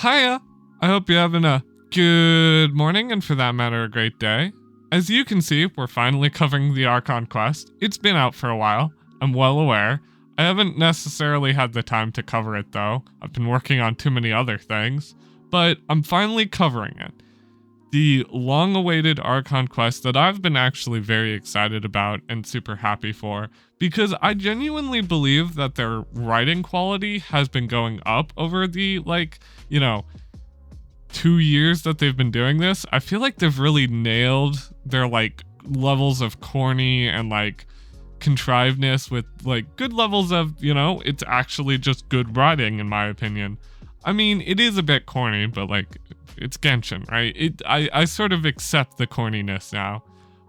Hiya! I hope you're having a good morning and for that matter a great day. As you can see, we're finally covering the Archon quest. It's been out for a while, I'm well aware. I haven't necessarily had the time to cover it though. I've been working on too many other things, but I'm finally covering it. The long-awaited Archon quest that I've been actually very excited about and super happy for, because I genuinely believe that their writing quality has been going up over the, 2 years that they've been doing this. I feel like they've really nailed their, levels of corny and, contrivedness with, good levels of, it's actually just good writing, in my opinion. I mean, it is a bit corny, but, it's Genshin, right? I sort of accept the corniness now.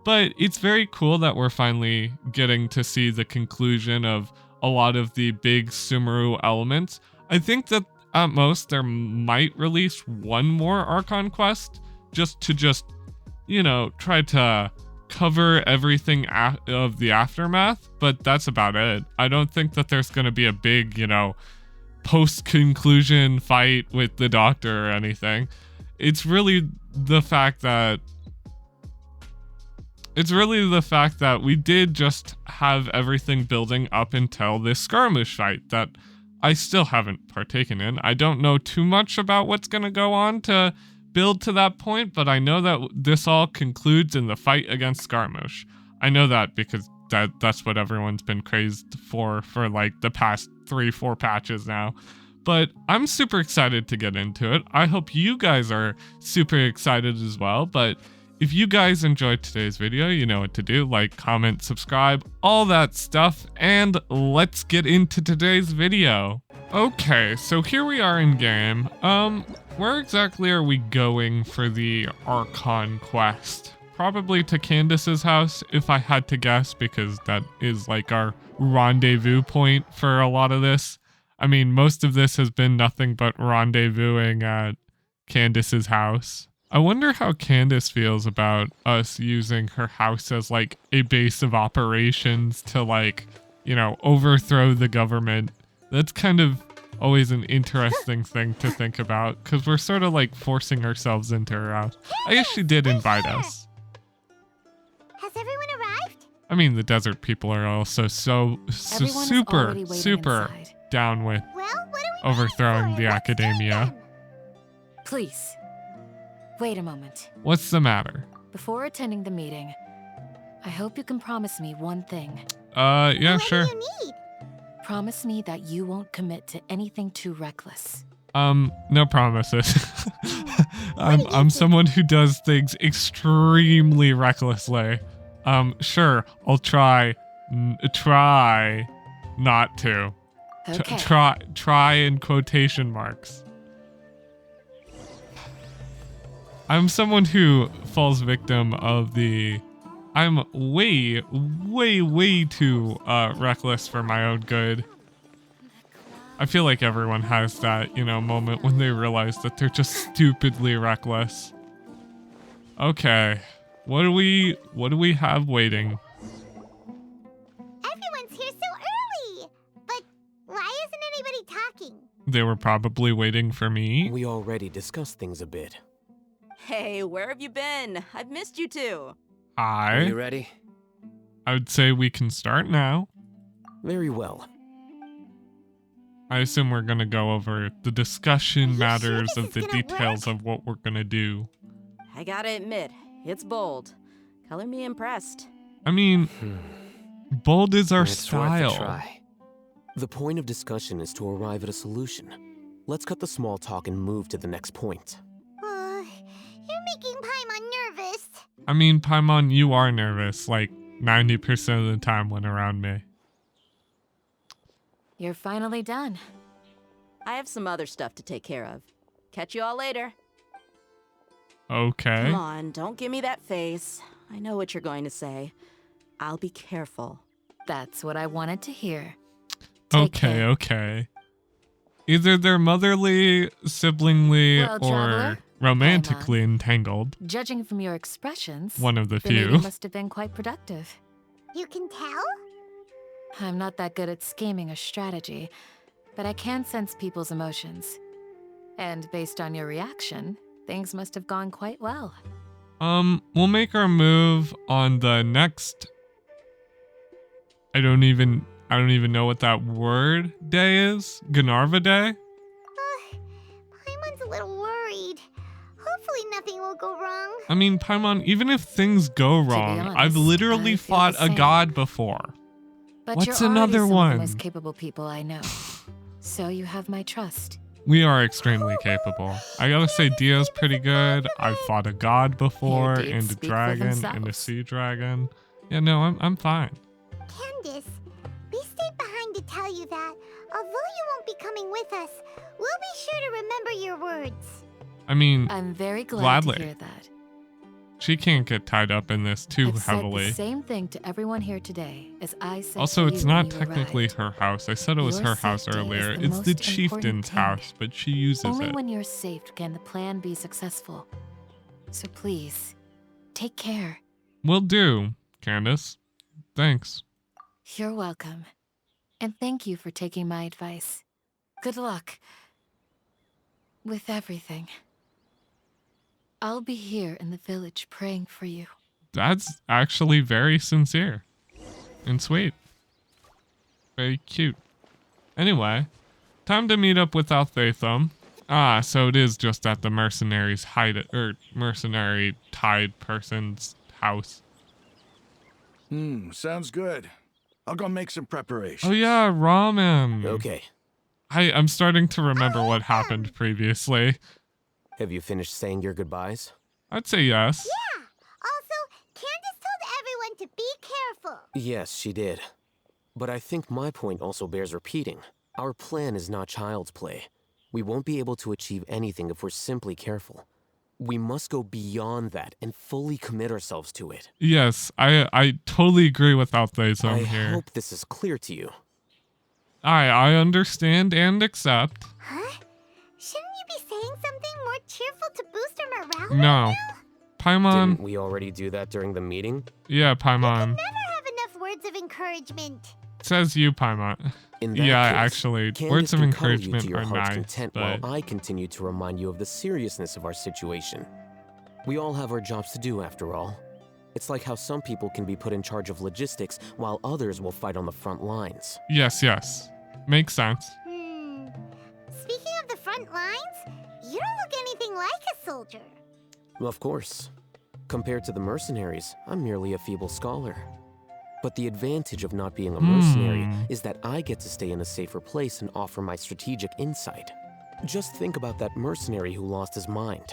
But it's very cool that we're finally getting to see the conclusion of a lot of the big Sumeru elements. I think that at most there might release one more Archon quest just to try to cover everything of the aftermath, but that's about it. I don't think that there's going to be a big, post-conclusion fight with the doctor or anything. It's really the fact that we did just have everything building up until this Scaramouche fight that I still haven't partaken in. I don't know too much about what's going to go on to build to that point, but I know that this all concludes in the fight against Scaramouche. I know that because that's what everyone's been crazed for the past 3-4 patches now. But I'm super excited to get into it. I hope you guys are super excited as well. But if you guys enjoyed today's video, you know what to do. Like, comment, subscribe, all that stuff. And let's get into today's video. Okay, so here we are in game. Where exactly are we going for the Archon quest? Probably to Candace's house, if I had to guess, because that is our rendezvous point for a lot of this. I mean, most of this has been nothing but rendezvousing at Candace's house. I wonder how Candace feels about us using her house as a base of operations to overthrow the government. That's kind of always an interesting thing to think about, because we're sort of forcing ourselves into her house. I guess she did invite us. Has everyone arrived? I mean, the desert people are also so super inside. down with Well, what are we overthrowing waiting for? the Let's do it academia. then. Please, wait a moment. What's the matter? Before attending the meeting, I hope you can promise me one thing. Yeah, What sure. do you need? Promise me that you won't commit to anything too reckless. No promises. I'm someone who does things extremely recklessly. Sure, I'll try not to. Okay. Try in quotation marks. I'm someone who falls victim of I'm way too reckless for my own good. I feel like everyone has that, moment when they realize that they're just stupidly reckless. Okay. What do we have waiting? Everyone's here so early. But why isn't anybody talking? They were probably waiting for me. We already discussed things a bit. Hey, where have you been? I've missed you too. Are you I ready? would say we can start now. Very well. I assume we're gonna go over the discussion Are you matters sure of this the is gonna details of what we're gonna do. I gotta admit, it's bold. Color me impressed. I mean, bold is our It's worth a style. try. The point of discussion is to arrive at a solution. Let's cut the small talk and move to the next point. You're making Paimon nervous. I mean, Paimon, you are nervous 90% of the time when around me. You're finally done. I have some other stuff to take care of. Catch you all later. Okay. Come on, don't give me that face. I know what you're going to say. I'll be careful. That's what I wanted to hear. Take care. Okay. Either they're motherly, siblingly, Well, or traveler, romantically entangled. Judging from your expressions, One of the the meeting few. must have been quite productive. You can tell? I'm not that good at scheming or strategy, but I can sense people's emotions. And based on your reaction, things must have gone quite well. We'll make our move on the next. I don't even know what that word day is. Ganarva Day? Paimon's a little worried. Hopefully nothing will go wrong. I mean, Paimon, even if things go wrong, honest, I've literally I feel fought the a same. god before. But What's you're another already some of the one? most capable people I know. So you have my trust. We are extremely capable. I gotta say, Dio's pretty good. I've fought a god before, Your deeds and a speak for dragon, and a themselves. sea dragon. Yeah, no, I'm fine. Candace, we stayed behind to tell you that, although you won't be coming with us, we'll be sure to remember your words. I mean, I'm very glad Gladly. to hear that. she can't get tied up in this too I've said heavily. the same thing to everyone here today as I said Also, to it's you not when you technically arrived. her house. I said it was Your her house safety is earlier. the It's the most chieftain's important thing. house, but she uses Only it. when you're safe can the plan be successful. So please, take care. Will do, Candace. Thanks. You're welcome. And thank you for taking my advice. Good luck with everything. I'll be here in the village praying for you. That's actually very sincere and sweet. Very cute. Anyway, time to meet up with Althethum. Ah, so it is just at the mercenary's mercenary tied person's house. Sounds good. I'll go make some preparations. Oh yeah, ramen. Okay. I'm starting to remember what happened previously. Have you finished saying your goodbyes? I'd say yes. Yeah. Also, Candace told everyone to be careful. Yes, she did. But I think my point also bears repeating. Our plan is not child's play. We won't be able to achieve anything if we're simply careful. We must go beyond that and fully commit ourselves to it. Yes, I totally agree with Althethum I here. hope this is clear to you. I understand and accept. Huh? Shouldn't you be saying something more cheerful to boost our morale? No. Paimon. Didn't we already do that during the meeting? Yeah, Paimon. Never have enough words of encouragement. Says you, Paimon. In that Yeah, case, actually, Candace words of can cuddle you to encouragement your are heart's nice, content but while I continue to remind you of the seriousness of our situation. We all have our jobs to do, after all. It's like how some people can be put in charge of logistics while others will fight on the front lines. yes. Makes sense. Speaking of the front lines, you don't look anything like a soldier. Of course. Compared to the mercenaries, I'm merely a feeble scholar. But the advantage of not being a mercenary is that I get to stay in a safer place and offer my strategic insight. Just think about that mercenary who lost his mind.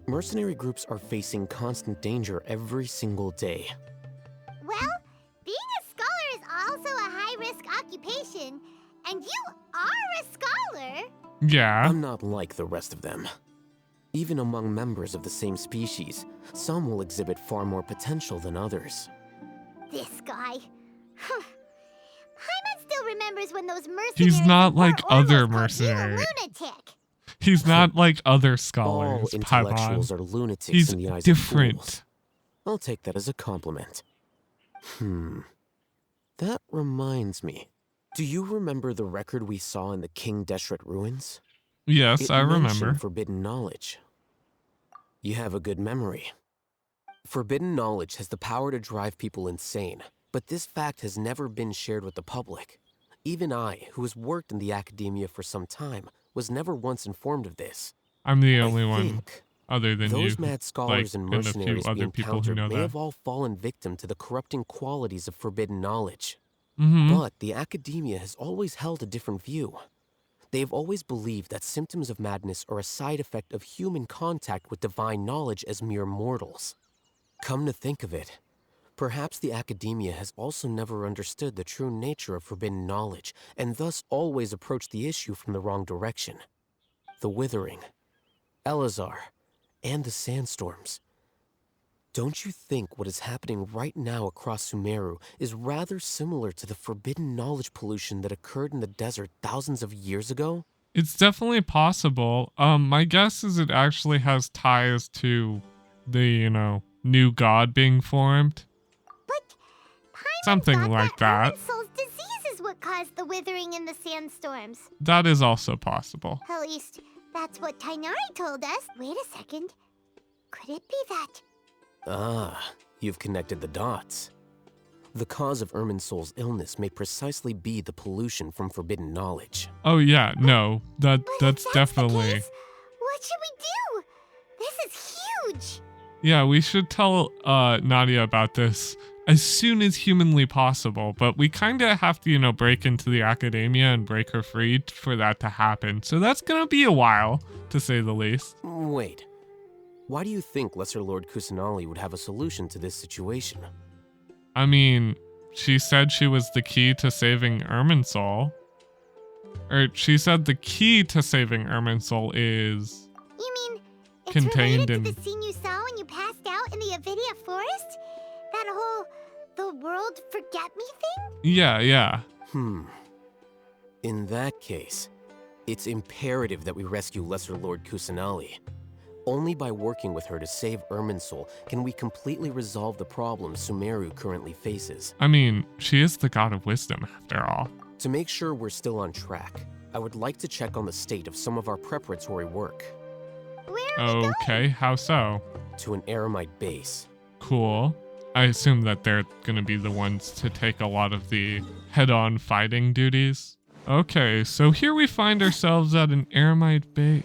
Mercenary groups are facing constant danger every single day. Well, being a scholar is also a high-risk occupation, and you are a scholar. Yeah. I'm not like the rest of them. Even among members of the same species, some will exhibit far more potential than others. This guy. Paimon still remembers when those mercenaries He's not in Port like other Ormos called you a mercenary. lunatic. He's not like other All scholars, intellectuals Paimon. are lunatics He's in the eyes of different. fools. I'll take that as a compliment. That reminds me. Do you remember the record we saw in the King Deshret ruins? Yes, It I remember. mentioned forbidden knowledge. You have a good memory. Forbidden knowledge has the power to drive people insane, but this fact has never been shared with the public. Even I, who has worked in the academia for some time, was never once informed of this. I'm the I only one think other than those you, mad scholars and and a few mercenaries we other people who encountered know may that. have all fallen victim to the corrupting qualities of forbidden knowledge. Mm-hmm. But the academia has always held a different view. They have always believed that symptoms of madness are a side effect of human contact with divine knowledge as mere mortals. Come to think of it, perhaps the academia has also never understood the true nature of forbidden knowledge, and thus always approached the issue from the wrong direction. The Withering, Elazar, and the Sandstorms. Don't you think what is happening right now across Sumeru is rather similar to the forbidden knowledge pollution that occurred in the desert thousands of years ago? It's definitely possible. My guess is it actually has ties to the, new god being formed. But Paimon Something thought like that. that. Erwinsol's disease is what caused the withering and the sandstorms. That is also possible. At least, That's what Tainari told us. Wait a second. Could it be that? Ah, you've connected the dots. The cause of Irminsol's illness may precisely be the pollution from forbidden knowledge. Oh yeah, no, But if that's the definitely. case, what should we do? This is huge. Yeah, we should tell Nadia about this as soon as humanly possible, but we kind of have to, break into the academia and break her free for that to happen. So that's gonna be a while, to say the least. Wait. Why do you think Lesser Lord Kusanali would have a solution to this situation? I mean, she said she was the key to saving Irminsol. Or she said the key to saving Irminsol is You mean it's contained related in. to the scene you saw when you passed out in the Avidia forest? That whole the world forget me thing? Yeah. In that case, it's imperative that we rescue Lesser Lord Kusanali. Only by working with her to save Irminsol can we completely resolve the problems Sumeru currently faces. I mean, she is the god of wisdom after all. To make sure we're still on track, I would like to check on the state of some of our preparatory work. Where are we going? Okay, how so? To an Eremite base. Cool. I assume that they're gonna be the ones to take a lot of the head-on fighting duties. Okay, so here we find ourselves at an Eremite base.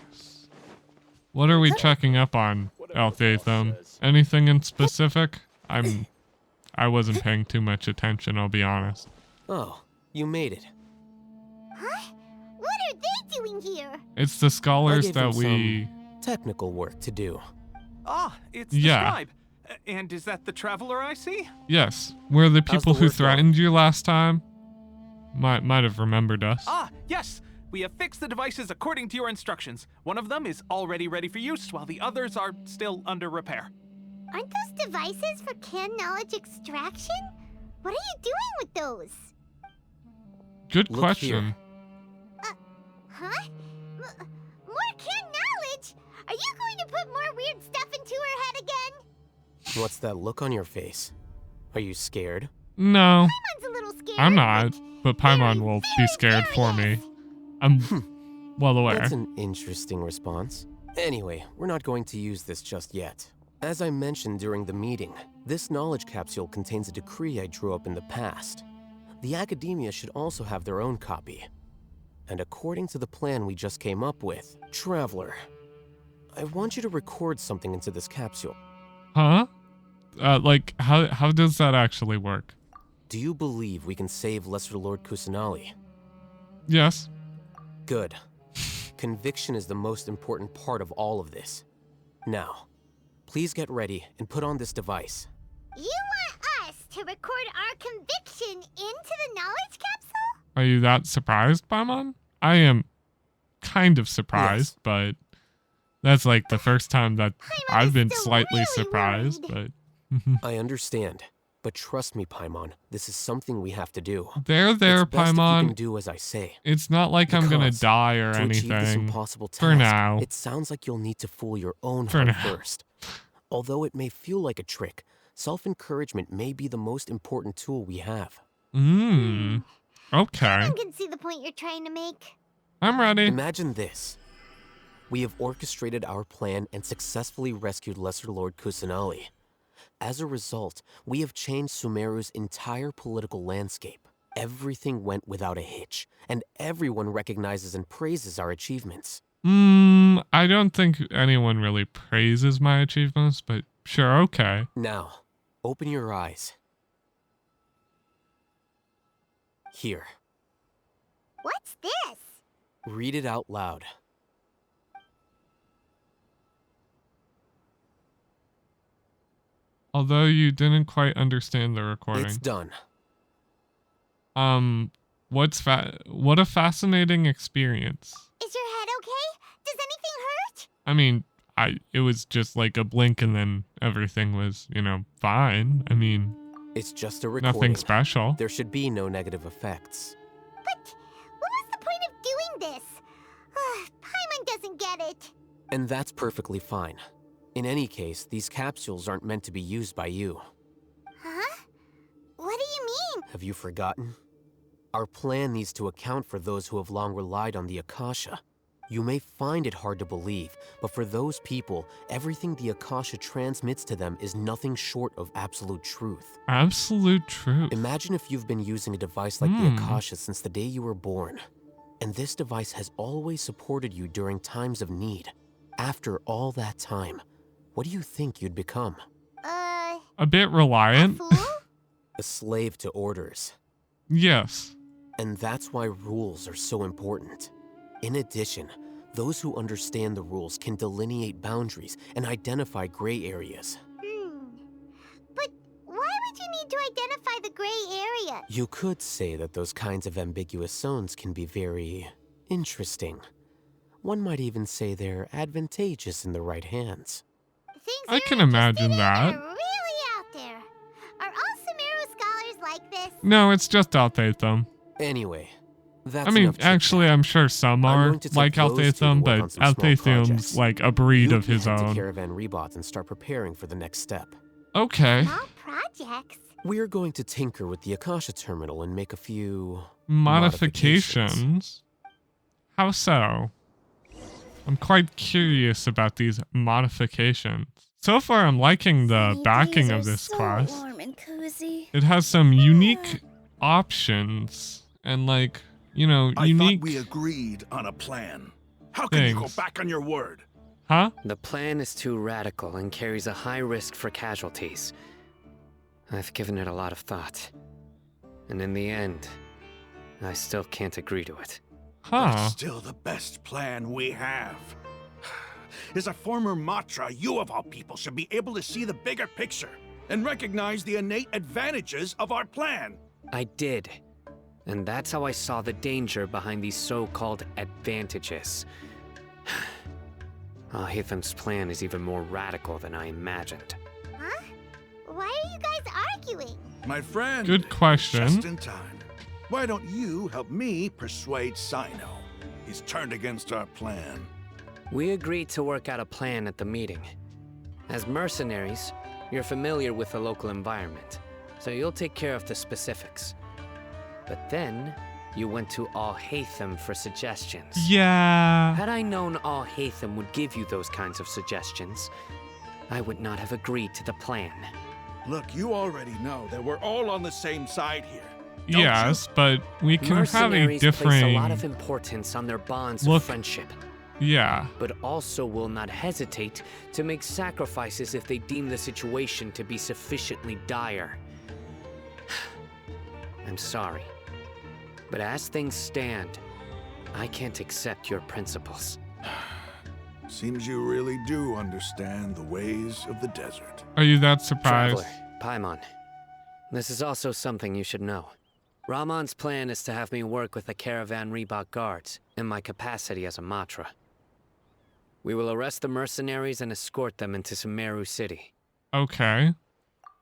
What are we checking up on, Altheathum? Anything in specific? I wasn't paying too much attention, I'll be honest. Oh, you made it. Huh? What are they doing here? It's the I scholars gave that them we... some technical work to do. Ah, it's the Yeah. scribe. And is that the traveler I see? Yes, we're the How's people the who work threatened you last time. Might have remembered us. Ah, yes. We have fixed the devices according to your instructions. One of them is already ready for use, while the others are still under repair. Aren't those devices for canned knowledge extraction? What are you doing with those? Good Look question. here. Huh? More canned knowledge? Are you going to put more weird stuff into her head again? What's that look on your face? Are you scared? No, Paimon's a little scared. I'm not, but Paimon very, will be very scared for me. curious. I'm well aware. That's an interesting response. Anyway, we're not going to use this just yet. As I mentioned during the meeting, this knowledge capsule contains a decree I drew up in the past. The academia should also have their own copy. And according to the plan we just came up with, Traveler, I want you to record something into this capsule. Huh? How does that actually work? Do you believe we can save Lesser Lord Kusanali? Yes. Good. Conviction is the most important part of all of this. Now, please get ready and put on this device. You want us to record our conviction into the knowledge capsule? Are you that surprised, Paimon? I am kind of surprised, Yes. but that's like the first time that Paimon I've is been still slightly really surprised, worried. but I understand, but trust me, Paimon, this is something we have to do. there, It's best if you can Paimon. do as I say. It's not like I'm gonna Because die or To achieve this anything. impossible task, For now. it sounds like you'll need to fool your own For heart now. first. Although it may feel like a trick, self-encouragement may be the most important tool we have. Okay. Paimon can see the point you're trying to make. I'm ready. Imagine this. We have orchestrated our plan and successfully rescued Lesser Lord Kusanali. As a result, we have changed Sumeru's entire political landscape. Everything went without a hitch, and everyone recognizes and praises our achievements. I don't think anyone really praises my achievements, but sure, okay. Now, open your eyes. Here, What's this? read it out loud. Although you didn't quite understand the recording. It's done. What a fascinating experience. Is your head okay? Does anything hurt? I mean, it was just like a blink and then everything was, fine. I mean, It's just a recording. nothing special. There should be no negative effects. But what was the point of doing this? Paimon doesn't get it. And that's perfectly fine. In any case, these capsules aren't meant to be used by you. Huh? What do you mean? Have you forgotten? Our plan needs to account for those who have long relied on the Akasha. You may find it hard to believe, but for those people, everything the Akasha transmits to them is nothing short of absolute truth. Absolute truth. Imagine if you've been using a device like the Akasha since the day you were born, and this device has always supported you during times of need. After all that time, what do you think you'd become? A bit reliant. A fool? A slave to orders. Yes. And that's why rules are so important. In addition, those who understand the rules can delineate boundaries and identify gray areas. But why would you need to identify the gray area? You could say that those kinds of ambiguous zones can be very interesting. One might even say they're advantageous in the right hands. Things I you're can imagine interested in that. are really out there. Are all Sumeru scholars like this? No, it's just Altatham. Anyway, that's I mean, enough chit-chat. actually, I'm sure some I'm are going to take like those two to Altatham, work but on some small Altatham's projects. like a breed You of his can head to own. Caravan Rebot and start preparing for the next step. Okay. Small projects? We're going to tinker with the Akasha terminal and make a few Modifications? How so? I'm quite curious about these modifications. So far, I'm liking the backing of this quest. Warm and cozy. It has some unique options and like, you know, I unique thought we agreed on a plan. How can you go things. back on your word? Huh? The plan is too radical and carries a high risk for casualties. I've given it a lot of thought. And in the end, I still can't agree to it. But Huh. it's still the best plan we have. As a former Matra, you of all people should be able to see the bigger picture and recognize the innate advantages of our plan. I did. And that's how I saw the danger behind these so-called advantages. Hatham's plan is even more radical than I imagined. Huh? Why are you guys arguing? My friend. Good question. Just in time. Why don't you help me persuade Sino? He's turned against our plan. We agreed to work out a plan at the meeting. As mercenaries, you're familiar with the local environment, so you'll take care of the specifics. But then, you went to Hatham for suggestions. Yeah. Had I known Hatham would give you those kinds of suggestions, I would not have agreed to the plan. Look, you already know that we're all on the same side here. Don't Yes, but we can have a Mercenaries place a lot of different. importance on their bonds Look. of friendship, Yeah. but also will not hesitate to make sacrifices if they deem the situation to be sufficiently dire. I'm sorry, but as things stand, I can't accept your principles. Seems you really do understand the ways of the desert. Are you that surprised? Traveler, Paimon, this is also something you should know. Ramon's plan is to have me work with the Caravan Rebot guards in my capacity as a Matra. We will arrest the mercenaries and escort them into Sumeru City. Okay.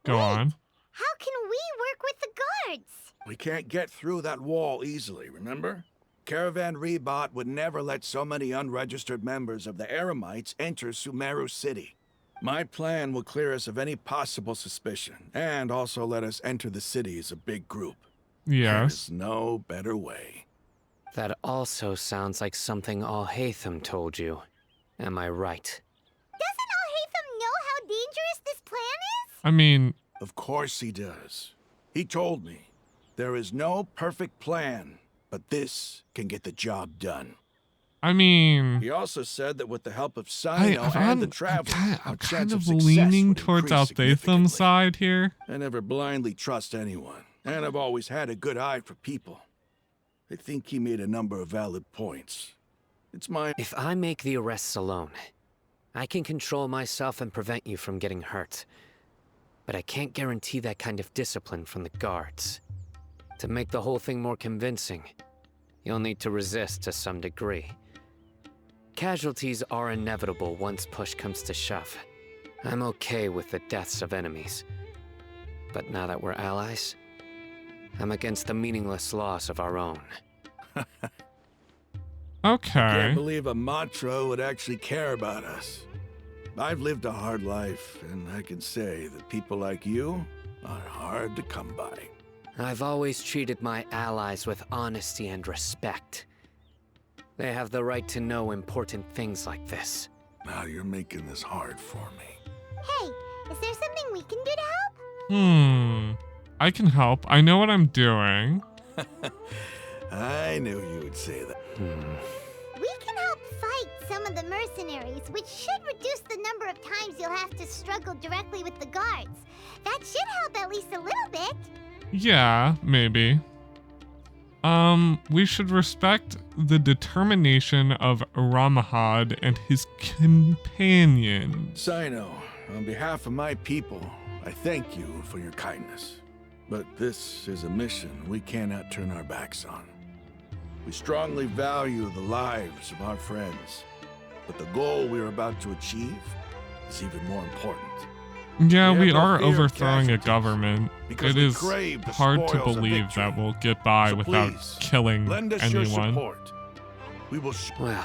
Go Wait. on. How can we work with the guards? We can't get through that wall easily, remember? Caravan Rebot would never let so many unregistered members of the Eremites enter Sumeru City. My plan will clear us of any possible suspicion, and also let us enter the city as a big group. Yes. There's no better way. That also sounds like something Hatham told you. Am I right? Doesn't Hatham know how dangerous this plan is? I mean, Of course he does. He told me, there is no perfect plan, but this can get the job done. He also said that with the help of Sino and the Traveler, I'm our kind chance of of success leaning would towards increase significantly. Althatham's side here. I never blindly trust anyone, and I've always had a good eye for people. I think he made a number of valid points. It's my... If I make the arrests alone, I can control myself and prevent you from getting hurt. But I can't guarantee that kind of discipline from the guards. To make the whole thing more convincing, you'll need to resist to some degree. Casualties are inevitable once push comes to shove. I'm okay with the deaths of enemies. But now that we're allies, I'm against the meaningless loss of our own. Okay. Can't believe a Matra would actually care about us. I've lived a hard life, and I can say that people like you are hard to come by. I've always treated my allies with honesty and respect. They have the right to know important things like this. Now you're making this hard for me. Hey, is there something we can do to help? I can help. I know what I'm doing. I knew you would say that. We can help fight some of the mercenaries, which should reduce the number of times you'll have to struggle directly with the guards. That should help at least a little bit. Yeah, maybe. We should respect the determination of Ramahad and his companions. Sino, on behalf of my people, I thank you for your kindness. But this is a mission we cannot turn our backs on. We strongly value the lives of our friends, but the goal we are about to achieve is even more important. Yeah, we have no are fear of overthrowing a casualties, government. because It we is crave the hard to spoils of believe victory. that we'll get by So without please, killing lend us your anyone. support. We will Well,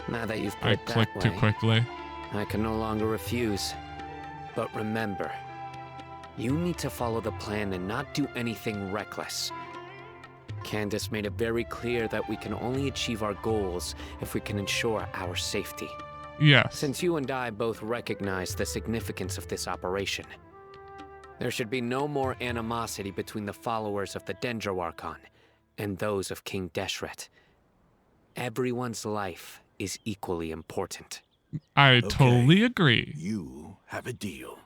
now that you've put I it that clicked too way, quickly. I can no longer refuse. But remember, you need to follow the plan and not do anything reckless. Candace made it very clear that we can only achieve our goals if we can ensure our safety. Yes. Since you and I both recognize the significance of this operation, there should be no more animosity between the followers of the Dendro Archon and those of King Deshret. Everyone's life is equally important. I Okay. totally agree. You have a deal.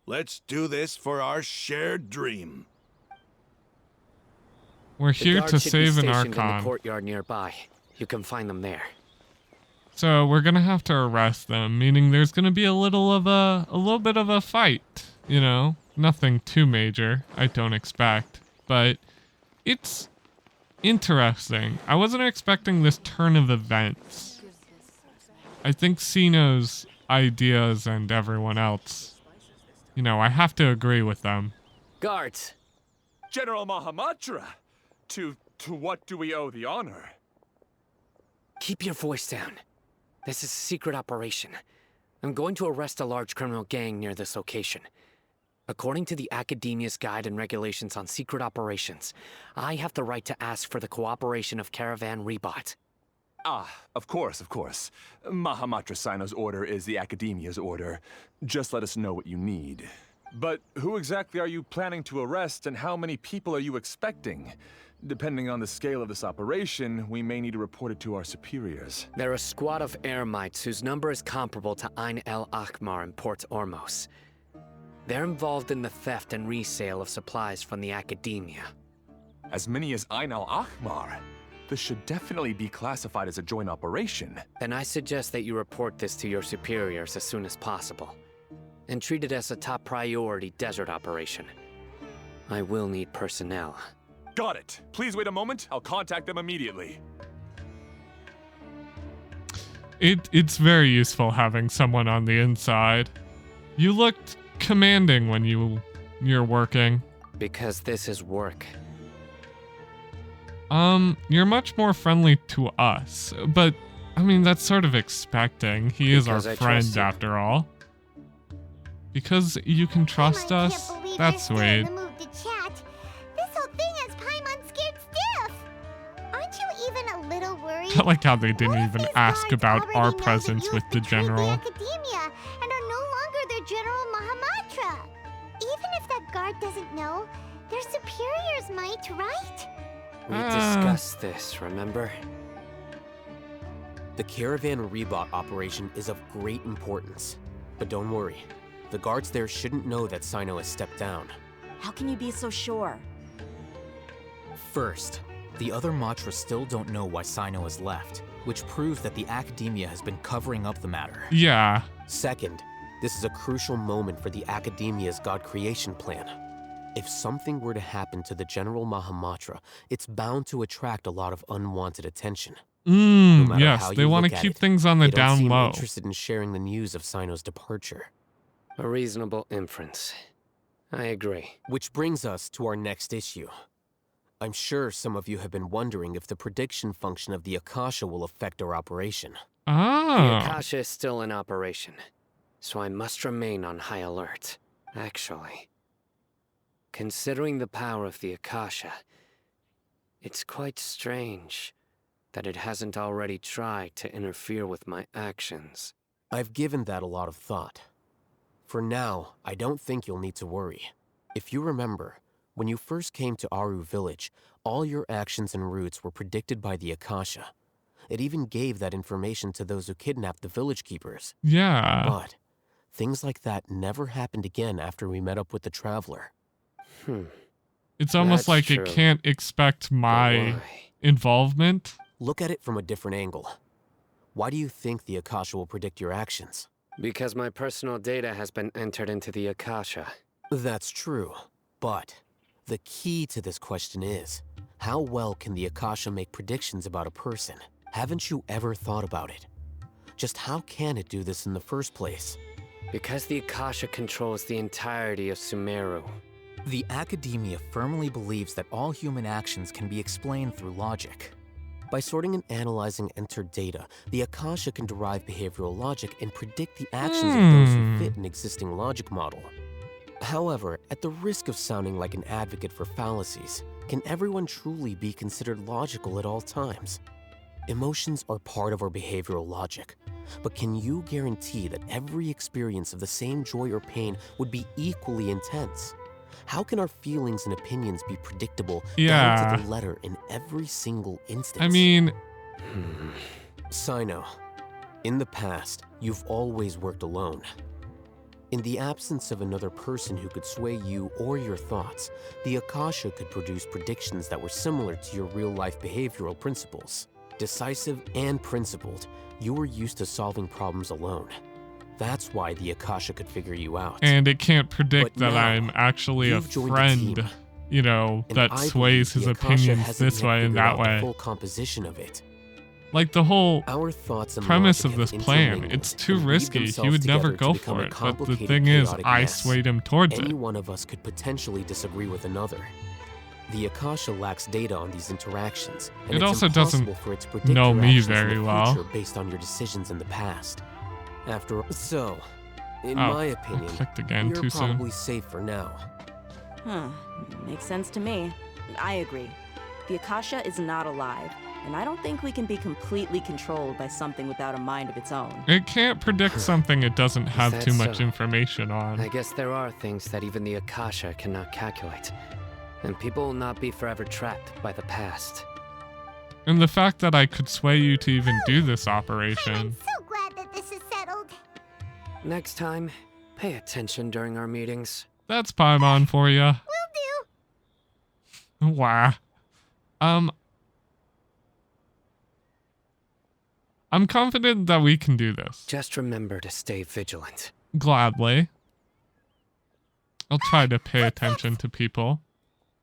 Let's do this for our shared dream. We're The here guards to should be save an stationed in the Archon. courtyard nearby. You can find them there. So we're gonna have to arrest them, meaning there's gonna be a little bit of a fight. You know, nothing too major, I don't expect, but it's interesting. I wasn't expecting this turn of events. I think Sino's ideas and everyone else, you know, I have to agree with them. Guards! General Mahamatra! To what do we owe the honor? Keep your voice down. This is a secret operation. I'm going to arrest a large criminal gang near this location. According to the Academia's Guide and Regulations on Secret Operations, I have the right to ask for the cooperation of Caravan Rebot. Ah, of course, of course. Mahamatra Sino's order is the Academia's order. Just let us know what you need. But who exactly are you planning to arrest, and how many people are you expecting? Depending on the scale of this operation, we may need to report it to our superiors. They're a squad of Eremites whose number is comparable to Ain El Akhmar in Port Ormos. They're involved in the theft and resale of supplies from the Academia. As many as Ain al-Akhmar? This should definitely be classified as a joint operation. Then I suggest that you report this to your superiors as soon as possible, and treat it as a top priority desert operation. I will need personnel. Got it. Please wait a moment. I'll contact them immediately. It's very useful having someone on the inside. You looked commanding when you're working. Because this is work. You're much more friendly to us, but I mean that's sort of expecting. He is our Because I friend trust you. after all. Because you can trust I us. can't believe That's you're still in sweet. the mood to chat. This whole thing has Paimon scared stiff. Aren't you even a little worried? I like how they didn't What if even these ask guards about already our know that presence you with have the betrayed general. The Academia and are no longer their General Mahamatra. Even if that guard doesn't know, their superiors might, right? We discussed this, remember? The Caravan Rebot operation is of great importance. But don't worry, the guards there shouldn't know that Sino has stepped down. How can you be so sure? First, the other Matras still don't know why Sino has left, which proves that the Academia has been covering up the matter. Yeah. Second, this is a crucial moment for the Academia's God creation plan. If something were to happen to the General Mahamatra, it's bound to attract a lot of unwanted attention. No matter Yes, how they you want to look at keep it, things on the they don't down seem low. interested in sharing the news of Sino's departure. A reasonable inference. I agree. Which brings us to our next issue. I'm sure some of you have been wondering if the prediction function of the Akasha will affect our operation. The Ah. Akasha is still in operation, so I must remain on high alert. Actually, considering the power of the Akasha, it's quite strange that it hasn't already tried to interfere with my actions. I've given that a lot of thought. For now, I don't think you'll need to worry. If you remember, when you first came to Aru Village, all your actions and routes were predicted by the Akasha. It even gave that information to those who kidnapped the village keepers. Yeah. But things like that never happened again after we met up with the Traveler. It's almost That's like true. it can't expect But my why? involvement. Look at it from a different angle. Why do you think the Akasha will predict your actions? Because my personal data has been entered into the Akasha. That's true, but the key to this question is, how well can the Akasha make predictions about a person? Haven't you ever thought about it? Just how can it do this in the first place? Because the Akasha controls the entirety of Sumeru. The Academia firmly believes that all human actions can be explained through logic. By sorting and analyzing entered data, the Akasha can derive behavioral logic and predict the actions of those who fit an existing logic model. However, at the risk of sounding like an advocate for fallacies, can everyone truly be considered logical at all times? Emotions are part of our behavioral logic, but can you guarantee that every experience of the same joy or pain would be equally intense? How can our feelings and opinions be predictable down to the letter in every single instance? I mean, Sino, in the past, you've always worked alone. In the absence of another person who could sway you or your thoughts, the Akasha could produce predictions that were similar to your real-life behavioral principles. Decisive and principled, you were used to solving problems alone. That's why the Akasha could figure you out. and it can't predict But that now, I'm actually a you've joined a friend, team. you know, And that I sways believe his the Akasha opinions hasn't this yet way and figured that out the way. full composition of it. Like the whole Our thoughts and premise logic of this have plan, intermingled it's too and weave risky. He themselves would never together go to become for a it. But the complicated, thing is, chaotic I mess. swayed him towards Any it. one of us could potentially disagree with another. The Akasha lacks data on these interactions, and It it's also doesn't impossible for it to predict know your me actions very in the well. future based on your decisions in the past. So, in Oh, my I opinion, clicked again you're too soon. probably safe for now. Makes sense to me. I agree. The Akasha is not alive, and I don't think we can be completely controlled by something without a mind of its own. It can't predict something it doesn't have that too much so? information on. I guess there are things that even the Akasha cannot calculate. And people will not be forever trapped by the past. And the fact that I could sway you to even do this I'm operation. so glad that this is settled. Next time, pay attention during our meetings. That's Paimon for ya. Will do. Wow. I'm confident that we can do this. Just remember to stay vigilant. Gladly. I'll try to pay attention to people.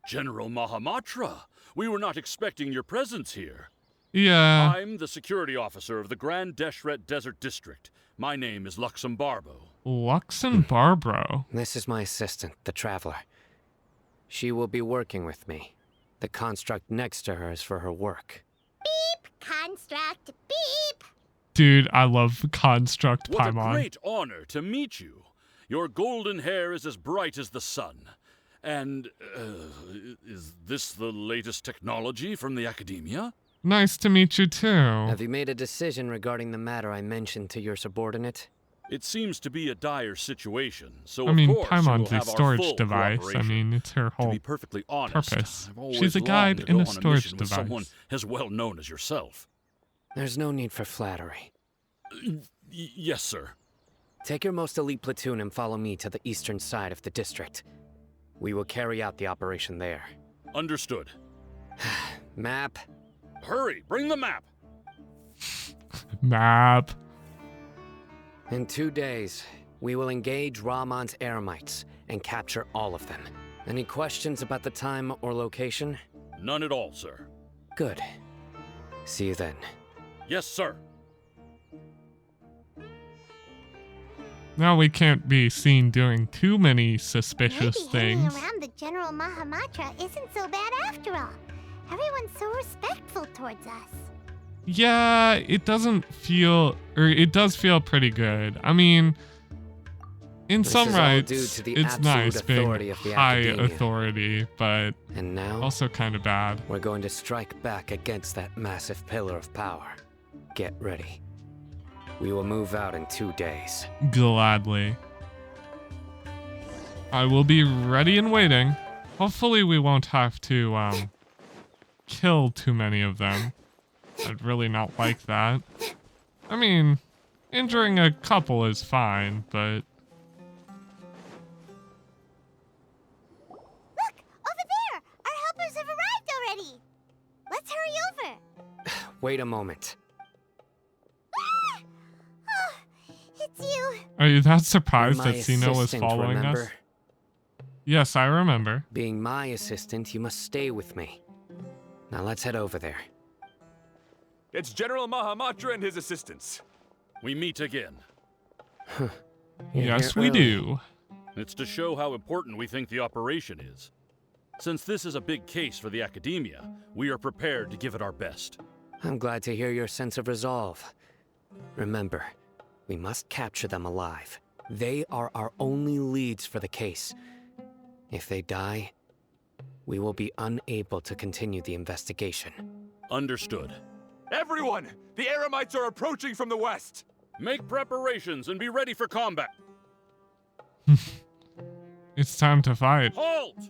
General Mahamatra, we were not expecting your presence here. Yeah. I'm the security officer of the Grand Deshret Desert District. My name is Luxembarbo. Luxembarbo. This is my assistant, the Traveler. She will be working with me. The construct next to her is for her work. Beep, construct, beep. Dude, I love Construct What a Paimon. great honor to meet you. Your golden hair is as bright as the sun. And, is this the latest technology from the Academia? Nice to meet you too. Have you made a decision regarding the matter I mentioned to your subordinate? It seems to be a dire situation, so I mean, of course Paimon's you a will have our storage full device. I cooperation. mean, it's her To whole be perfectly honest, purpose. I've always She's a guide longed to in go a on storage mission with someone device. as well known as yourself. There's no need for flattery. Yes, sir. Take your most elite platoon and follow me to the eastern side of the district. We will carry out the operation there. Understood. Map. Hurry, bring the map. Map. In 2 days, we will engage Rahman's Eremites and capture all of them. Any questions about the time or location? None at all, sir. Good. See you then. Yes, sir. Now we can't be seen doing too many suspicious Maybe hanging things. around the General Mahamatra isn't so bad after all. Everyone's so respectful towards us. Yeah, it doesn't feel, or it does feel pretty good. I mean, In This some is all rights, due to the it's absolute nice being authority of the high academia. authority, but And now, also kind of bad. we're going to strike back against that massive pillar of power. Get ready. We will move out in 2 days. Gladly. I will be ready and waiting. Hopefully we won't have to, kill too many of them. I'd really not like that. I mean, injuring a couple is fine, but... Look! Over there! Our helpers have arrived already! Let's hurry over! Wait a moment. Ah! Oh, it's you! Are you that You're surprised my that Sino was assistant, following us? remember? Yes, I remember. Being my assistant, you must stay with me. Now let's head over there. It's General Mahamatra and his assistants. We meet again. You're Yes, here we early. do. It's to show how important we think the operation is. Since this is a big case for the academia, we are prepared to give it our best. I'm glad to hear your sense of resolve. Remember, we must capture them alive. They are our only leads for the case. If they die, we will be unable to continue the investigation. Understood. Everyone! The Eremites are approaching from the west! Make preparations and be ready for combat. It's time to fight. Halt!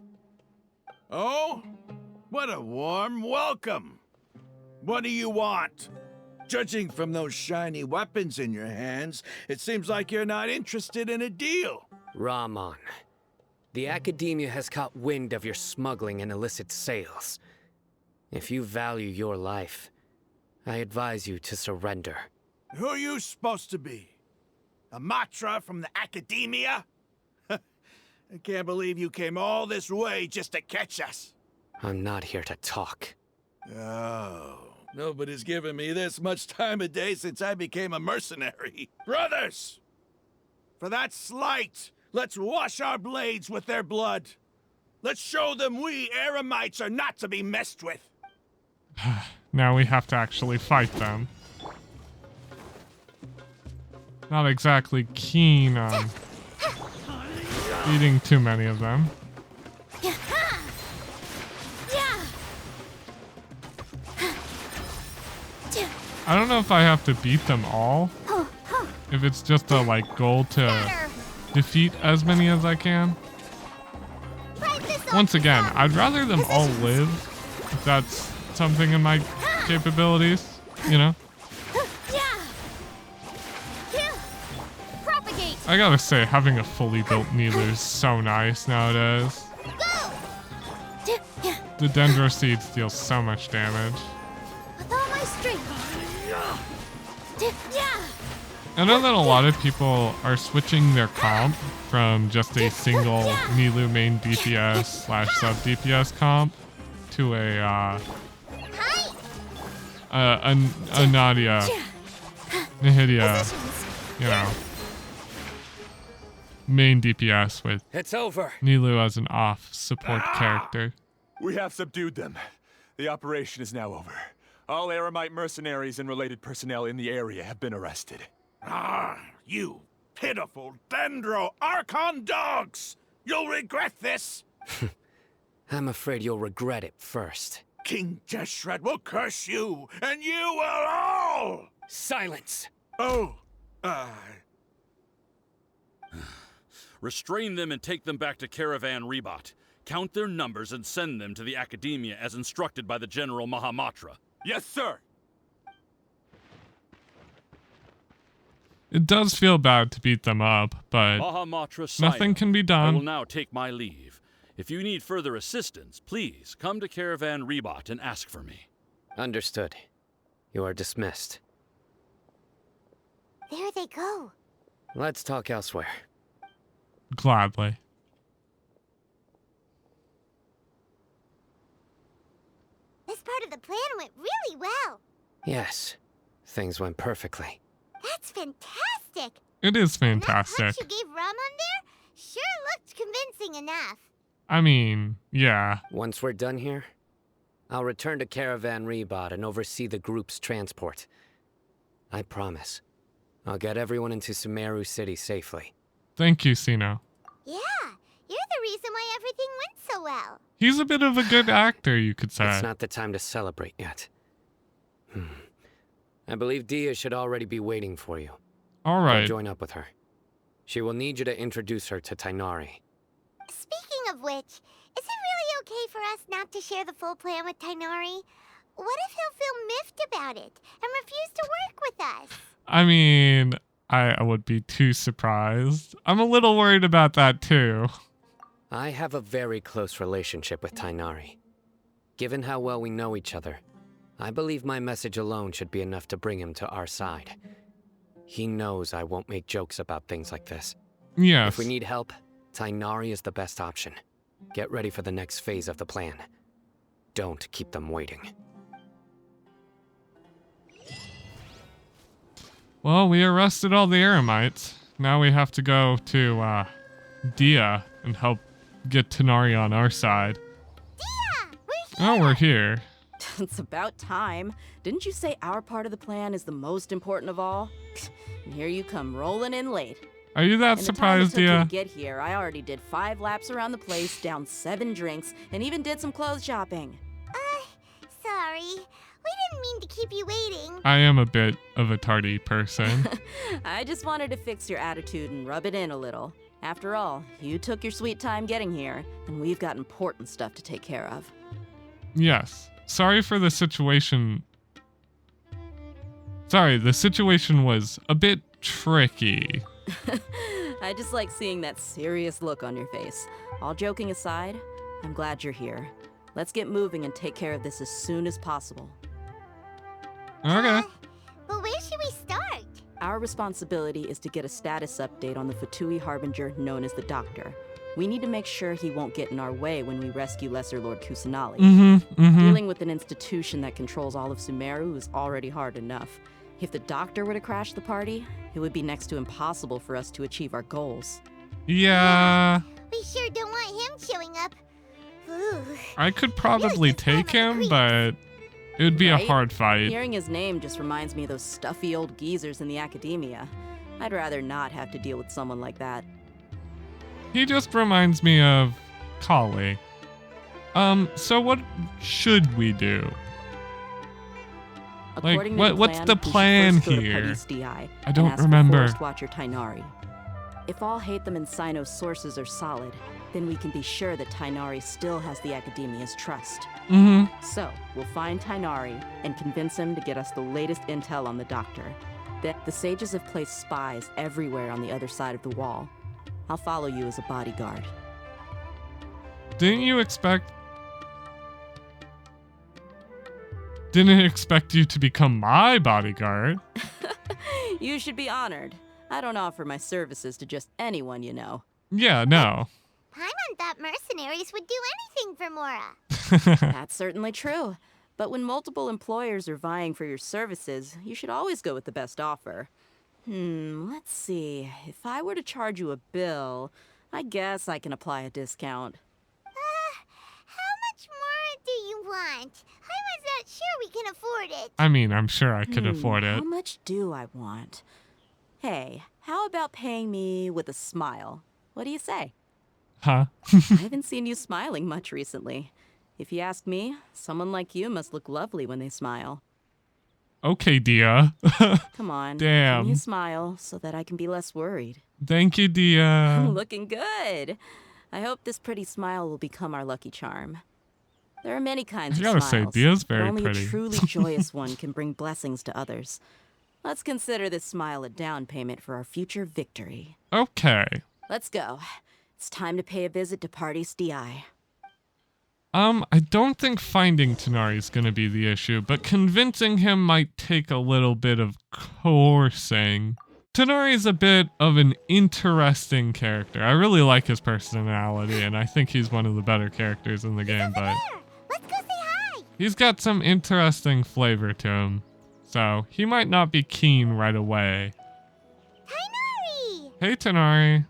Oh? What a warm welcome! What do you want? Judging from those shiny weapons in your hands, it seems like you're not interested in a deal. Rahman, the academia has caught wind of your smuggling and illicit sales. If you value your life, I advise you to surrender. Who are you supposed to be? A Matra from the academia? I can't believe you came all this way just to catch us. I'm not here to talk. Oh, nobody's given me this much time of day since I became a mercenary. Brothers! For that slight, let's wash our blades with their blood. Let's show them we Eremites are not to be messed with. Now we have to actually fight them. Not exactly keen on eating too many of them. I don't know if I have to beat them all. If it's just a goal to defeat as many as I can. Once again, I'd rather them all live, if that's something in my capabilities, you know? I gotta say, having a fully built Nilu is so nice nowadays. The Dendro Seeds deal so much damage. With all my strength. I know that a lot of people are switching their comp from just a single Nilu main DPS / sub DPS comp to a Nadia, Nahidya, you know, main DPS with It's over. Nilu as an off support character. We have subdued them. The operation is now over. All Eremite mercenaries and related personnel in the area have been arrested. Ah, you pitiful Dendro Archon dogs! You'll regret this! I'm afraid you'll regret it first. King Jeshred will curse you, and you will all! Silence! Oh, Restrain them and take them back to Caravan Rebot. Count their numbers and send them to the academia as instructed by the General Mahamatra. Yes, sir! It does feel bad to beat them up, but Mahamatra nothing can be I will done. now take my leave. If you need further assistance, please come to Caravan Rebot and ask for me. Understood. You are dismissed. There they go. Let's talk elsewhere. Gladly. This part of the plan went really well. Yes, things went perfectly. That's fantastic. It is And that fantastic. punch you gave Ramon there sure looked convincing enough. I mean, yeah. Once we're done here, I'll return to Caravan Rebot and oversee the group's transport. I promise. I'll get everyone into Sumeru City safely. Thank you, Sino. Yeah, you're the reason why everything went so well. He's a bit of a good actor, you could say. It's not the time to celebrate yet. I believe Dia should already be waiting for you. All right. Go join up with her. She will need you to introduce her to Tighnari. Speaking of which, is it really okay for us not to share the full plan with Tighnari? What if he'll feel miffed about it and refuse to work with us? I mean, I would be too surprised. I'm a little worried about that too. I have a very close relationship with Tighnari. Given how well we know each other, I believe my message alone should be enough to bring him to our side. He knows I won't make jokes about things like this. Yes. If we need help, Tighnari is the best option. Get ready for the next phase of the plan. Don't keep them waiting. Well, we arrested all the Eremites. Now we have to go to Dia and help get Tighnari on our side. Dia! We're here! Oh, we're here. It's about time. Didn't you say our part of the plan is the most important of all? And here you come rolling in late. Are you that surprised, in the time it took Dia? you to get here, I already did 5 laps around the place, downed 7 drinks, and even did some clothes shopping. Sorry. We didn't mean to keep you waiting. I am a bit of a tardy person. I just wanted to fix your attitude and rub it in a little. After all, you took your sweet time getting here, and we've got important stuff to take care of. Yes. Sorry for the situation. Sorry, the situation was a bit tricky. I just like seeing that serious look on your face. All joking aside, I'm glad you're here. Let's get moving and take care of this as soon as possible. Okay. But where should we start? Our responsibility is to get a status update on the Fatui Harbinger known as the Doctor. We need to make sure he won't get in our way when we rescue Lesser Lord Kusanali. Dealing with an institution that controls all of Sumeru is already hard enough. If the Doctor were to crash the party, it would be next to impossible for us to achieve our goals. Yeah. We sure don't want him showing up. Ooh. I could probably Really take him, creeps. but it would be Right? a hard fight. Hearing his name just reminds me of those stuffy old geezers in the academia. I'd rather not have to deal with someone like that. He just reminds me of Kali. So what should we do? According Like, to what's the we should plan first go to here? Paris DI I don't and ask remember. The Forest Watcher Tighnari. If all Hatham and Sino's sources are solid, then we can be sure that Tighnari still has the Academia's trust. So, we'll find Tighnari and convince him to get us the latest intel on the Doctor. Then, the sages have placed spies everywhere on the other side of the wall. I'll follow you as a bodyguard. Didn't expect you to become my bodyguard. You should be honored. I don't offer my services to just anyone you know. Yeah, no. Paimon thought mercenaries would do anything for Mora. That's certainly true. But when multiple employers are vying for your services, you should always go with the best offer. Let's see. If I were to charge you a bill, I guess I can apply a discount. How much more do you want? Paimon's not sure we can afford it. I mean, I'm sure I could afford it. How much do I want? Hey, how about paying me with a smile? What do you say? Huh? I haven't seen you smiling much recently. If you ask me, someone like you must look lovely when they smile. Okay, Dia. Come on. Damn. Can you smile so that I can be less worried? Thank you, Dia. Looking good. I hope this pretty smile will become our lucky charm. There are many kinds I of gotta say, smiles, Dia's but very only pretty. a truly joyous one can bring blessings to others. Let's consider this smile a down payment for our future victory. Okay. Let's go. It's time to pay a visit to Party's DI. I don't think finding Tighnari is gonna be the issue, but convincing him might take a little bit of coercing. Tighnari is a bit of an interesting character. I really like his personality, and I think he's one of the better characters in the game, but Let's go say hi. he's got some interesting flavor to him. So, he might not be keen right away. Tighnari! Hey, Tighnari.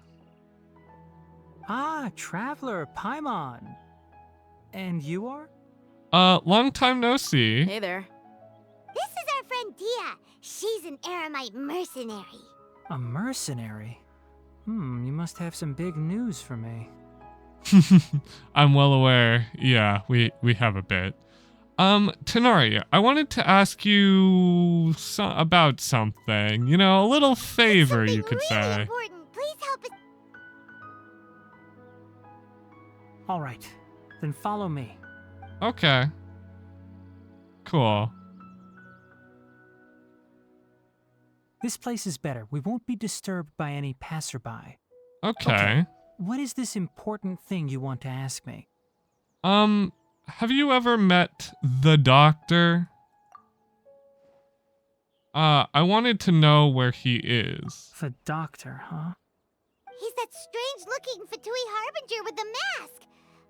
Ah, Traveler, Paimon. And you are? Long time no see. Hey there. This is our friend Dia. She's an Eremite mercenary. A mercenary? You must have some big news for me. I'm well aware. Yeah, we have a bit. Tighnari, I wanted to ask you about something. You know, a little favor, you could really say. Important. Please help us. All right, then follow me. Okay. Cool. This place is better. We won't be disturbed by any passerby. Okay. What is this important thing you want to ask me? Have you ever met the doctor? I wanted to know where he is. The doctor, huh? He's that strange-looking Fatui Harbinger with the mask.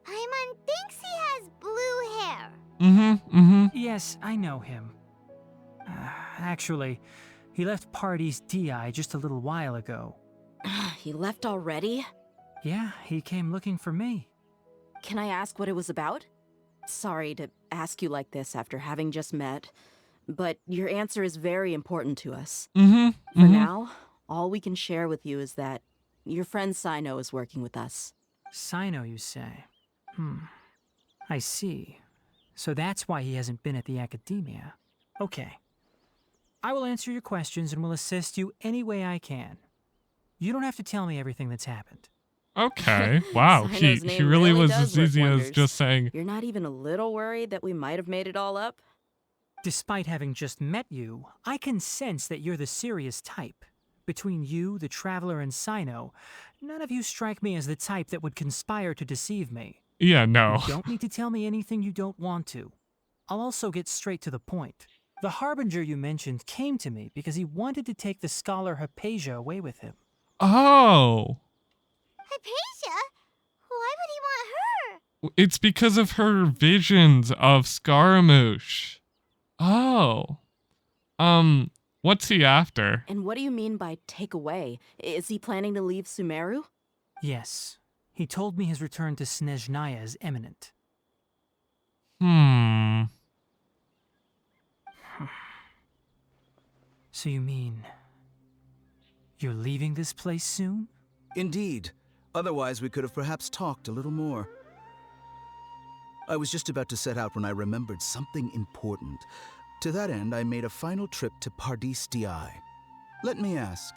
Paimon thinks he has blue hair. Yes, I know him. Actually, he left Party's DI just a little while ago. He left already? Yeah, he came looking for me. Can I ask what it was about? Sorry to ask you like this after having just met, but your answer is very important to us. For now, all we can share with you is that your friend Sino is working with us. Sino, you say? I see. So that's why he hasn't been at the academia. Okay. I will answer your questions and will assist you any way I can. You don't have to tell me everything that's happened. Okay. Wow. he really was as easy as just saying. You're not even a little worried that we might have made it all up? Despite having just met you, I can sense that you're the serious type. Between you, the Traveler, and Sino, none of you strike me as the type that would conspire to deceive me. Yeah, no. You don't need to tell me anything you don't want to. I'll also get straight to the point. The Harbinger you mentioned came to me because he wanted to take the scholar Hypatia away with him. Oh. Hypatia? Why would he want her? It's because of her visions of Scaramouche. Oh. What's he after? And what do you mean by take away? Is he planning to leave Sumeru? Yes. He told me his return to Snezhnaya is imminent. So you mean you're leaving this place soon? Indeed. Otherwise, we could have perhaps talked a little more. I was just about to set out when I remembered something important. To that end, I made a final trip to Pardis DI. Let me ask,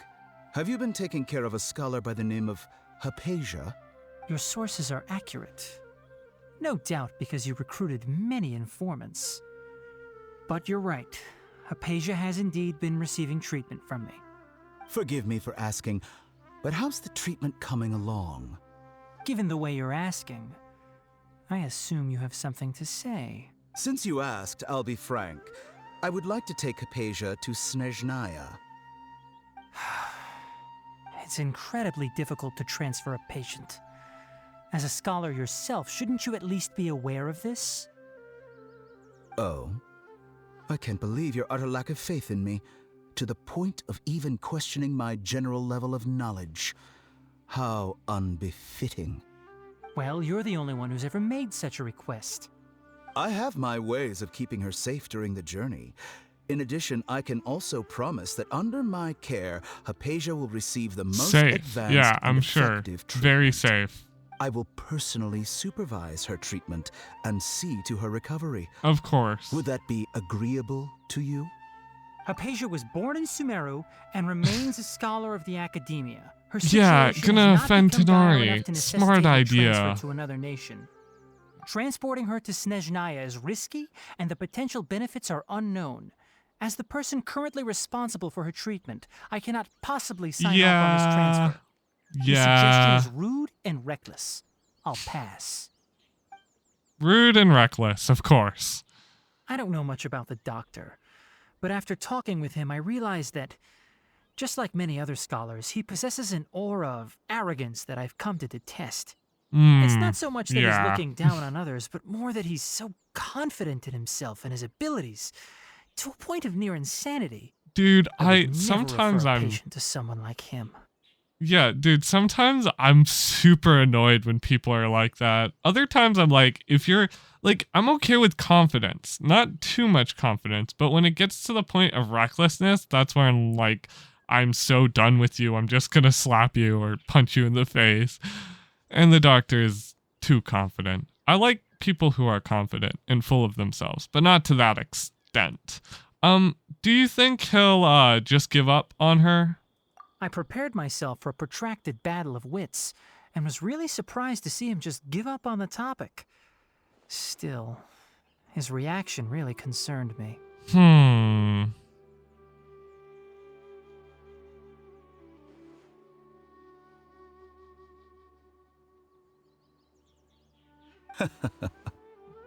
have you been taking care of a scholar by the name of Hypatia? Your sources are accurate. No doubt because you recruited many informants. But you're right. Hypatia has indeed been receiving treatment from me. Forgive me for asking, but how's the treatment coming along? Given the way you're asking, I assume you have something to say. Since you asked, I'll be frank. I would like to take Hypatia to Snezhnaya. It's incredibly difficult to transfer a patient. As a scholar yourself, shouldn't you at least be aware of this? Oh? I can't believe your utter lack of faith in me, to the point of even questioning my general level of knowledge. How unbefitting. Well, you're the only one who's ever made such a request. I have my ways of keeping her safe during the journey. In addition, I can also promise that under my care, Hypatia will receive the most advanced yeah, I'm and sure. effective treatment. Very safe. I will personally supervise her treatment and see to her recovery. Of course. Would that be agreeable to you? Hypatia was born in Sumeru and remains a scholar of the academia. Her Yeah, situation gonna has not offend become dire Tighnari. enough to Smart necessitate her idea. transfer to another nation. Transporting her to Snezhnaya is risky, and the potential benefits are unknown. As the person currently responsible for her treatment, I cannot possibly sign off on this transfer. The suggestion is rude and reckless. I'll pass. Rude and reckless, of course. I don't know much about the doctor, but after talking with him, I realized that, just like many other scholars, he possesses an aura of arrogance that I've come to detest. It's not so much that he's looking down on others, but more that he's so confident in himself and his abilities, to a point of near insanity. Dude, sometimes I'm patient to someone like him. Yeah, dude, sometimes I'm super annoyed when people are like that. Other times I'm like, if you're like, I'm okay with confidence, not too much confidence, but when it gets to the point of recklessness, that's where I'm like, I'm so done with you, I'm just gonna slap you or punch you in the face. And the doctor is too confident. I like people who are confident and full of themselves, but not to that extent. Do you think he'll just give up on her? I prepared myself for a protracted battle of wits, and was really surprised to see him just give up on the topic. Still, his reaction really concerned me.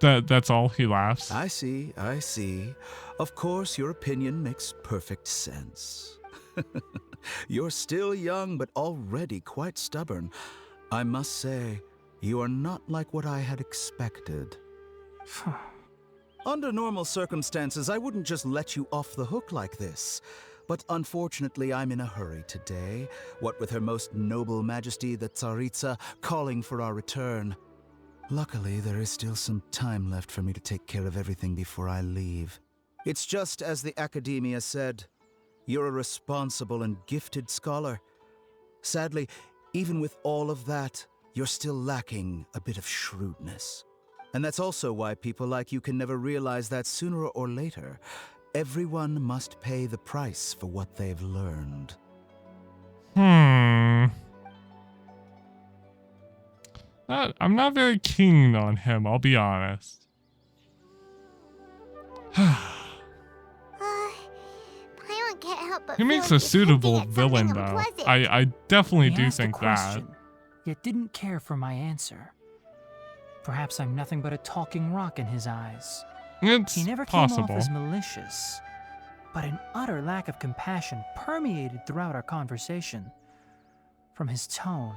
That's all? He laughs. I see, I see. Of course, your opinion makes perfect sense. You're still young, but already quite stubborn. I must say, you are not like what I had expected. Under normal circumstances, I wouldn't just let you off the hook like this. But unfortunately, I'm in a hurry today, what with Her Most Noble Majesty the Tsaritsa calling for our return. Luckily, there is still some time left for me to take care of everything before I leave. It's just as the Academia said, you're a responsible and gifted scholar. Sadly, even with all of that, you're still lacking a bit of shrewdness. And that's also why people like you can never realize that sooner or later, everyone must pay the price for what they've learned. I'm not very keen on him, I'll be honest. Paimon can't help but He feel makes like a he's suitable hinting at something villain, though. unpleasant. I definitely He do asked a think that. question, yet didn't care for my answer. Perhaps I'm nothing but a talking rock in his eyes. It's He never possible. came off as malicious, but an utter lack of compassion permeated throughout our conversation. From his tone,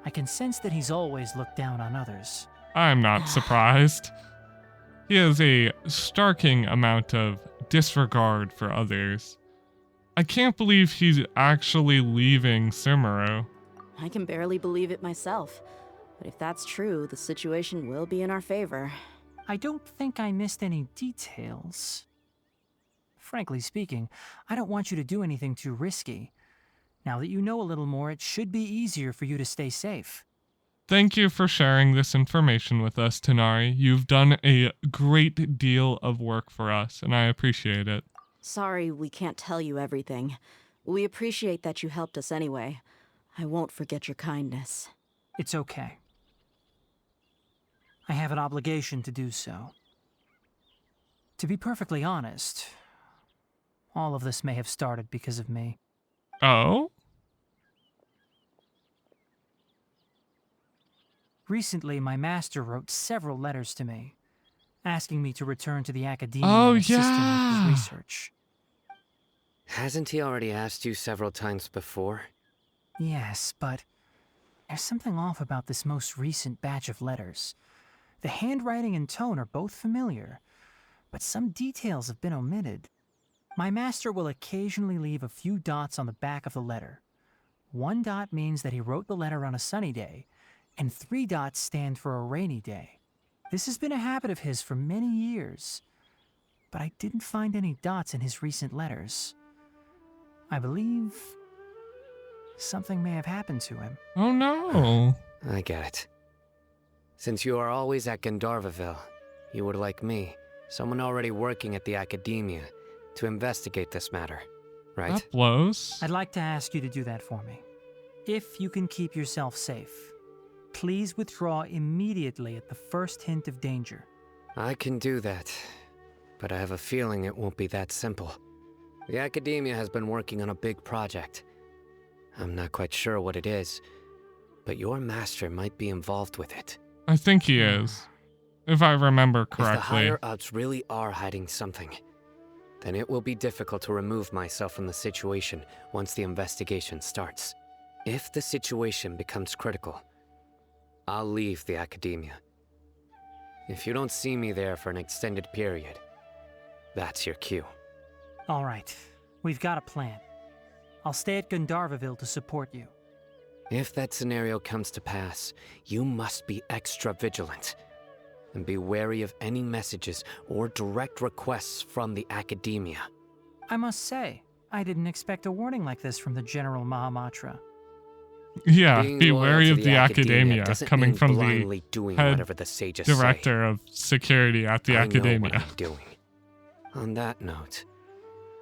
I can sense that he's always looked down on others. I'm not surprised. He has a starking amount of disregard for others. I can't believe he's actually leaving Sumeru. I can barely believe it myself. But if that's true, the situation will be in our favor. I don't think I missed any details. Frankly speaking, I don't want you to do anything too risky. Now that you know a little more, it should be easier for you to stay safe. Thank you for sharing this information with us, Tanari. You've done a great deal of work for us, and I appreciate it. Sorry we can't tell you everything. We appreciate that you helped us anyway. I won't forget your kindness. It's okay. I have an obligation to do so. To be perfectly honest, all of this may have started because of me. Oh? Recently, my master wrote several letters to me, asking me to return to the Academia Oh, and assist him with yeah. his research. Hasn't he already asked you several times before? Yes, but there's something off about this most recent batch of letters. The handwriting and tone are both familiar, but some details have been omitted. My master will occasionally leave a few dots on the back of the letter. 1 dot means that he wrote the letter on a sunny day, and 3 dots stand for a rainy day. This has been a habit of his for many years, but I didn't find any dots in his recent letters. I believe something may have happened to him. Oh no. I get it. Since you are always at Gandharvaville, you would like me, someone already working at the Academia, to investigate this matter, right? That blows. I'd like to ask you to do that for me. If you can keep yourself safe, please withdraw immediately at the first hint of danger. I can do that, but I have a feeling it won't be that simple. The Academia has been working on a big project. I'm not quite sure what it is, but your master might be involved with it. I think he is, if I remember correctly. If the higher-ups really are hiding something, then it will be difficult to remove myself from the situation once the investigation starts. If the situation becomes critical, I'll leave the Academia. If you don't see me there for an extended period, that's your cue. All right, we've got a plan. I'll stay at Gandharvaville to support you. If that scenario comes to pass, you must be extra vigilant. And be wary of any messages or direct requests from the Academia. I must say, I didn't expect a warning like this from the General Mahamatra. Yeah, Being be loyal wary to of the the academia academia doesn't coming mean from the blindly doing head whatever the sages director of security at the I know what academia. I'm doing. On that note,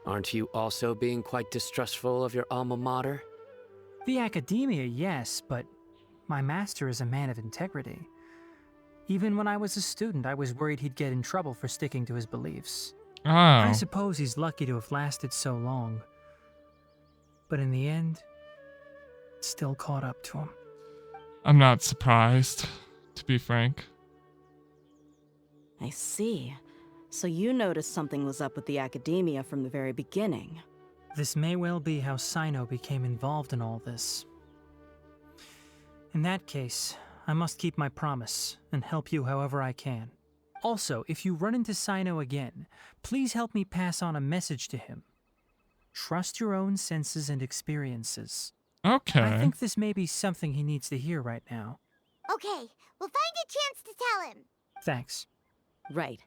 aren't you also being quite distrustful of your alma mater? The academia, yes, but my master is a man of integrity. Even when I was a student, I was worried he'd get in trouble for sticking to his beliefs. I Oh, suppose he's lucky to have lasted so long. But in the end, it still caught up to him. I'm not surprised, to be frank. I see. So you noticed something was up with the academia from the very beginning. This may well be how Sino became involved in all this. In that case, I must keep my promise and help you however I can. Also, if you run into Sino again, please help me pass on a message to him. Trust your own senses and experiences. Okay. I think this may be something he needs to hear right now. Okay, we'll find a chance to tell him. Thanks. Right.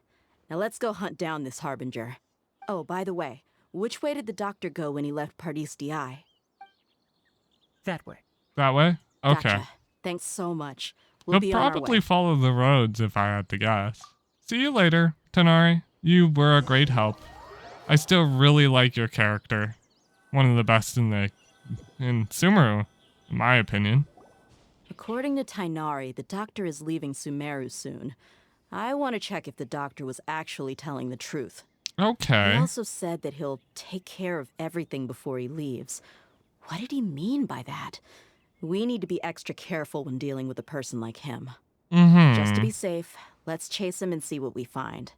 Now let's go hunt down this Harbinger. Oh, by the way, which way did the doctor go when he left Pardis DI? That way. That way? Okay. Gotcha. Thanks so much. We'll He'll be on our probably way. follow the roads if I had to guess. See you later, Tanari. You were a great help. I still really like your character. One of the best in Sumeru, in my opinion. According to Tighnari, the doctor is leaving Sumeru soon. I want to check if the doctor was actually telling the truth. Okay. He also said that he'll take care of everything before he leaves. What did he mean by that? We need to be extra careful when dealing with a person like him. Just to be safe, let's chase him and see what we find.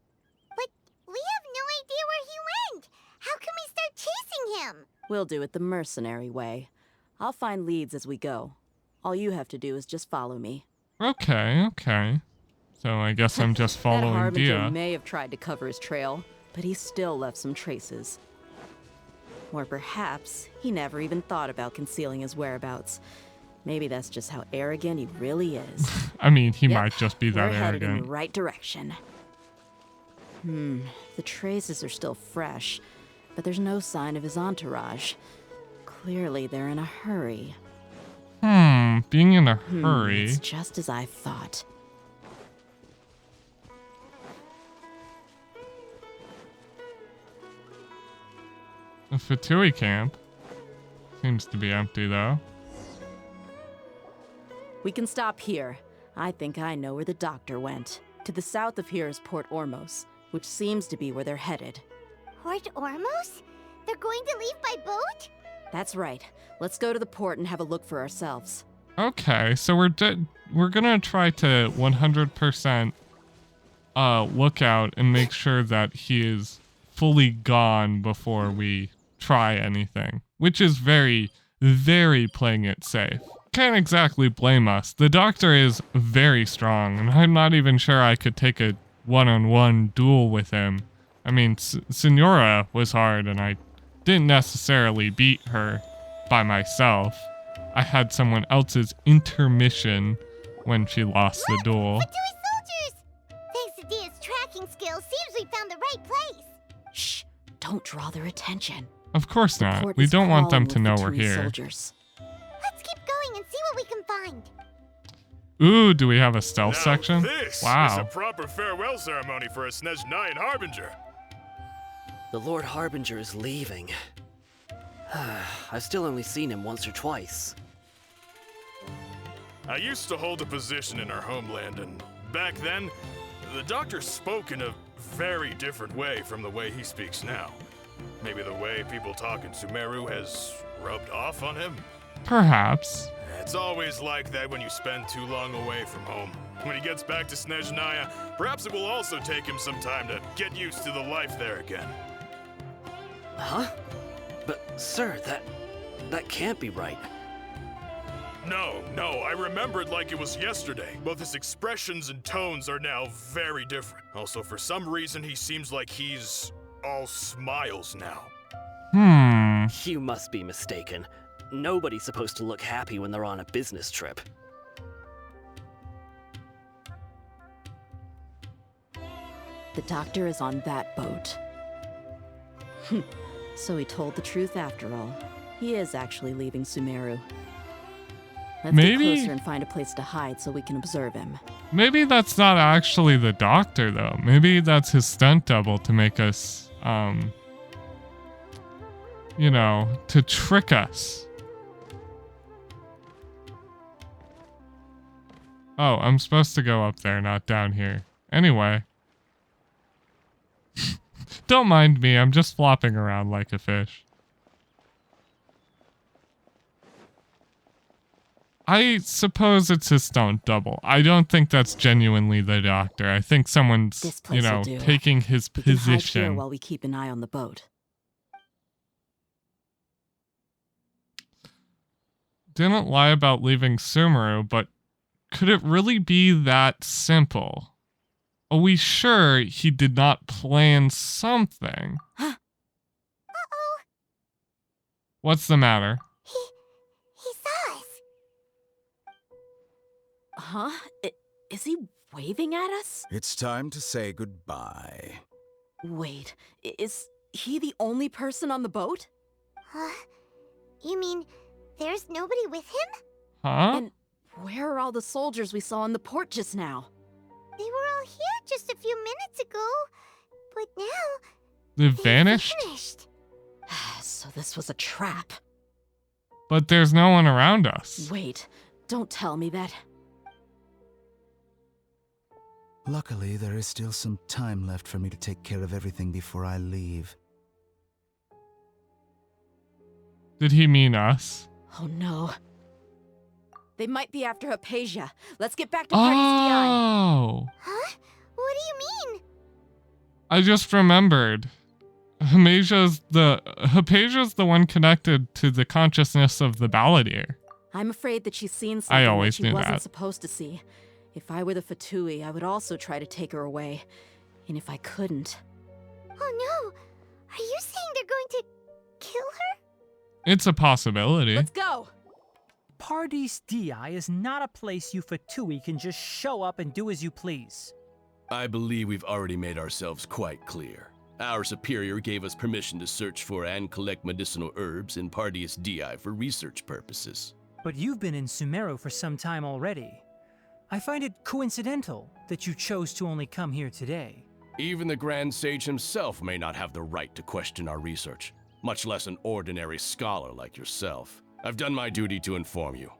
But we have no idea where he went. How can we start chasing him? We'll do it the mercenary way. I'll find leads as we go. All you have to do is just follow me. Okay. So I guess I'm just That following Harbinger Dia. may have tried to cover his trail, but he still left some traces. Or perhaps he never even thought about concealing his whereabouts. Maybe that's just how arrogant he really is. I mean, he Yep, might just be that we're headed in arrogant. the right direction. The traces are still fresh, but there's no sign of his entourage. Clearly, they're in a hurry. Being in a hurry. It's just as I thought. The Fatui camp seems to be empty, though. We can stop here. I think I know where the doctor went. To the south of here is Port Ormos, which seems to be where they're headed. Port Ormos? They're going to leave by boat? That's right. Let's go to the port and have a look for ourselves. Okay, so we're gonna try to 100% look out and make sure that he is fully gone before we try anything, which is very, very playing it safe. Can't exactly blame us. The doctor is very strong, and I'm not even sure I could take a one-on-one duel with him. I mean, Senora was hard, and I didn't necessarily beat her by myself. I had someone else's intermission when she lost the duel. Fatui soldiers! Thanks to Dia's tracking skills, seems we found the right place. Shh! Don't draw their attention. Of course The not. port We is don't want them crawling to with know we're Fatui here. soldiers. Let's keep going and see what we can find. Ooh, do we have a stealth Now section? This is a Wow. proper farewell ceremony for a Snezhnayan Harbinger. The Lord Harbinger is leaving. I've still only seen him once or twice. I used to hold a position in our homeland, and back then, the doctor spoke in a very different way from the way he speaks now. Maybe the way people talk in Sumeru has rubbed off on him? Perhaps. It's always like that when you spend too long away from home. When he gets back to Snezhnaya, perhaps it will also take him some time to get used to the life there again. Huh? But, sir, that can't be right. No, I remember it like it was yesterday. Both his expressions and tones are now very different. Also, for some reason, he seems like he's all smiles now. You must be mistaken. Nobody's supposed to look happy when they're on a business trip. The doctor is on that boat. So he told the truth after all. He is actually leaving Sumeru. Let's Maybe get closer and find a place to hide so we can observe him. Maybe that's not actually the doctor, though. Maybe that's his stunt double to make us, you know, to trick us. Oh, I'm supposed to go up there, not down here. Anyway. Don't mind me, I'm just flopping around like a fish. I suppose it's his stunt double. I don't think that's genuinely the doctor. I think someone's, you know, taking his We can hide here position. while we keep an eye on the boat. Didn't lie about leaving Sumeru, but could it really be that simple? Are we sure he did not plan something? Uh-oh. What's the matter? He saw us. Huh? Is he waving at us? It's time to say goodbye. Wait, is he the only person on the boat? You mean there's nobody with him? Huh? And where are all the soldiers we saw in the port just now? They were all here just a few minutes ago, but now They've vanished? So this was a trap. But there's no one around us. Wait, don't tell me that. Luckily, there is still some time left for me to take care of everything before I leave. Did he mean us? Oh no. They might be after Hypatia. Let's get back to Party's DI. Oh! Huh? What do you mean? I just remembered. Hypatia's the one connected to the consciousness of the balladeer. I'm afraid that she's seen something that always she knew wasn't that. supposed to see. If I were the Fatui, I would also try to take her away. And if I couldn't... Oh no! Are you saying they're going to kill her? It's a possibility. Let's go! Party's DI is not a place you Fatui can just show up and do as you please. I believe we've already made ourselves quite clear. Our superior gave us permission to search for and collect medicinal herbs in Party's DI for research purposes. But you've been in Sumeru for some time already. I find it coincidental that you chose to only come here today. Even the Grand Sage himself may not have the right to question our research, much less an ordinary scholar like yourself. I've done my duty to inform you.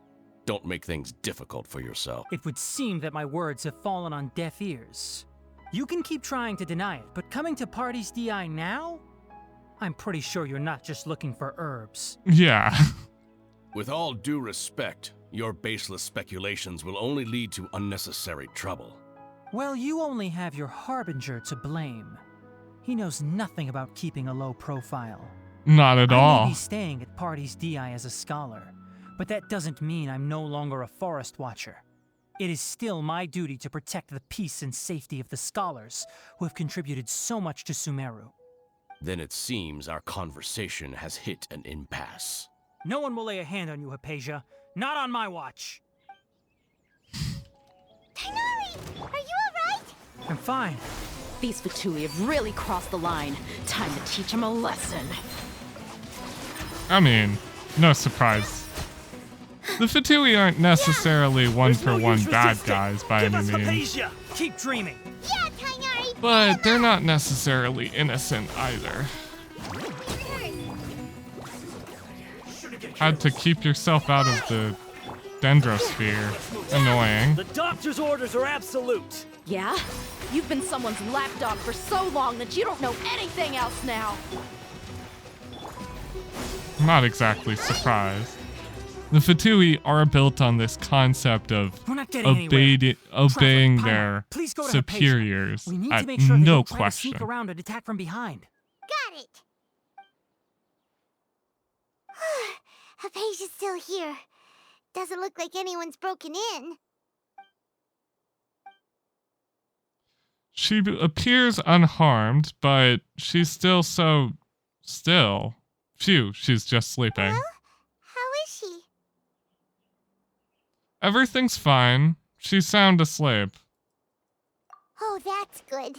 Don't make things difficult for yourself. It would seem that my words have fallen on deaf ears. You can keep trying to deny it, but coming to Party's DI now? I'm pretty sure you're not just looking for herbs. Yeah. With all due respect, your baseless speculations will only lead to unnecessary trouble. Well, you only have your Harbinger to blame. He knows nothing about keeping a low profile. Not at I all. may be staying at Party's DI as a scholar, but that doesn't mean I'm no longer a forest watcher. It is still my duty to protect the peace and safety of the scholars who have contributed so much to Sumeru. Then it seems our conversation has hit an impasse. No one will lay a hand on you, Hypatia. Not on my watch. Tighnari, are you alright? I'm fine. These Fatui have really crossed the line. Time to teach them a lesson. I mean, no surprise. The Fatui aren't necessarily one-for-one bad guys by any means. Hypatia! Keep dreaming. Yeah, Tighnari! But they're not necessarily innocent either. Had to keep yourself out of the dendrosphere. Annoying. The doctor's orders are absolute. Yeah? You've been someone's lapdog for so long that you don't know anything else now. I'm not exactly surprised. The Fatui are built on this concept of obeying their superiors We need at to make sure no they don't try to question. sneak around and attack from behind. Got it! Hypatia's still here. Doesn't look like anyone's broken in. She appears unharmed, but she's still so still. Phew, she's just sleeping. Well, how is she? Everything's fine. She's sound asleep. Oh, that's good.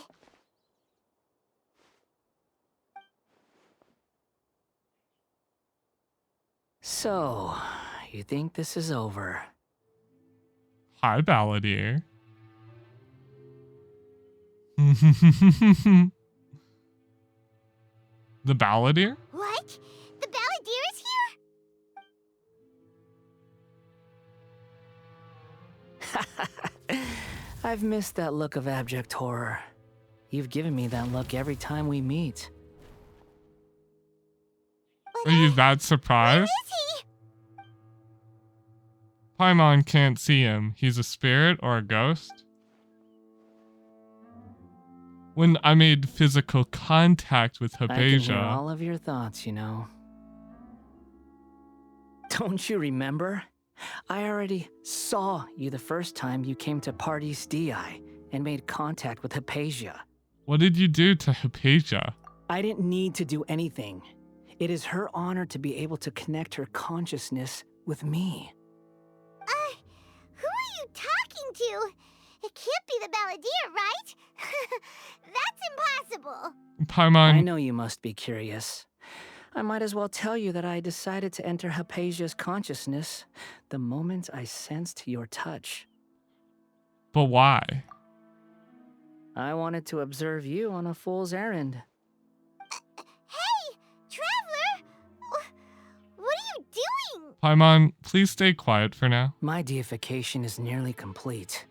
So, you think this is over? Hi, Balladeer. The Balladeer? What? The Balladeer is here? I've missed that look of abject horror. You've given me that look every time we meet. Are you that surprised? Paimon can't see him. He's a spirit or a ghost? When I made physical contact with I can hear Hypatia. all of your thoughts, you know. Don't you remember? I already saw you the first time you came to Party's DI and made contact with Hypatia. What did you do to Hypatia? I didn't need to do anything. It is her honor to be able to connect her consciousness with me. Who are you talking to? It can't be the Balladeer, right? That's impossible. Paimon. I know you must be curious. I might as well tell you that I decided to enter Hypatia's consciousness the moment I sensed your touch. But why? I wanted to observe you on a fool's errand. Hey, Traveler! What are you doing? Paimon, please stay quiet for now. My deification is nearly complete.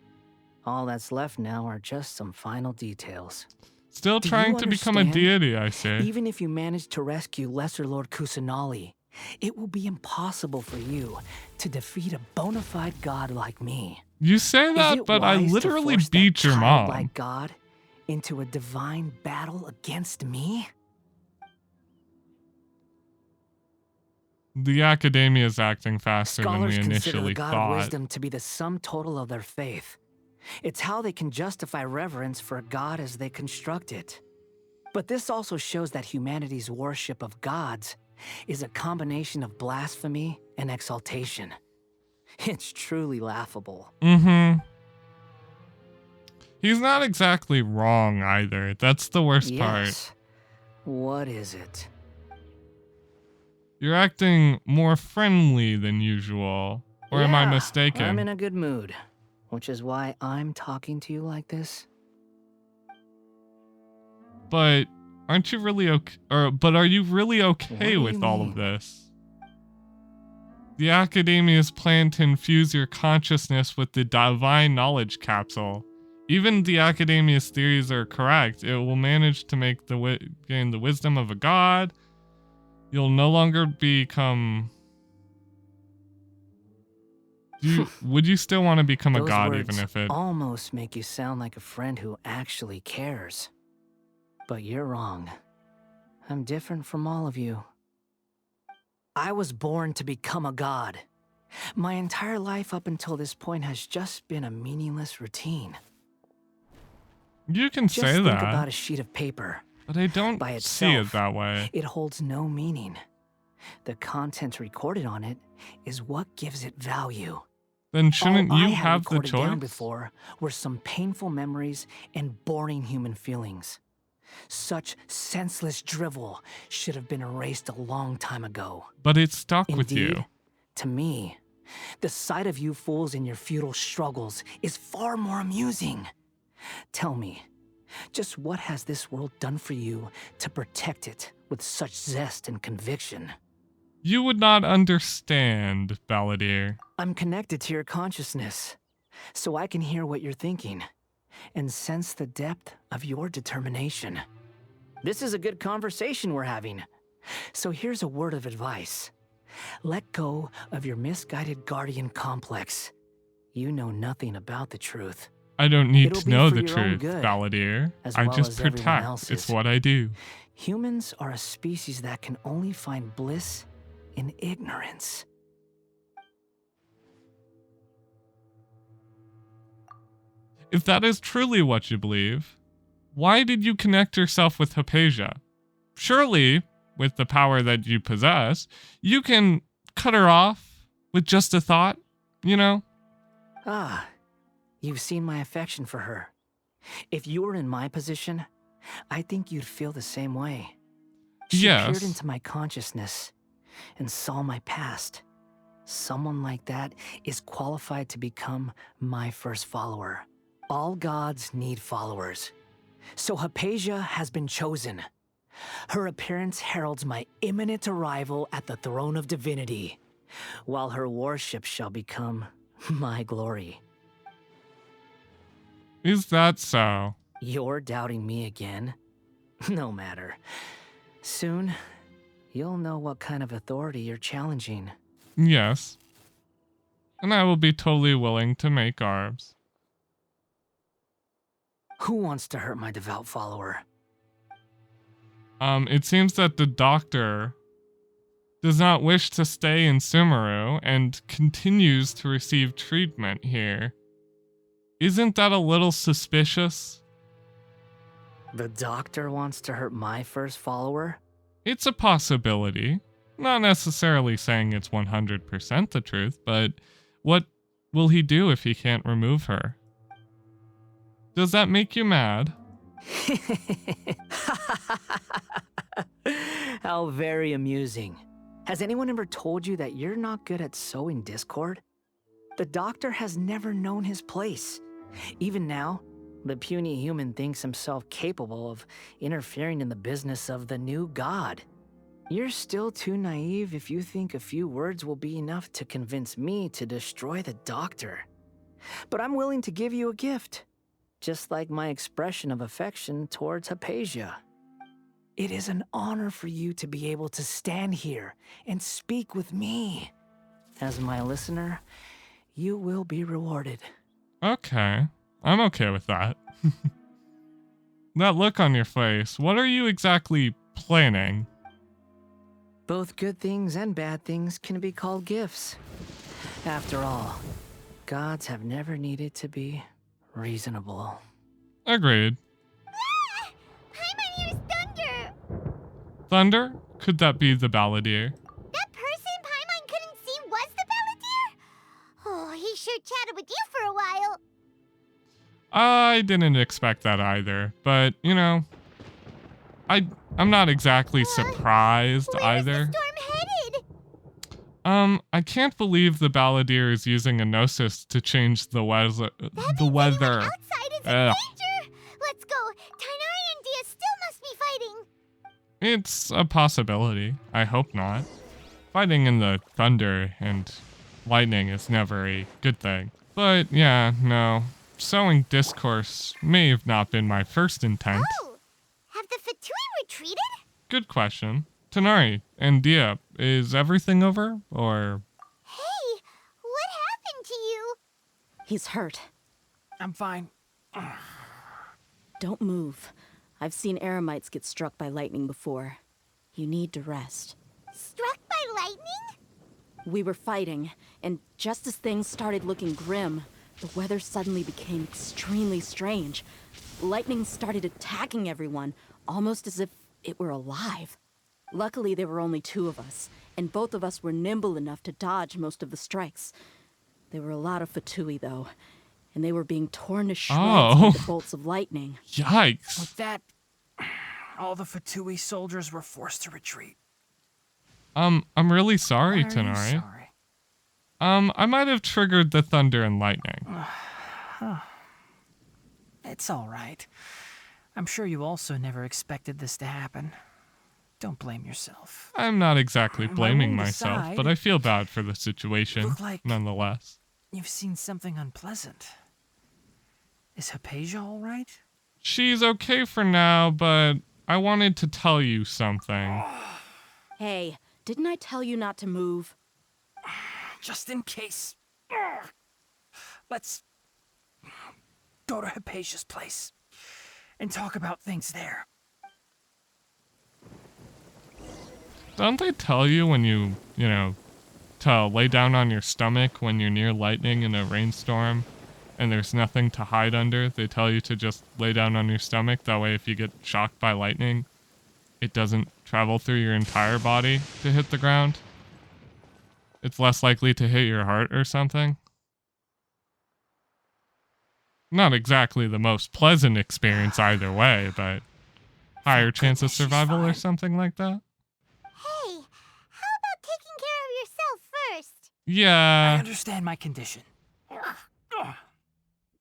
All that's left now are just some final details. Still trying to become a deity, I say. Even if you manage to rescue Lesser Lord Kusanali, it will be impossible for you to defeat a bona fide god like me. You say that, but I literally beat your mom. Like God into a divine battle against me? The academia is acting faster Scholars than we consider initially the God thought. of wisdom to be the sum total of their faith. It's how they can justify reverence for a god as they construct it. But this also shows that humanity's worship of gods is a combination of blasphemy and exaltation. It's truly laughable. Mm-hmm. He's not exactly wrong either. That's the worst part. What is it? You're acting more friendly than usual. Or am I mistaken? I'm in a good mood, which is why I'm talking to you like this. But aren't you really okay? But are you really okay with all of this? The Academia's plan to infuse your consciousness with the divine knowledge capsule. Even the Academia's theories are correct. It will manage to make gain the wisdom of a god. You'll no longer become... would you still want to become a god even if it... almost make you sound like a friend who actually cares. But you're wrong. I'm different from all of you. I was born to become a god. My entire life up until this point has just been a meaningless routine. You can Just say think that. about a sheet of paper. But I don't By see it itself, that way. It holds no meaning. The content recorded on it is what gives it value. Then shouldn't All you I had have the recorded down choice? before were some painful memories and boring human feelings. Such senseless drivel should have been erased a long time ago. But it stuck with Indeed, you. To me, the sight of you fools in your futile struggles is far more amusing. Tell me, just what has this world done for you to protect it with such zest and conviction? You would not understand, Balladeer. I'm connected to your consciousness, so I can hear what you're thinking and sense the depth of your determination. This is a good conversation we're having. So here's a word of advice. Let go of your misguided guardian complex. You know nothing about the truth. I don't need It'll to be know for the your own truth, good, Balladeer. as I well just as everyone protect. else's. It's what I do. Humans are a species that can only find bliss in ignorance. If that is truly what you believe, why did you connect yourself with Hypatia? Surely, with the power that you possess, you can cut her off with just a thought, you know? Ah, you've seen my affection for her. If you were in my position, I think you'd feel the same way. She Yes. peered into my consciousness. and saw my past. Someone like that is qualified to become my first follower. All gods need followers. So Hypatia has been chosen. Her appearance heralds my imminent arrival at the throne of divinity, while her worship shall become my glory. Is that so? You're doubting me again? No matter. Soon, you'll know what kind of authority you're challenging. Yes. And I will be totally willing to make arbs. Who wants to hurt my devout follower? It seems that the doctor does not wish to stay in Sumeru and continues to receive treatment here. Isn't that a little suspicious? The doctor wants to hurt my first follower? It's a possibility. Not necessarily saying it's 100% the truth, but what will he do if he can't remove her? Does that make you mad? How very amusing. Has anyone ever told you that you're not good at sowing discord? The doctor has never known his place. Even now, the puny human thinks himself capable of interfering in the business of the new god. You're still too naive if you think a few words will be enough to convince me to destroy the doctor. But I'm willing to give you a gift, just like my expression of affection towards Hypatia. It is an honor for you to be able to stand here and speak with me. As my listener, you will be rewarded. Okay, I'm okay with that. That look on your face, what are you exactly planning? Both good things and bad things can be called gifts. After all, gods have never needed to be reasonable. Agreed. Ah! Paimon hears thunder! Thunder? Could that be the Balladeer? That person Paimon couldn't see was the Balladeer? Oh, he sure chatted with you for a while. I didn't expect that either, but, you know, I'm not exactly surprised either. Where's the storm headed? I can't believe the Balladeer is using a Gnosis to change the weather. Outside is in danger! Let's go! Tighnari and Dia still must be fighting! It's a possibility. I hope not. Fighting in the thunder and lightning is never a good thing. But yeah, no. Sowing discourse may have not been my first intent. Oh! Have the Fatui retreated? Good question. Tighnari and Dia, is everything over, or? Hey, what happened to you? He's hurt. I'm fine. Don't move. I've seen Eremites get struck by lightning before. You need to rest. Struck by lightning? We were fighting, and just as things started looking grim, the weather suddenly became extremely strange. Lightning started attacking everyone, almost as if it were alive. Luckily, there were only two of us, and both of us were nimble enough to dodge most of the strikes. There were a lot of Fatui, though, and they were being torn to shreds by the bolts of lightning. Yikes. With that, all the Fatui soldiers were forced to retreat. I'm really sorry, Why are you Tighnari. sorry? I might have triggered the thunder and lightning. It's all right. I'm sure you also never expected this to happen. Don't blame yourself. I'm not exactly blaming wound myself, aside, but I feel bad for the situation, look like nonetheless. You've seen something unpleasant. Is Hypatia all right? She's okay for now, but I wanted to tell you something. Hey, didn't I tell you not to move? Just in case. Let's go to Hypatia's place and talk about things there. Don't they tell you when you know, to lay down on your stomach when you're near lightning in a rainstorm and there's nothing to hide under? They tell you to just lay down on your stomach. That way if you get shocked by lightning, it doesn't travel through your entire body to hit the ground. It's less likely to hit your heart or something. Not exactly the most pleasant experience either way, but higher chance of survival or something like that. Hey, how about Yeah. I understand my condition.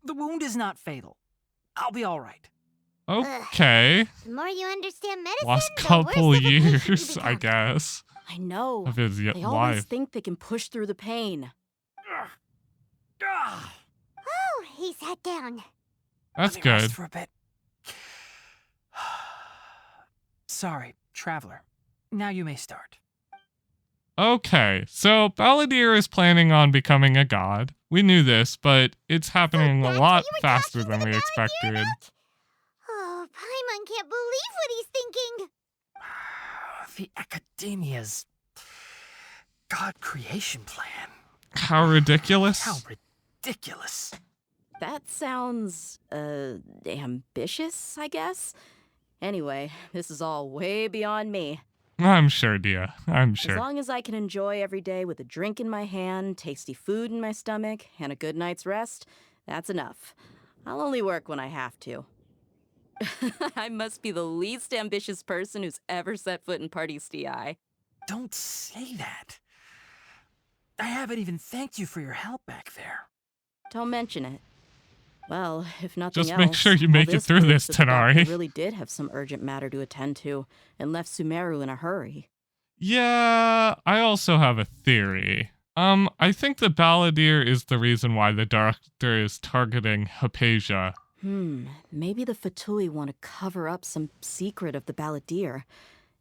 The wound is not fatal. I'll be all right. Okay. The more you understand medicine, Last the couple worse of a patient you years, I become. guess. I know. Of his They always life. think they can push through the pain. Oh, he sat down. That's Let me rest good. for a bit. Sorry, traveler. Now you may start. Okay, so Balladeer is planning on becoming a god. We knew this, but it's happening a lot faster than we expected. Oh, Paimon can't believe what he's thinking. The Academia's god creation plan. How ridiculous. How ridiculous. That sounds, ambitious, I guess? Anyway, this is all way beyond me. I'm sure, Dia. I'm As sure. long as I can enjoy every day with a drink in my hand, tasty food in my stomach, and a good night's rest, that's enough. I'll only work when I have to. I must be the least ambitious person who's ever set foot in Party's DI. Don't say that. I haven't even thanked you for your help back there. Don't mention it. Well, if nothing Just else, make sure you all make it through proves this, that the doctor Tanari. really did have some urgent matter to attend to, and left Sumeru in a hurry. Yeah, I also have a theory. I think the Balladeer is the reason why the doctor is targeting Hypatia. Maybe the Fatui want to cover up some secret of the Balladeer.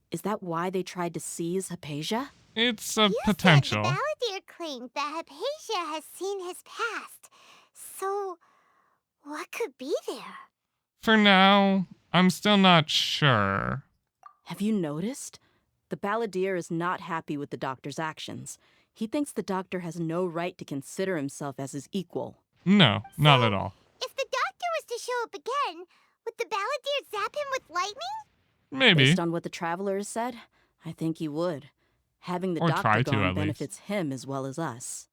Is that why they tried to seize Hypatia? It's a You potential. said the Balladeer claimed that Hypatia has seen his past. So, what could be there? For now, I'm still not sure. Have you noticed? The Balladeer is not happy with the doctor's actions. He thinks the doctor has no right to consider himself as his equal. No, not at all. If the doctor was to show up again, would the Balladeer zap him with lightning? Maybe. Based on what the Traveler has said, I think he would. Having the Or doctor try to, gone at least. benefits him as well as us.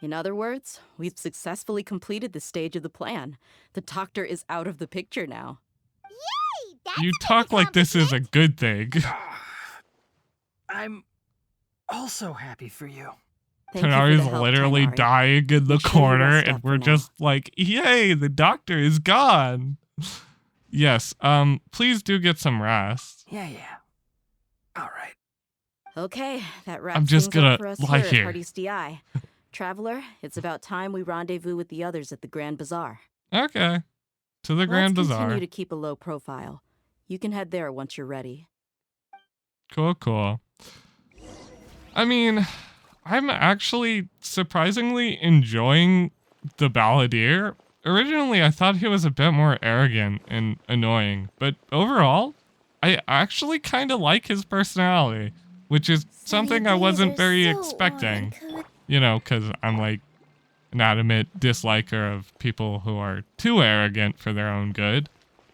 In other words, we've successfully completed this stage of the plan. The doctor is out of the picture now. Yay! That's You a big talk like this is a good thing. I'm also happy for you. Thank you for Tanari's the help, literally Tainari. dying in the Make sure you corner, rest and up we're for just like, yay, the doctor is gone. Yes, please do get some rest. Yeah. All right. Okay, that wraps I'm just things gonna up for us lie here here. at Party's DI. Traveler, it's about time we rendezvous with the others at the Grand Bazaar. Okay. To the Grand Let's Bazaar. continue to keep a low profile. You can head there once you're ready. Cool. I mean, I'm actually surprisingly enjoying the Balladeer. Originally, I thought he was a bit more arrogant and annoying, but overall, I actually kind of like his personality, which is something I wasn't very expecting. You know, because I'm like an adamant disliker of people who are too arrogant for their own good.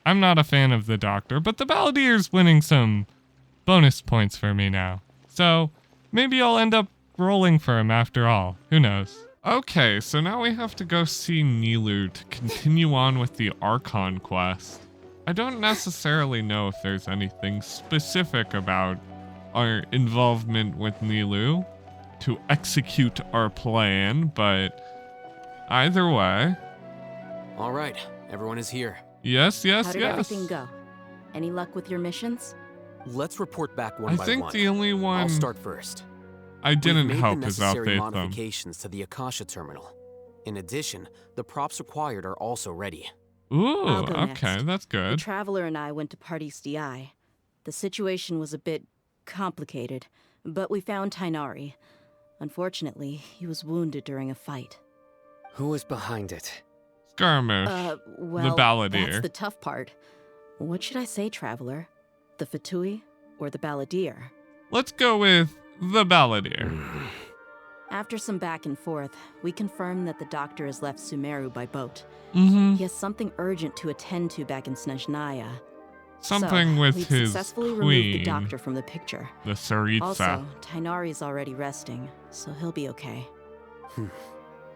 I'm not a fan of the doctor, but the Balladeer's winning some bonus points for me now. So maybe I'll end up rolling for him after all. Who knows? Okay, so now we have to go see Nilou to continue on with the Archon quest. I don't necessarily know if there's anything specific about our involvement with Nilou to execute our plan, but either way. All right, everyone is here. Yes. How did everything go? Any luck with your missions? Let's report back one I by think one. the only one I'll start first. I didn't We've made help the is necessary outfit them. modifications to the Akasha terminal. In addition, the props required are also ready. Ooh, I'll go okay, next. that's The good. Traveler and I went to Party's DI. The situation was a bit complicated, but we found Tainari. Unfortunately, he was wounded during a fight. Who was behind it? Scaramouche, Well, the Balladeer. that's the tough part. What should I say, Traveler? The Fatui or the Balladeer? Let's go with the Balladeer. After some back and forth, we confirmed that the doctor has left Sumeru by boat. Mm-hmm. He has something urgent to attend to back in Snezhnaya. Something so, with we've his successfully removed queen, the doctor from the picture. the Saritsa. Also, Tainari's already resting, so he'll be okay.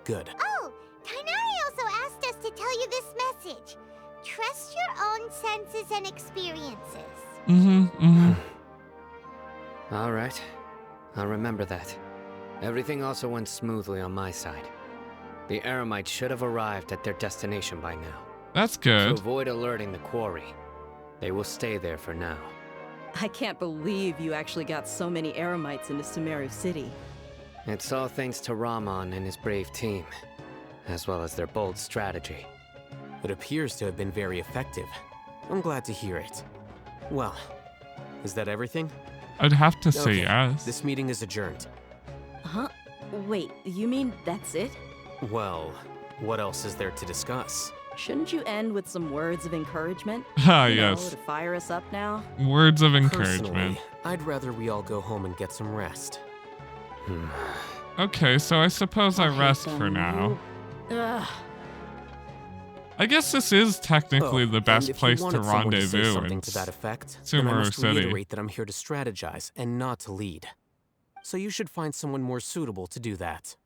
Good. Oh, Tainari also asked us to tell you this message. Trust your own senses and experiences. All right. I'll remember that. Everything also went smoothly on my side. The Eremites should have arrived at their destination by now. That's good. To avoid alerting the quarry, they will stay there for now. I can't believe you actually got so many Eremites into Sumeru City. It's all thanks to Rahman and his brave team, as well as their bold strategy. It appears to have been very effective. I'm glad to hear it. Well, is that everything? I'd have to say Okay, yes. This meeting is adjourned. Huh? Wait, you mean that's it? Well, what else is there to discuss? Shouldn't you end with some words of encouragement? Ah, You know, yes. to fire us up now? Words of Personally, encouragement. I'd rather we all go home and get some rest. Okay, so I suppose I rest for now. Ugh. I guess this is technically the best And if you place to wanted someone to say rendezvous something in to that effect, then I Sumeru must City. reiterate that I'm here to strategize and not to lead. So you should find someone more suitable to do that.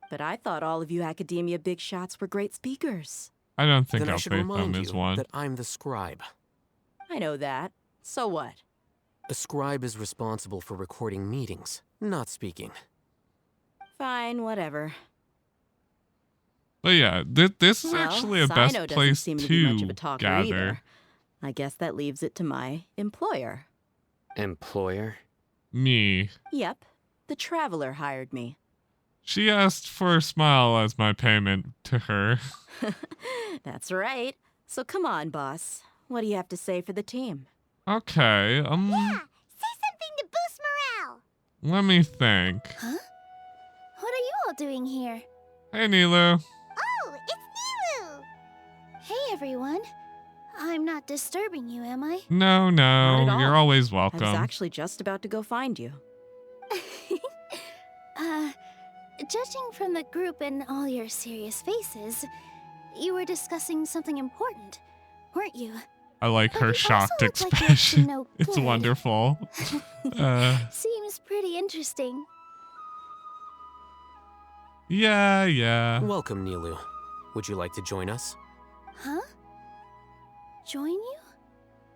But I thought all of you academia big shots were great speakers. I don't think Then I I'll should take remind them as you one. that I'm the scribe. I know that. So what? A scribe is responsible for recording meetings, not speaking. Fine, whatever. But yeah, this is Well, actually a Sino best doesn't place seem to be much of a to talker gather. either. I guess that leaves it to my employer. Employer? Me. Yep, the Traveler hired me. She asked for a smile as my payment to her. That's right. So come on, boss. What do you have to say for the team? Okay, Say something to boost morale. let me think. Huh? What are you all doing here? Hey, Nilu. Oh, it's Nilu! Hey, everyone. I'm not disturbing you, am I? No, Not at no, all. you're always I welcome. was actually just about to go find you. Judging from the group and all your serious faces, you were discussing something important, weren't you? I like But her you also shocked look like you're up to expression. no It's good. wonderful. Seems pretty interesting. Yeah. Welcome, Nilu. Would you like to join us? Huh? Join you?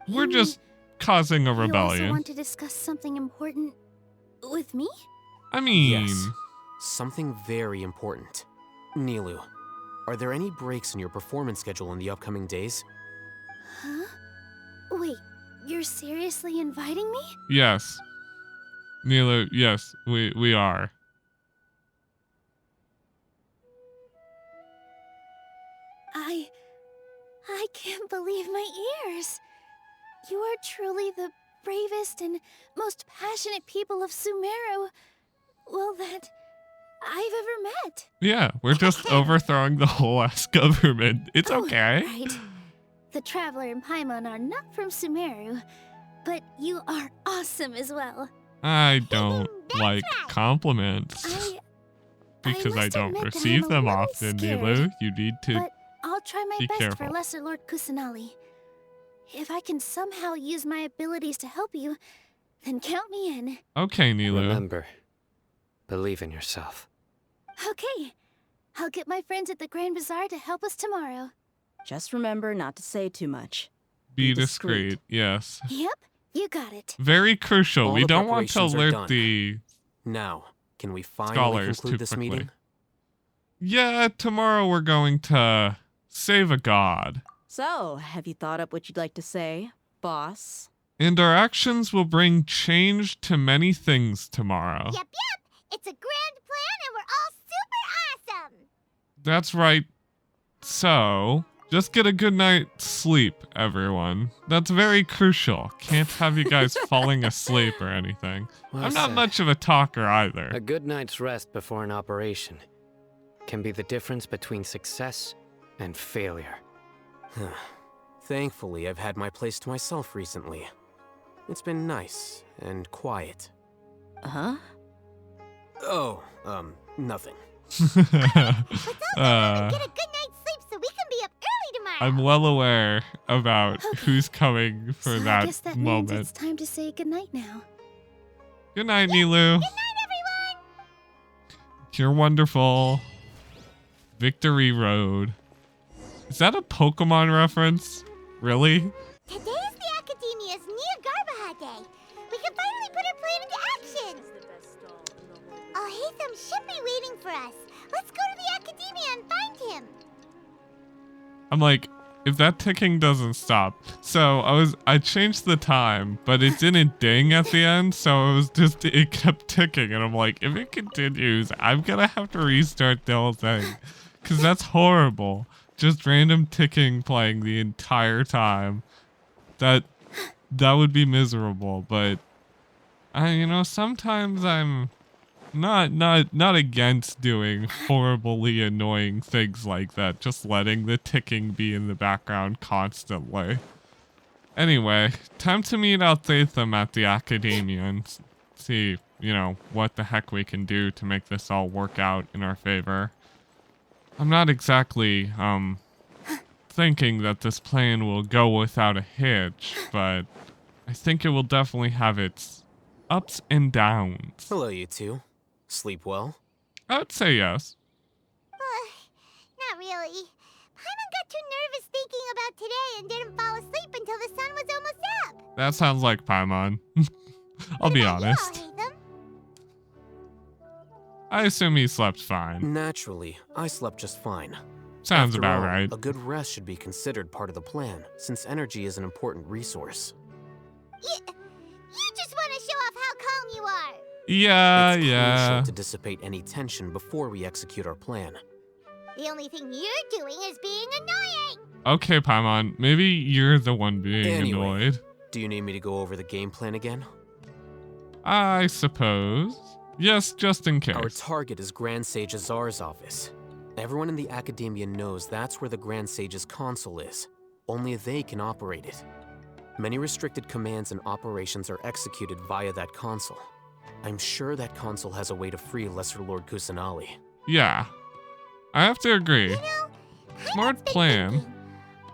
We're just causing a You also rebellion. want to discuss something important with me? I mean, Yes. Something very important. Nilu, are there any breaks in your performance schedule in the upcoming days? Huh? Wait, you're seriously inviting me? yes. Nilu, yes, we are. I can't believe my ears. You are truly the bravest and most passionate people of Sumeru, well, that I've ever met. Yeah, we're just overthrowing the whole ass government. It's okay. Right. The Traveler and Paimon are not from Sumeru, but you are awesome as well. I don't like compliments. Because I must don't admit that receive I'm a them little often, scared, Nilu. You need to But I'll try my be best careful. for Lesser Lord Kusanali. If I can somehow use my abilities to help you, then count me in. Okay, Nilu. Remember, believe in yourself. Okay. I'll get my friends at the Grand Bazaar to help us tomorrow. Just remember not to say too much. Be discreet. Yes. Yep, you got it. Very crucial. All We the don't want to preparations are alert done. the Now, can we finally scholars too conclude this quickly. meeting? Yeah, tomorrow we're going to save a god. So, have you thought up what you'd like to say, boss? And our actions will bring change to many things tomorrow. Yep. It's a grand plan and we're all super awesome. That's right. So, just get a good night's sleep, everyone. That's very crucial. Can't have you guys falling asleep or anything. Well I'm not said. much of a talker either. A good night's rest before an operation can be the difference between success and failure. Thankfully, I've had my place to myself recently. It's been nice and quiet. Huh? Oh, nothing. Get a good night's sleep so we can be up early tomorrow. I'm well aware about who's coming for So I that guess that means moment. it's time to say goodnight now. Good night, Nilu. Good night, everyone. You're wonderful. Victory Road. Is that a Pokemon reference? Really? Today is the Academia's Nia Garbaha Day. We can finally put our plan into action. Alhaitham should be waiting for us. Let's go to the Academia and find him. I'm like, if that ticking doesn't stop. So I changed the time, but it didn't ding at the end, so it kept ticking, and I'm like, if it continues, I'm gonna have to restart the whole thing. Cause that's horrible. Just random ticking playing the entire time. That would be miserable, but sometimes I'm not against doing horribly annoying things like that, just letting the ticking be in the background constantly. Anyway, time to meet Alhaitham at the Academia and see, what the heck we can do to make this all work out in our favor. I'm not exactly, thinking that this plan will go without a hitch, but I think it will definitely have its ups and downs. Hello, you two. Sleep well? I'd say yes. Not really. Paimon got too nervous thinking about today and didn't fall asleep until the sun was almost up. That sounds like Paimon. I'll be honest. I assume he slept fine. Naturally, I slept just fine. Sounds After about all, right. A good rest should be considered part of the plan, since energy is an important resource. You just want to show off how calm you are. Yeah. It's crucial to dissipate any tension before we execute our plan. The only thing you're doing is being annoying. Okay, Paimon, maybe you're the one being annoyed. Do you need me to go over the game plan again? I suppose. Yes, just in case. Our target is Grand Sage Azar's office. Everyone in the Academia knows that's where the Grand Sage's console is. Only they can operate it. Many restricted commands and operations are executed via that console. I'm sure that console has a way to free Lesser Lord Kusanali. Yeah, I have to agree. Smart plan.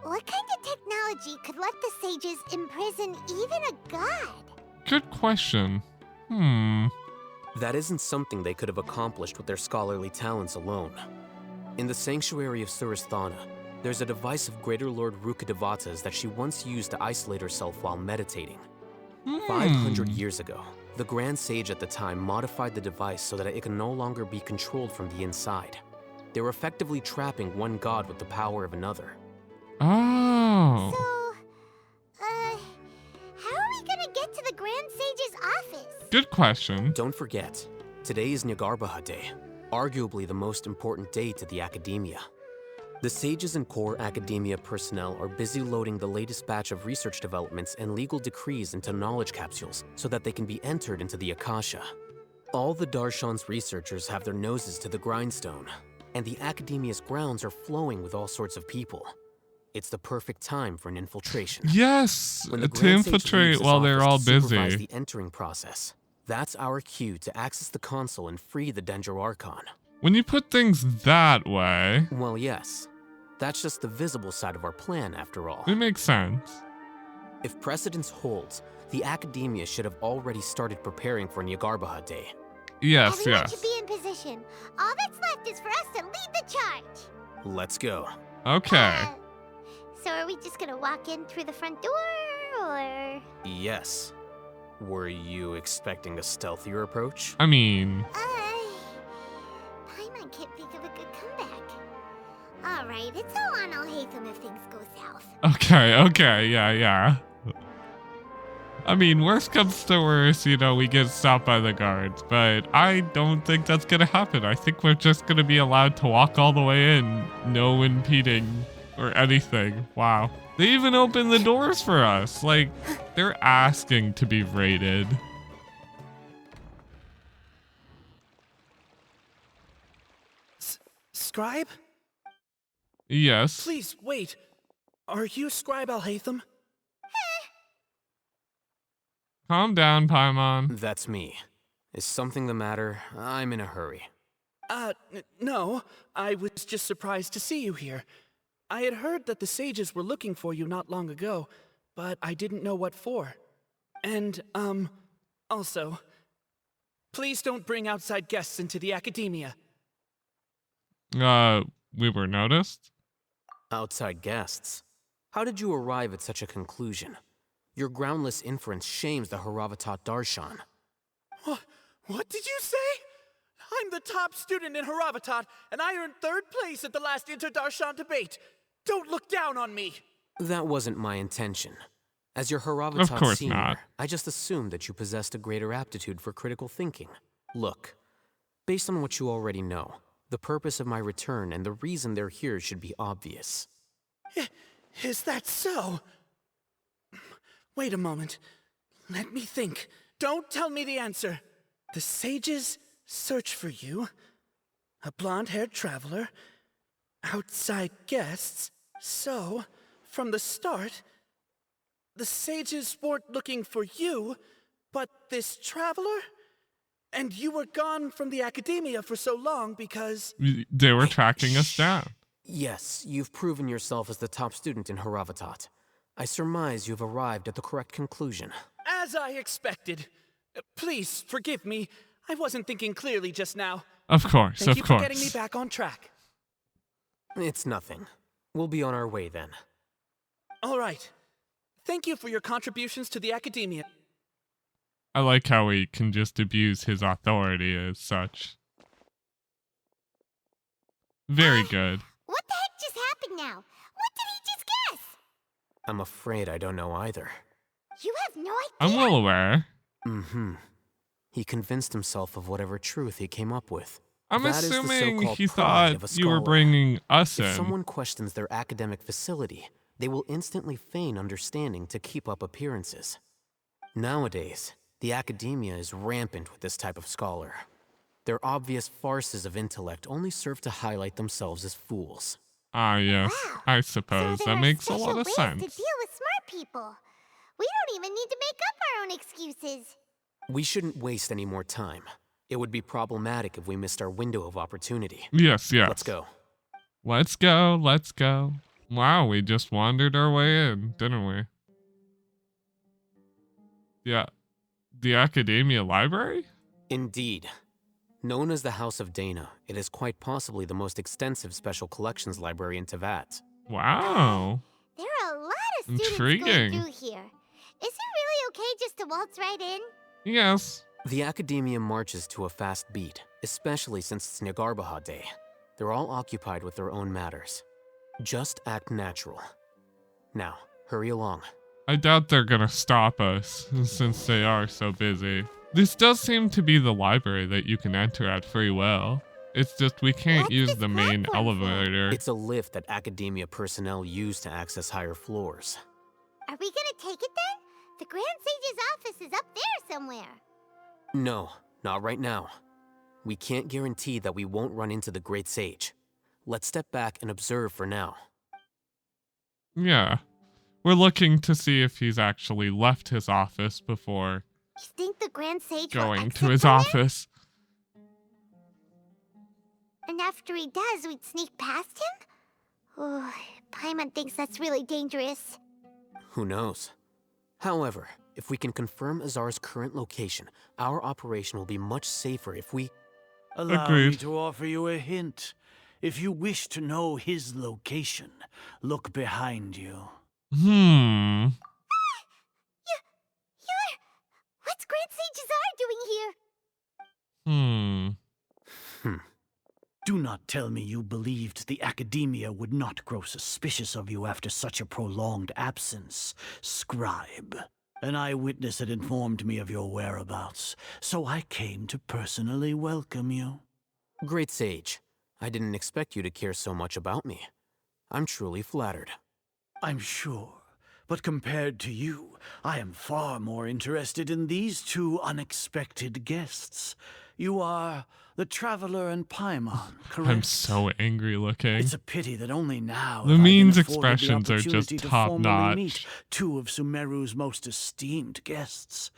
What kind of technology could let the sages imprison even a god? Good question. That isn't something they could have accomplished with their scholarly talents alone. In the Sanctuary of Surasthana, there's a device of Greater Lord Rukkhadevata's that she once used to isolate herself while meditating. 500 years ago, the Grand Sage at the time modified the device so that it can no longer be controlled from the inside. They were effectively trapping one god with the power of another. Oh. So, how are we gonna get to the Grand Sage's office? Good question. Don't forget, today is Nyargarbaha Day, arguably the most important day to the Academia. The sages and core Academia personnel are busy loading the latest batch of research developments and legal decrees into knowledge capsules so that they can be entered into the Akasha. All the Darshan's researchers have their noses to the grindstone, and the Academia's grounds are flowing with all sorts of people. It's the perfect time for an infiltration. Yes, When the to Grand Sage infiltrate leaves his while they're office all to supervise busy. the entering process. That's our cue to access the console and free the Danger Archon. When you put things that way... Well, yes. That's just the visible side of our plan, after all. It makes sense. If precedence holds, the Academia should have already started preparing for Nyargarbaha Day. Yes, Everyone should be in position. All that's left is for us to lead the charge. Let's go. Okay. So are we just gonna walk in through the front door, or...? Yes. Were you expecting a stealthier approach? I mean... Paimon can't think of a good comeback. Alright, it's all on Alhaitham if things go south. Okay, yeah. I mean, worst comes to worst, we get stopped by the guards, but I don't think that's gonna happen. I think we're just gonna be allowed to walk all the way in, no impeding or anything. Wow. They even opened the doors for us. Like, they're asking to be raided. Scribe? Yes. Please, wait. Are you Scribe Alhaitham? Calm down, Paimon. That's me. Is something the matter? I'm in a hurry. No. I was just surprised to see you here. I had heard that the sages were looking for you not long ago, but I didn't know what for. And, also, please don't bring outside guests into the Academia. We were noticed? Outside guests? How did you arrive at such a conclusion? Your groundless inference shames the Haravatat Darshan. What did you say? I'm the top student in Haravatat, and I earned 3rd place at the last Inter-Darshan debate. Don't look down on me. That wasn't my intention. As your Of Haravatat course senior, not. I just assumed that you possessed a greater aptitude for critical thinking. Look, based on what you already know, the purpose of my return and the reason they're here should be obvious. Is that so? Wait a moment. Let me think. Don't tell me the answer. The sages search for you. A blonde-haired traveler. Outside guests. So, from the start, the sages weren't looking for you, but this traveler? And you were gone from the academia for so long because... They were tracking us down. Yes, you've proven yourself as the top student in Haravatat. I surmise you've arrived at the correct conclusion. As I expected. Please, forgive me. I wasn't thinking clearly just now. Of course, Thank of you course. for getting me back on track. It's nothing. We'll be on our way then. All right. Thank you for your contributions to the academia. I like how he can just abuse his authority as such. Very good. What the heck just happened now? What did he just guess? I'm afraid I don't know either. You have no idea? I'm well aware. Mm-hmm. He convinced himself of whatever truth he came up with. I'm That is the assuming so-called he pride of a thought you were scholar. bringing us If in. someone questions their academic facility, they will instantly feign understanding to keep up appearances. Nowadays, the academia is rampant with this type of scholar. Their obvious farces of intellect only serve to highlight themselves as fools. Ah, yes. I suppose There that are makes a special lot of ways sense. to deal with smart people. We don't even need to make up our own excuses. We shouldn't waste any more time. It would be problematic if we missed our window of opportunity. Yes, yes. Let's go. Let's go, let's go. Wow, we just wandered our way in, didn't we? Yeah. The Academia Library? Indeed. Known as the House of Dana, it is quite possibly the most extensive special collections library in Teyvat. Wow. There are a lot of students Intriguing. going through here. Is it really okay just to waltz right in? Yes. The Academia marches to a fast beat, especially since it's Nagarbaha Day. They're all occupied with their own matters. Just act natural. Now, hurry along. I doubt they're gonna stop us, since they are so busy. This does seem to be the library that you can enter at free will. It's just we can't use the main elevator. It's a lift that Academia personnel use to access higher floors. Are we gonna take it then? The Grand Sage's office is up there somewhere. No, not right now. We can't guarantee that we won't run into the Great Sage. Let's step back and observe for now. Yeah. We're looking to see if he's actually left his office before You think the Grand Sage will going exit to his from there? office. And after he does, we'd sneak past him? Oh, Paimon thinks that's really dangerous. Who knows? However, if we can confirm Azar's current location, our operation will be much safer if we... Allow me Agreed. to offer you a hint. If you wish to know his location, look behind you. Hmm. What's Grand Sage Azar doing here? Do not tell me you believed the Academia would not grow suspicious of you after such a prolonged absence, scribe. An eyewitness had informed me of your whereabouts, so I came to personally welcome you. Great Sage, I didn't expect you to care so much about me. I'm truly flattered. I'm sure, but compared to you, I am far more interested in these two unexpected guests. You are the Traveler and Paimon, correct? I'm so angry looking. It's a pity that only now The have I been means afforded the expressions are just opportunity to top formally notch. meet two of Sumeru's most esteemed guests.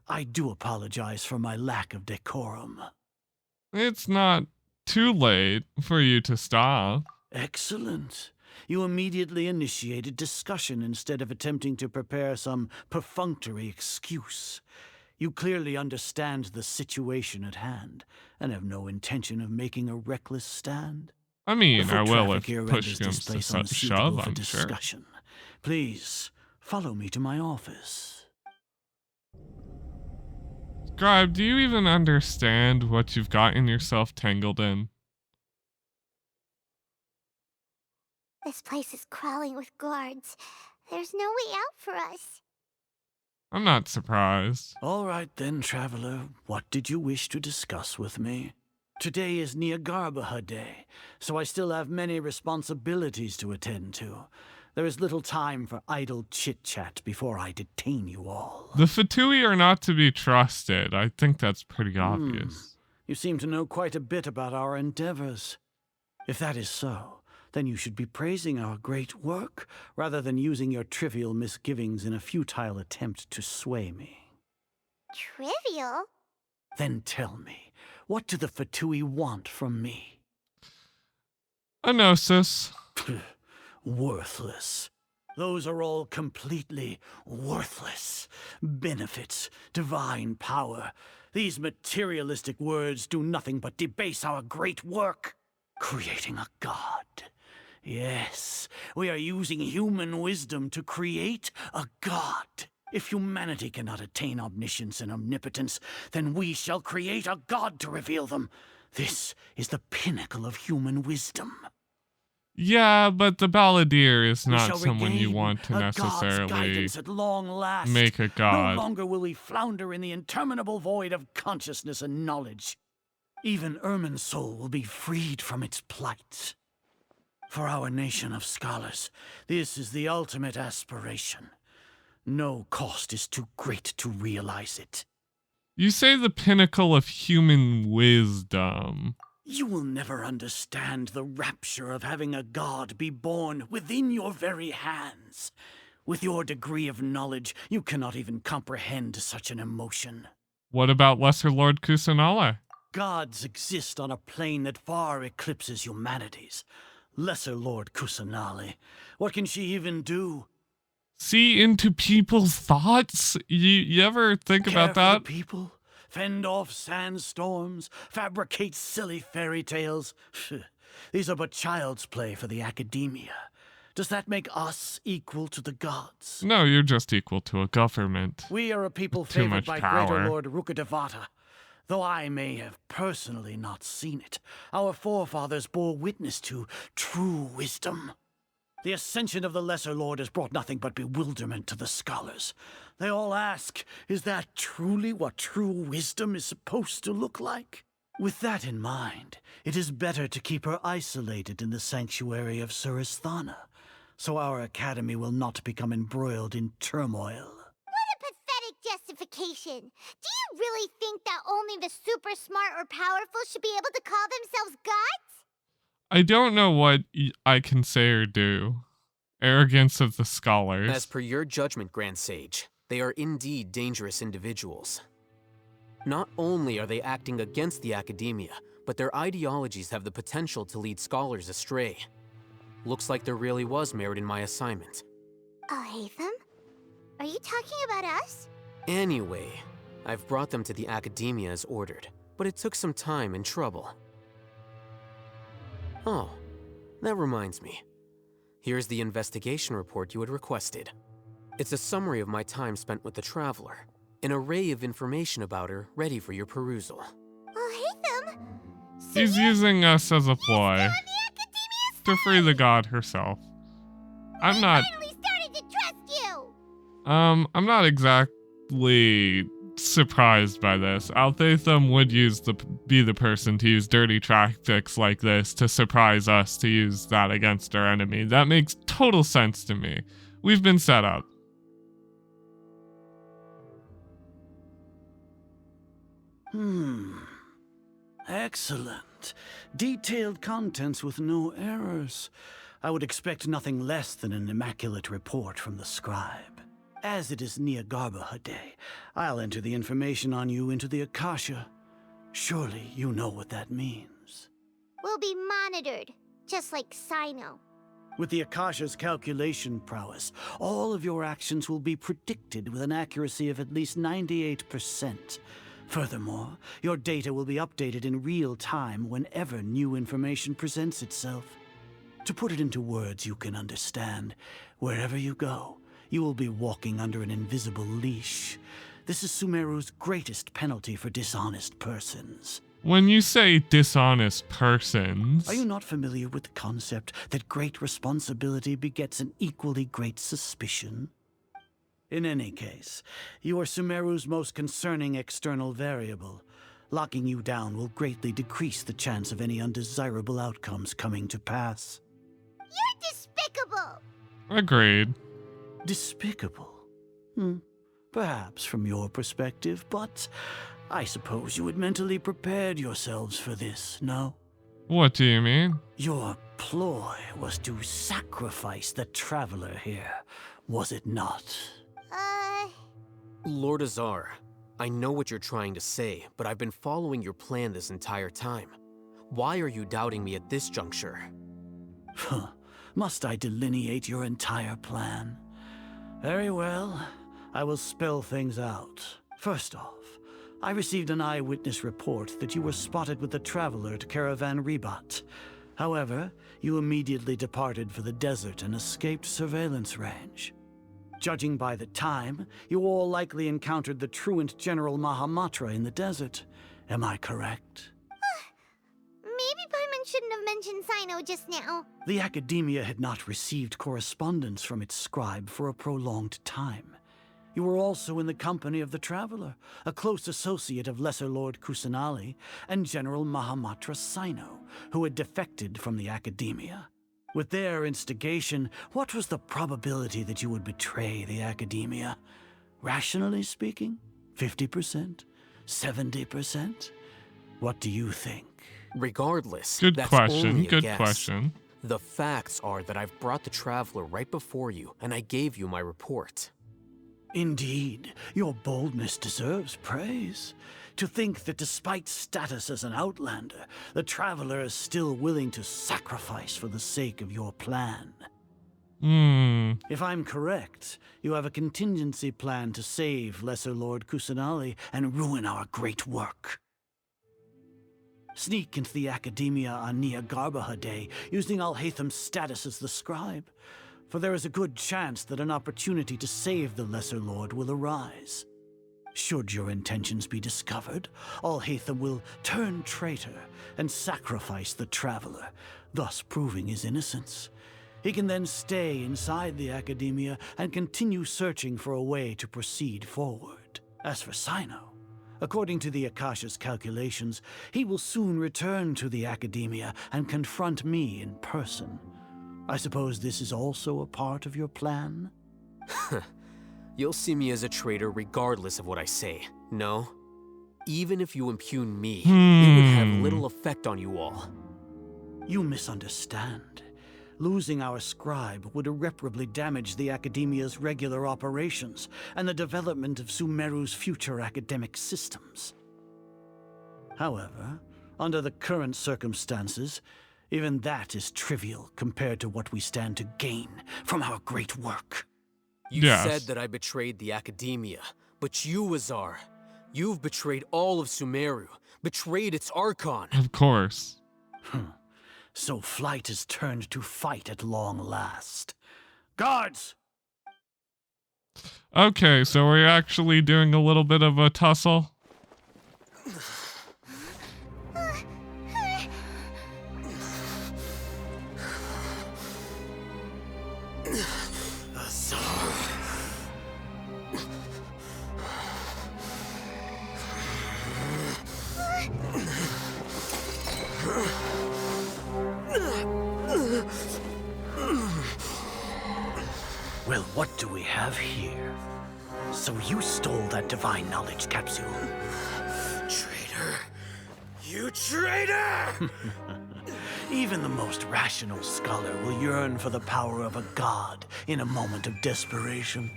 I do apologize for my lack of decorum. It's not too late for you to stop. Excellent. You immediately initiated discussion instead of attempting to prepare some perfunctory excuse. You clearly understand the situation at hand and have no intention of making a reckless stand. I mean, The I foot will traffic if here push renders comes this to place shove, unsuitable for I'm sure. discussion. Please, follow me to my office. Scribe, do you even understand what you've gotten yourself tangled in? This place is crawling with guards. There's no way out for us. I'm not surprised. All right then, traveler. What did you wish to discuss with me? Today is Niagarbaha Day, so I still have many responsibilities to attend to. There is little time for idle chit-chat before I detain you all. The Fatui are not to be trusted. I think that's pretty obvious. You seem to know quite a bit about our endeavors. If that is so, then you should be praising our great work, rather than using your trivial misgivings in a futile attempt to sway me. Trivial? Then tell me, what do the Fatui want from me? A gnosis. Worthless. Those are all completely worthless. Benefits, divine power. These materialistic words do nothing but debase our great work. Creating a god. Yes, we are using human wisdom to create a god. If humanity cannot attain omniscience and omnipotence, then we shall create a god to reveal them. This is the pinnacle of human wisdom. Yeah, but the Balladeer is not someone you want to necessarily at long last. make a god. No longer will we flounder in the interminable void of consciousness and knowledge. Even Ermin's soul will be freed from its plight. For our nation of scholars, this is the ultimate aspiration. No cost is too great to realize it. You say the pinnacle of human wisdom. You will never understand the rapture of having a god be born within your very hands. With your degree of knowledge, you cannot even comprehend such an emotion. What about Lesser Lord Kusanale? Gods exist on a plane that far eclipses humanity's. Lesser Lord Kusanale, what can she even do? See into people's thoughts? You ever think about that? For the people? Fend off sandstorms? Fabricate silly fairy tales? These are but child's play for the academia. Does that make us equal to the gods? No, you're just equal to a government. We are a people favored by Greater Lord Rukadevata. Though I may have personally not seen it, our forefathers bore witness to true wisdom. The ascension of the Lesser Lord has brought nothing but bewilderment to the scholars. They all ask, is that truly what true wisdom is supposed to look like? With that in mind, it is better to keep her isolated in the sanctuary of Surasthana, so our academy will not become embroiled in turmoil. Justification. Do you really think that only the super smart or powerful should be able to call themselves gods? I don't know what I can say or do. Arrogance of the scholars. As per your judgment, Grand Sage, they are indeed dangerous individuals. Not only are they acting against the academia, but their ideologies have the potential to lead scholars astray. Looks like there really was merit in my assignment. Alhaitham? Are you talking about us? Anyway, I've brought them to the academia as ordered, but it took some time and trouble. Oh, that reminds me. Here's the investigation report you had requested. It's a summary of my time spent with the Traveler, an array of information about her ready for your perusal. Alhaitham? He's using us as a ploy to free the god herself. I'm not started to trust you. I'm not exactly surprised by this. Alhaitham would be the person to use dirty tactics like this to surprise us to use that against our enemy. That makes total sense to me. We've been set up. Excellent. Detailed contents with no errors. I would expect nothing less than an immaculate report from the scribe. As it is Niagarbaha Day, I'll enter the information on you into the Akasha. Surely you know what that means. We'll be monitored, just like Sino. With the Akasha's calculation prowess, all of your actions will be predicted with an accuracy of at least 98%. Furthermore, your data will be updated in real time whenever new information presents itself. To put it into words you can understand, wherever you go, you will be walking under an invisible leash. This is Sumeru's greatest penalty for dishonest persons. When you say dishonest persons... Are you not familiar with the concept that great responsibility begets an equally great suspicion? In any case, you are Sumeru's most concerning external variable. Locking you down will greatly decrease the chance of any undesirable outcomes coming to pass. You're despicable! Agreed. Despicable? Perhaps from your perspective, but I suppose you had mentally prepared yourselves for this, no? What do you mean? Your ploy was to sacrifice the traveler here, was it not? Lord Azar, I know what you're trying to say, but I've been following your plan this entire time. Why are you doubting me at this juncture? Must I delineate your entire plan? Very well. I will spell things out. First off, I received an eyewitness report that you were spotted with the traveler at Caravan Ribat. However, you immediately departed for the desert and escaped surveillance range. Judging by the time, you all likely encountered the truant General Mahamatra in the desert. Am I correct? Maybe Paimon shouldn't have mentioned Sino just now. The Academia had not received correspondence from its scribe for a prolonged time. You were also in the company of the Traveler, a close associate of Lesser Lord Kusanali and General Mahamatra Sino, who had defected from the Academia. With their instigation, what was the probability that you would betray the Academia? Rationally speaking, 50%? 70%? What do you think? Regardless, good that's question, only a good guess. question. The facts are that I've brought the Traveler right before you, and I gave you my report. Indeed, your boldness deserves praise. To think that despite status as an outlander, the Traveler is still willing to sacrifice for the sake of your plan. If I'm correct, you have a contingency plan to save Lesser Lord Kusanali and ruin our great work. Sneak into the Academia on Nia Garbaha Day, using Alhaitham's status as the scribe, for there is a good chance that an opportunity to save the Lesser Lord will arise. Should your intentions be discovered, Alhaitham will turn traitor and sacrifice the Traveler, thus proving his innocence. He can then stay inside the Academia and continue searching for a way to proceed forward. As for Sino, according to the Akasha's calculations, he will soon return to the Academia and confront me in person. I suppose this is also a part of your plan? You'll see me as a traitor regardless of what I say, no? Even if you impugn me, it would have little effect on you all. You misunderstand. Losing our scribe would irreparably damage the Academia's regular operations and the development of Sumeru's future academic systems. However, under the current circumstances, even that is trivial compared to what we stand to gain from our great work. You said that I betrayed the Academia, but you, Azar, you've betrayed all of Sumeru, betrayed its Archon. Of course. So flight has turned to fight at long last. Guards! Okay, so we're actually doing a little bit of a tussle. Well, what do we have here? So you stole that divine knowledge capsule? Traitor! You traitor! Even the most rational scholar will yearn for the power of a god in a moment of desperation.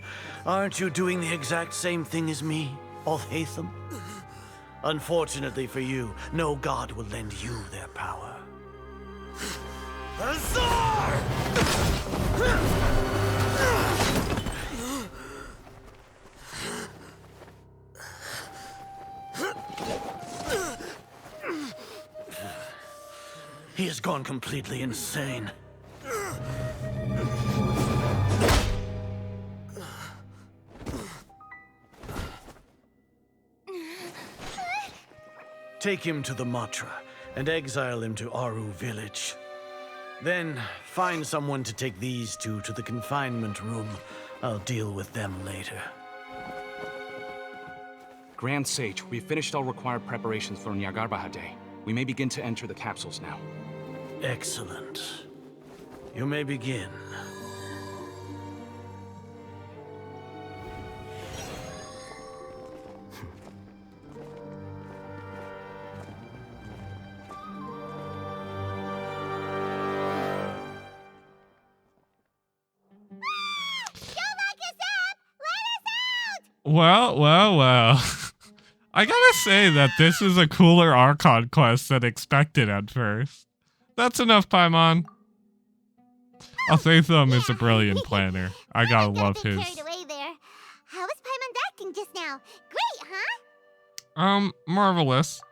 Aren't you doing the exact same thing as me, Alhaitham? Unfortunately for you, no god will lend you their power. Azar! He has gone completely insane. Take him to the Matra and exile him to Aru village. Then find someone to take these two to the confinement room. I'll deal with them later. Grand Sage, we've finished all required preparations for Nyagarbha Day. We may begin to enter the capsules now. Excellent. You may begin. Well. I gotta say that this is a cooler Archon quest than expected at first. That's enough, Paimon. Althethum is a brilliant planner. I gotta love his. Carried away there. How was Paimon acting just now? Great, huh? Marvelous.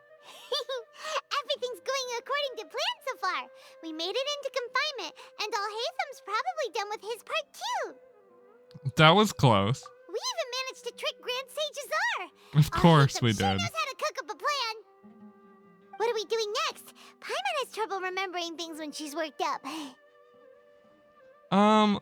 Everything's going according to plan so far. We made it into confinement, and Alhaitham's probably done with his part too. That was close. We even managed to trick Grand Sage Azar. Of course we did. Knows how to cook up a plan. What are we doing next? Paimon has trouble remembering things when she's worked up.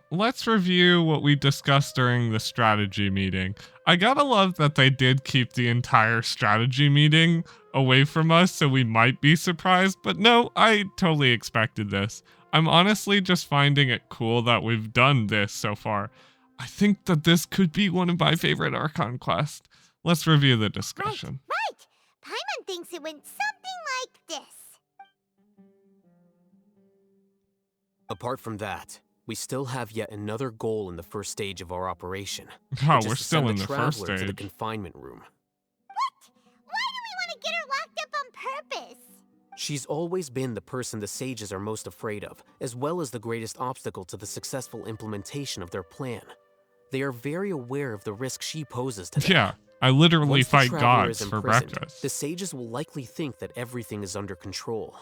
Let's review what we discussed during the strategy meeting. I gotta love that they did keep the entire strategy meeting away from us, so we might be surprised, but no, I totally expected this. I'm honestly just finding it cool that we've done this so far. I think that this could be one of my favorite Archon quests. Let's review the discussion. Right. Paimon thinks it went something like this. Apart from that, we still have yet another goal in the first stage of our operation. Oh, we're still in the first to the stage. confinement room. What? Why do we want to get her locked up on purpose? She's always been the person the sages are most afraid of, as well as the greatest obstacle to the successful implementation of their plan. They are very aware of the risk she poses to them. Yeah, I literally Once the fight traveler gods is for imprisoned, breakfast. The sages will likely think that everything is under control.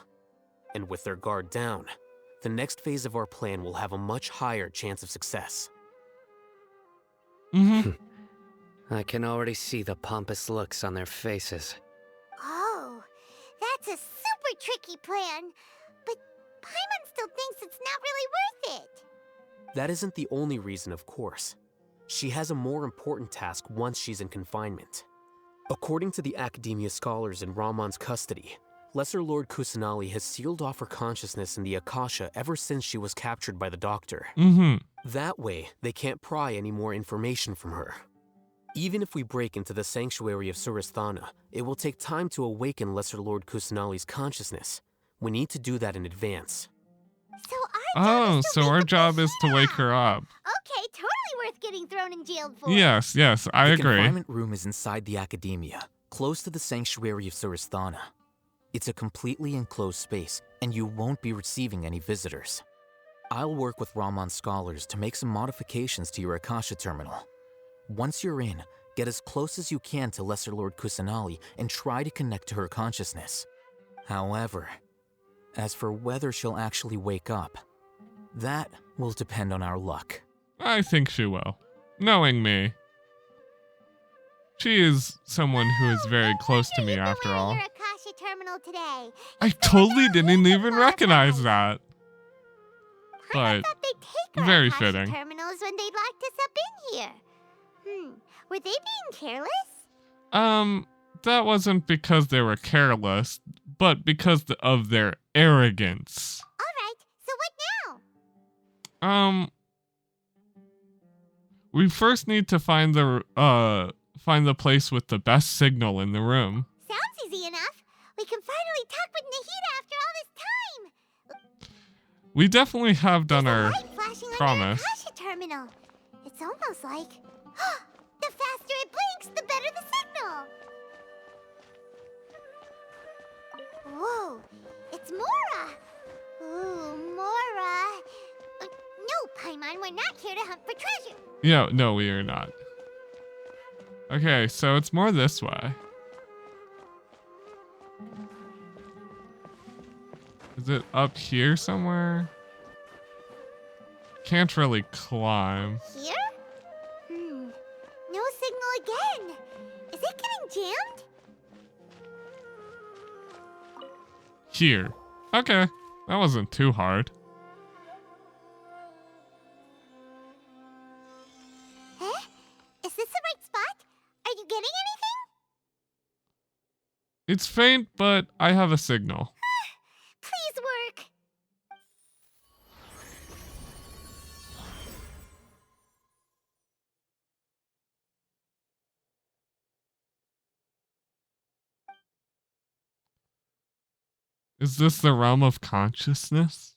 And with their guard down, the next phase of our plan will have a much higher chance of success. I can already see the pompous looks on their faces. Oh, that's a super tricky plan. But Paimon still thinks it's not really worth it. That isn't the only reason, of course. She has a more important task once she's in confinement. According to the Academia scholars in Ramon's custody, Lesser Lord Kusanali has sealed off her consciousness in the Akasha ever since she was captured by the Doctor. That way, they can't pry any more information from her. Even if we break into the sanctuary of Surasthana, it will take time to awaken Lesser Lord Kusanali's consciousness. We need to do that in advance. So our job is to wake her up. Okay, totally worth getting thrown in jail for. Yes, I agree. The confinement room is inside the Academia, close to the sanctuary of Surasthana. It's a completely enclosed space, and you won't be receiving any visitors. I'll work with Ramon's scholars to make some modifications to your Akasha terminal. Once you're in, get as close as you can to Lesser Lord Kusanali and try to connect to her consciousness. However, as for whether she'll actually wake up, that will depend on our luck. I think she will. Knowing me. She is someone who is very close to me after all. Your Akasha terminal today. I totally didn't even recognize that. But very fitting. Terminals when they locked us up in here. Were they being careless? That wasn't because they were careless, but because of their arrogance. Alright, so what now? We first need to find the place with the best signal in the room. Sounds easy enough. We can finally talk with Nahida after all this time. We definitely have done our promise. Akasha terminal. It's almost like the faster it blinks, the better the signal. Whoa, it's Mora. Ooh, Mora. No, Paimon, we're not here to hunt for treasure. Yeah, no, we are not. Okay, so it's more this way. Is it up here somewhere? Can't really climb. Here? No signal again. Is it getting jammed? Here. Okay, that wasn't too hard. Huh? Is this the right spot? Are you getting anything? It's faint, but I have a signal. Please work. Is this the realm of consciousness?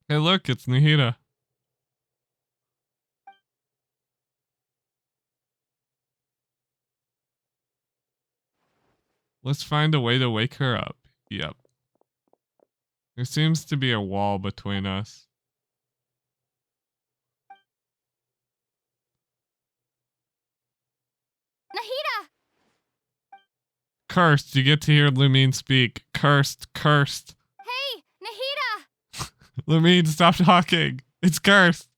Hey, look, it's Nahida. Let's find a way to wake her up. Yep. There seems to be a wall between us. Nahida! Cursed, you get to hear Lumine speak. Cursed, cursed. Hey, Nahida! Lumine, stop talking. It's cursed.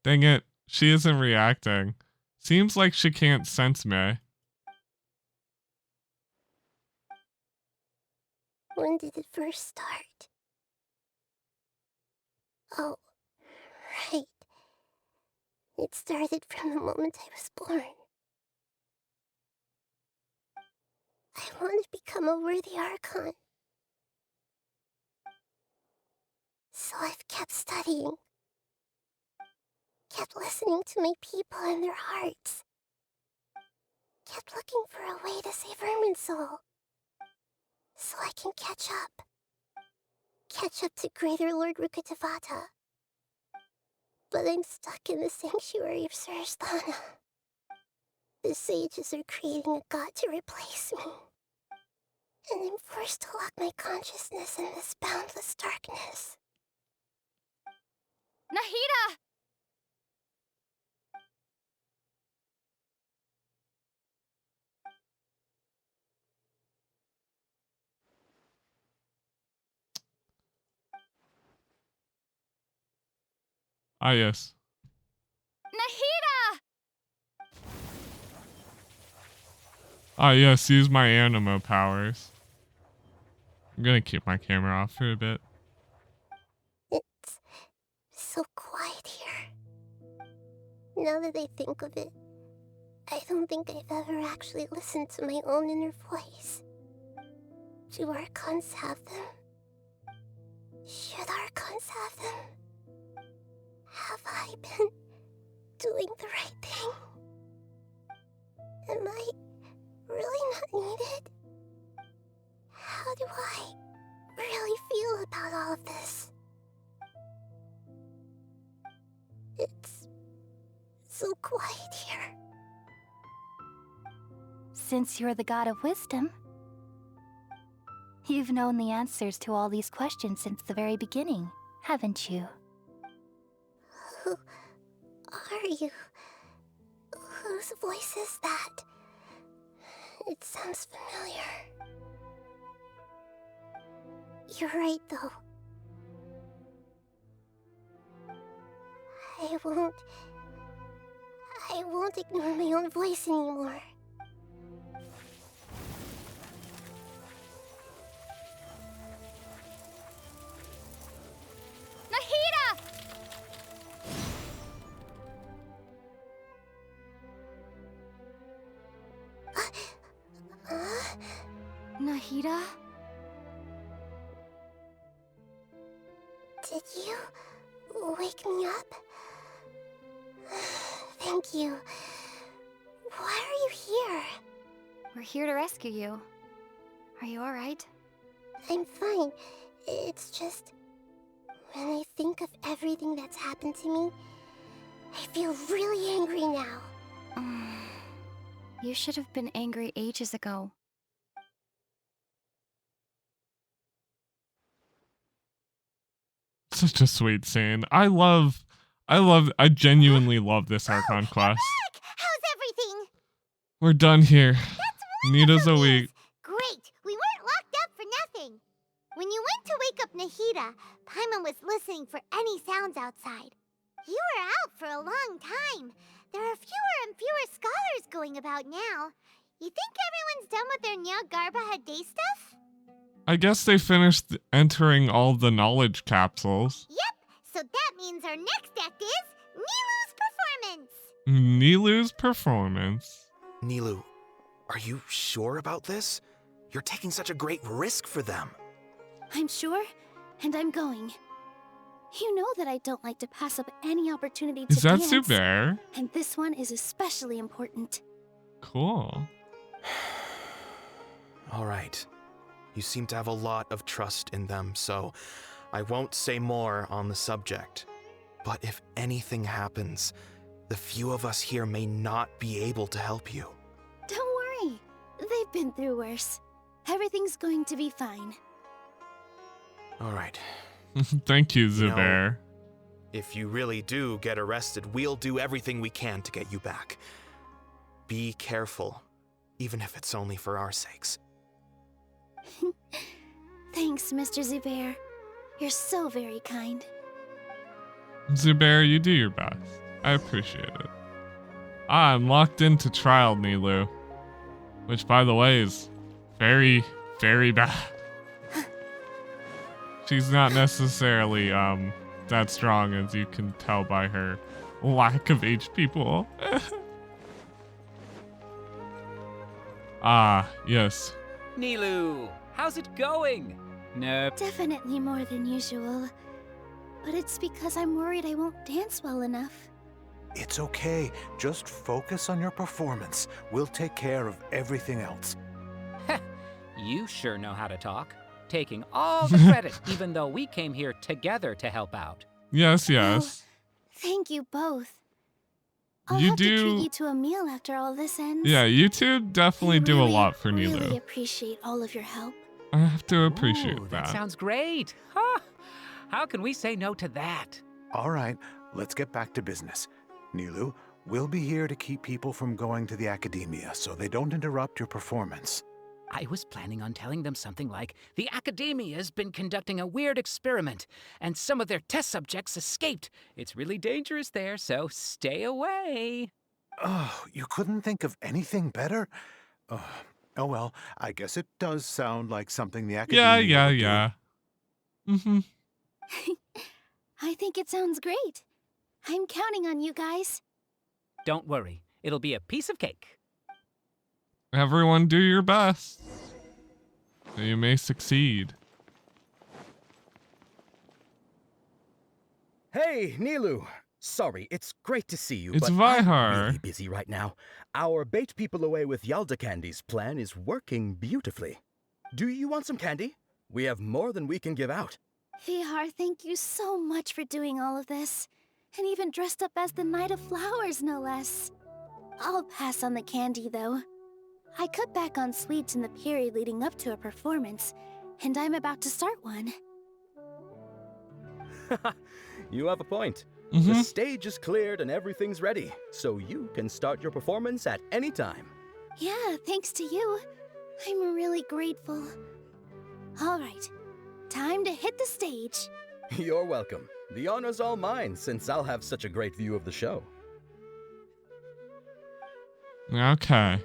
Dang it. She isn't reacting. Seems like she can't sense me. When did it first start? Oh, right. It started from the moment I was born. I want to become a worthy Archon. So I've kept studying. Kept listening to my people and their hearts. Kept looking for a way to save Irminsul. So I can catch up. Catch up to Greater Lord Rukkhadevata. But I'm stuck in the sanctuary of Surasthana. The sages are creating a god to replace me. And I'm forced to lock my consciousness in this boundless darkness. Nahida! Ah, yes. Nahida! Ah, yes, use my anima powers. I'm gonna keep my camera off for a bit. It's so quiet here. Now that I think of it, I don't think I've ever actually listened to my own inner voice. Do Archons have them? Should Archons have them? Have I been doing the right thing? Am I really not needed? How do I really feel about all of this? It's so quiet here. Since you're the god of wisdom, you've known the answers to all these questions since the very beginning, haven't you? Who are you? Whose voice is that? It sounds familiar. You're right, though. I won't ignore my own voice anymore. Nahida! Nahida? Did you wake me up? Thank you. Why are you here? We're here to rescue you. Are you alright? I'm fine. It's just... when I think of everything that's happened to me, I feel really angry now. You should have been angry ages ago. Such a sweet scene. I genuinely love this Archon quest. How's everything? We're done here. Nita's a week. Great. We weren't locked up for nothing. When you went to wake up Nahida, Paimon was listening for any sounds outside. You were out for a long time. There are fewer and fewer scholars going about now. You think everyone's done with their Nyagarba Day stuff? I guess they finished entering all the knowledge capsules. Yep, so that means our next act is Nilu's performance. Nilu's performance. Nilu, are you sure about this? You're taking such a great risk for them. I'm sure, and I'm going. You know that I don't like to pass up any opportunity to dance. Is that Zubair? And this one is especially important. Cool. All right. You seem to have a lot of trust in them, so I won't say more on the subject. But if anything happens, the few of us here may not be able to help you. Don't worry. They've been through worse. Everything's going to be fine. All right. Thank you, Zubair. If you really do get arrested, we'll do everything we can to get you back. Be careful, even if it's only for our sakes. Thanks, Mr. Zubair. You're so very kind. Zubair, you do your best. I appreciate it. I'm locked into trial, Nilu. Which, by the way, is very, very bad. She's not necessarily that strong, as you can tell by her lack of HP pool. Ah, yes. Nilu, how's it going? Nope. Definitely more than usual. But it's because I'm worried I won't dance well enough. It's okay. Just focus on your performance. We'll take care of everything else. You sure know how to talk. Taking all the credit, even though we came here together to help out. Yes, yes. Thank you both. I'll You have to do- treat you to a meal after all this ends. Yeah, you two definitely do a lot for Nilu. Really appreciate all of your help. I have to appreciate Ooh, that. that sounds great. Huh? How can we say no to that? All right, let's get back to business. Nilu, we'll be here to keep people from going to the academia so they don't interrupt your performance. I was planning on telling them something like, the Academia's been conducting a weird experiment, and some of their test subjects escaped. It's really dangerous there, so stay away. Oh, you couldn't think of anything better? Oh well, I guess it does sound like something the academia would do. Yeah. Mm-hmm. I think it sounds great. I'm counting on you guys. Don't worry, it'll be a piece of cake. Everyone do your best. So you may succeed. Hey, Nilu. Sorry, it's great to see you, It's but Vihar. I'm really busy right now. Our bait people away with Yalda candies plan is working beautifully. Do you want some candy? We have more than we can give out. Vihar, thank you so much for doing all of this. And even dressed up as the Knight of Flowers, no less. I'll pass on the candy, though. I cut back on sweets in the period leading up to a performance, and I'm about to start one. You have a point. Mm-hmm. The stage is cleared and everything's ready, so you can start your performance at any time. Yeah, thanks to you. I'm really grateful. All right, time to hit the stage. You're welcome. The honor's all mine, since I'll have such a great view of the show. Okay.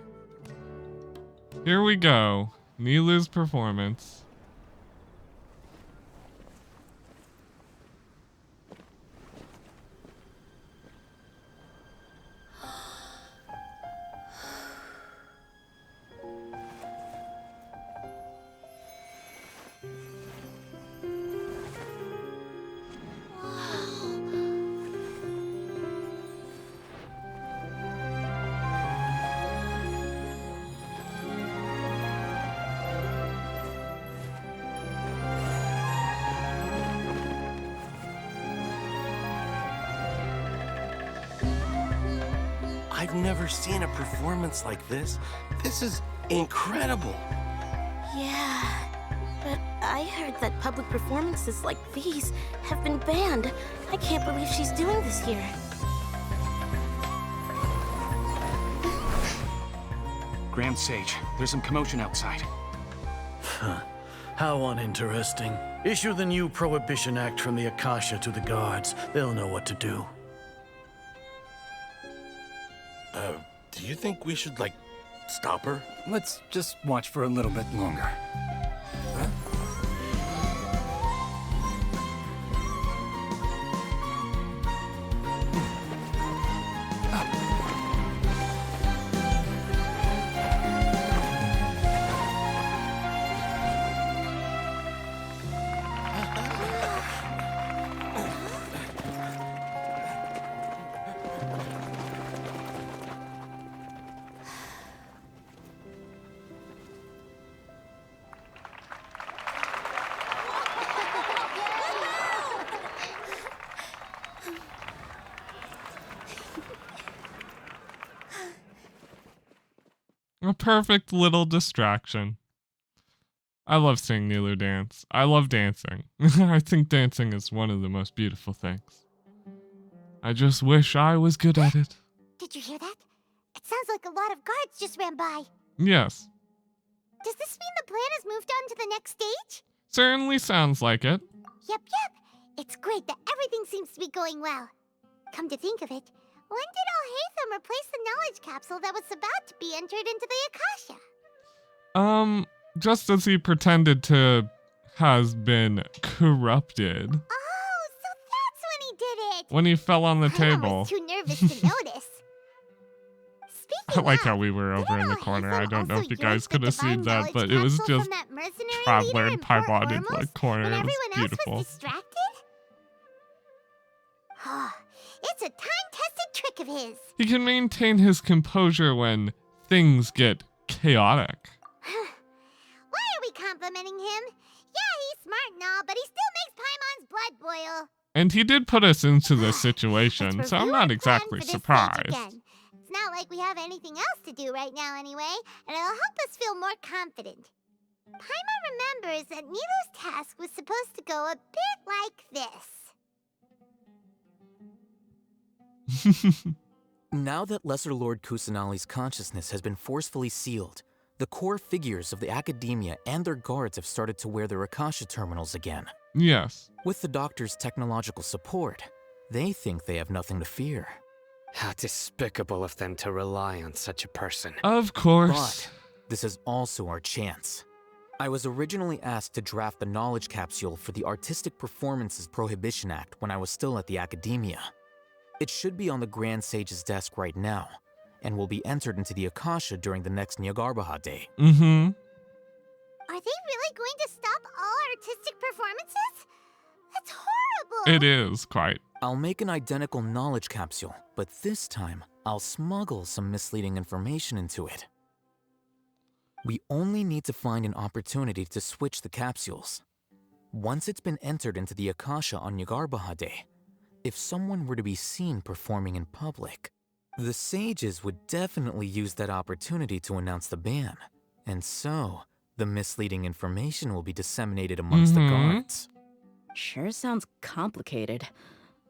Here we go. Nilu's performance. I've never seen a performance like this. This is incredible. Yeah, but I heard that public performances like these have been banned. I can't believe she's doing this here. Grand Sage, there's some commotion outside. How uninteresting. Issue the new Prohibition Act from the Akasha to the guards. They'll know what to do. Do you think we should, like, stop her? Let's just watch for a little bit longer. A perfect little distraction. I love seeing Nilu dance. I love dancing. I think dancing is one of the most beautiful things. I just wish I was good at it. Did you hear that? It sounds like a lot of guards just ran by. Yes. Does this mean the plan has moved on to the next stage? Certainly sounds like it. Yep. It's great that everything seems to be going well. Come to think of it, when did Alhaitham replace the knowledge capsule that was about to be entered into the Akasha? Just as he pretended to has been corrupted. Oh, so that's when he did it! When he fell on the I table. was too nervous to notice. I like how we were over in the corner. I don't know if you guys could have seen that, but it was just Traveler and Paimon in the corner. It was beautiful. Distracted? It's a time-tested trick of his. He can maintain his composure when things get chaotic. Why are we complimenting him? Yeah, he's smart and all, but he still makes Paimon's blood boil. And he did put us into this situation, so I'm not exactly surprised. It's not like we have anything else to do right now anyway, and it'll help us feel more confident. Paimon remembers that Nilu's task was supposed to go a bit like this. Now that Lesser Lord Kusanali's consciousness has been forcefully sealed, the core figures of the academia and their guards have started to wear their Akasha terminals again. Yes. With the doctor's technological support, they think they have nothing to fear. How despicable of them to rely on such a person. Of course. But this is also our chance. I was originally asked to draft the knowledge capsule for the Artistic Performances Prohibition Act when I was still at the academia. It should be on the Grand Sage's desk right now, and will be entered into the Akasha during the next Nyagarbha Day. Mm-hmm. Are they really going to stop all artistic performances? That's horrible! It is, quite. I'll make an identical knowledge capsule, but this time, I'll smuggle some misleading information into it. We only need to find an opportunity to switch the capsules. Once it's been entered into the Akasha on Nyagarbha Day, if someone were to be seen performing in public, the sages would definitely use that opportunity to announce the ban. And so, the misleading information will be disseminated amongst the guards. Sure sounds complicated,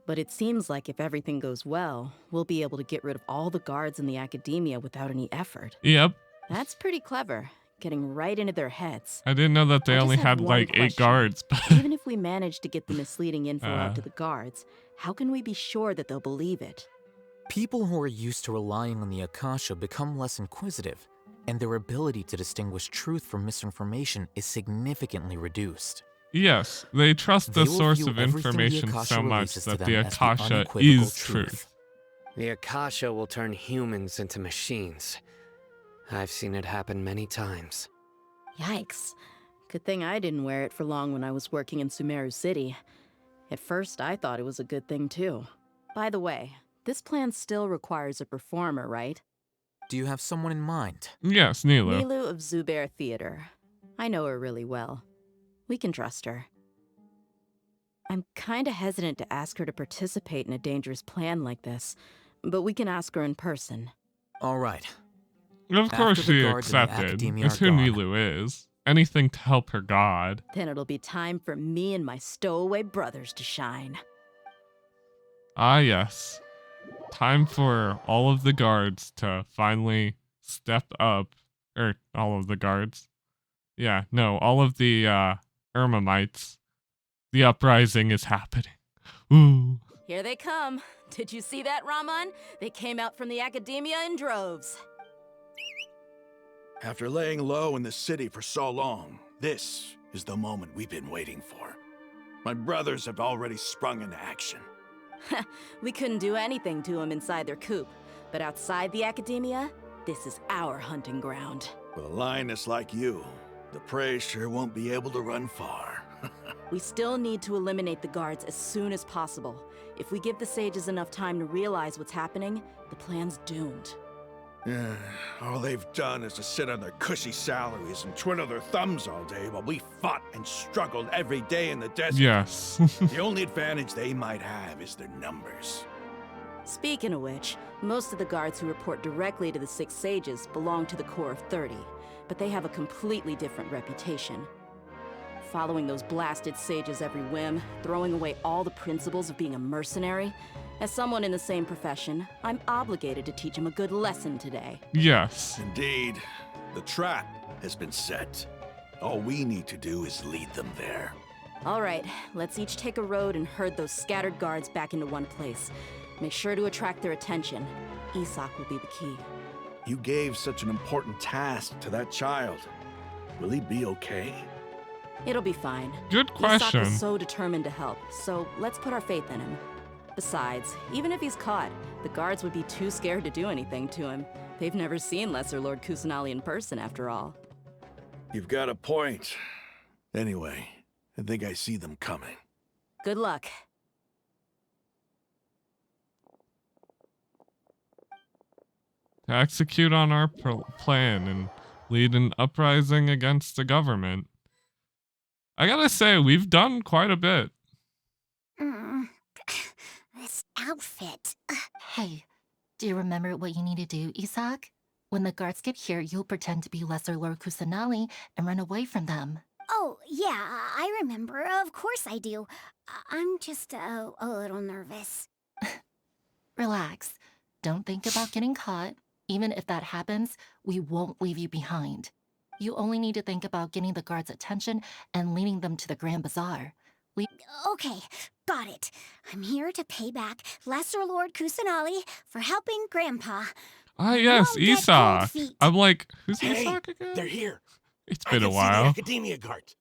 but it seems like if everything goes well, we'll be able to get rid of all the guards in the academia without any effort. Yep. That's pretty clever, getting right into their heads. I didn't know that they only had like 8 guards. Even if we manage to get the misleading info out to the guards, how can we be sure that they'll believe it? People who are used to relying on the Akasha become less inquisitive, and their ability to distinguish truth from misinformation is significantly reduced. Yes, they trust the source of information so much that the Akasha is truth. The Akasha will turn humans into machines. I've seen it happen many times. Yikes. Good thing I didn't wear it for long when I was working in Sumeru City. At first, I thought it was a good thing too. By the way, this plan still requires a performer, right? Do you have someone in mind? Yes, Nilu. Nilu of Zubair Theater. I know her really well. We can trust her. I'm kinda hesitant to ask her to participate in a dangerous plan like this, but we can ask her in person. All right. Of course she accepted. It's who Nilu is. Anything to help her god. Then it'll be time for me and my stowaway brothers to shine. Ah, yes. Time for all of the guards to finally step up. All of the guards. Yeah, no, all of the Irmamites. The uprising is happening. Ooh. Here they come. Did you see that, Raman? They came out from the academia in droves. After laying low in the city for so long, this is the moment we've been waiting for. My brothers have already sprung into action. We couldn't do anything to them inside their coop, but outside the academia, this is our hunting ground. With a lioness like you, the prey sure won't be able to run far. We still need to eliminate the guards as soon as possible. If we give the sages enough time to realize what's happening, the plan's doomed. Yeah, all they've done is to sit on their cushy salaries and twiddle their thumbs all day while we fought and struggled every day in the desert. Yes. The only advantage they might have is their numbers. Speaking of which, most of the guards who report directly to the 6 sages belong to the Corps of 30, but they have a completely different reputation. Following those blasted sages every whim, throwing away all the principles of being a mercenary. As someone in the same profession, I'm obligated to teach them a good lesson today. Yes. Indeed. The trap has been set. All we need to do is lead them there. All right, let's each take a road and herd those scattered guards back into one place. Make sure to attract their attention. Isak will be the key. You gave such an important task to that child. Will he be okay? It'll be fine. Good question. Isak was so determined to help, so let's put our faith in him. Besides, even if he's caught, the guards would be too scared to do anything to him. They've never seen Lesser Lord Kusanali in person, after all. You've got a point. Anyway, I think I see them coming. Good luck. To execute on our plan and lead an uprising against the government. I gotta say, we've done quite a bit. This outfit. Hey, do you remember what you need to do, Isak? When the guards get here, you'll pretend to be Lesser Lord Kusanali and run away from them. Oh, yeah, I remember. Of course I do. I'm just a little nervous. Relax. Don't think about getting caught. Even if that happens, we won't leave you behind. You only need to think about getting the guards' attention and leading them to the Grand Bazaar. Okay, got it. I'm here to pay back Lesser Lord Kusanali for helping Grandpa. Ah, yes, Isak. I'm like, who's Hey, Isak again? they're here. It's been a I can while. see the academia guards.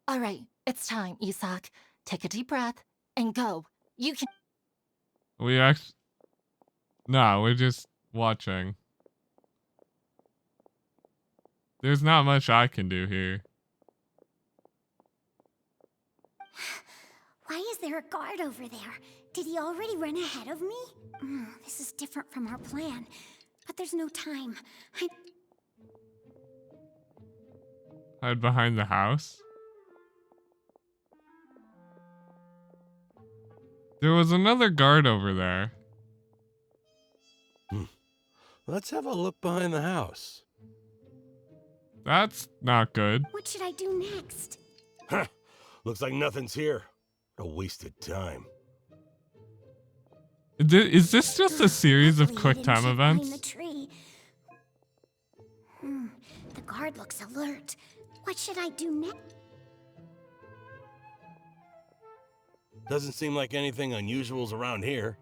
All right, it's time, Isak. Take a deep breath and go. You can. We actually. No, we're just watching. There's not much I can do here. Why is there a guard over there? Did he already run ahead of me? This is different from our plan. But there's no time. Hide behind the house. There was another guard over there. Let's have a look behind the house. That's not good. What should I do next? Huh. Looks like nothing's here. A wasted time. Is this just a series of quick time Behind events? the tree. The guard looks alert. What should I do next? Doesn't seem like anything unusual's around here.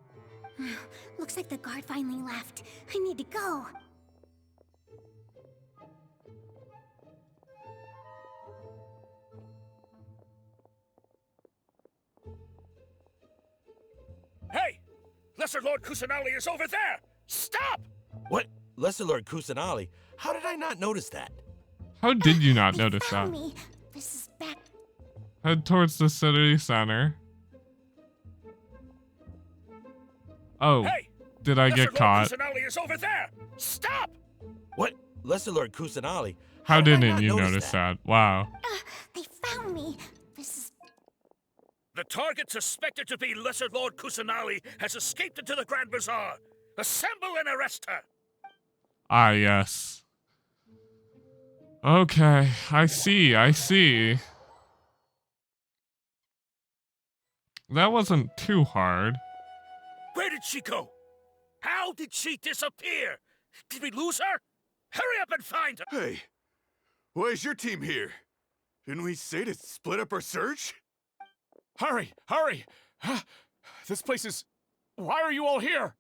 Looks like the guard finally left. I need to go. Hey! Lesser Lord Kusanali is over there! Stop! What? Lesser Lord Kusanali? How did I not notice that? How did you not notice that? Me. This is back. Head towards the city center. Oh, Hey! did I get caught? Lesser Lord Kusanali is over there! Stop! What? Lesser Lord Kusanali? How did I didn't not you notice notice that? Wow. They found me. This is. The target suspected to be Lesser Lord Kusanali has escaped into the Grand Bazaar. Assemble and arrest her! Ah, yes. Okay, I see. That wasn't too hard. Where did she go? How did she disappear? Did we lose her? Hurry up and find her! Hey, why is your team here? Didn't we say to split up our search? Hurry! Hurry! This place is... Why are you all here?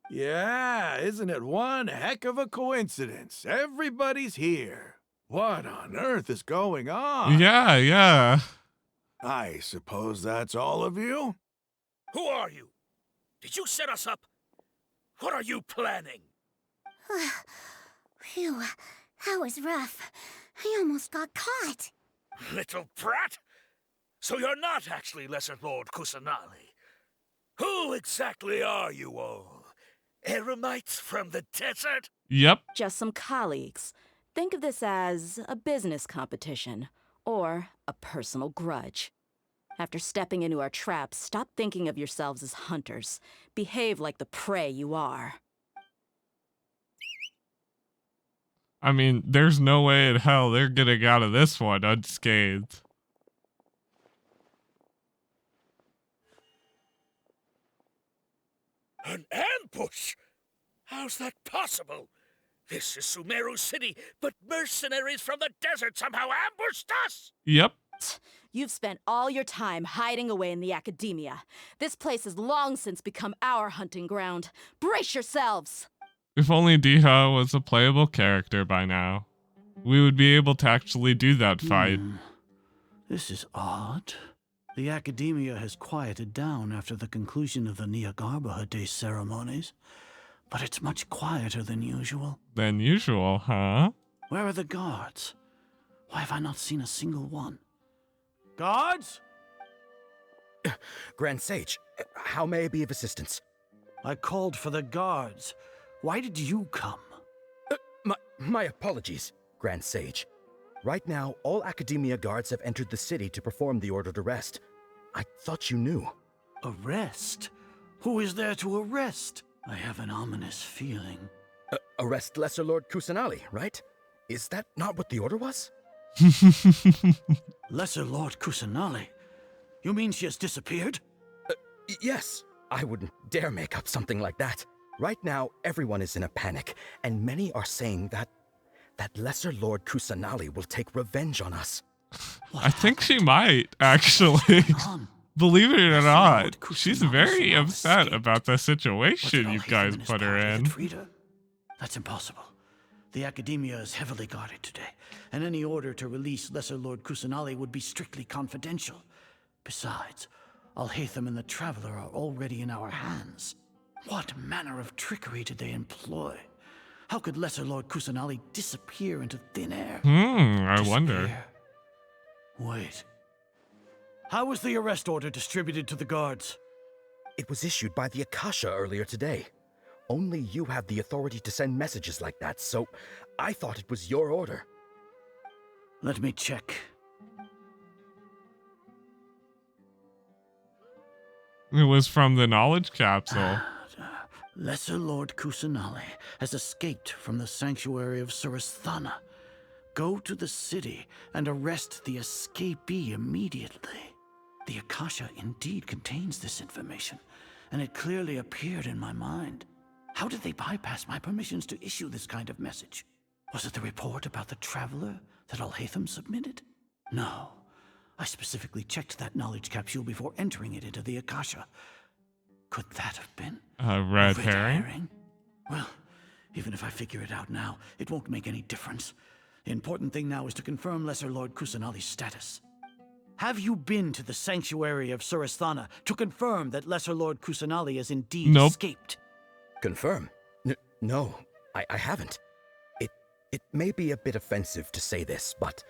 Yeah, isn't it one heck of a coincidence? Everybody's here. What on earth is going on? Yeah. I suppose that's all of you? Who are you? Did you set us up? What are you planning? Phew, that was rough. I almost got caught. Little brat? So you're not actually Lesser Lord Kusanali. Who exactly are you all? Eremites from the desert? Yep. Just some colleagues. Think of this as a business competition, or a personal grudge. After stepping into our traps, stop thinking of yourselves as hunters. Behave like the prey you are. I mean, there's no way in hell they're getting out of this one unscathed. An ambush? How's that possible? This is Sumeru City, but mercenaries from the desert somehow ambushed us! Yep. You've spent all your time hiding away in the academia. This place has long since become our hunting ground. Brace yourselves! If only Diha was a playable character by now. We would be able to actually do that fight. This is odd. The academia has quieted down after the conclusion of the Nyagarbha Day ceremonies, but it's much quieter than usual. Than usual, huh? Where are the guards? Why have I not seen a single one? Guards? Grand Sage, how may I be of assistance? I called for the guards. Why did you come? My apologies, Grand Sage. Right now, all Academia guards have entered the city to perform the ordered arrest. I thought you knew. Arrest? Who is there to arrest? I have an ominous feeling. Arrest Lesser Lord Kusanali, right? Is that not what the order was? Lesser Lord Kusanali? You mean she has disappeared? Yes. I wouldn't dare make up something like that. Right now, everyone is in a panic, and many are saying that Lesser Lord Kusanali will take revenge on us. I think she might, actually. Believe it or not, she's very upset about the situation you guys put her in. That's impossible. The Academia is heavily guarded today, and any order to release Lesser Lord Kusanali would be strictly confidential. Besides, Alhaitham and the Traveler are already in our hands. What manner of trickery did they employ? How could Lesser Lord Kusanali disappear into thin air? I wonder. Wait. How was the arrest order distributed to the guards? It was issued by the Akasha earlier today. Only you have the authority to send messages like that, so I thought it was your order. Let me check. It was from the knowledge capsule. Lesser Lord Kusanali has escaped from the sanctuary of Suristhana. Go to the city and arrest the escapee immediately. The Akasha indeed contains this information, and it clearly appeared in my mind. How did they bypass my permissions to issue this kind of message? Was it the report about the Traveler that Alhaitham submitted? No. I specifically checked that knowledge capsule before entering it into the Akasha. Could that have been a red herring? Well, even if I figure it out now, it won't make any difference. The important thing now is to confirm Lesser Lord Kusanali's status. Have you been to the sanctuary of Suristhana to confirm that Lesser Lord Kusanali has indeed escaped? Confirm? No, I haven't. It may be a bit offensive to say this, but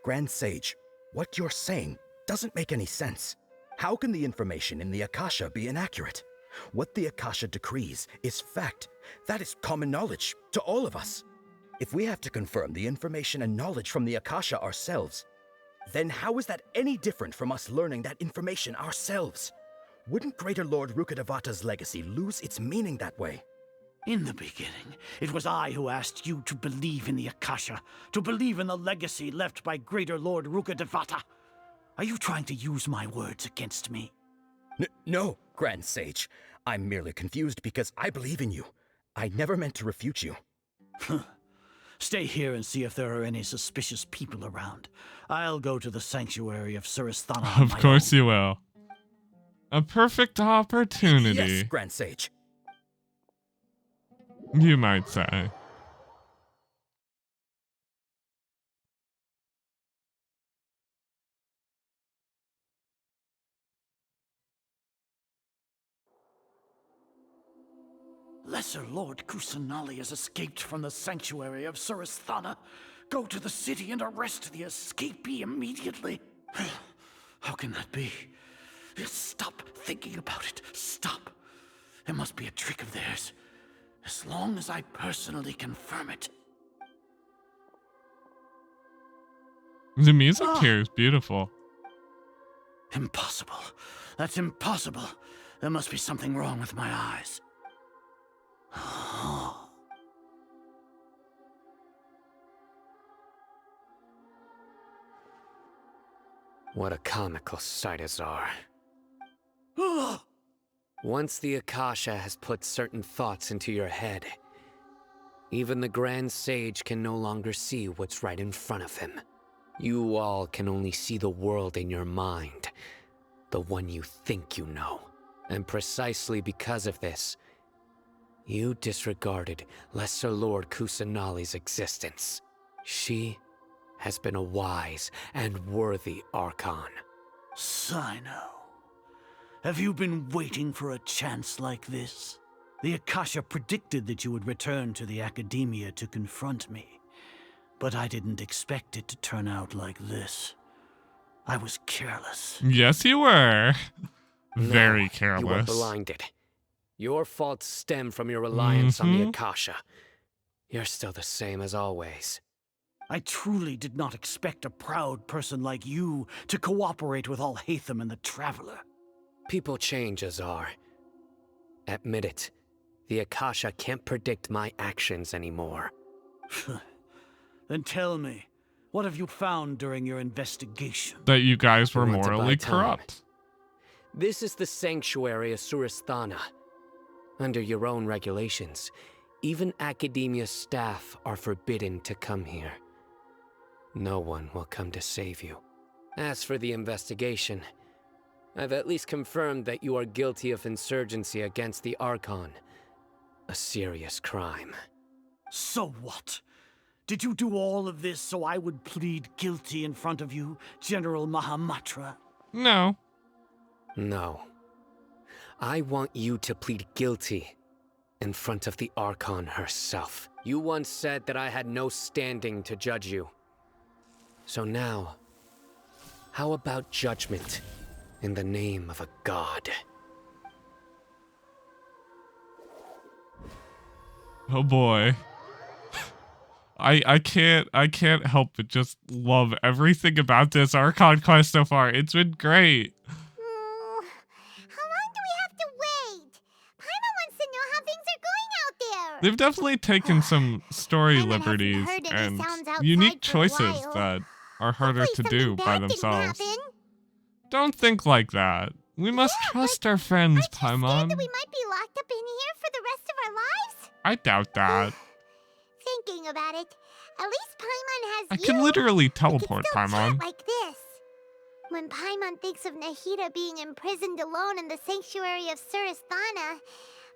Grand Sage, what you're saying doesn't make any sense. How can the information in the Akasha be inaccurate? What the Akasha decrees is fact. That is common knowledge to all of us. If we have to confirm the information and knowledge from the Akasha ourselves, then how is that any different from us learning that information ourselves? Wouldn't Greater Lord Rukkhadevata's legacy lose its meaning that way? In the beginning, it was I who asked you to believe in the Akasha, to believe in the legacy left by Greater Lord Rukkhadevata. Are you trying to use my words against me? No, Grand Sage. I'm merely confused because I believe in you. I never meant to refute you. Stay here and see if there are any suspicious people around. I'll go to the sanctuary of Suristhana. Of course you will. A perfect opportunity. Yes, Grand Sage. You might say. Lesser Lord Kusanali has escaped from the sanctuary of Suristhana. Go to the city and arrest the escapee immediately. How can that be? Stop thinking about it. Stop. It must be a trick of theirs. As long as I personally confirm it. The music here is beautiful. Impossible. That's impossible. There must be something wrong with my eyes. What a comical sight, Azar. Once the Akasha has put certain thoughts into your head, even the Grand Sage can no longer see what's right in front of him. You all can only see the world in your mind, the one you think you know. And precisely because of this, you disregarded Lesser Lord Kusanali's existence. She has been a wise and worthy Archon. Sino, have you been waiting for a chance like this? The Akasha predicted that you would return to the Academia to confront me, but I didn't expect it to turn out like this. I was careless. Yes, you were. Very No, careless. You were blinded. Your faults stem from your reliance on the Akasha. You're still the same as always. I truly did not expect a proud person like you to cooperate with Alhaitham and the Traveler. People change, Azar. Admit it. The Akasha can't predict my actions anymore. Then tell me, what have you found during your investigation? That you guys were You want to morally buy time. corrupt. This is the sanctuary of Suristhana. Under your own regulations, even Academia staff are forbidden to come here. No one will come to save you. As for the investigation, I've at least confirmed that you are guilty of insurgency against the Archon. A serious crime. So what? Did you do all of this so I would plead guilty in front of you, General Mahamatra? No. No. I want you to plead guilty in front of the Archon herself. You once said that I had no standing to judge you. So now, how about judgment in the name of a god? Oh boy. I can't help but just love everything about this Archon quest so far. It's been great. How long do we have to wait? Paimon wants to know how things are going out there. They've definitely taken some story liberties and unique choices that are harder to do by themselves. Don't think like that. We must trust our friends, Paimon. We might be locked up in here for the rest of our lives? I doubt that. Thinking about it, at least Paimon has I can literally teleport, Paimon. Like this. When Paimon thinks of Nahida being imprisoned alone in the sanctuary of Suristhana,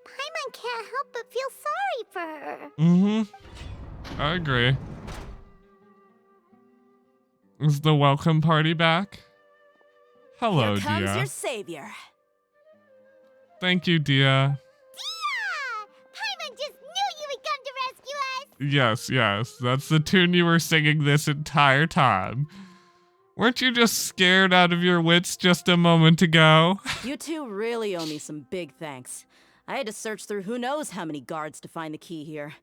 Paimon can't help but feel sorry for her. Mm-hmm. I agree. Is the welcome party back? Hello, Here comes Dia. your savior. Thank you, Dia. Paimon just knew you would come to rescue us. Yes, yes. That's the tune you were singing this entire time. Weren't you just scared out of your wits just a moment ago? You two really owe me some big thanks. I had to search through who knows how many guards to find the key here.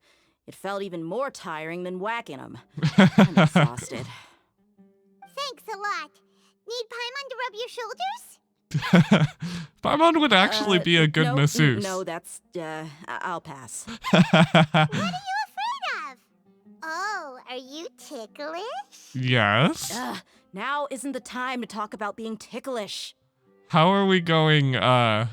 It felt even more tiring than whacking them. I'm exhausted. Thanks a lot. Need Paimon to rub your shoulders? Paimon would actually be a good masseuse. No, that's, I'll pass. What are you afraid of? Oh, are you ticklish? Yes. Now isn't the time to talk about being ticklish. How are we going, how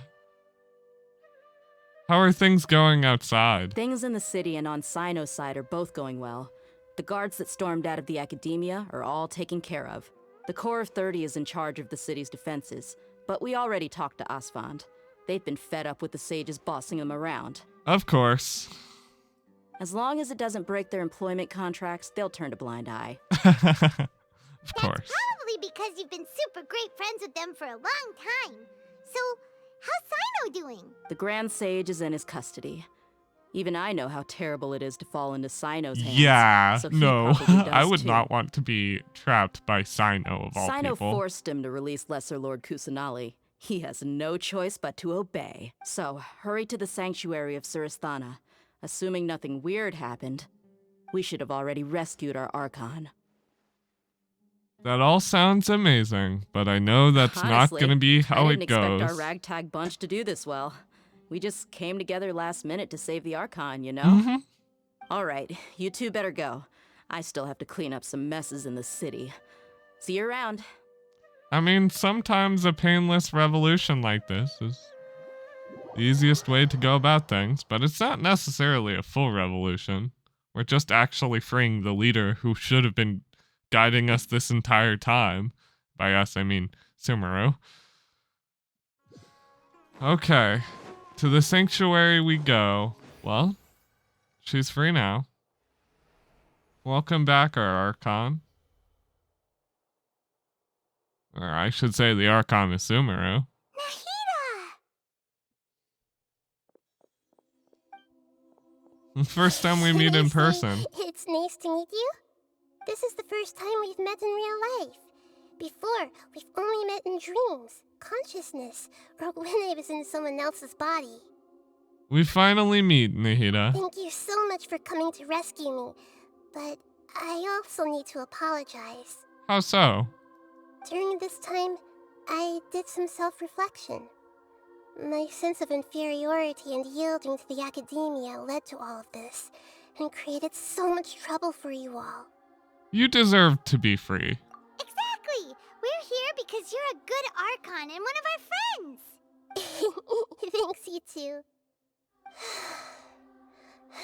are things going outside? Things in the city and on Sino's side are both going well. The guards that stormed out of the Academia are all taken care of. The Corps of 30 is in charge of the city's defenses, But we already talked to Asfand. They've been fed up with the sages bossing them around. Of course. As long as it doesn't break their employment contracts, they'll turn a blind eye. Of course. Probably because you've been super great friends with them for a long time. So, how's Sino doing? The Grand Sage is in his custody. Even I know how terrible it is to fall into Sino's hands. Yeah, so he no. probably does I would too. not want to be trapped by Sino of all Sino people. forced him to release Lesser Lord Kusanali. He has no choice but to obey. So, hurry to the sanctuary of Surasthana. Assuming nothing weird happened, we should have already rescued our Archon. That all sounds amazing, but I know that's Honestly, not going to be how I it didn't goes. expect our ragtag bunch to do this well. We just came together last minute to save the Archon, you know? Mm-hmm. All right, you two better go. I still have to clean up some messes in the city. See you around. I mean, sometimes a painless revolution like this is the easiest way to go about things, but it's not necessarily a full revolution. We're just actually freeing the leader who should have been guiding us this entire time. By us, I mean Sumeru. Okay, to the sanctuary we go. Well, she's free now. Welcome back, our Archon. Or I should say the Archon is Sumeru. First time we meet in person. It's nice to meet you. This is the first time we've met in real life. Before, we've only met in dreams, consciousness, or when I was in someone else's body. We finally meet, Nahida. Thank you so much for coming to rescue me, but I also need to apologize. How so? During this time, I did some self-reflection. My sense of inferiority and yielding to the academia led to all of this, and created so much trouble for you all. You deserve to be free. Exactly! We're here because you're a good Archon and one of our friends! Thanks, you too.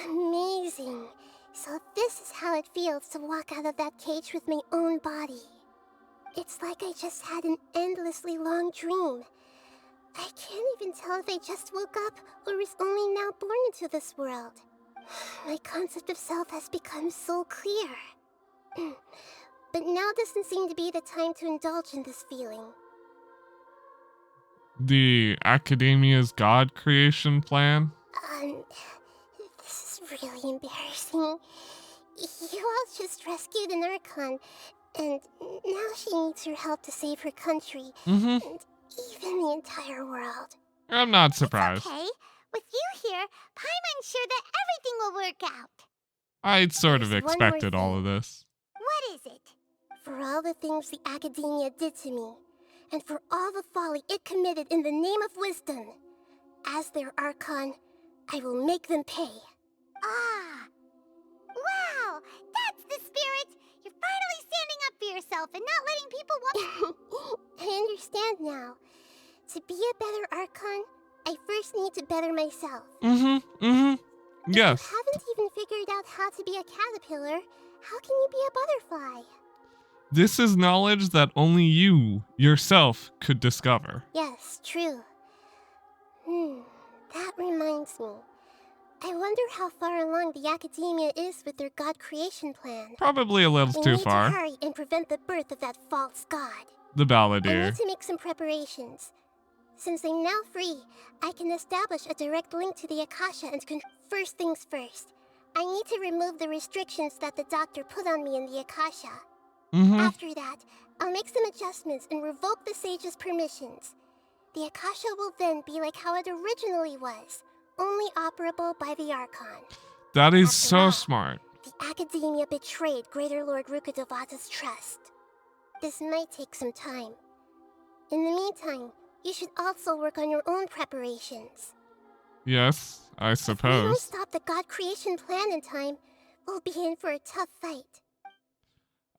Amazing. So this is how it feels to walk out of that cage with my own body. It's like I just had an endlessly long dream. I can't even tell if I just woke up or was only now born into this world. My concept of self has become so clear. But now doesn't seem to be the time to indulge in this feeling. The Academia's God creation plan? This is really embarrassing. You all just rescued an Archon, and now she needs your help to save her country, and even the entire world. I'm not surprised. Okay, with you here, Paimon's sure that everything will work out. I'd sort of There's one expected more all thing. of this. What is it? For all the things the Academia did to me, and for all the folly it committed in the name of wisdom, as their Archon, I will make them pay. Ah! Wow! That's the spirit! You're finally standing up for yourself and not letting people walk. I understand now. To be a better Archon, I first need to better myself. Yes. If you haven't even figured out how to be a caterpillar, how can you be a butterfly? This is knowledge that only you, yourself, could discover. Yes, true. That reminds me. I wonder how far along the Academia is with their God creation plan. Probably a little too We need far. to hurry and prevent the birth of that false god. The I Balladeer. need to make some preparations. Since I'm now free, I can establish a direct link to the Akasha and first things first. I need to remove the restrictions that the doctor put on me in the Akasha. After that, I'll make some adjustments and revoke the sage's permissions. The Akasha will then be like how it originally was, only operable by the Archon. That is so smart. The Academia betrayed Greater Lord Rukkhadevata's trust. This might take some time. In the meantime, you should also work on your own preparations. Yes, I If we don't suppose. stop the God creation plan in time, we'll be in for a tough fight.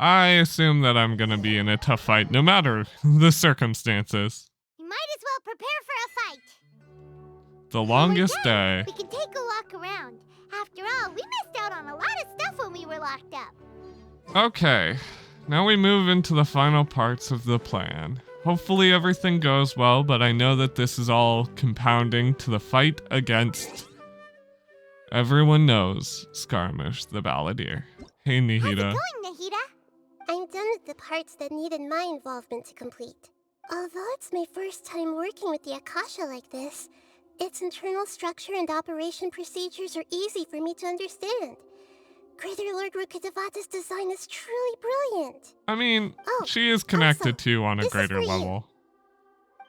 I assume that I'm gonna be in a tough fight no matter the circumstances. You might as well prepare for a fight. The longest day. We can take a walk around. After all, we missed out on a lot of stuff when we were locked up. Okay, now we move into the final parts of the plan. Hopefully everything goes well, but I know that this is all compounding to the fight against... Everyone knows Scaramouche, the Balladeer. Hey, Nahida. How's it going, Nahida? I'm done with the parts that needed my involvement to complete. Although it's my first time working with the Akasha like this, its internal structure and operation procedures are easy for me to understand. Greater Lord Rukkhadevata's design is truly brilliant. I mean, she is connected to you on a greater level.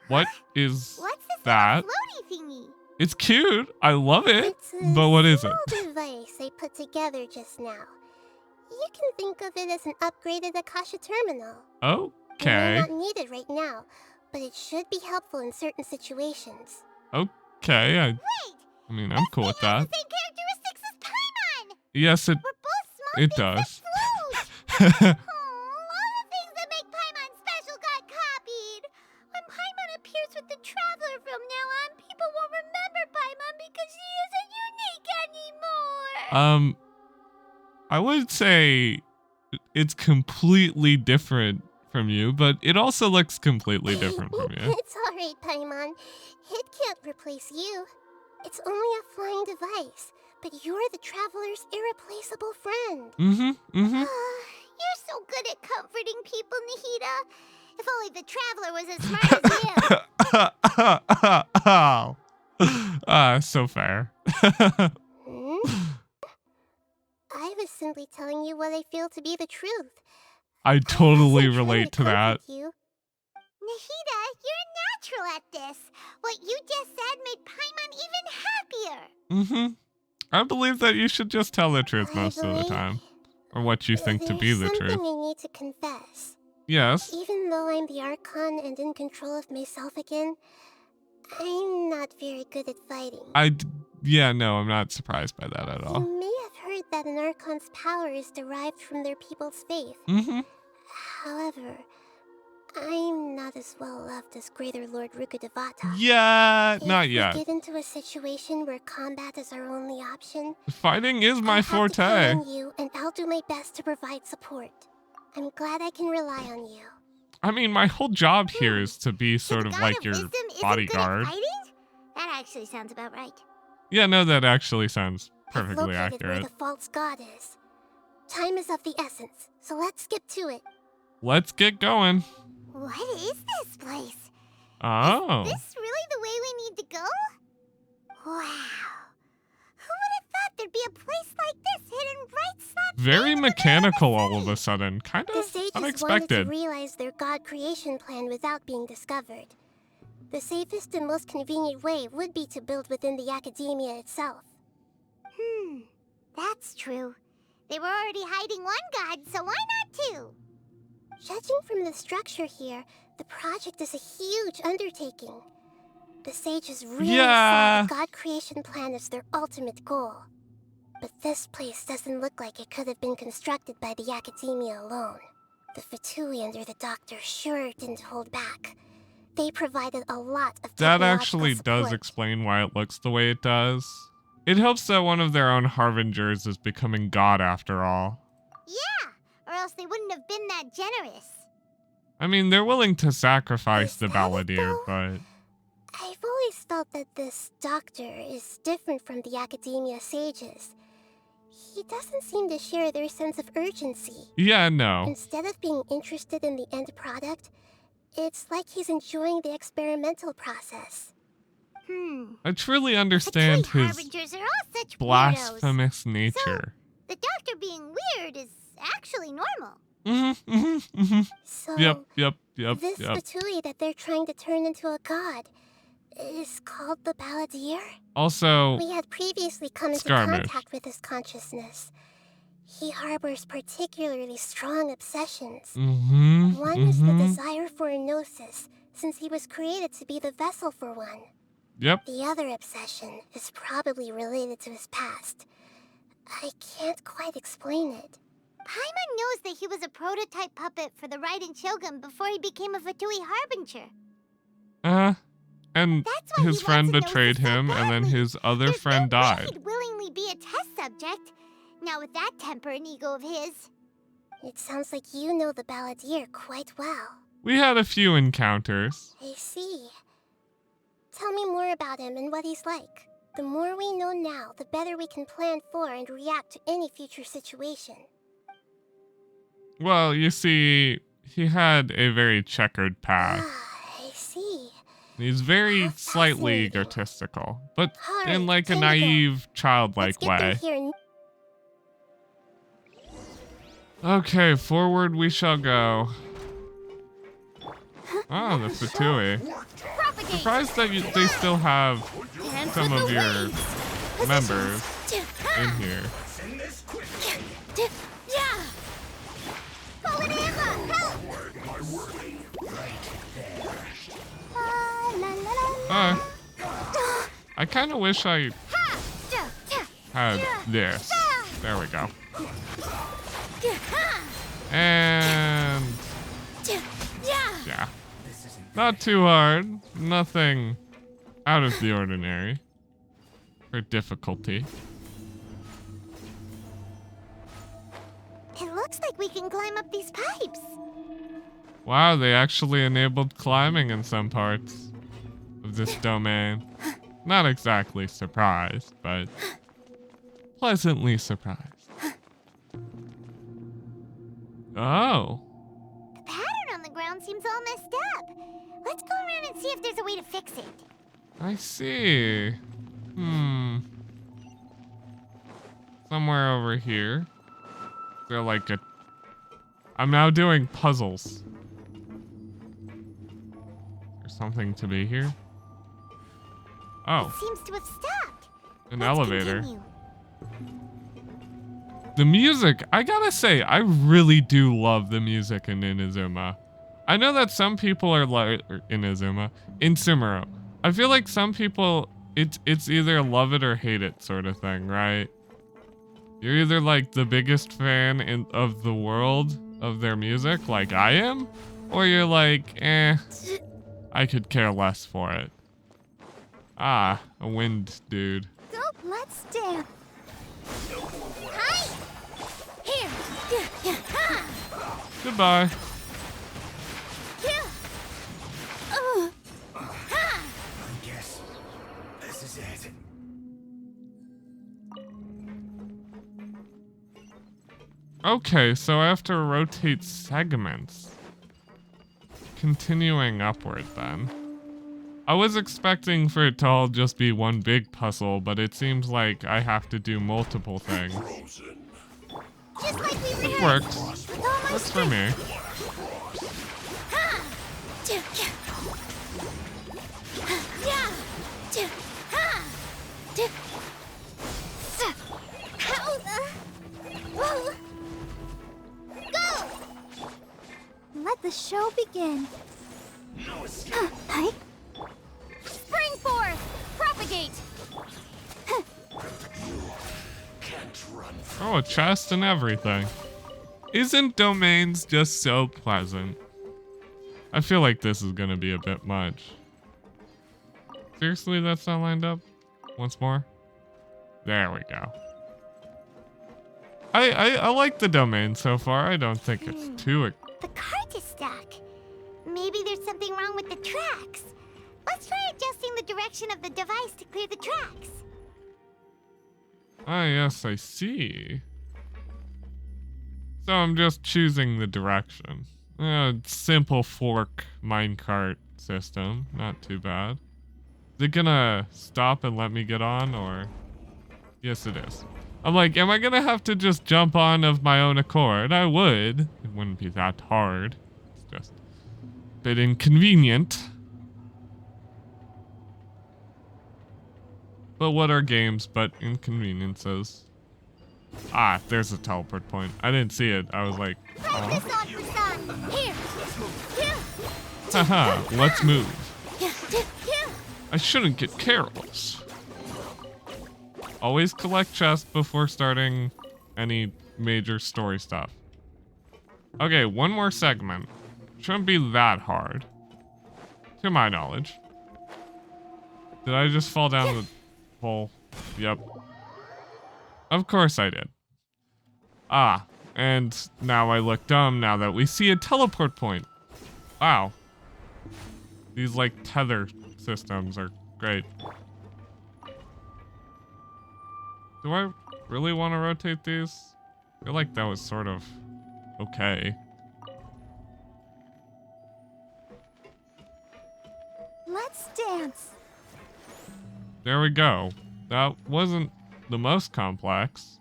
What is that? Floaty thingy. It's cute. I love it. It's a but what is it? small device I put together just now. You can think of it as an upgraded Akasha terminal. Okay. It may not need it right now, but it should be helpful in certain situations. Okay. I mean, I'm cool with that. Same characteristics as Paimon! Yes, it does. All the things that make Paimon special got copied. When Paimon appears with the Traveler from now on, people won't remember Paimon because she isn't unique anymore. I would say it's completely different from you, but it also looks completely different from you. It's alright, Paimon. It can't replace you. It's only a flying device, but you're the Traveler's irreplaceable friend. Mm-hmm. You're so good at comforting people, Nahida. If only the Traveler was as smart as you. So fair. I was simply telling you what I feel to be the truth. I totally relate to that. You. Nahida, you're natural at this. What you just said made Paimon even happier. I believe that you should just tell the truth most of the time. Or what you think to be the truth. There's something I need to confess. Yes. Even though I'm the Archon and in control of myself again, I'm not very good at fighting. Yeah, no, I'm not surprised by that at all. You may have heard that an Archon's power is derived from their people's faith. However, I'm not as well loved as Greater Lord Rukkhadevata. Yeah, not yet. If we get into a situation where combat is our only option, fighting is my forte. I'll have to count on you, and I'll do my best to provide support. I'm glad I can rely on you. I mean, my whole job here is to be sort of like your bodyguard. That actually sounds about right. Yeah, no, that actually sounds perfectly I've located accurate. where the false god is. Time is of the essence, so let's skip to it. Let's get going. What is this place? Oh. Is this really the way we need to go? Wow. Who would have thought there'd be a place like this hidden right slap? Very mechanical all of a sudden. Kind The of sages unexpected. wanted to realize their god creation plan without being discovered. The safest and most convenient way would be to build within the academia itself. That's true. They were already hiding one god, so why not two? Judging from the structure here, the project is a huge undertaking. The sages really saw the god creation plan as their ultimate goal. But this place doesn't look like it could have been constructed by the academia alone. The Fatui under the doctor sure didn't hold back. They provided a lot of That actually does explain why it looks the way it does. It helps that one of their own harbingers is becoming god after all. Yeah, or else they wouldn't have been that generous. I mean, they're willing to sacrifice the Balladeer, but... I've always felt that this doctor is different from the academia sages. He doesn't seem to share their sense of urgency. Yeah, no. Instead of being interested in the end product, it's like he's enjoying the experimental process. I truly understand his Harbingers are all such blasphemous nature. So, the doctor being weird is actually normal. So, Yep. this Fatui that they're trying to turn into a god is called the Balladeer? Also, We had previously come into Scaramouche. contact with his consciousness. He harbors particularly strong obsessions. One is the desire for a gnosis, since he was created to be the vessel for one. Yep. The other obsession is probably related to his past. I can't quite explain it. Paimon knows that he was a prototype puppet for the Raiden Shogun before he became a Fatui Harbinger. And his friend betrayed him, and then his other friend died. He'd willingly be a test subject, not with that temper and ego of his. It sounds like you know the Balladeer quite well. We had a few encounters. I see. Tell me more about him and what he's like. The more we know now, the better we can plan for and react to any future situation. Well, you see, he had a very checkered past. I see. He's very slightly egotistical, but in like a naive, childlike way. Okay, forward we shall go. Oh, the Fatui. Surprised that they still have some of your members in here. I kind of wish I had this. There we go. And yeah, not too hard. Nothing out of the ordinary for difficulty. It looks like we can climb up these pipes. Wow, they actually enabled climbing in some parts of this domain. Not exactly surprised, but pleasantly surprised. Oh. The pattern on the ground seems all messed up. Let's go around and see if there's a way to fix it. I see. Somewhere over here. They're like a... I'm now doing puzzles. There's something to be here. Oh. It seems to have stopped. An Let's elevator. continue. The music, I gotta say, I really do love the music in Inazuma. I know that some people are like in Sumeru. I feel like some people, it's either love it or hate it sort of thing, right? You're either like the biggest fan of the world of their music, like I am, or you're like, I could care less for it. Ah, a wind dude. So let's dance. Hi. Here. Goodbye. I guess this is it. Okay, so I have to rotate segments. Continuing upward then. I was expecting for it to all just be one big puzzle, but it seems like I have to do multiple things. Just like we It works. Works for me. Go! Let the show begin. Hi. Spring forth! Propagate! Oh, a chest and everything. Isn't domains just so pleasant? I feel like this is gonna be a bit much. Seriously, that's not lined up? Once more? There we go. I like the domain so far. I don't think it's too... The cart is stuck. Maybe there's something wrong with the tracks. Let's try adjusting the direction of the device to clear the tracks. Ah, yes, I see. So I'm just choosing the direction. Simple fork minecart system. Not too bad. Is it gonna stop and let me get on, or? Yes, it is. I'm like, am I gonna have to just jump on of my own accord? I would. It wouldn't be that hard. It's just a bit inconvenient. But what are games but inconveniences? Ah, there's a teleport point. I didn't see it. I was like, oh. Haha, let's move. I shouldn't get careless. Always collect chests before starting any major story stuff. Okay, one more segment. Shouldn't be that hard. To my knowledge. Did I just fall down the hole? Yep. Of course I did. Ah, and now I look dumb now that we see a teleport point. Wow. These like tether systems are great. Do I really want to rotate these? I feel like that was sort of okay. Let's dance. There we go. That wasn't the most complex.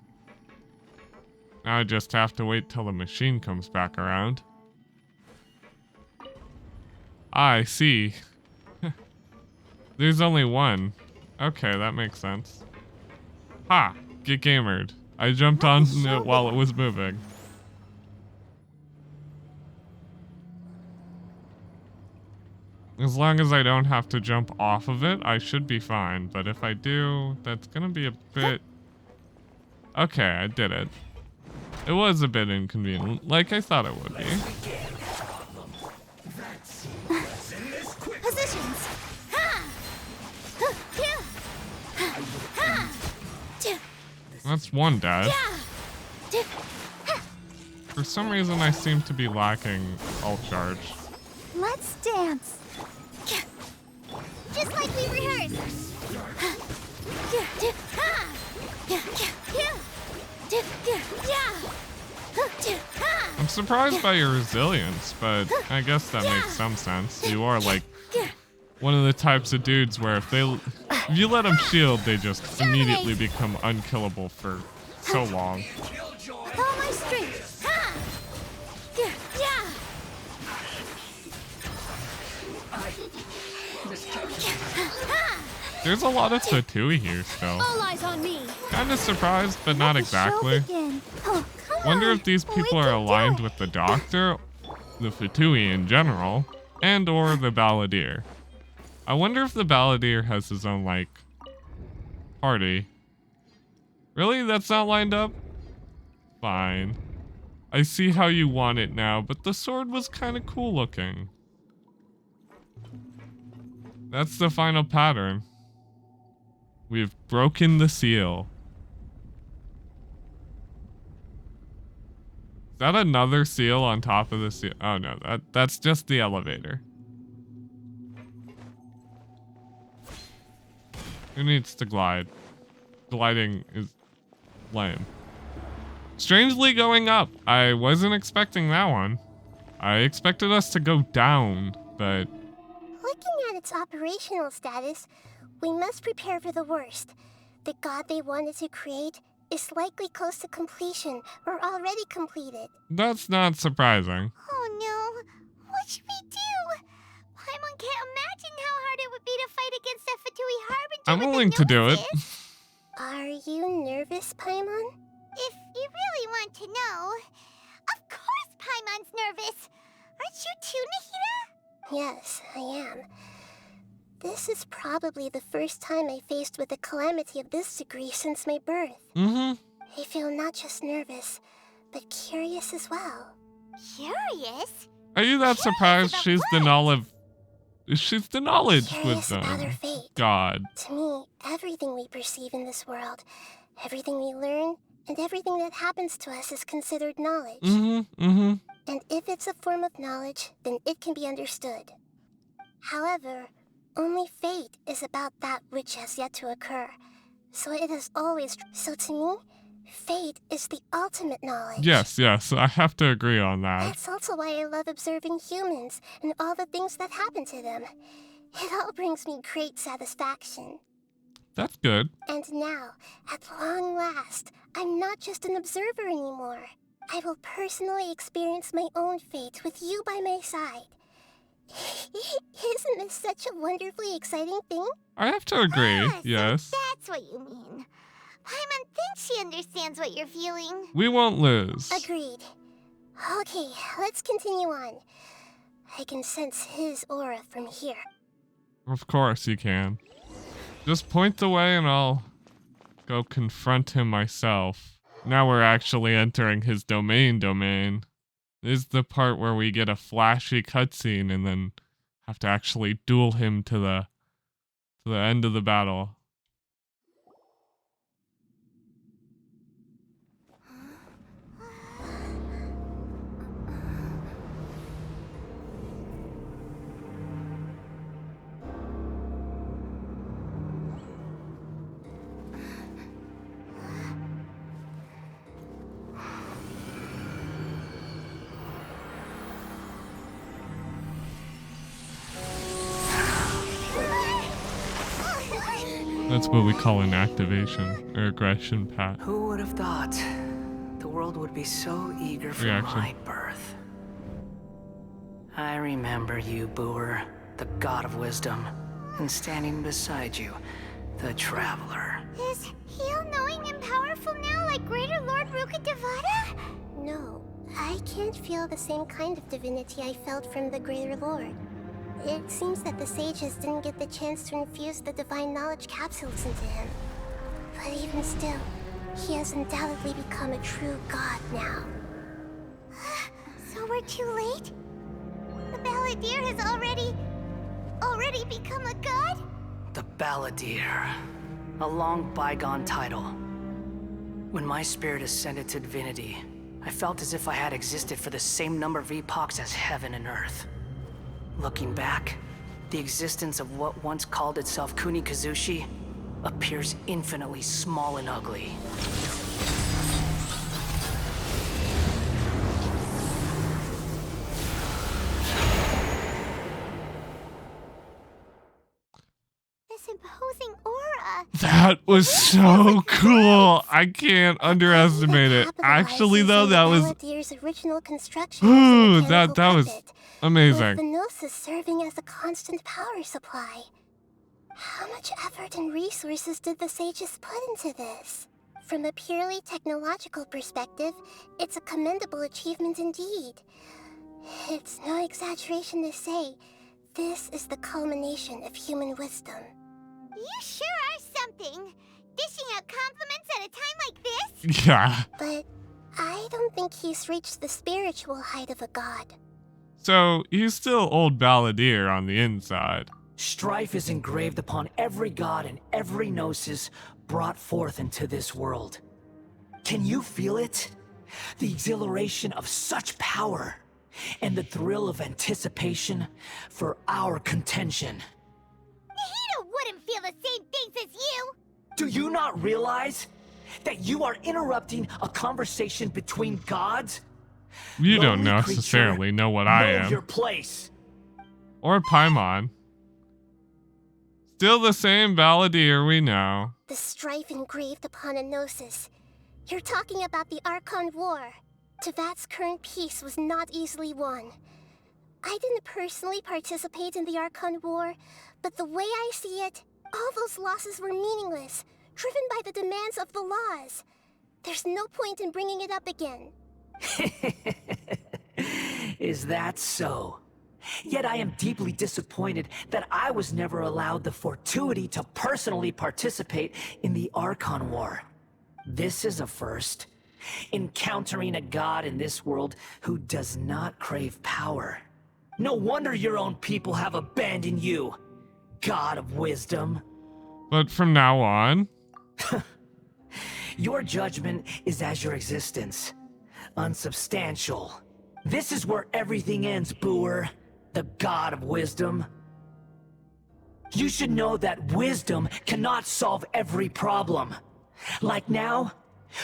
Now I just have to wait till the machine comes back around. I see. There's only one. Okay, that makes sense. Ha! Get gamered. I jumped on it while it was moving. As long as I don't have to jump off of it, I should be fine. But if I do, that's gonna be a bit... Okay, I did it. It was a bit inconvenient, like I thought it would be. Positions. That's one dead. For some reason, I seem to be lacking ult charge. Let's dance. Just like we rehearsed. I'm surprised by your resilience, but I guess that makes some sense. You are like one of the types of dudes where if you let them shield, they just immediately become unkillable for so long. With all my strength. There's a lot of Fatui here still. All eyes on me. Kinda surprised, but not exactly. Wonder if these people are aligned with the Doctor, the Fatui in general, and or the Balladeer. I wonder if the Balladeer has his own, like, party. Really? That's not lined up? Fine. I see how you want it now, but the sword was kinda cool looking. That's the final pattern. We've broken the seal. Is that another seal on top of the seal? Oh no, that's just the elevator. Who needs to glide? Gliding is lame. Strangely going up. I wasn't expecting that one. I expected us to go down, but... Looking at its operational status, we must prepare for the worst. The god they wanted to create is likely close to completion or already completed. That's not surprising. Oh no, what should we do? Paimon can't imagine how hard it would be to fight against the Fatui Harbinger. I'm willing to do it. Are you nervous, Paimon? If you really want to know, of course Paimon's nervous. Aren't you too, Nahida? Yes, I am. This is probably the first time I faced with a calamity of this degree since my birth. I feel not just nervous, but curious as well. Curious? Are you that surprised she's the knowledge? She's the knowledge Curious with about her them. fate. God. To me, everything we perceive in this world, everything we learn, and everything that happens to us is considered knowledge. And if it's a form of knowledge, then it can be understood. However, only fate is about that which has yet to occur. So it is always... So to me, fate is the ultimate knowledge. Yes, I have to agree on that. That's also why I love observing humans and all the things that happen to them. It all brings me great satisfaction. That's good. And now, at long last, I'm not just an observer anymore. I will personally experience my own fate with you by my side. Isn't this such a wonderfully exciting thing? I have to agree, yes. So that's what you mean. Paimon thinks she understands what you're feeling. We won't lose. Agreed. Okay, let's continue on. I can sense his aura from here. Of course you can. Just point the way and I'll go confront him myself. Now we're actually entering his domain. This is the part where we get a flashy cutscene and then have to actually duel him to the end of the battle. That's what we call an activation or aggression, Pat. Who would have thought the world would be so eager for my birth? I remember you, Booer, the god of wisdom, and standing beside you, the traveler. Is he all-knowing and powerful now, like Greater Lord Rukkhadevata? No, I can't feel the same kind of divinity I felt from the Greater Lord. It seems that the sages didn't get the chance to infuse the divine knowledge capsules into him. But even still, he has undoubtedly become a true god now. So we're too late? The Balladeer has already become a god? The Balladeer. A long bygone title. When my spirit ascended to divinity, I felt as if I had existed for the same number of epochs as heaven and earth. Looking back, the existence of what once called itself Kunikazushi appears infinitely small and ugly. This imposing aura. That was so cool. I can't underestimate it. Actually, though, that was original construction. ooh, that was amazing. With the Gnosis serving as a constant power supply. How much effort and resources did the sages put into this? From a purely technological perspective, it's a commendable achievement indeed. It's no exaggeration to say, this is the culmination of human wisdom. You sure are something! Dishing out compliments at a time like this? Yeah. But I don't think he's reached the spiritual height of a god. So, he's still old Balladeer on the inside. Strife is engraved upon every god and every gnosis brought forth into this world. Can you feel it? The exhilaration of such power, and the thrill of anticipation for our contention. Nahida wouldn't feel the same things as you! Do you not realize that you are interrupting a conversation between gods? You don't necessarily know what I am. Your place. Or Paimon. Still the same Balladeer we know. The strife engraved upon a Gnosis. You're talking about the Archon War. Tevat's current peace was not easily won. I didn't personally participate in the Archon War, but the way I see it, all those losses were meaningless, driven by the demands of the laws. There's no point in bringing it up again. Is that so? Yet I am deeply disappointed that I was never allowed the fortuity to personally participate in the Archon War. This is a first. Encountering a god in this world who does not crave power. No wonder your own people have abandoned you, god of wisdom. But from now on? Your judgment is as your existence. Unsubstantial. This is where everything ends, Booer, the god of wisdom. You should know that wisdom cannot solve every problem. Like now,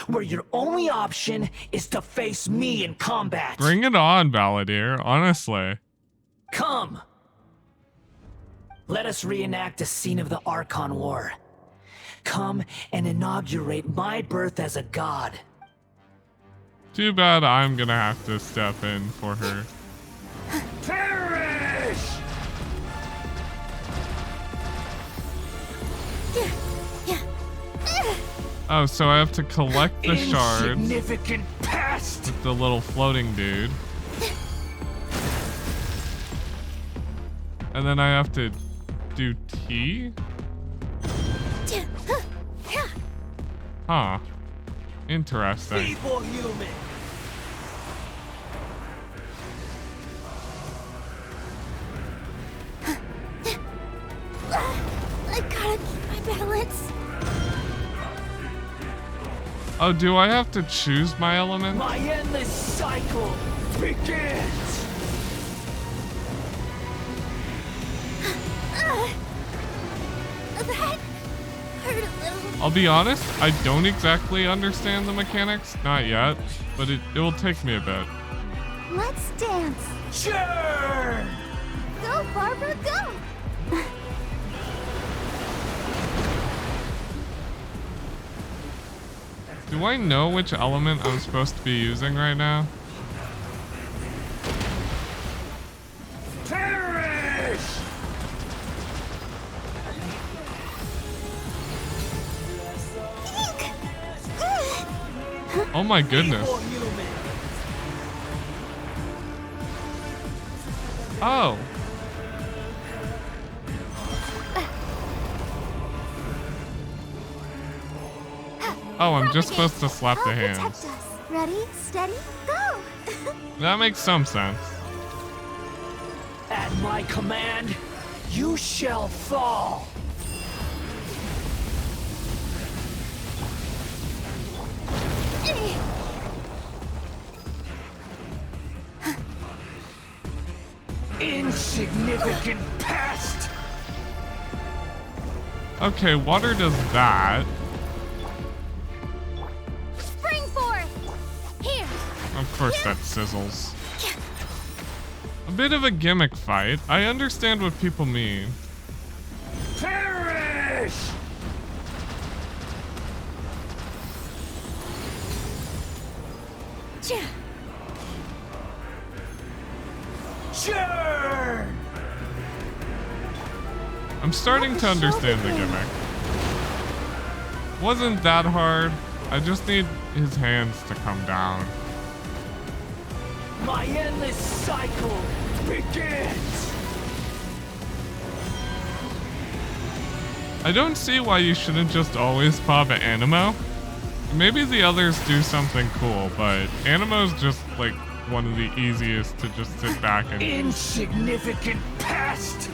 where your only option is to face me in combat. Bring it on, Balladeer, honestly. Come! Let us reenact a scene of the Archon War. Come and inaugurate my birth as a god. Too bad I'm gonna have to step in for her. Perish! Oh, so I have to collect the shards. Insignificant pest! With the little floating dude. And then I have to do T? Huh. Interesting. Feeble human! I gotta keep my balance. Oh, do I have to choose my element? My endless cycle begins! That hurt a little. I'll be honest, I don't exactly understand the mechanics. Not yet, but it will take me a bit. Let's dance. Sure! Go, Barbara, go! Do I know which element I'm supposed to be using right now? Perish! Oh my goodness. Oh. Oh, I'm just supposed to slap the hands. Protect us. Ready, steady, go! That makes some sense. At my command, you shall fall. Insignificant pest! Okay, water does that. Spring forth! Here! Of course that sizzles. A bit of a gimmick fight. I understand what people mean. Perish! Churn! I'm starting to understand the gimmick. Wasn't that hard. I just need his hands to come down. My endless cycle begins! I don't see why you shouldn't just always pop at Animo. Maybe the others do something cool, but Animo's just like one of the easiest to just sit back and... Insignificant pest!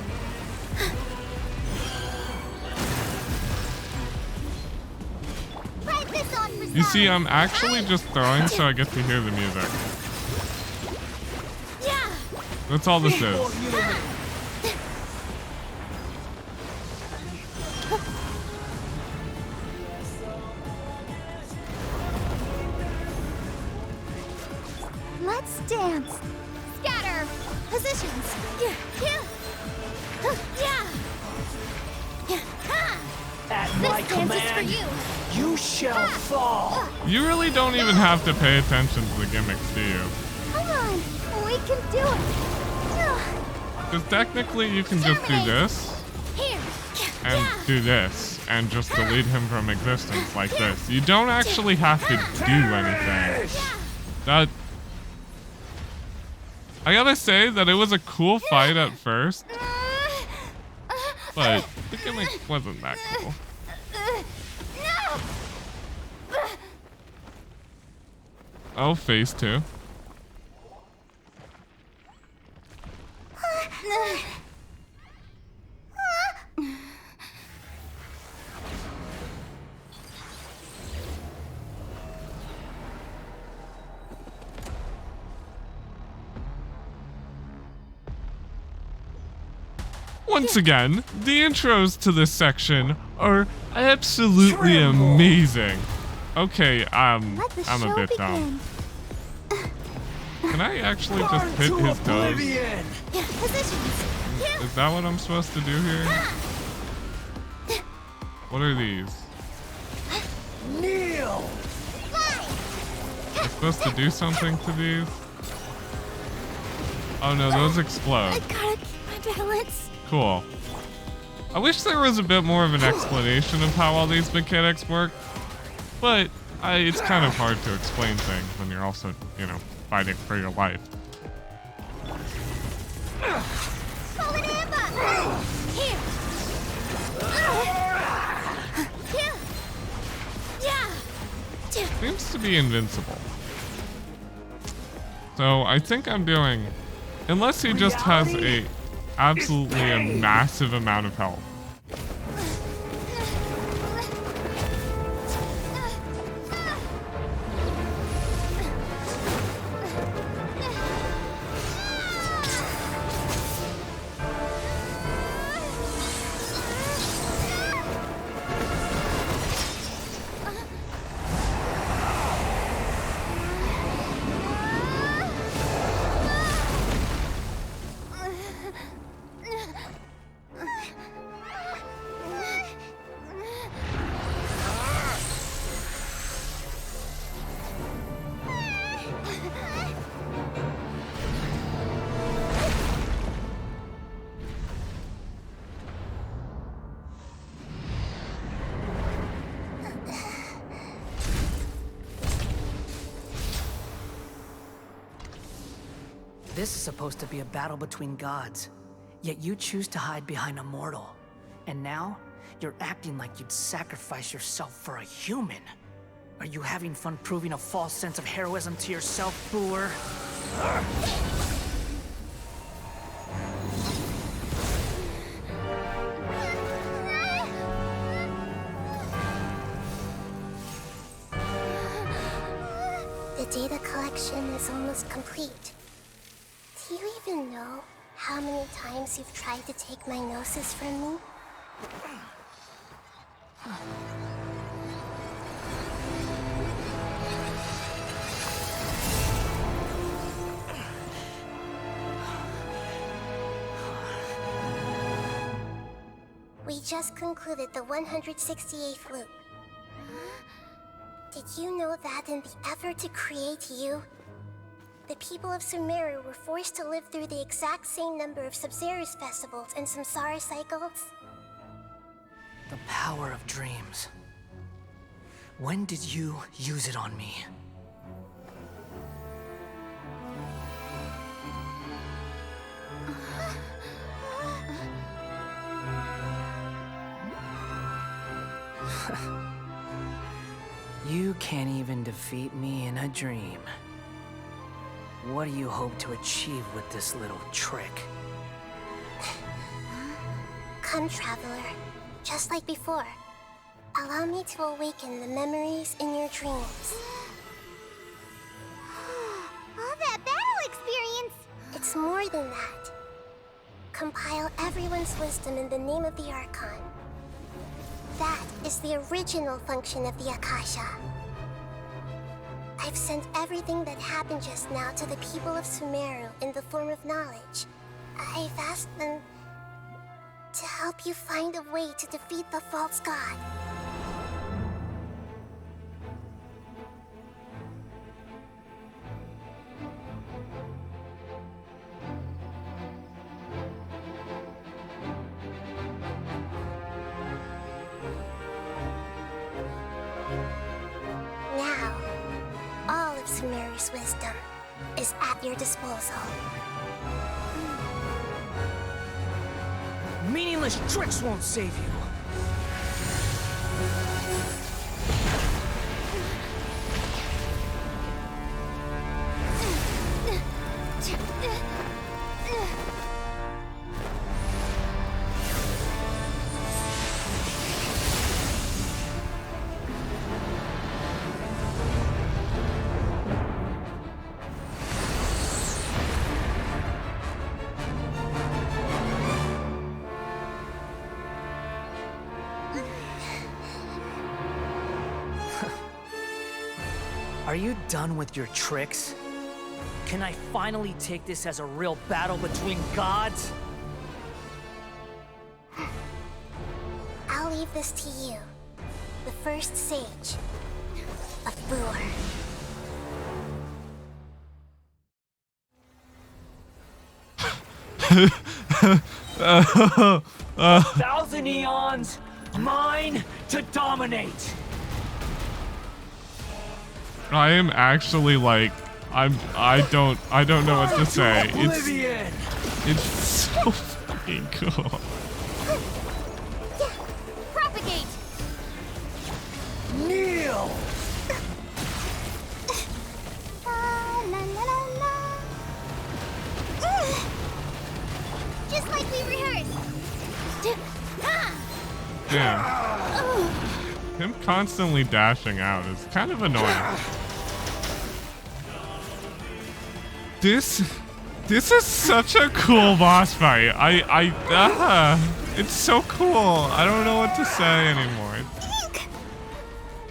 You see, I'm actually just throwing so I get to hear the music. That's all this is. Let's dance. Scatter. Positions. At my command, you shall fall. You really don't even have to pay attention to the gimmicks, do you? Come on, we can do it. Because technically you can just do this and do this and just delete him from existence like this. You don't actually have to do anything. That... I gotta say that it was a cool fight at first, but the gimmick wasn't that cool. Oh, phase 2. Once again, the intros to this section are absolutely amazing. Okay, I'm a bit dumb. Can I actually just hit his toes? Is that what I'm supposed to do here? What are these? Kneel! I'm supposed to do something to these? Oh no, those explode. I gotta keep my balance. Cool. I wish there was a bit more of an explanation of how all these mechanics work, but it's kind of hard to explain things when you're also, you know, fighting for your life. Seems to be invincible. So I think I'm doing, unless he just has a absolutely a massive amount of health. This is supposed to be a battle between gods, yet you choose to hide behind a mortal. And now, you're acting like you'd sacrifice yourself for a human. Are you having fun proving a false sense of heroism to yourself, Boor? The data collection is almost complete. Do you even know how many times you've tried to take my gnosis from me? We just concluded the 168th loop. Did you know that in the effort to create you, the people of Sumeru were forced to live through the exact same number of Sub-Zerus festivals and Samsara cycles? The power of dreams. When did you use it on me? You can't even defeat me in a dream. What do you hope to achieve with this little trick? Come, Traveler. Just like before. Allow me to awaken the memories in your dreams. All that battle experience! It's more than that. Compile everyone's wisdom in the name of the Archon. That is the original function of the Akasha. I've sent everything that happened just now to the people of Sumeru in the form of knowledge. I've asked them to help you find a way to defeat the false god. Now, all of Sumeru's wisdom is at your disposal. Meaningless tricks won't save you. Are you done with your tricks? Can I finally take this as a real battle between gods? I'll leave this to you, the first sage of Boor. A thousand eons, mine to dominate. I am actually like, I don't know what to say. It's so fucking cool. Propagate! Kneel! Just like we rehearsed. Damn. Him constantly dashing out is kind of annoying. This is such a cool boss fight. It's so cool. I don't know what to say anymore.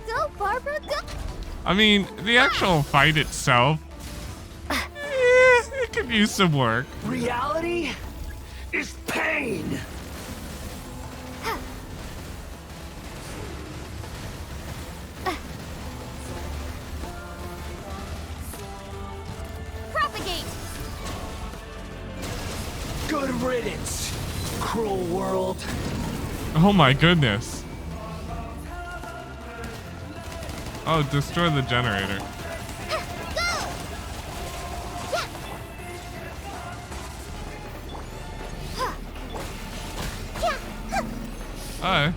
Go, Barbara, go! I mean, the actual fight itself, it could use some work. Reality is pain. Propagate! Good riddance, cruel world. Oh my goodness. Oh, destroy the generator. I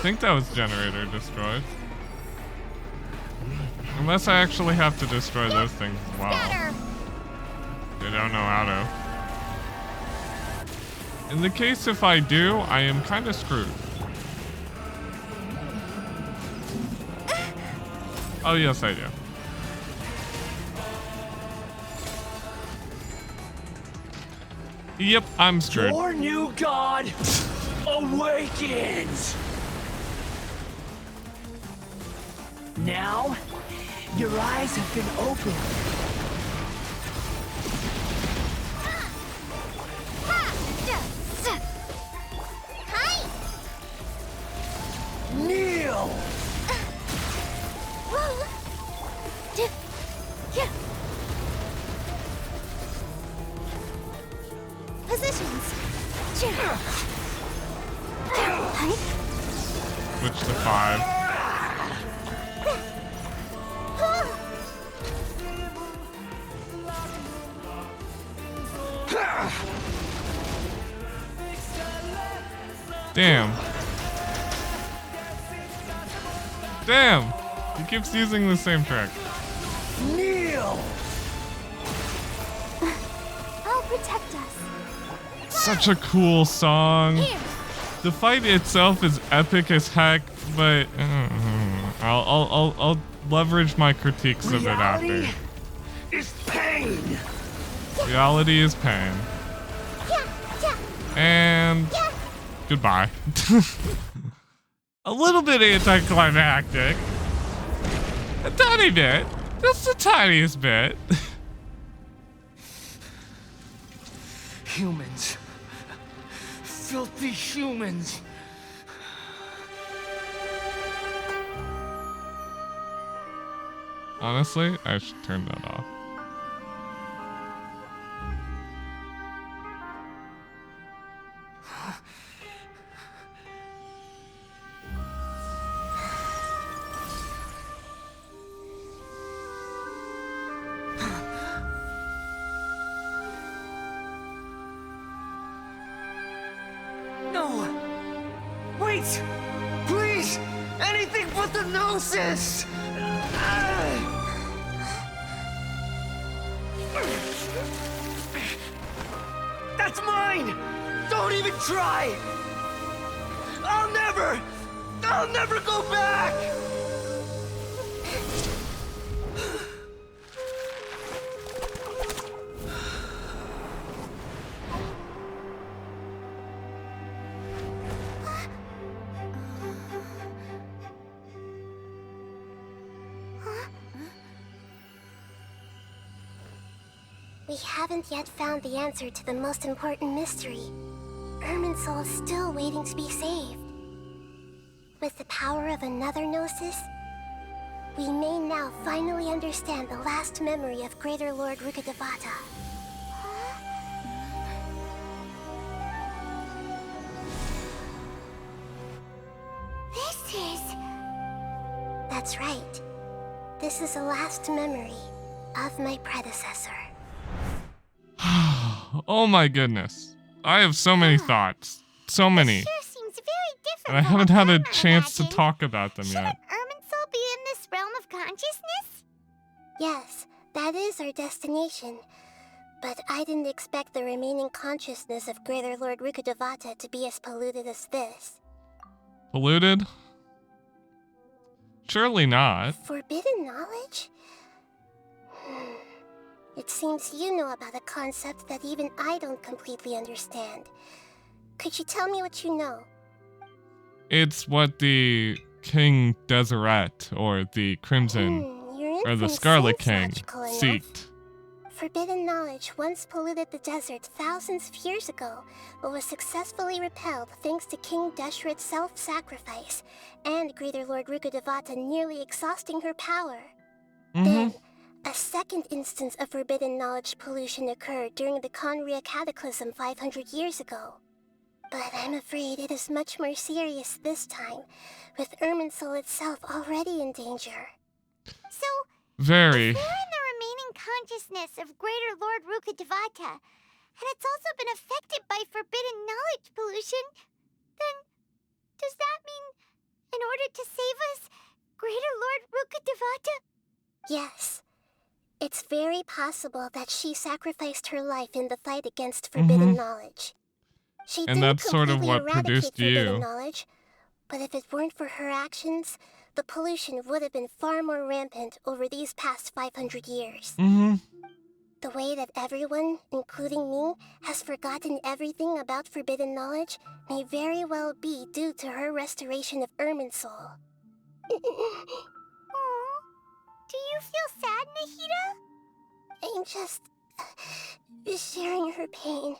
think that was generator destroyed. Unless I actually have to destroy those things as well. I don't know how to. In the case if I do, I am kind of screwed. Oh yes, I do. Yep, I'm screwed. Your new god awakens! Now, your eyes have been opened. Kneel! Positions. Switch to 5. Damn. Damn! He keeps using the same trick. Kneel! I'll protect us. Such a cool song. The fight itself is epic as heck, but I'll leverage my critiques of it after. Reality is pain. Reality is pain. And goodbye. A little bit anticlimactic. A tiny bit. Just the tiniest bit. Humans. Filthy humans. Honestly, I should turn that off. No! Wait! Please! Anything but the Gnosis! That's mine! Don't even try! I'll never go back! We haven't yet found the answer to the most important mystery. Irminsul is still waiting to be saved. With the power of another Gnosis, we may now finally understand the last memory of Greater Lord Rukkhadevata. This is... That's right. This is the last memory of my predecessor. Oh my goodness. I have so many thoughts. So many. Sure seems very different. And I haven't had a chance to talk about them yet. Irminsul be in this realm of consciousness? Yes, that is our destination. But I didn't expect the remaining consciousness of Greater Lord Rukkhadevata to be as polluted as this. Polluted? Surely not. Forbidden knowledge? It seems you know about a concept that even I don't completely understand. Could you tell me what you know? It's what the King Deseret, or the Crimson, or the Scarlet King, seeked. Forbidden knowledge once polluted the desert thousands of years ago, but was successfully repelled thanks to King Desheret's self-sacrifice, and Greater Lord Rukkhadevata nearly exhausting her power. Then, a second instance of forbidden knowledge pollution occurred during the Conria Cataclysm 500 years ago. But I'm afraid it is much more serious this time, with Irminsul itself already in danger. So, very. If we're in the remaining consciousness of Greater Lord Rukkhadevata, and it's also been affected by forbidden knowledge pollution, Then, does that mean, in order to save us, Greater Lord Rukkhadevata? Yes. It's very possible that she sacrificed her life in the fight against forbidden knowledge. She And didn't that's sort of completely what produced eradicate forbidden you. knowledge, but if it weren't for her actions, the pollution would have been far more rampant over these past 500 years. The way that everyone, including me, has forgotten everything about forbidden knowledge may very well be due to her restoration of Irminsul. Do you feel sad, Nahida? I'm just sharing her pain.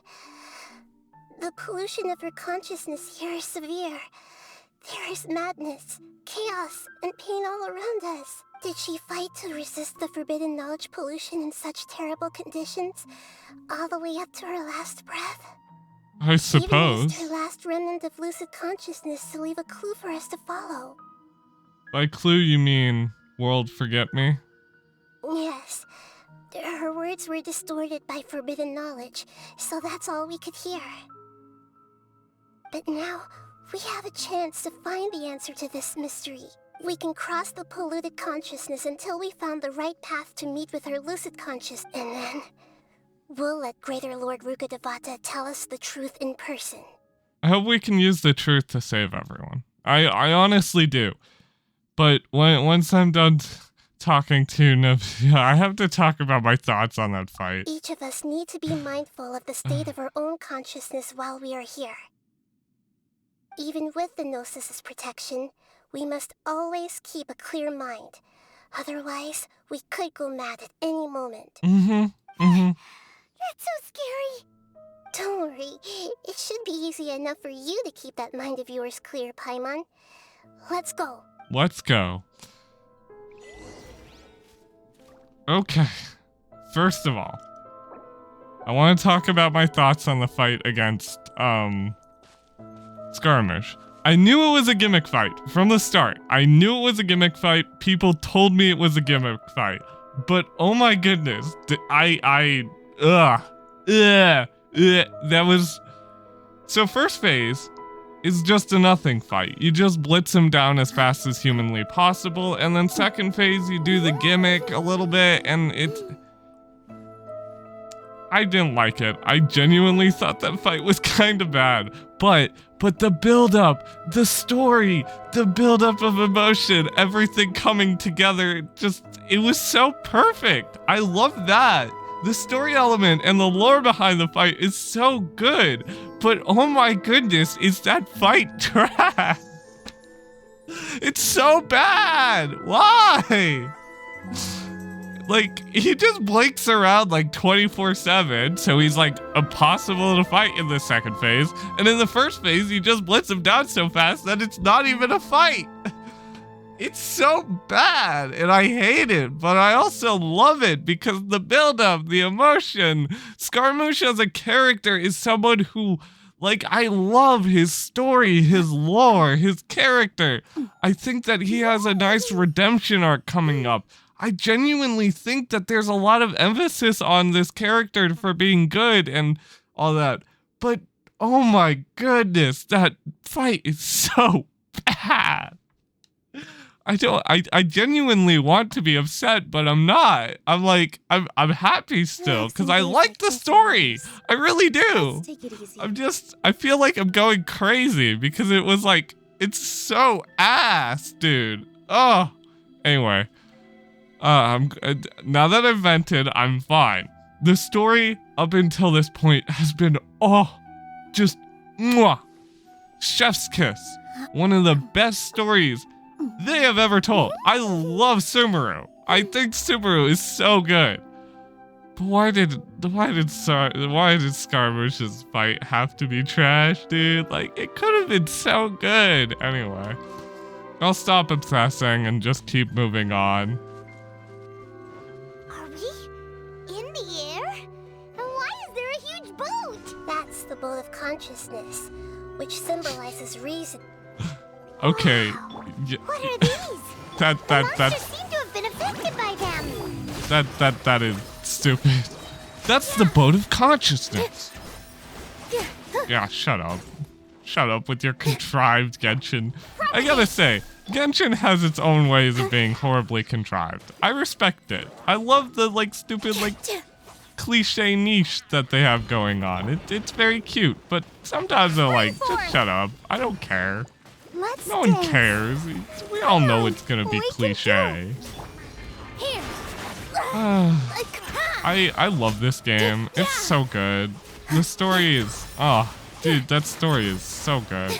The pollution of her consciousness here is severe. There is madness, chaos, and pain all around us. Did she fight to resist the forbidden knowledge pollution in such terrible conditions, all the way up to her last breath? I suppose. Even used her last remnant of lucid consciousness to leave a clue for us to follow. By clue, you mean world forget me? Yes. Her words were distorted by forbidden knowledge, so that's all we could hear. But now, we have a chance to find the answer to this mystery. We can cross the polluted consciousness until we found the right path to meet with our lucid conscious, and then we'll let Greater Lord Rukkhadevata tell us the truth in person. I hope we can use the truth to save everyone. I honestly do. But once I'm done talking to Navia, I have to talk about my thoughts on that fight. Each of us need to be mindful of the state of our own consciousness while we are here. Even with the Gnosis' protection, we must always keep a clear mind. Otherwise, we could go mad at any moment. That's so scary. Don't worry, it should be easy enough for you to keep that mind of yours clear, Paimon. Let's go. Let's go. Okay. First of all, I want to talk about my thoughts on the fight against, Scaramouche. I knew it was a gimmick fight from the start. I knew it was a gimmick fight. People told me it was a gimmick fight. But oh my goodness, that was... So first phase is just a nothing fight. You just blitz him down as fast as humanly possible, and then second phase you do the gimmick a little bit, and I didn't like it. I genuinely thought that fight was kind of bad. But the build-up, the story, the build-up of emotion, everything coming together, it was so perfect. I love that. The story element and the lore behind the fight is so good. But oh my goodness, is that fight trash? It's so bad. Why? Like, he just blinks around like 24/7, so he's like impossible to fight in the second phase. And in the first phase, you just blitz him down so fast that it's not even a fight. It's so bad, and I hate it, but I also love it because the build-up, the emotion. Scaramouche as a character is someone who, like, I love his story, his lore, his character. I think that he has a nice redemption arc coming up. I genuinely think that there's a lot of emphasis on this character for being good and all that. But, oh my goodness, that fight is so bad. I genuinely want to be upset, but I'm not. I'm happy still, because I like the story. I really do. I feel like I'm going crazy, because it was like, it's so ass, dude. Oh, anyway. Now that I've vented, I'm fine. The story up until this point has been, just, mwah, chef's kiss. One of the best stories they have ever told. I love Sumeru. I think Sumeru is so good. But why did Scaramouche's fight have to be trash, dude? Like, it could have been so good. Anyway, I'll stop obsessing and just keep moving on. Are we in the air? And why is there a huge boat? That's the boat of consciousness, which symbolizes reason. Okay. What are these? That's seem to have been affected by them. that is stupid. That's the boat of consciousness. Yeah, shut up. Shut up with your contrived Genshin. I gotta say, Genshin has its own ways of being horribly contrived. I respect it. I love the, like, stupid, like, cliche niche that they have going on. It's very cute, but sometimes they're like, just shut up. I don't care. No one cares. We all know it's gonna be cliche. I love this game. It's so good. The story is, oh, dude, that story is so good.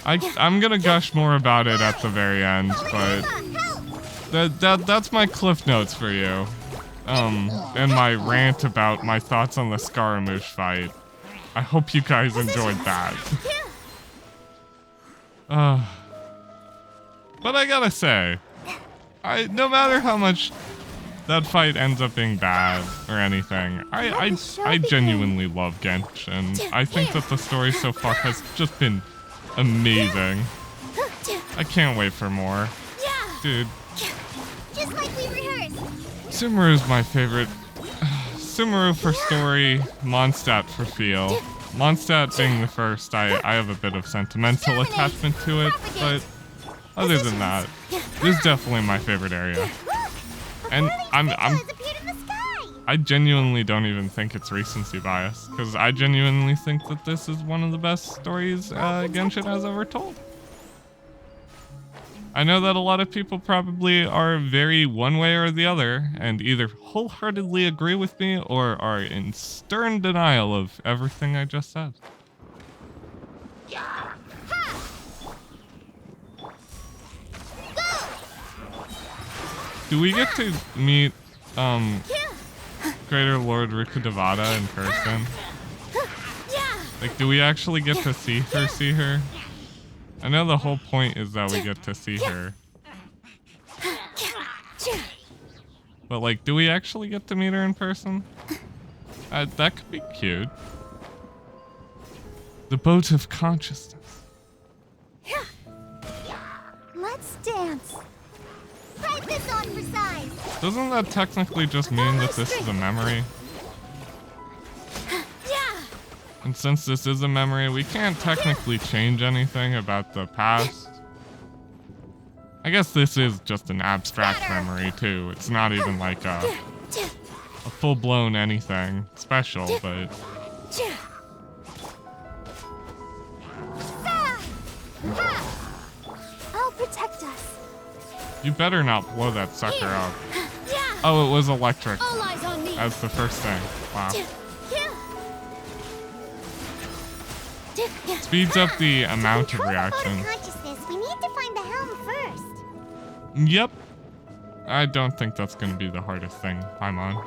I'm gonna gush more about it at the very end, but that's my cliff notes for you. And my rant about my thoughts on the Scaramouche fight. I hope you guys enjoyed that. But I gotta say, no matter how much that fight ends up being bad or anything, I genuinely love Genshin. I think that the story so far has just been amazing. I can't wait for more. Dude. Just like we rehearsed. Sumeru's my favorite. Sumeru for story, Mondstadt for feel. Mondstadt being the first, I have a bit of sentimental attachment to it, but other than that, this is definitely my favorite area. And I genuinely don't even think it's recency bias, because I genuinely think that this is one of the best stories Genshin has ever told. I know that a lot of people probably are very one way or the other, and either wholeheartedly agree with me or are in stern denial of everything I just said. Do we get to meet Greater Lord Rukkhadevata in person? Like, do we actually get to see her? I know the whole point is that we get to see her. But, like, do we actually get to meet her in person? That could be cute. The Boat of Consciousness. Let's dance. Write this on for size. Doesn't that technically just mean that this is a memory? And since this is a memory, we can't technically change anything about the past. I guess this is just an abstract memory too. It's not even like a full-blown anything special, but... I'll protect us. You better not blow that sucker up. Oh, it was electric. All eyes on me. That's the first thing. Wow. Speeds up the amount of reaction. We need to find the helm first. Yep. I don't think that's gonna be the hardest thing, Paimon.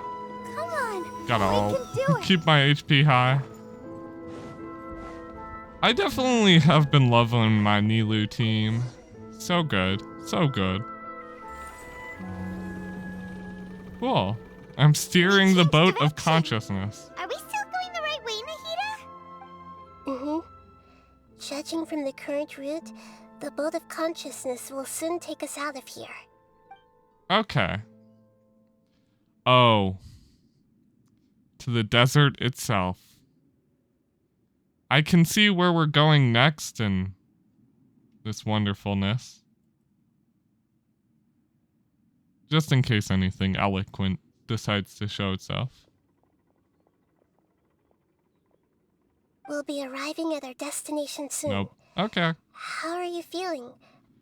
Come on. Gotta keep my HP high. I definitely have been loving my Nilou team. So good. So good. Cool. I'm steering the boat of consciousness. Are we still going the right way, Nahida? Mm-hmm. Judging from the current route, the boat of consciousness will soon take us out of here. Okay. Oh. To the desert itself. I can see where we're going next in this wonderfulness. Just in case anything eloquent decides to show itself. We'll be arriving at our destination soon. Nope. Okay. How are you feeling?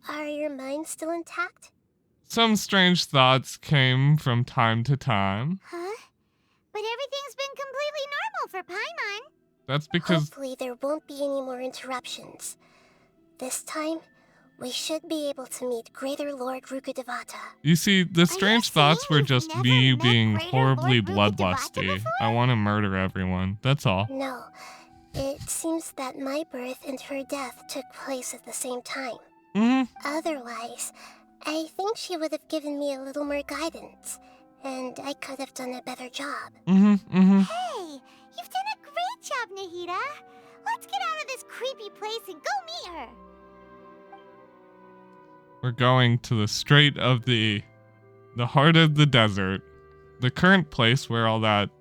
Are your minds still intact? Some strange thoughts came from time to time. Huh? But everything's been completely normal for Paimon. That's because... Hopefully there won't be any more interruptions. This time, we should be able to meet Greater Lord Rukkhadevata. You see, the strange thoughts were just me being horribly bloodlusty. I want to murder everyone. That's all. No. It seems that my birth and her death took place at the same time. Otherwise, I think she would have given me a little more guidance, and I could have done a better job. Hey, you've done a great job, Nahida. Let's get out of this creepy place and go meet her. We're going to the Strait of the heart of the desert, the current place where all that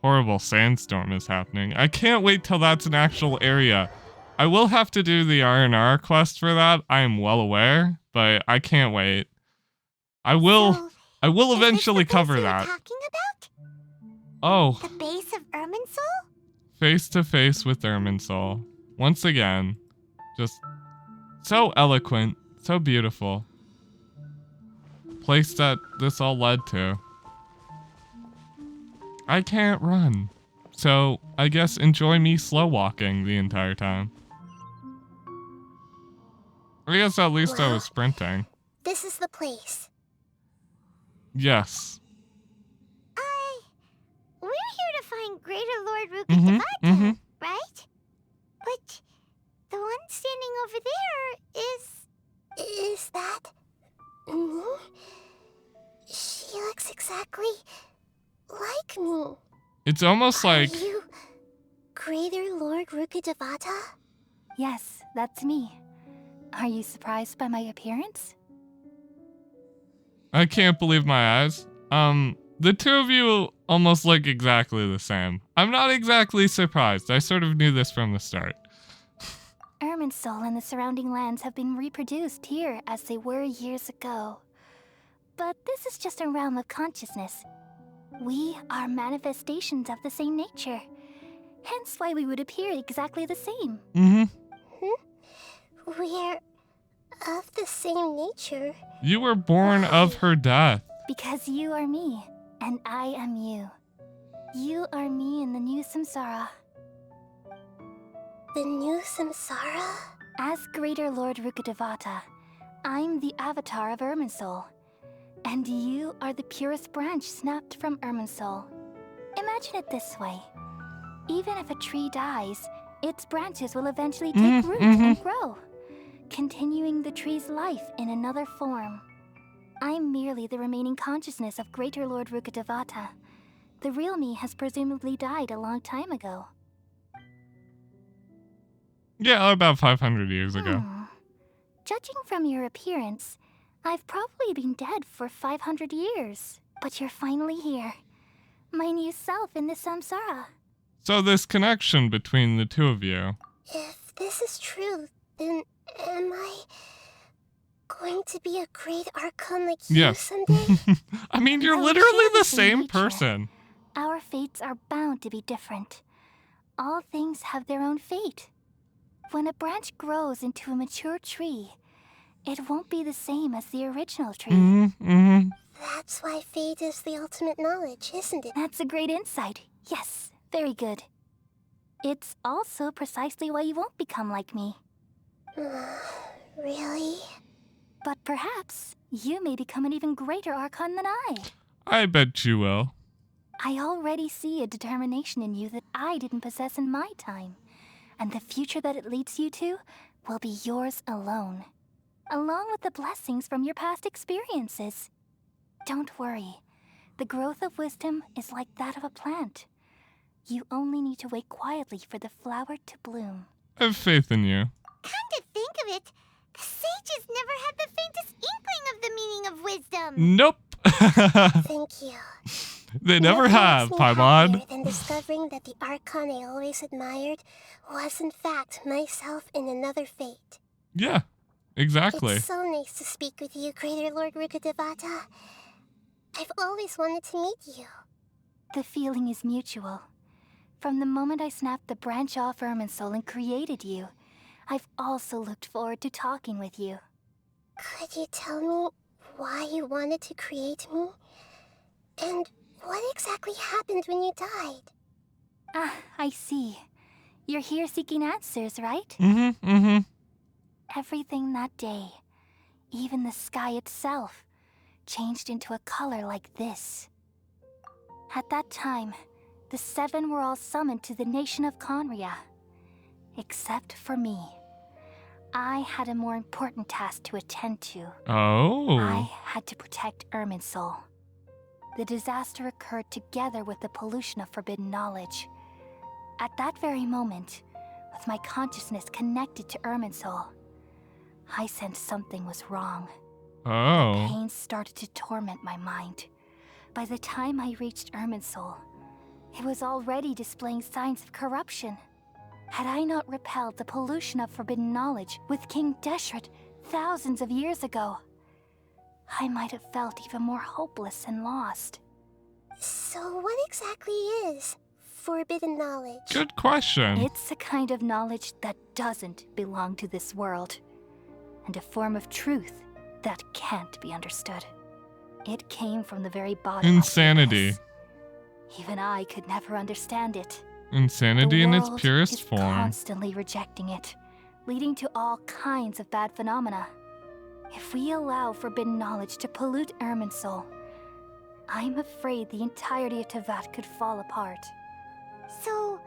horrible sandstorm is happening. I can't wait till that's an actual area. I will have to do the R&R quest for that. I am well aware, but I can't wait. I will eventually cover that. Talking about? Oh. The base of Irminsul? Face to face with Irminsul. Once again. Just so eloquent, so beautiful. Place that this all led to. I can't run. So I guess enjoy me slow walking the entire time. I guess at least I was sprinting. This is the place. Yes. We're here to find Greater Lord Rukkhadevata, right? But the one standing over there is that me? She looks exactly like me. It's almost like... Are you Greater Lord Rukkhadevata? Yes, that's me. Are you surprised by my appearance? I can't believe my eyes. The two of you almost look exactly the same. I'm not exactly surprised. I sort of knew this from the start. Irminsul and the surrounding lands have been reproduced here as they were years ago. But this is just a realm of consciousness. We are manifestations of the same nature. Hence why we would appear exactly the same. We're of the same nature. You were born of her death. Because you are me, and I am you. You are me in the new samsara. The new samsara? As Greater Lord Rukkhadevata, I'm the avatar of Irminsul. And you are the purest branch snapped from Irminsul. Imagine it this way. Even if a tree dies, its branches will eventually take root and grow, continuing the tree's life in another form. I'm merely the remaining consciousness of Greater Lord Rukkhadevata. The real me has presumably died a long time ago. Yeah, about 500 years ago. Judging from your appearance, I've probably been dead for 500 years. But you're finally here. My new self in the samsara. So this connection between the two of you. If this is true, then am I going to be a great Archon like you someday? I mean, you're literally the same person. Our fates are bound to be different. All things have their own fate. When a branch grows into a mature tree, it won't be the same as the original tree. That's why fate is the ultimate knowledge, isn't it? That's a great insight. Yes, very good. It's also precisely why you won't become like me. Really? But perhaps you may become an even greater Archon than I. I bet you will. I already see a determination in you that I didn't possess in my time. And the future that it leads you to will be yours alone, along with the blessings from your past experiences. Don't worry. The growth of wisdom is like that of a plant. You only need to wait quietly for the flower to bloom. I have faith in you. Come to think of it, the sages never had the faintest inkling of the meaning of wisdom. Nope. Thank you. They never have, Paimon. Than discovering that the Archon I always admired was in fact myself in another fate. Yeah, exactly. It's so nice to speak with you, Greater Lord Rukkhadevata. I've always wanted to meet you. The feeling is mutual. From the moment I snapped the branch off Irminsul and created you, I've also looked forward to talking with you. Could you tell me why you wanted to create me? And what exactly happened when you died? Ah, I see. You're here seeking answers, right? Everything that day, even the sky itself, changed into a color like this. At that time, the seven were all summoned to the nation of Conria. Except for me. I had a more important task to attend to. Oh. I had to protect Irminsul. The disaster occurred together with the pollution of forbidden knowledge. At that very moment, with my consciousness connected to Irminsul, I sensed something was wrong. Oh. The pain started to torment my mind. By the time I reached Irminsul, It was already displaying signs of corruption. Had I not repelled the pollution of forbidden knowledge with King Deshret thousands of years ago, I might have felt even more hopeless and lost. So what exactly is forbidden knowledge? Good question. It's a kind of knowledge that doesn't belong to this world, and a form of truth that can't be understood. It came from the very bottom Insanity. of the abyss. Even I could never understand it. Insanity in its purest is form. Constantly rejecting it, leading to all kinds of bad phenomena. If we allow forbidden knowledge to pollute Irminsul, I'm afraid the entirety of Teyvat could fall apart. So,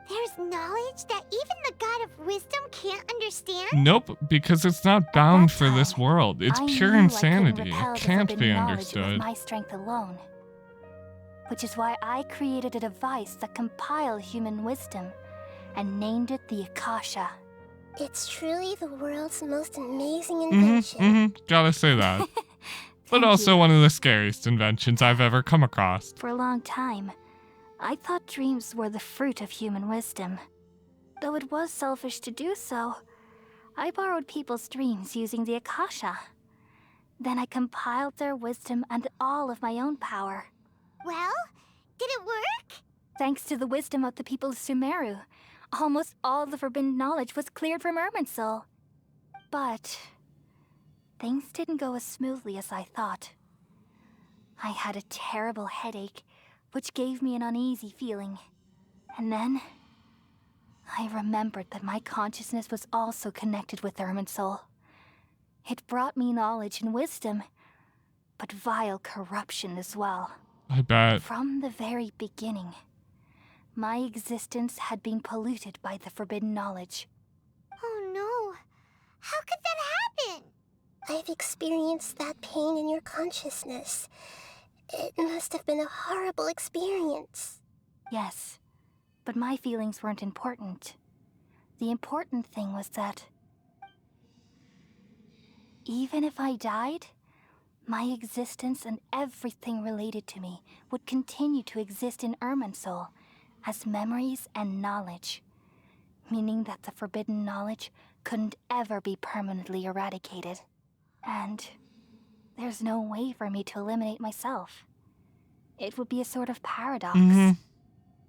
there's knowledge that even the God of Wisdom can't understand? Nope, because it's not bound for this world. It's I pure knew I insanity. couldn't repel It the can't be forbidden knowledge understood. with my strength alone. Which is why I created a device that compiled human wisdom and named it the Akasha. It's truly the world's most amazing invention. Gotta say that. But also one of the scariest inventions I've ever come across. For a long time, I thought dreams were the fruit of human wisdom. Though it was selfish to do so, I borrowed people's dreams using the Akasha. Then I compiled their wisdom and all of my own power. Well, did it work? Thanks to the wisdom of the people of Sumeru, almost all the forbidden knowledge was cleared from Irminsul. But things didn't go as smoothly as I thought. I had a terrible headache, which gave me an uneasy feeling. And then I remembered that my consciousness was also connected with Irminsul. It brought me knowledge and wisdom, but vile corruption as well. I bet. From the very beginning, my existence had been polluted by the forbidden knowledge. Oh no. How could that happen? I've experienced that pain in your consciousness. It must have been a horrible experience. Yes, but my feelings weren't important. The important thing was that even if I died, my existence and everything related to me would continue to exist in Irminsul as memories and knowledge, meaning that the forbidden knowledge couldn't ever be permanently eradicated. And there's no way for me to eliminate myself. It would be a sort of paradox.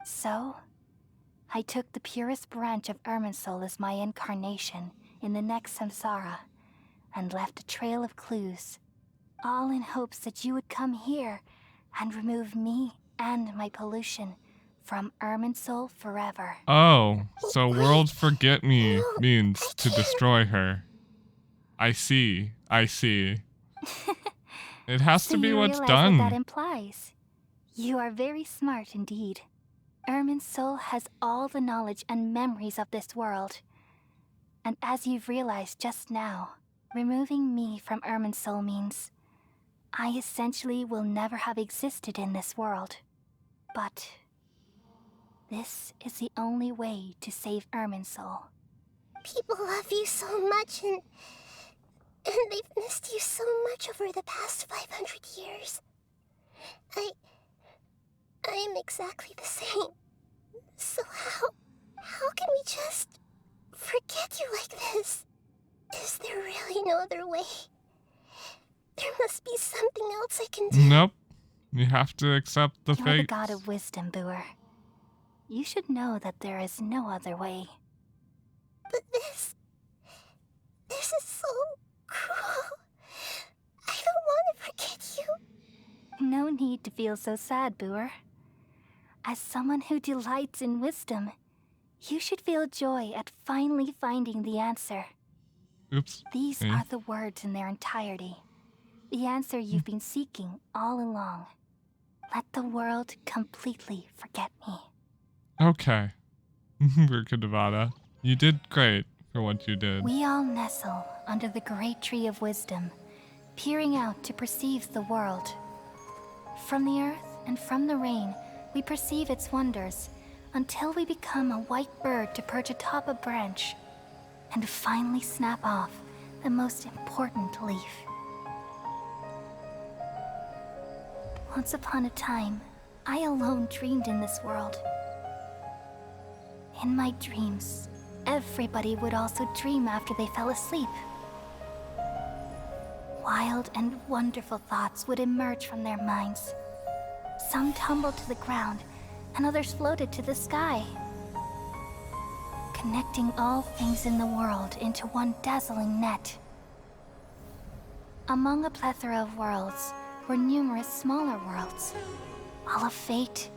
So, I took the purest branch of Irminsul as my incarnation in the next samsara and left a trail of clues, all in hopes that you would come here and remove me and my pollution from Irminsul forever. Oh, so world forget me means to destroy her. I see. It has to be what's done. What that implies. You are very smart indeed. Irminsul has all the knowledge and memories of this world. And as you've realized just now, removing me from Irminsul means I essentially will never have existed in this world. But this is the only way to save Irminsul. People love you so much and they've missed you so much over the past 500 years. I am exactly the same. So how can we just forget you like this? Is there really no other way? There must be something else I can do. Nope. You have to accept the You're the fate. god of wisdom, Booer. You should know that there is no other way. But this is so cruel. I don't want to forget you. No need to feel so sad, Booer. As someone who delights in wisdom, you should feel joy at finally finding the answer. Oops. These are the words in their entirety. The answer you've been seeking all along. Let the world completely forget me. Okay. Devada. You did great for what you did. We all nestle under the great tree of wisdom, peering out to perceive the world. From the earth and from the rain, we perceive its wonders, until we become a white bird to perch atop a branch, and finally snap off the most important leaf. Once upon a time, I alone dreamed in this world. In my dreams, everybody would also dream after they fell asleep. Wild and wonderful thoughts would emerge from their minds. Some tumbled to the ground, and others floated to the sky, connecting all things in the world into one dazzling net. Among a plethora of worlds were numerous smaller worlds, all of fate,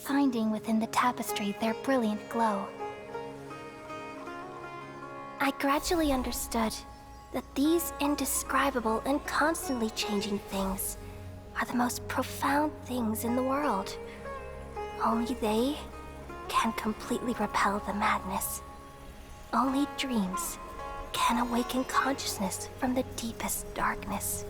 finding within the tapestry their brilliant glow. I gradually understood that these indescribable and constantly changing things are the most profound things in the world. Only they can completely repel the madness. Only dreams can awaken consciousness from the deepest darkness.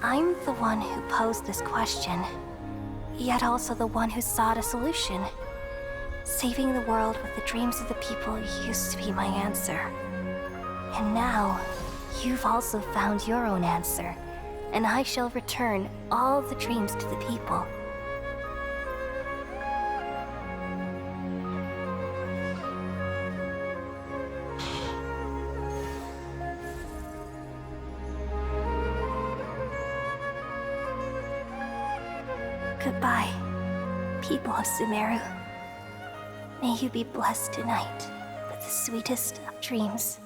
I'm the one who posed this question, yet also the one who sought a solution. Saving the world with the dreams of the people used to be my answer. And now, you've also found your own answer, and I shall return all the dreams to the people. Goodbye, people of Sumeru. May you be blessed tonight with the sweetest of dreams.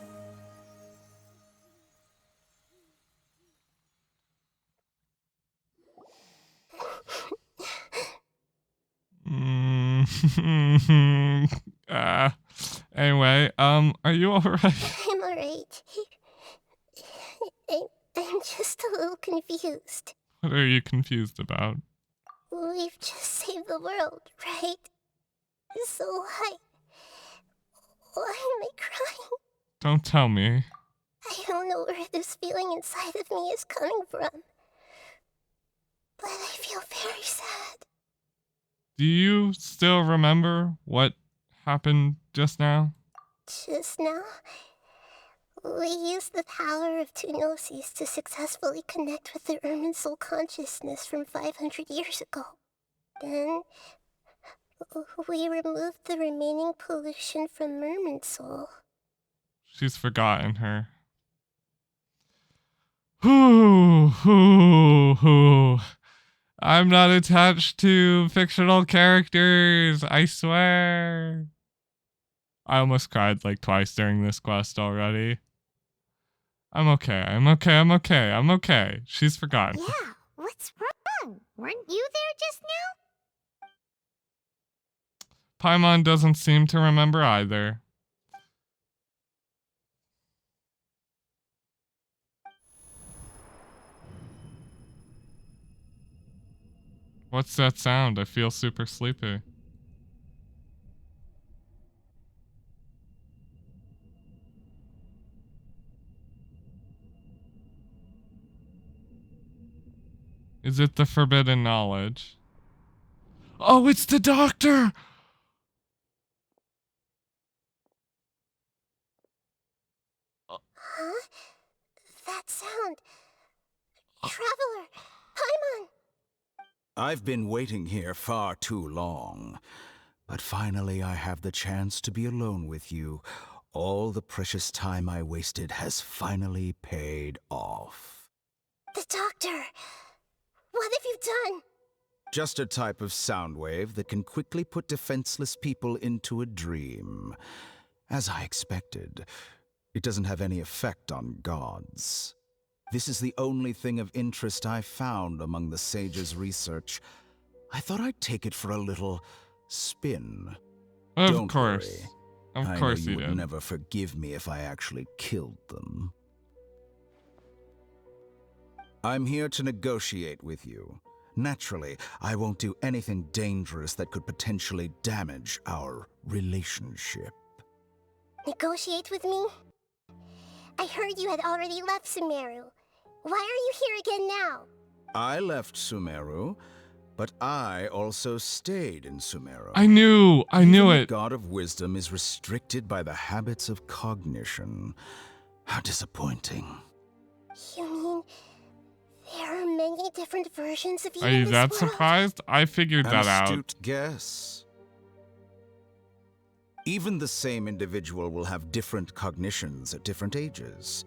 Anyway, are you alright? I'm alright. I'm just a little confused. What are you confused about? We've just saved the world, right? So why am I crying? Don't tell me. I don't know where this feeling inside of me is coming from, but I feel very sad. Do you still remember what happened just now? Just now, we used the power of two gnosis to successfully connect with the Ermin soul consciousness from 500 years ago. Then, we removed the remaining pollution from Merman soul. She's forgotten her. Whoo. I'm not attached to fictional characters, I swear. I almost cried like twice during this quest already. I'm okay. She's forgotten. Yeah, what's wrong? Weren't you there just now? Paimon doesn't seem to remember either. What's that sound? I feel super sleepy. Is it the forbidden knowledge? Oh, it's the doctor! Huh? That sound. Traveler! Paimon! I've been waiting here far too long. But finally I have the chance to be alone with you. All the precious time I wasted has finally paid off. The doctor! What have you done? Just a type of sound wave that can quickly put defenseless people into a dream. As I expected, it doesn't have any effect on gods. This is the only thing of interest I found among the sage's research. I thought I'd take it for a little spin. Of course. Of I course know you you did. would never forgive me if I actually killed them. I'm here to negotiate with you. Naturally, I won't do anything dangerous that could potentially damage our relationship. Negotiate with me? I heard you had already left Sumeru. Why are you here again now? I left Sumeru, but I also stayed in Sumeru. I knew Even it. The God of Wisdom is restricted by the habits of cognition. How disappointing. You mean there are many different versions of you Are in you this that world? surprised? I figured An that out. astute guess. Even the same individual will have different cognitions at different ages.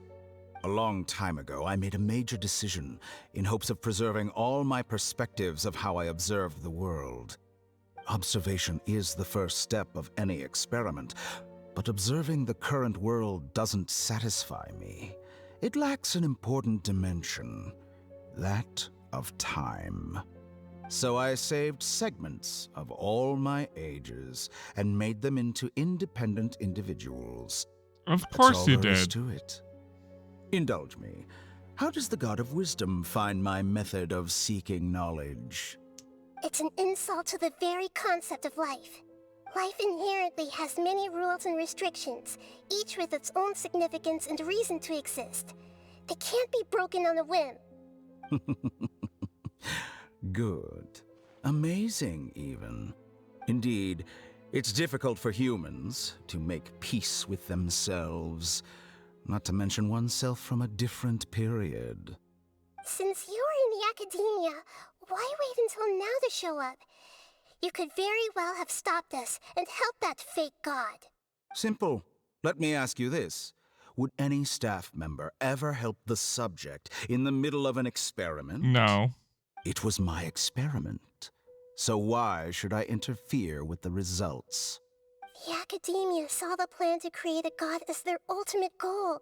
A long time ago, I made a major decision in hopes of preserving all my perspectives of how I observed the world. Observation is the first step of any experiment, but observing the current world doesn't satisfy me. It lacks an important dimension, that of time. So I saved segments of all my ages and made them into independent individuals. Of course you That's all there is did. to it. Indulge me. How does the God of Wisdom find my method of seeking knowledge? It's an insult to the very concept of life. Life inherently has many rules and restrictions, each with its own significance and reason to exist. They can't be broken on a whim. Good. Amazing, even. Indeed, it's difficult for humans to make peace with themselves, not to mention oneself from a different period. Since you are in the academia, why wait until now to show up? You could very well have stopped us and helped that fake god. Simple. Let me ask you this. Would any staff member ever help the subject in the middle of an experiment? No. It was my experiment. So why should I interfere with the results? The academia saw the plan to create a god as their ultimate goal,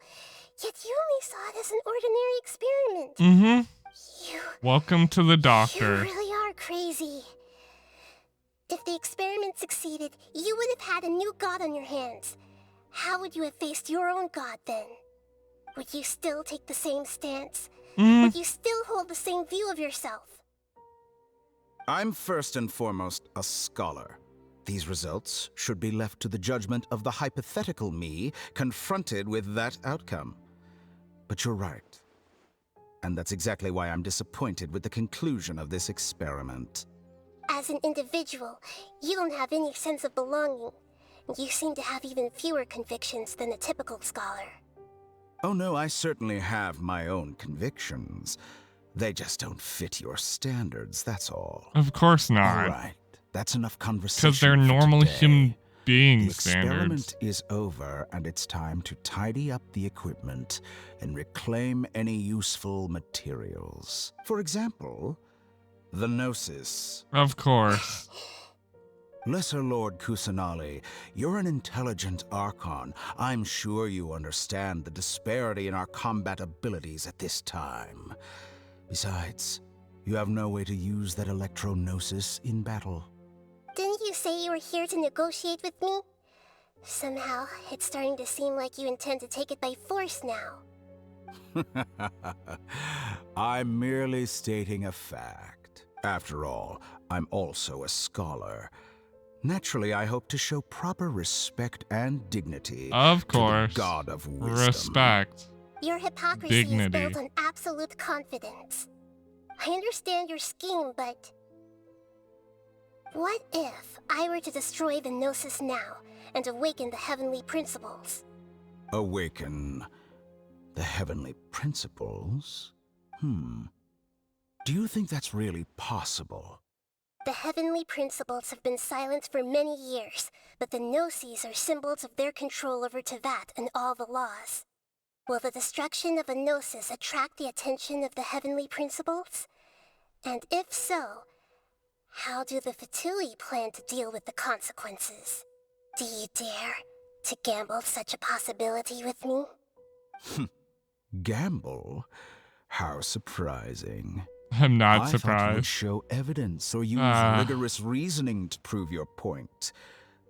yet you only saw it as an ordinary experiment. Mm-hmm. Welcome to the doctor. You really are crazy. If the experiment succeeded, you would have had a new god on your hands. How would you have faced your own god then? Would you still take the same stance? Would you still hold the same view of yourself? I'm first and foremost a scholar. These results should be left to the judgment of the hypothetical me confronted with that outcome. But you're right. And that's exactly why I'm disappointed with the conclusion of this experiment. As an individual, you don't have any sense of belonging. You seem to have even fewer convictions than a typical scholar. Oh no, I certainly have my own convictions. They just don't fit your standards, that's all. Of course not. All right, that's enough conversation. Because they're normal today. human being The standards. experiment is over, and it's time to tidy up the equipment and reclaim any useful materials. For example, the Gnosis. Of course. Lesser Lord Kusanali, you're an intelligent Archon. I'm sure you understand the disparity in our combat abilities at this time. Besides, you have no way to use that Electro-Gnosis in battle. Didn't you say you were here to negotiate with me? Somehow, it's starting to seem like you intend to take it by force now. I'm merely stating a fact. After all, I'm also a scholar. Naturally, I hope to show proper respect and dignity Of to course. the God of Wisdom. Respect. Your hypocrisy Dignity. is built on absolute confidence. I understand your scheme, but... what if I were to destroy the Gnosis now and awaken the heavenly principles? Awaken the heavenly principles? Do you think that's really possible? The heavenly principles have been silent for many years, but the Gnosis are symbols of their control over Teyvat and all the laws. Will the destruction of a Gnosis attract the attention of the heavenly principles? And if so, how do the Fatui plan to deal with the consequences? Do you dare to gamble such a possibility with me? Gamble? How surprising. I'm not I thought you would surprised. show evidence or use rigorous reasoning to prove your point.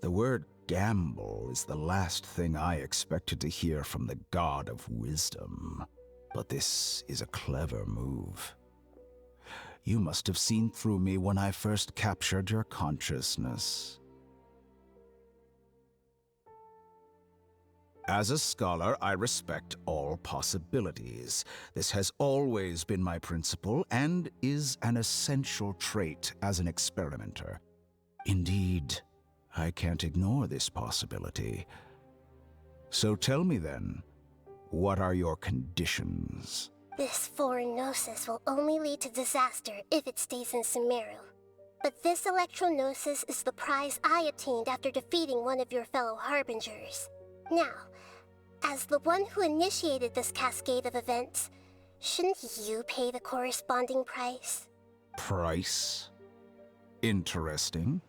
The word gamble is the last thing I expected to hear from the God of Wisdom. But this is a clever move. You must have seen through me when I first captured your consciousness. As a scholar, I respect all possibilities. This has always been my principle and is an essential trait as an experimenter. Indeed, I can't ignore this possibility. So tell me then, what are your conditions? This foreign gnosis will only lead to disaster if it stays in Sumeru. But this electro-gnosis is the prize I obtained after defeating one of your fellow harbingers. Now, as the one who initiated this cascade of events, shouldn't you pay the corresponding price? Price? Interesting.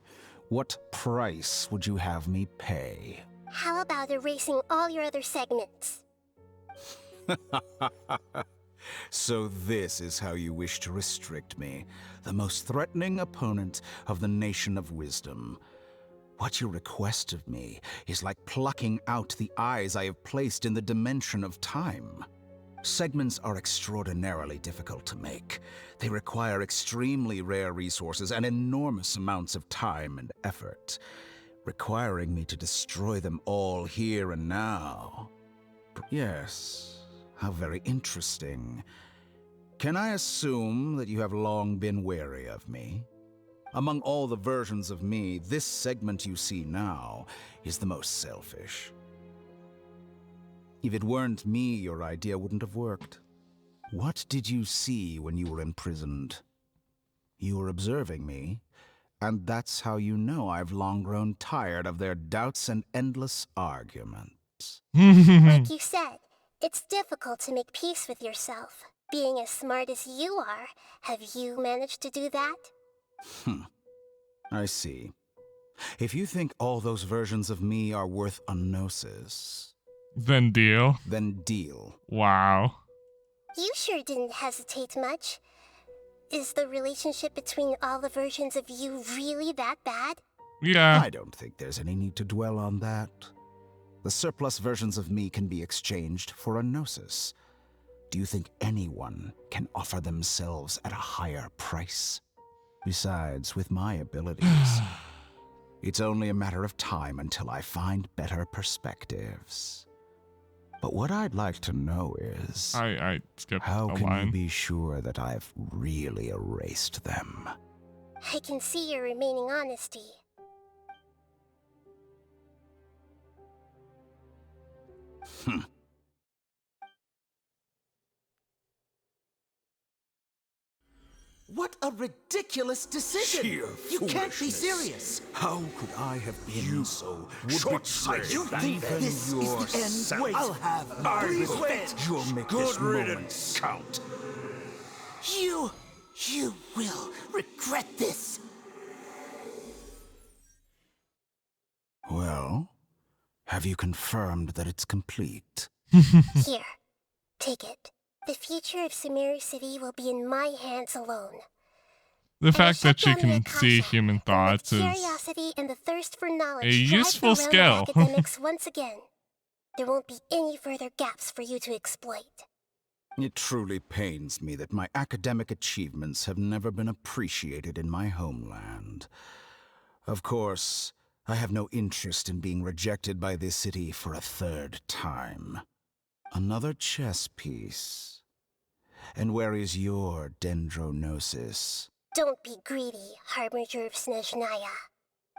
What price would you have me pay? How about erasing all your other segments? So this is how you wish to restrict me, the most threatening opponent of the Nation of Wisdom. What you request of me is like plucking out the eyes I have placed in the dimension of time. Segments are extraordinarily difficult to make. They require extremely rare resources and enormous amounts of time and effort, requiring me to destroy them all here and now. Yes, how very interesting. Can I assume that you have long been wary of me? Among all the versions of me, this segment you see now is the most selfish. If it weren't me, your idea wouldn't have worked. What did you see when you were imprisoned? You were observing me, and that's how you know I've long grown tired of their doubts and endless arguments. Like you said, it's difficult to make peace with yourself. Being as smart as you are, have you managed to do that? I see. If you think all those versions of me are worth a gnosis... Then deal. Then deal. Wow. You sure didn't hesitate much. Is the relationship between all the versions of you really that bad? Yeah. I don't think there's any need to dwell on that. The surplus versions of me can be exchanged for a gnosis. Do you think anyone can offer themselves at a higher price? Besides, with my abilities, it's only a matter of time until I find better perspectives. But what I'd like to know is... I skipped how a can line. you be sure that I've really erased them? I can see your remaining honesty. What a ridiculous decision! Sheer You can't be foolishness. serious! How could I have been so short-sighted. You think this is the end? Wait, I'll have Please wait! You'll make Good this moment riddance. count. You will regret this! Well, have you confirmed that it's complete? Here, take it. The future of Sumeru City will be in my hands alone. The fact that she can see human thoughts is Curiosity and the thirst for knowledge a useful drive the realm skill. of academics once again. There won't be any further gaps for you to exploit. It truly pains me that my academic achievements have never been appreciated in my homeland. Of course, I have no interest in being rejected by this city for a third time. Another chess piece. And where is your dendronosis? Don't be greedy, Harbinger of Snezhnaya.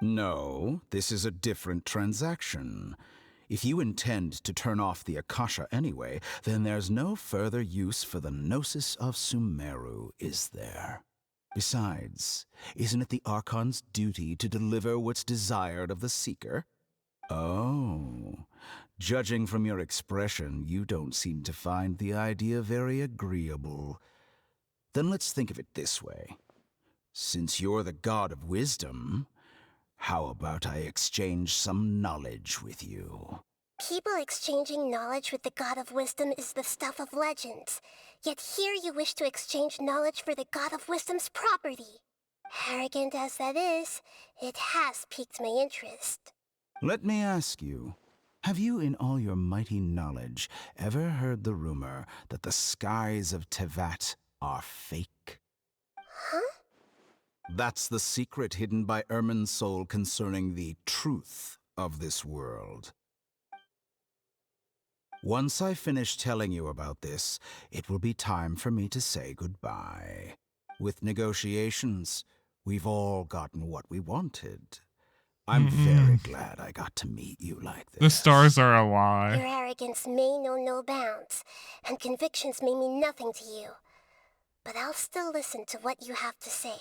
No, this is a different transaction. If you intend to turn off the Akasha anyway, then there's no further use for the Gnosis of Sumeru, is there? Besides, isn't it the Archon's duty to deliver what's desired of the Seeker? Oh, judging from your expression, you don't seem to find the idea very agreeable. Then let's think of it this way. Since you're the god of wisdom, how about I exchange some knowledge with you? People exchanging knowledge with the God of Wisdom is the stuff of legends. Yet here you wish to exchange knowledge for the God of Wisdom's property. Arrogant as that is, it has piqued my interest. Let me ask you, have you in all your mighty knowledge ever heard the rumor that the skies of Tevat are fake? Huh? That's the secret hidden by Irmin's soul concerning the truth of this world. Once I finish telling you about this, it will be time for me to say goodbye. With negotiations, we've all gotten what we wanted. I'm very glad I got to meet you like this. The stars are a lie. Your arrogance may know no bounds, and convictions may mean nothing to you. But I'll still listen to what you have to say.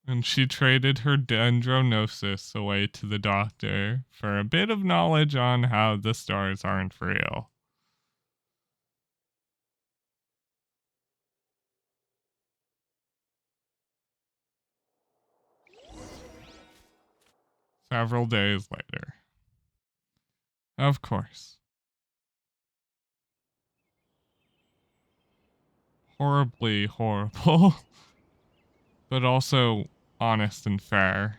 And she traded her dendronosis away to the doctor for a bit of knowledge on how the stars aren't real. Several days later. Of course. Horribly horrible. But also honest and fair.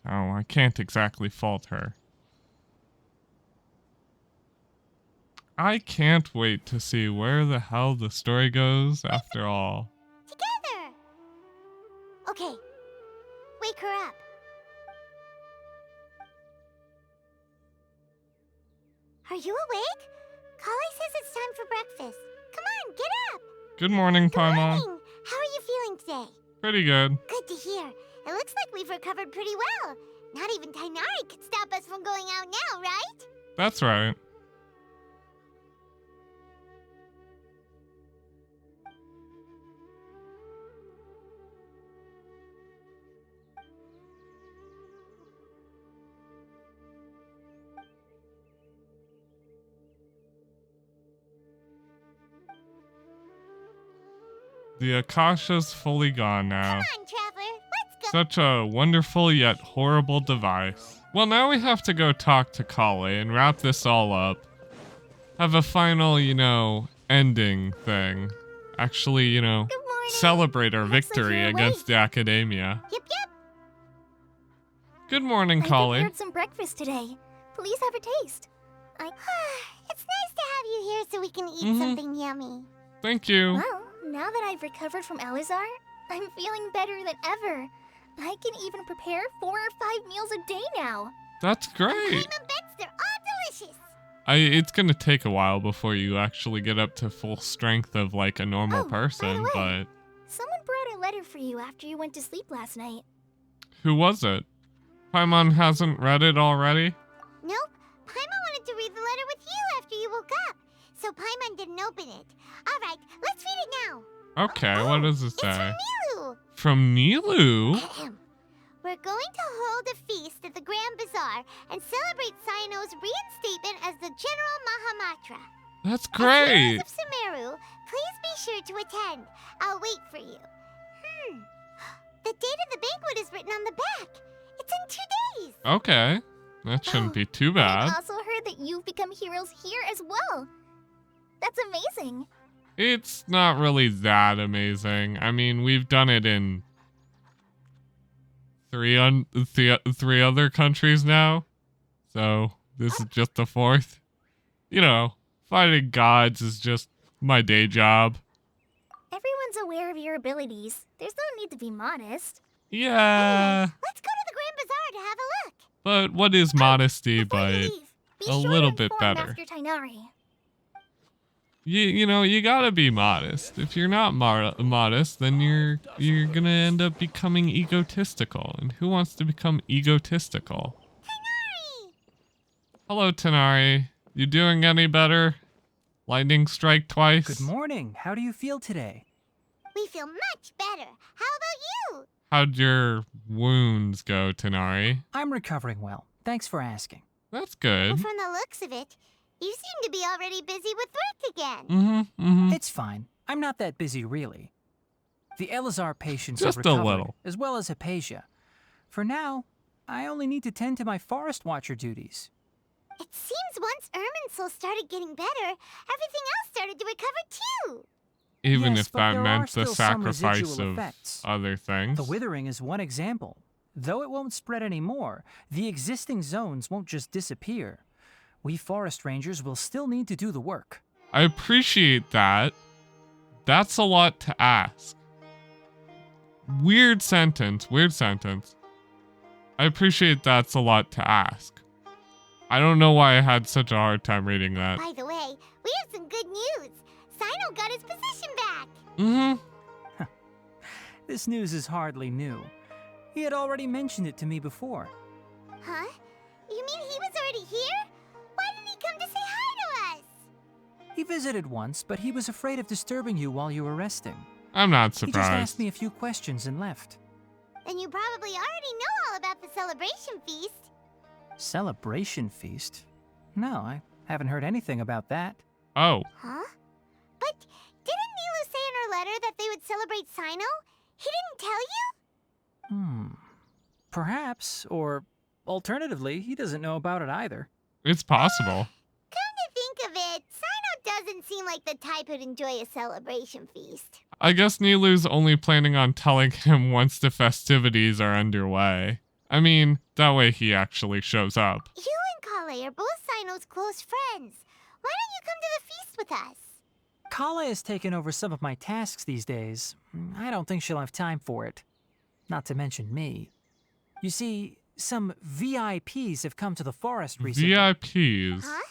So I can't exactly fault her. I can't wait to see where the hell the story goes after all. Together! Okay. Wake her up. Are you awake? Kali says it's time for breakfast. Come on, get up! Good morning, Paimon. Morning. How are you feeling today? Pretty good. Good to hear. It looks like we've recovered pretty well. Not even Tighnari could stop us from going out now, right? That's right. The Akasha's fully gone now. Come on, Traveler. Let's go. Such a wonderful yet horrible device. Well, now we have to go talk to Kali and wrap this all up. Have a final, ending thing. Actually, celebrate our victory against the Academia. Yep. Good morning, I Kali. prepared some breakfast today. Please have a taste. It's nice to have you here so we can eat something yummy. Thank you. Well, now that I've recovered from Alizar, I'm feeling better than ever. I can even prepare 4 or 5 meals a day now. That's great. Paimon bets they're all delicious. It's gonna take a while before you actually get up to full strength of like a normal person, but Someone brought a letter for you after you went to sleep last night. who was it? Paimon hasn't read it already? Nope. Paimon wanted to read the letter with you after you woke up, so Paimon didn't open it. All right, let's read it now. Okay, what does it say? Nilu. From Nilu? We're going to hold a feast at the Grand Bazaar and celebrate Cyano's reinstatement as the General Mahamatra. That's As great. heroes of Sumeru, please be sure to attend. I'll wait for you. The date of the banquet is written on the back. It's in 2 days. Okay, that shouldn't be too bad. I also heard that you've become heroes here as well. That's amazing. It's not really that amazing. I mean, we've done it in three other countries now. So this is just the 4th. Fighting gods is just my day job. Everyone's aware of your abilities. There's no need to be modest. Yeah. Let's go to the Grand Bazaar to have a look. But what is modesty but a little bit better? Master Tighnari. You gotta be modest. If you're not modest, then you're gonna end up becoming egotistical. And who wants to become egotistical? Tighnari! Hello, Tighnari. You doing any better? Lightning strike twice? Good morning. How do you feel today? We feel much better. How about you? How'd your wounds go, Tighnari? I'm recovering well. Thanks for asking. That's good. Well, from the looks of it, you seem to be already busy with work again. It's fine. I'm not that busy, really. The Elazar patients Just have a recovered, little. as well as Hypatia. For now, I only need to tend to my Forest Watcher duties. It seems once Irminsul started getting better, everything else started to recover too. Even Yes, if but that there are meant the still some sacrifice residual of effects. other things. The withering is one example. Though it won't spread anymore, the existing zones won't just disappear. We forest rangers will still need to do the work. I appreciate that. That's a lot to ask. Weird sentence. I appreciate that's a lot to ask. I don't know why I had such a hard time reading that. By the way, we have some good news. Sino got his position back. Mm-hmm. This news is hardly new. He had already mentioned it to me before. Huh? You mean he was already here? Why didn't he come to say hi to us? He visited once, but he was afraid of disturbing you while you were resting. I'm not He just surprised. asked me a few questions and left. Then you probably already know all about the celebration feast. Celebration feast? No, I haven't heard anything about that. Oh. Huh? But didn't Nilu say in her letter that they would celebrate Sino? He didn't tell you? Perhaps, or alternatively, he doesn't know about it either. It's possible. Come to think of it, Sino doesn't seem like the type who'd enjoy a celebration feast. I guess Nilu's only planning on telling him once the festivities are underway. I mean, that way he actually shows up. You and Kale are both Sino's close friends. Why don't you come to the feast with us? Kala has taken over some of my tasks these days. I don't think she'll have time for it. Not to mention me. You see, some VIPs have come to the forest recently. VIPs? Huh?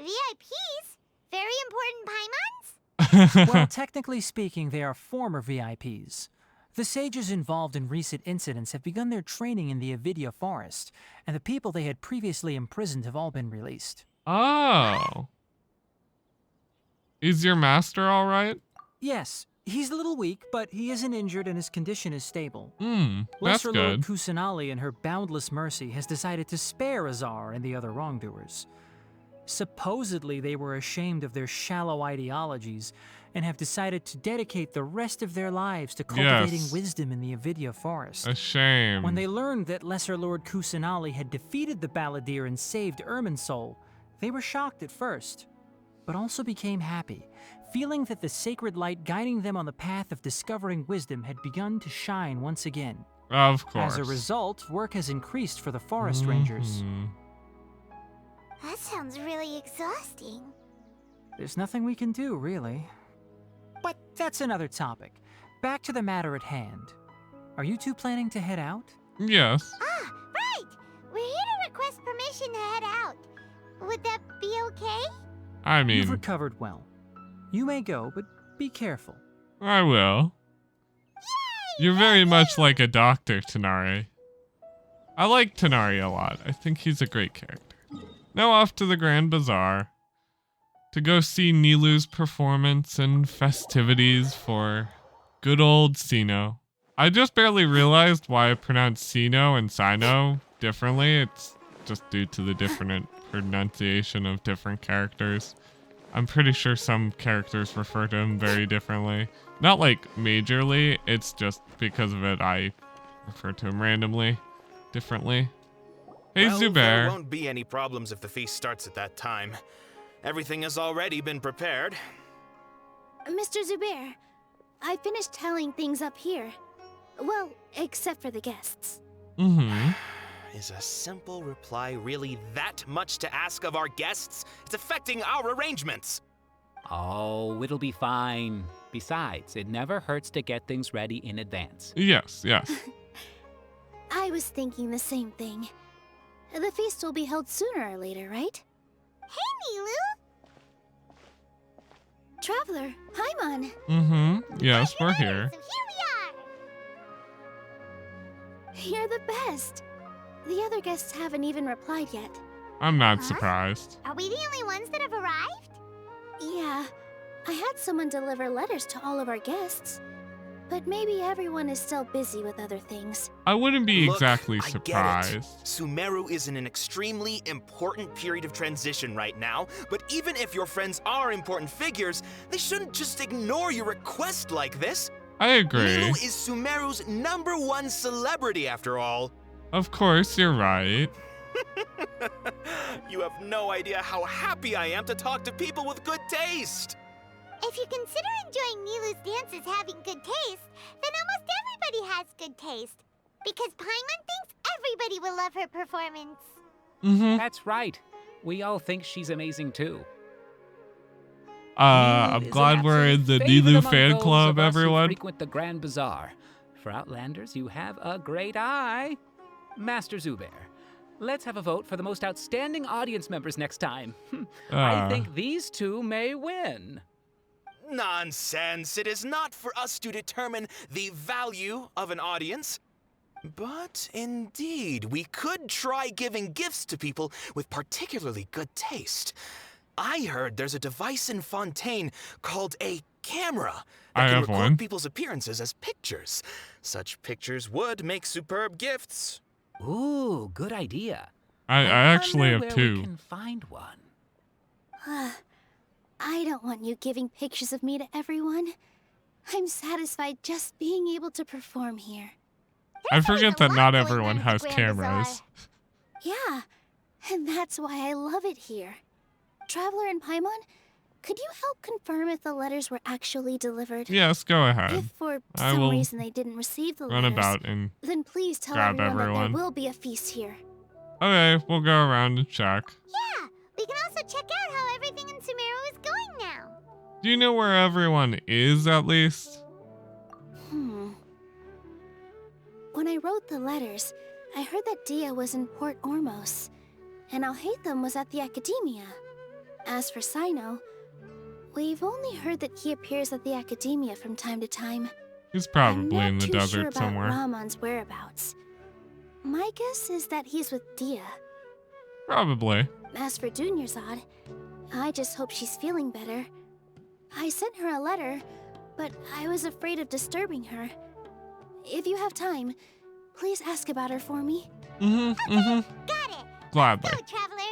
VIPs? Very important Paimons? Well, technically speaking, they are former VIPs. The sages involved in recent incidents have begun their training in the Avidya forest, and the people they had previously imprisoned have all been released. Oh. Is your master all right? Yes, he's a little weak, but he isn't injured and his condition is stable. That's Lesser good. Lord Kusanali, in her boundless mercy, has decided to spare Azar and the other wrongdoers. Supposedly, they were ashamed of their shallow ideologies and have decided to dedicate the rest of their lives to cultivating wisdom in the Avidya forest. A shame. When they learned that Lesser Lord Kusanali had defeated the Balladeer and saved Irminsul, they were shocked at first, but also became happy, feeling that the sacred light guiding them on the path of discovering wisdom had begun to shine once again. Of course. As a result, work has increased for the forest rangers. That sounds really exhausting. There's nothing we can do, really. But that's another topic. Back to the matter at hand. Are you two planning to head out? Yes. Ah, right! We're here to request permission to head out. Would that be okay? I mean... You've recovered well. You may go, but be careful. I will. Yay, You're very much like a doctor, Tanari. I like Tanari a lot. I think he's a great character. Now off to the Grand Bazaar to go see Nilu's performance and festivities for good old Sino. I just barely realized why I pronounced Sino and Sino differently. It's just due to the different pronunciation of different characters. I'm pretty sure some characters refer to him very differently. Not like majorly, it's just because of it I refer to him randomly, differently. Hey, well, Zubair. There won't be any problems if the feast starts at that time. Everything has already been prepared. Mr. Zubair, I finished telling things up here. Well, except for the guests. Is a simple reply really that much to ask of our guests? It's affecting our arrangements. Oh, it'll be fine. Besides, it never hurts to get things ready in advance. Yes. I was thinking the same thing. The feast will be held sooner or later, right? Hey, Nilu! Traveler, Paimon. Yes, we're here. So here we are! You're the best. The other guests haven't even replied yet. I'm not surprised. Are we the only ones that have arrived? Yeah, I had someone deliver letters to all of our guests. But maybe everyone is still busy with other things. I wouldn't be Look, exactly I surprised. get it. Sumeru is in an extremely important period of transition right now, but even if your friends are important figures, they shouldn't just ignore your request like this. I agree. Nilu is Sumeru's #1 celebrity after all. Of course, you're right. You have no idea how happy I am to talk to people with good taste. If you consider enjoying Nilu's dances having good taste, then almost everybody has good taste. Because Paimon thinks everybody will love her performance. That's right. We all think she's amazing too. I'm glad we're in the Nilu fan club, everyone. Frequent the Grand Bazaar. For Outlanders, you have a great eye. Master Zubair, Let's have a vote for the most outstanding audience members next time. I think these two may win. Nonsense. It is not for us to determine the value of an audience. But indeed, we could try giving gifts to people with particularly good taste. I heard there's a device in Fontaine called a camera that can record people's appearances as pictures. Such pictures would make superb gifts. Ooh, good idea. I actually have where two. We can find one. I don't want you giving pictures of me to everyone. I'm satisfied just being able to perform here. I forget that not everyone has cameras. Yeah, and that's why I love it here. Traveler and Paimon, could you help confirm if the letters were actually delivered? Yes, go ahead. If for I some will reason they didn't receive the run letters, about and then please tell grab everyone that everyone. there will be a feast here. Okay, we'll go around and check. Yeah, we can also check out how everything in Sumeru is going now. Do you know where everyone is, at least? When I wrote the letters, I heard that Dia was in Port Ormos, and Alhaitham was at the Academia. As for Sino, we've only heard that he appears at the Academia from time to time. He's probably in the I'm not too desert sure about somewhere. Ramon's whereabouts. My guess is that he's with Dia. Probably. As for Dunyarzad, I just hope she's feeling better. I sent her a letter, but I was afraid of disturbing her. If you have time, please ask about her for me. Got it. Gladly. Go, Traveler.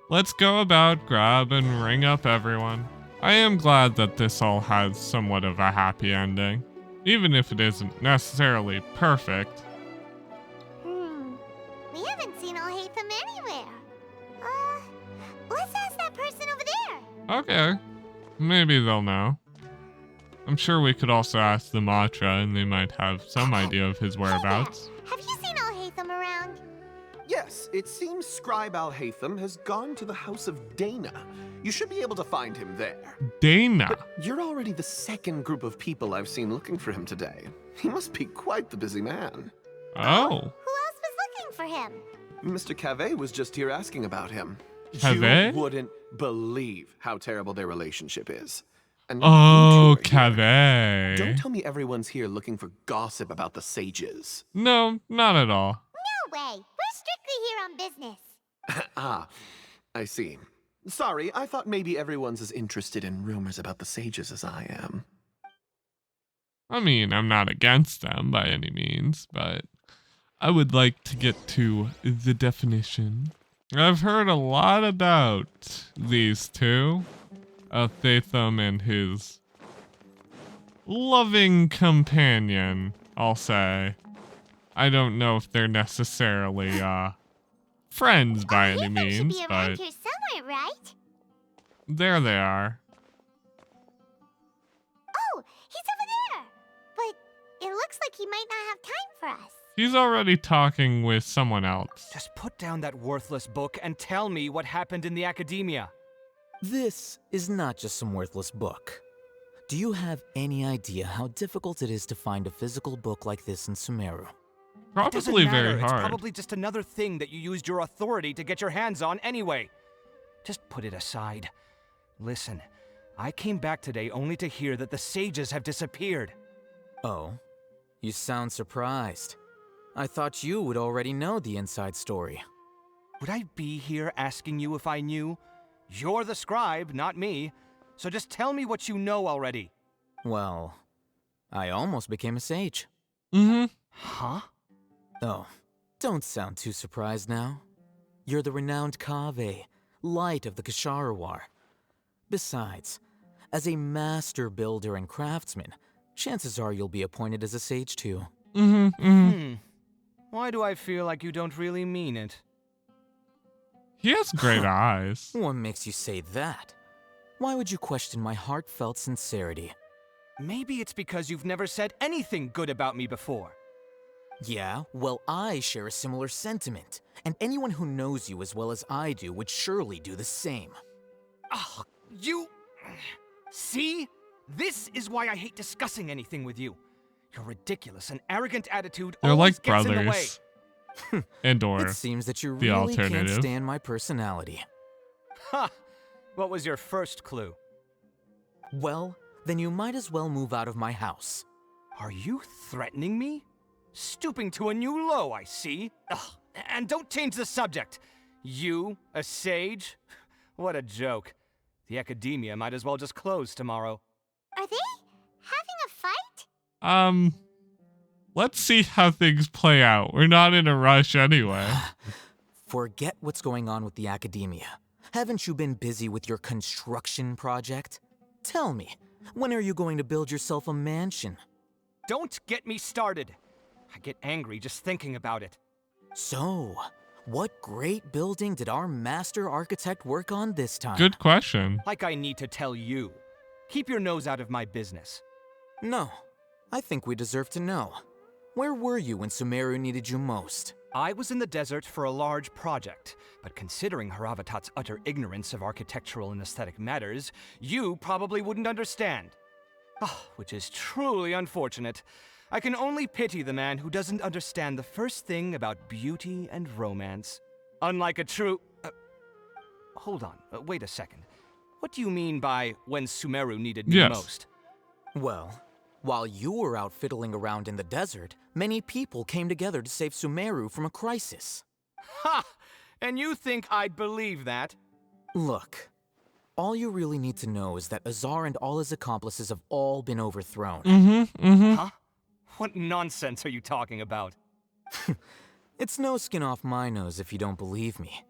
Let's go about, grab, and ring up everyone. I am glad that this all has somewhat of a happy ending, even if it isn't necessarily perfect. We haven't seen Alhaitham anywhere. Let's ask that person over there. Okay, maybe they'll know. I'm sure we could also ask the Matra, and they might have some idea of his whereabouts. Have you seen Alhaitham around? Yes, it seems Scribe Alhaitham has gone to the house of Dana. You should be able to find him there. Dana? But you're already the second group of people I've seen looking for him today. He must be quite the busy man. Oh. Who else was looking for him? Mr. Cave was just here asking about him. Cave? You wouldn't believe how terrible their relationship is. And Oh, you two are Cave. here. Don't tell me everyone's here looking for gossip about the sages. No, not at all. No way. We're strictly here on business. Ah, I see. Sorry, I thought maybe everyone's as interested in rumors about the sages as I am. I mean, I'm not against them by any means, but I would like to get to the definition. I've heard a lot about these two, Alhaitham and his loving companion, I'll say. I don't know if they're necessarily friends by any means, Should be but around here somewhere, right? there they are. Oh, he's over there. But it looks like he might not have time for us. He's already talking with someone else. Just put down that worthless book and tell me what happened in the academia. This is not just some worthless book. Do you have any idea how difficult it is to find a physical book like this in Sumeru? It doesn't Probably matter. very hard. It's probably just another thing that you used your authority to get your hands on anyway. Just put it aside. Listen, I came back today only to hear that the sages have disappeared. Oh, you sound surprised. I thought you would already know the inside story. Would I be here asking you if I knew? You're the scribe, not me. So just tell me what you know already. Well, I almost became a sage. Huh? Oh, don't sound too surprised now. You're the renowned Kaveh, light of the Ksharawar. Besides, as a master builder and craftsman, chances are you'll be appointed as a sage too. Why do I feel like you don't really mean it? He has great eyes. What makes you say that? Why would you question my heartfelt sincerity? Maybe it's because you've never said anything good about me before. Yeah, well, I share a similar sentiment, and anyone who knows you as well as I do would surely do the same. Oh, you... See? This is why I hate discussing anything with you. Your ridiculous and arrogant attitude They're always like gets in the way. brothers. And or It seems that you the really can't alternative. stand my personality. Ha! What was your first clue? Well, then you might as well move out of my house. Are you threatening me? Stooping to a new low, I see. Ugh, and don't change the subject. You, a sage? What a joke. The academia might as well just close tomorrow. Are they having a fight? Let's see how things play out. We're not in a rush anyway. Forget what's going on with the academia. Haven't you been busy with your construction project? Tell me, when are you going to build yourself a mansion? Don't get me started. I get angry just thinking about it. So, what great building did our master architect work on this time? Good question. Like I need to tell you. Keep your nose out of my business. No, I think we deserve to know. Where were you when Sumeru needed you most? I was in the desert for a large project, but considering Haravatat's utter ignorance of architectural and aesthetic matters, you probably wouldn't understand. Which is truly unfortunate. I can only pity the man who doesn't understand the first thing about beauty and romance. Unlike a true... hold on, wait a second. What do you mean by when Sumeru needed me most? Well, while you were out fiddling around in the desert, many people came together to save Sumeru from a crisis. Ha! And you think I'd believe that? Look, all you really need to know is that Azar and all his accomplices have all been overthrown. Huh? What nonsense are you talking about? It's no skin off my nose if you don't believe me.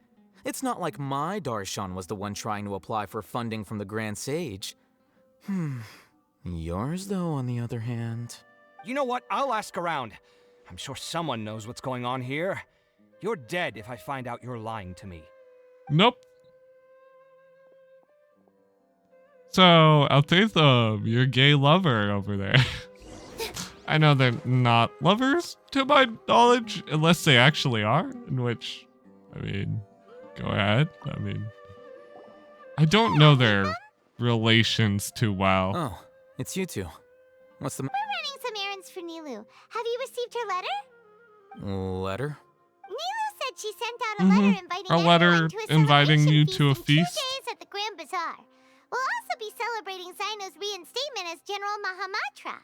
It's not like my Darshan was the one trying to apply for funding from the Grand Sage. Yours, though, on the other hand... You know what? I'll ask around. I'm sure someone knows what's going on here. You're dead if I find out you're lying to me. Nope. So, Altatham, your gay lover over there. I know they're not lovers, to my knowledge, unless they actually are, in which, I mean, go ahead. I mean, I don't know their relations too well. Oh, it's you two. What's the We're running some errands for Nilu. Have you received her letter? letter? Nilu said she sent out a letter inviting A letter everyone to a inviting you celebration to a feast in 2 feast? days at the Grand Bazaar. We'll also be celebrating Zino's reinstatement as General Mahamatra.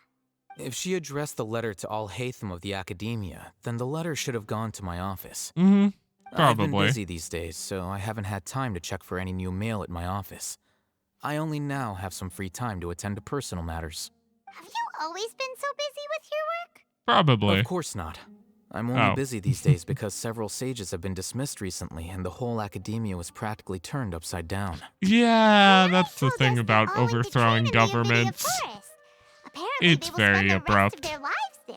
If she addressed the letter to all Hatham of the Academia, then the letter should have gone to my office. Probably. I've been busy these days, so I haven't had time to check for any new mail at my office. I only now have some free time to attend to personal matters. Have you always been so busy with your work? Probably. Of course not. I'm only busy these days because several sages have been dismissed recently and the whole academia was practically turned upside down. Yeah, that's the thing about overthrowing governments. It's very abrupt. Their lives there.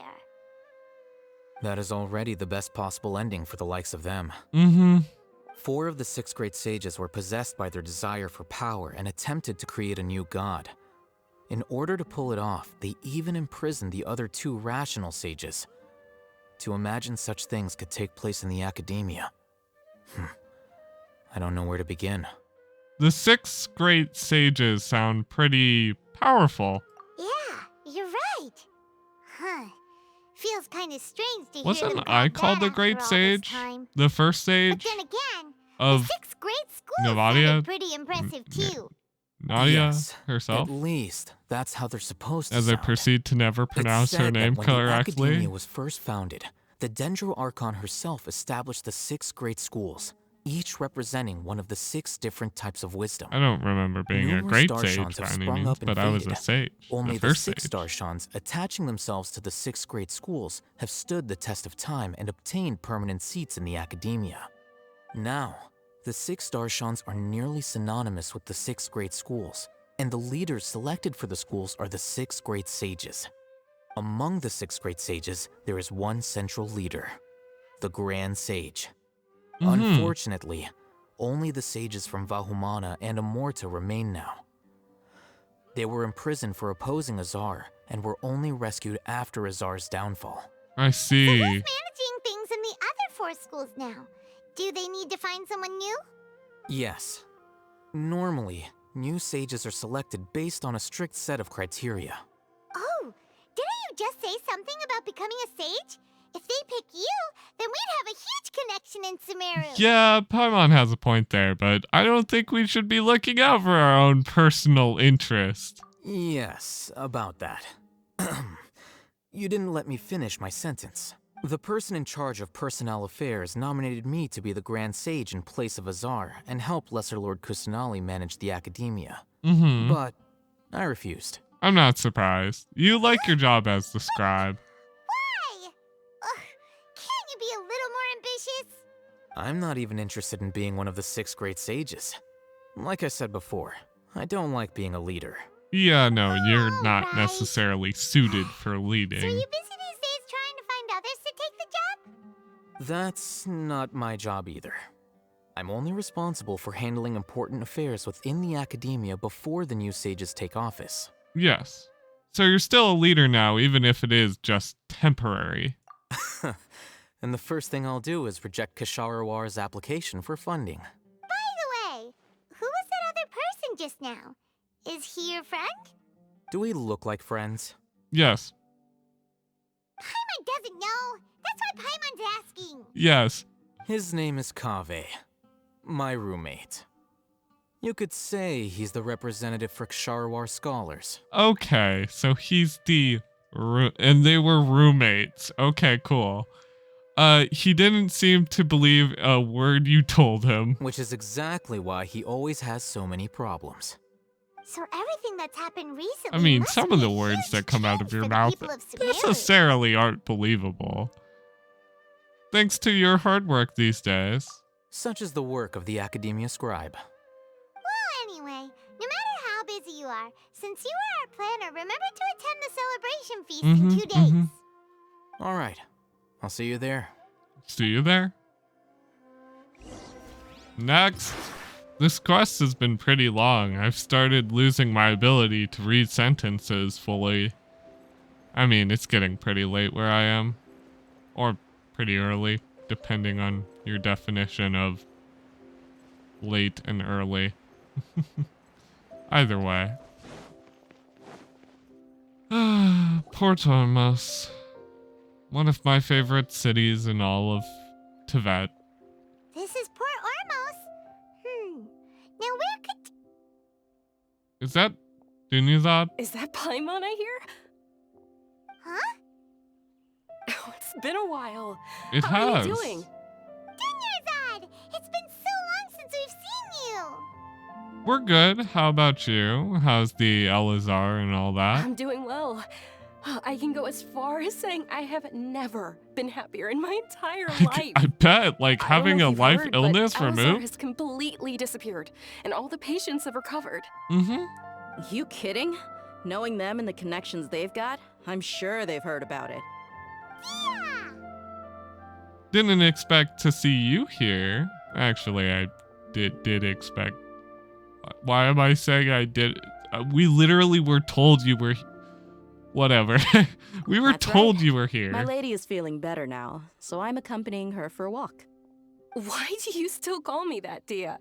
That is already the best possible ending for the likes of them. 4 of the 6 great sages were possessed by their desire for power and attempted to create a new god. In order to pull it off, they even imprisoned the other 2 rational sages. To imagine such things could take place in the academia. I don't know where to begin. The 6 great sages sound pretty powerful. Yeah, you're right. Huh. Feels kind of strange to hear Wasn't them I about called the that great after all this sage? time. The first sage But then again, of the 6 great schools Navadia? sounded pretty impressive too. Nadia Yes, herself? At least, that's how they're supposed to As I sound. proceed to never pronounce It's her said that name when the correctly. Academia was first founded, the Dendro Archon herself established the 6 great schools, each representing one of the 6 different types of wisdom. I don't remember being a Numerous great Darshans sage by have any sprung means, up and but I was a faded. sage. Only the the first 6 sage. Darshans, attaching themselves to the 6 great schools, have stood the test of time and obtained permanent seats in the academia. Now, the 6 Darshans are nearly synonymous with the 6 great schools, and the leaders selected for the schools are the 6 great sages. Among the 6 great sages, there is one central leader, the Grand Sage. Unfortunately, only the sages from Vahumana and Amorta remain now. They were imprisoned for opposing Azar and were only rescued after Azar's downfall. I see. So who's managing things in the other 4 schools now? Do they need to find someone new? Yes. Normally, new sages are selected based on a strict set of criteria. Oh, didn't you just say something about becoming a sage? If they pick you, then we'd have a huge connection in Sumeru. Yeah, Paimon has a point there, but I don't think we should be looking out for our own personal interest. Yes, about that. You didn't let me finish my sentence. The person in charge of personnel affairs nominated me to be the Grand Sage in place of Azar and help Lesser Lord Kusanali manage the academia. Mm-hmm. But I refused. I'm not surprised. You like your job as the scribe. Why? Ugh, can't you be a little more ambitious? I'm not even interested in being one of the 6 great sages. Like I said before, I don't like being a leader. Yeah, no, you're not necessarily suited for leading. So are you busy these days trying to find others to take the job? That's not my job either. I'm only responsible for handling important affairs within the academia before the new sages take office. Yes. So you're still a leader now, even if it is just temporary. And the first thing I'll do is reject Kasharawar's application for funding. By the way, who was that other person just now? Is he your friend? Do we look like friends? Yes. Paimon doesn't know. That's why Paimon's asking. Yes. His name is Kaveh, my roommate. You could say he's the representative for Ksharawar scholars. Okay, so he's the and they were roommates. Okay, cool. He didn't seem to believe a word you told him. Which is exactly why he always has so many problems. So everything that's happened recently. I mean, must some be of a the words huge that come out of change your for the mouth people of Sumeru. necessarily aren't believable. Thanks to your hard work these days. Such is the work of the Academia Scribe. Well, anyway, no matter how busy you are, since you are our planner, remember to attend the celebration feast in 2 days. All right, I'll see you there. See you there. Next. This quest has been pretty long. I've started losing my ability to read sentences fully. I mean, it's getting pretty late where I am. Or pretty early, depending on your definition of late and early. Either way. Port Ormos. One of my favorite cities in all of Tibet. This is Port Ormos. Now where could... Is that Dunizad? Is that Paimon I hear? Huh? Oh, it's been a while. It How has. are you doing? Dunyarzad! It's been so long since we've seen you! We're good. How about you? How's the Elazar and all that? I'm doing well. I can go as far as saying I have never been happier in my entire life. I bet, like, I don't having know a if you've life heard, illness but Elazar removed. has completely disappeared, and all the patients have recovered. You kidding? Knowing them and the connections they've got, I'm sure they've heard about it. Didn't expect to see you here. Actually, I did expect. Why am I saying I did? We literally were told you were. Whatever. We were That's told right. you were here. My lady is feeling better now, so I'm accompanying her for a walk. Why do you still call me that, Dia?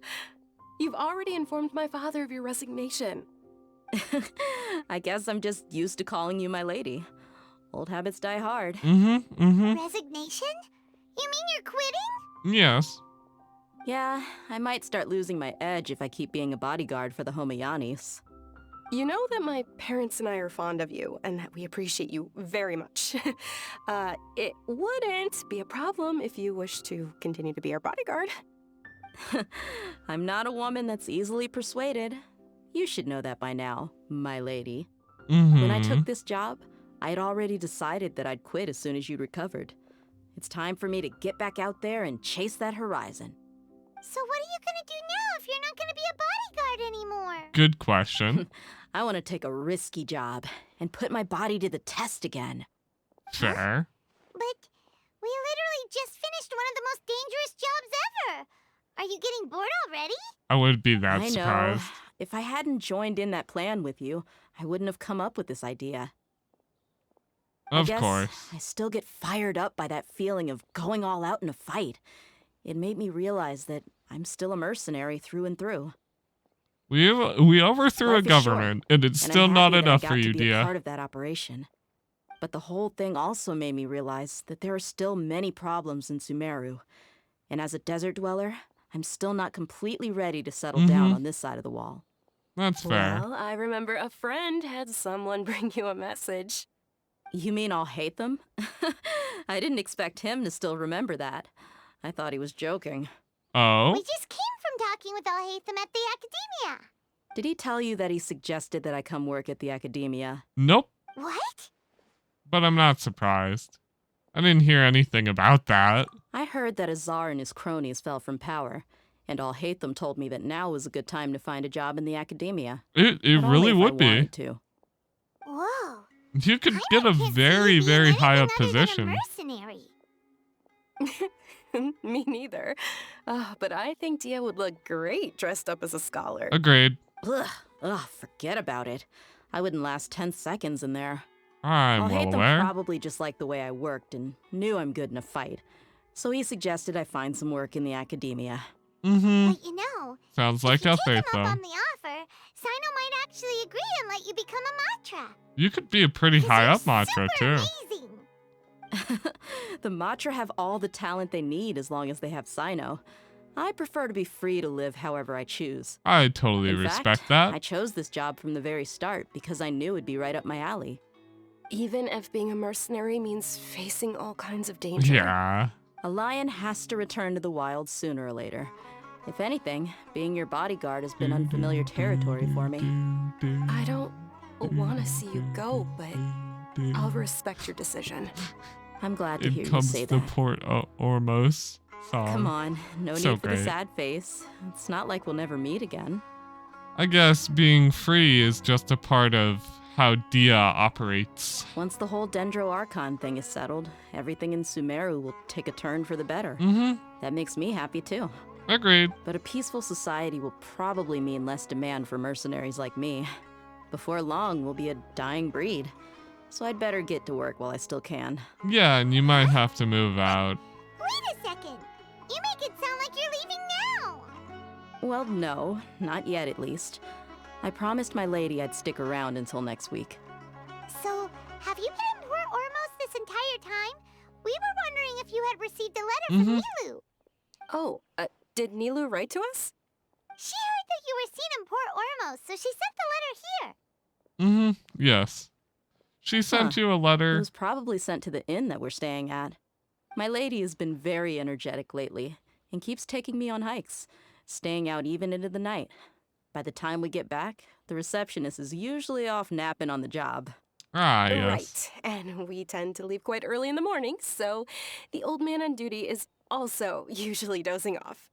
You've already informed my father of your resignation. I guess I'm just used to calling you my lady. Old habits die hard. Resignation? You mean you're quitting? Yes. Yeah, I might start losing my edge if I keep being a bodyguard for the Homayanis. You know that my parents and I are fond of you, and that we appreciate you very much. It wouldn't be a problem if you wish to continue to be our bodyguard. I'm not a woman that's easily persuaded. You should know that by now, my lady. When I took this job, I had already decided that I'd quit as soon as you'd recovered. It's time for me to get back out there and chase that horizon. So what are you gonna do now if you're not gonna be a bodyguard anymore? Good question. I want to take a risky job and put my body to the test again. Fair. But we literally just finished one of the most dangerous jobs ever. Are you getting bored already? I wouldn't be that I surprised. know. If I hadn't joined in that plan with you, I wouldn't have come up with this idea. Of I guess course. I still get fired up by that feeling of going all out in a fight. It made me realize that I'm still a mercenary through and through. We overthrew Life a is government, short, and it's and still I'm not happy that I enough got for to you, be a Dia. part of that operation. But the whole thing also made me realize that there are still many problems in Sumeru. And as a desert dweller, I'm still not completely ready to settle down on this side of the wall. That's fair. Well, I remember a friend had someone bring you a message. You mean I'll hate them? I didn't expect him to still remember that. I thought he was joking. Oh? We just came from talking with Alhaitham at the Academia. Did he tell you that he suggested that I come work at the Academia? Nope. What? But I'm not surprised. I didn't hear anything about that. I heard that Azar and his cronies fell from power, and Alhaitham told me that now was a good time to find a job in the Academia. It really would be. Whoa. You could get a very, very high up position. Mercenary. Me neither. But I think Dia would look great dressed up as a scholar. Agreed. Ugh, forget about it. I wouldn't last 10 seconds in there. I'm well aware. Probably just liked the way I worked and knew I'm good in a fight. So he suggested I find some work in the Academia. Mm-hmm. But you know, sounds like if you Alhaitham. take him up on the offer, Sino might actually agree and let you become a Matra. You could be a pretty high up Matra too. Amazing. The Matra have all the talent they need as long as they have Sino. I prefer to be free to live however I choose. I totally In respect fact, that. I chose this job from the very start because I knew it'd be right up my alley. Even if being a mercenary means facing all kinds of danger. Yeah. A lion has to return to the wild sooner or later. If anything, being your bodyguard has been unfamiliar territory for me. I don't want to see you go, but I'll respect your decision. I'm glad to hear It you comes say the that. Port Ormos song. Come on, no So need for the great. sad face. It's not like we'll never meet again. I guess being free is just a part of how Dia operates. Once the whole Dendro Archon thing is settled, everything in Sumeru will take a turn for the better. Mm-hmm. That makes me happy too. Agreed. But a peaceful society will probably mean less demand for mercenaries like me. Before long, we'll be a dying breed. So I'd better get to work while I still can. Yeah, and you might have to move out. Wait a second. You make it sound like you're leaving now. Well, no, not yet at least. I promised my lady I'd stick around until next week. So, have you been in Port Ormos this entire time? We were wondering if you had received a letter from Nilu. Oh, did Nilu write to us? She heard that you were seen in Port Ormos, so she sent the letter here. Mm-hmm. Yes. She sent you a It letter. was probably sent to the inn that we're staying at. My lady has been very energetic lately and keeps taking me on hikes, staying out even into the night. By the time we get back, the receptionist is usually off napping on the job. Ah, yes. Right, and we tend to leave quite early in the morning, so the old man on duty is also usually dozing off.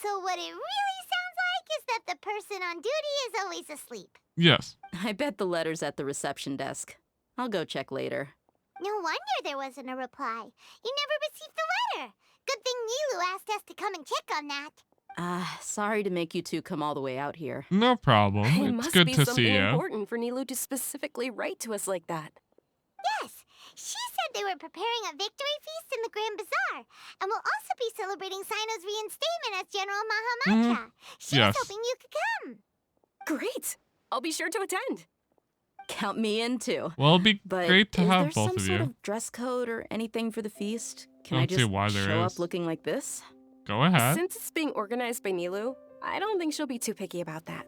So what it really sounds like is that the person on duty is always asleep. Yes. I bet the letter's at the reception desk. I'll go check later. No wonder there wasn't a reply. You never received the letter. Good thing Nilu asked us to come and check on that. Sorry to make you two come all the way out here. No problem. It It's must good be to something see you. important for Nilu to specifically write to us like that. Yes, she said they were preparing a victory feast in the Grand Bazaar, and will also be celebrating Sino's reinstatement as General Mahamatra. She was hoping you could come. Great! I'll be sure to attend. Count me in too. Well, it'd be But great to is have there both some of sort you. of dress code or anything for the feast? Can I Don't see just why there show is. up looking like this? Go ahead. Since it's being organized by Nilu, I don't think she'll be too picky about that.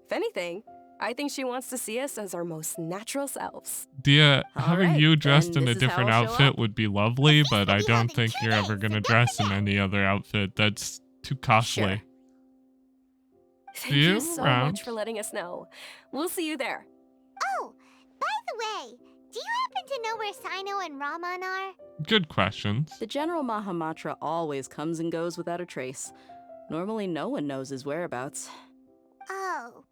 If anything, I think she wants to see us as our most natural selves. Dia, having right, you dressed then in a this is how different I'll show outfit up. would be lovely, but I don't think you're ever going to dress in any other outfit. That's too costly. Thank See you you so around. much for letting us know. We'll see you there. Oh, by the way, do you happen to know where Sino and Raman are? Good questions. The General Mahamatra always comes and goes without a trace. Normally no one knows his whereabouts. Oh.